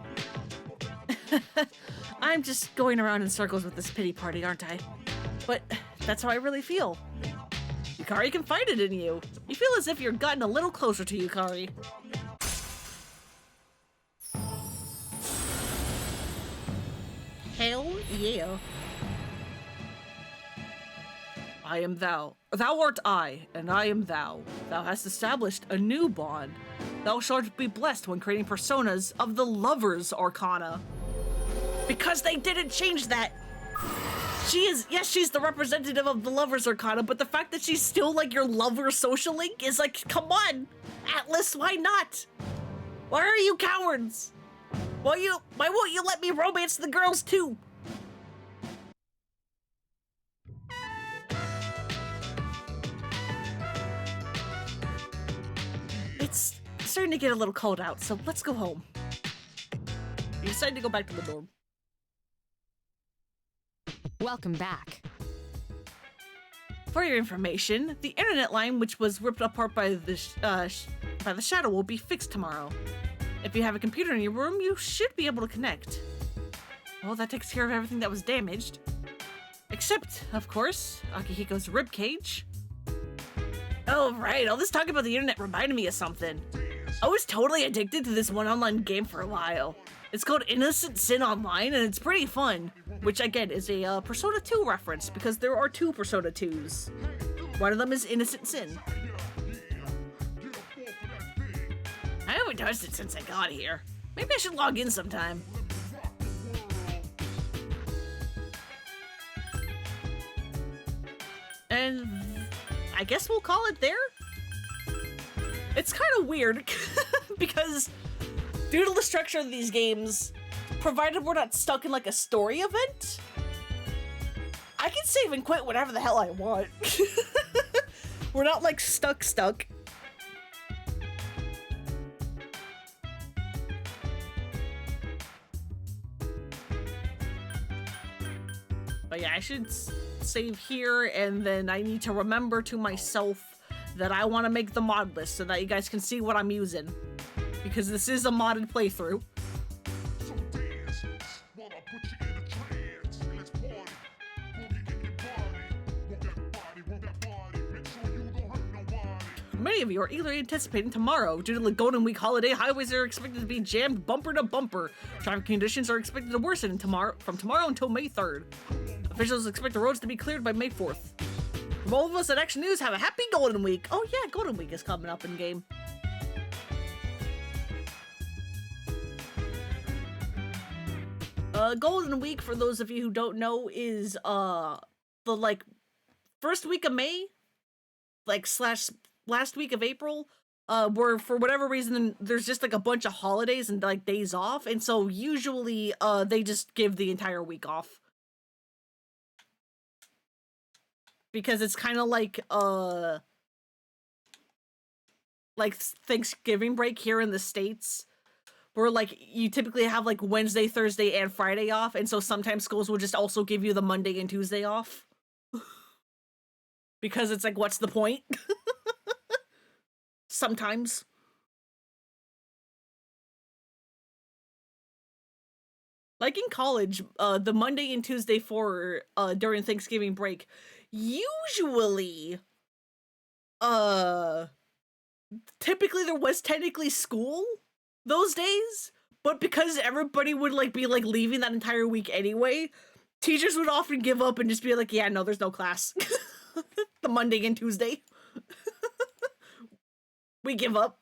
I'm just going around in circles with this pity party, aren't I? But that's how I really feel. Yukari can find it in you. You feel as if you're gotten a little closer to Yukari. Hell yeah. I am thou. Thou art I, and I am thou. Thou hast established a new bond. Thou shalt be blessed when creating personas of the Lover's Arcana. Because they didn't change that. Yes, she's the representative of the Lover's Arcana, but the fact that she's still like your lover social link is like, come on, Atlas, why not? Why are you cowards? Why won't you let me romance the girls too? It's starting to get a little cold out, so let's go home. We decided to go back to the dorm. Welcome back. For your information, the internet line, which was ripped apart by the shadow, will be fixed tomorrow. If you have a computer in your room, you should be able to connect. Well, that takes care of everything that was damaged. Except, of course, Akihiko's ribcage. Oh, right, all this talk about the internet reminded me of something. I was totally addicted to this one online game for a while. It's called Innocent Sin Online, and it's pretty fun. Which, again, is a Persona 2 reference, because there are two Persona 2s. One of them is Innocent Sin. I haven't touched it since I got here. Maybe I should log in sometime. And I guess we'll call it there? It's kind of weird, because due to the structure of these games, provided we're not stuck in like a story event, I can save and quit whenever the hell I want. We're not like stuck. But yeah, I should save here, and then I need to remember to myself that I want to make the mod list so that you guys can see what I'm using. Because this is a modded playthrough. Many of you are eagerly anticipating tomorrow. Due to the Golden Week holiday, highways are expected to be jammed bumper to bumper. Traffic conditions are expected to worsen from tomorrow until May 3rd. Officials expect the roads to be cleared by May 4th. From all of us at Action News, have a happy Golden Week. Oh yeah, Golden Week is coming up in game. Golden Week, for those of you who don't know, is the like first week of May, like slash last week of April, where for whatever reason there's just like a bunch of holidays and like days off, and so usually they just give the entire week off. Because it's kind of like Thanksgiving break here in the States, where like you typically have like Wednesday, Thursday, and Friday off, and so sometimes schools will just also give you the Monday and Tuesday off. Because it's like, what's the point? Sometimes. Like in college, the Monday and Tuesday for during Thanksgiving break, usually, typically there was technically school those days, but because everybody would like be like leaving that entire week anyway, teachers would often give up and just be like, yeah, no, there's no class. The Monday and Tuesday. We give up.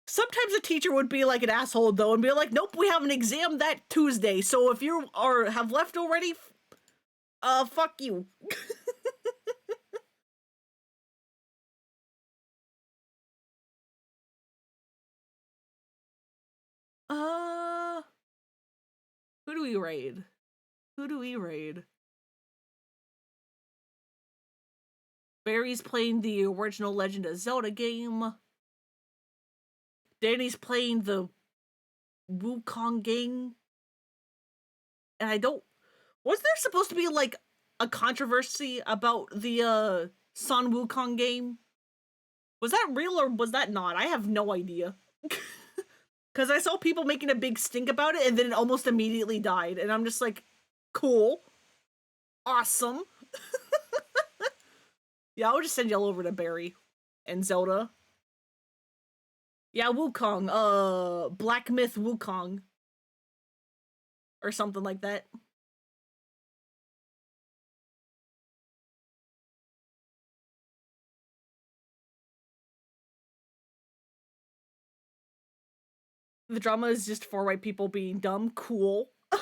Sometimes a teacher would be like an asshole though and be like, nope, we have an exam that Tuesday, so if you have left already, fuck you. Who do we raid? Who do we raid? Barry's playing the original Legend of Zelda game. Danny's playing the Wukong game. And I don't... Was there supposed to be, like, a controversy about the, Sun Wukong game? Was that real or was that not? I have no idea. Because I saw people making a big stink about it and then it almost immediately died. And I'm just like, cool. Awesome. Yeah, I'll just send y'all over to Barry and Zelda. Yeah, Wukong. Black Myth Wukong. Or something like that. The drama is just four white people being dumb. Cool. But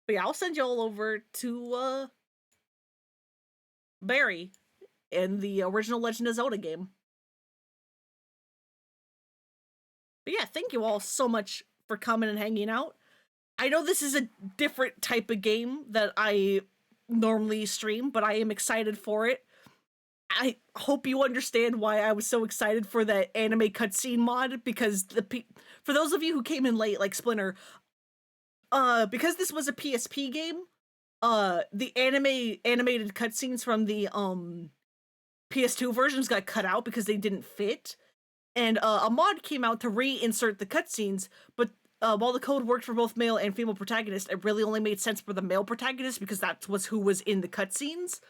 yeah, I'll send y'all over to, Barry in the original Legend of Zelda game. But yeah, thank you all so much for coming and hanging out. I know this is a different type of game that I normally stream, but I am excited for it. I hope you understand why I was so excited for that anime cutscene mod, because for those of you who came in late, like Splinter, because this was a PSP game, the animated cutscenes from the PS2 versions got cut out because they didn't fit, and a mod came out to reinsert the cutscenes, but while the code worked for both male and female protagonists, it really only made sense for the male protagonist because that was who was in the cutscenes.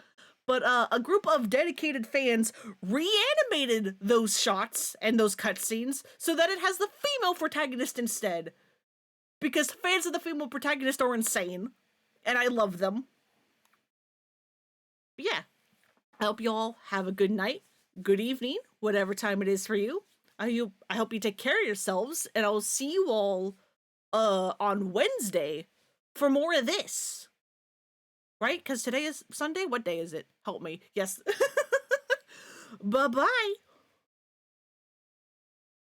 But a group of dedicated fans reanimated those shots and those cutscenes so that it has the female protagonist instead. Because fans of the female protagonist are insane, and I love them. But yeah, I hope you all have a good night, good evening, whatever time it is for you. I hope you take care of yourselves, and I'll see you all on Wednesday for more of this. Right? Because today is Sunday? What day is it? Help me. Yes. Bye-bye.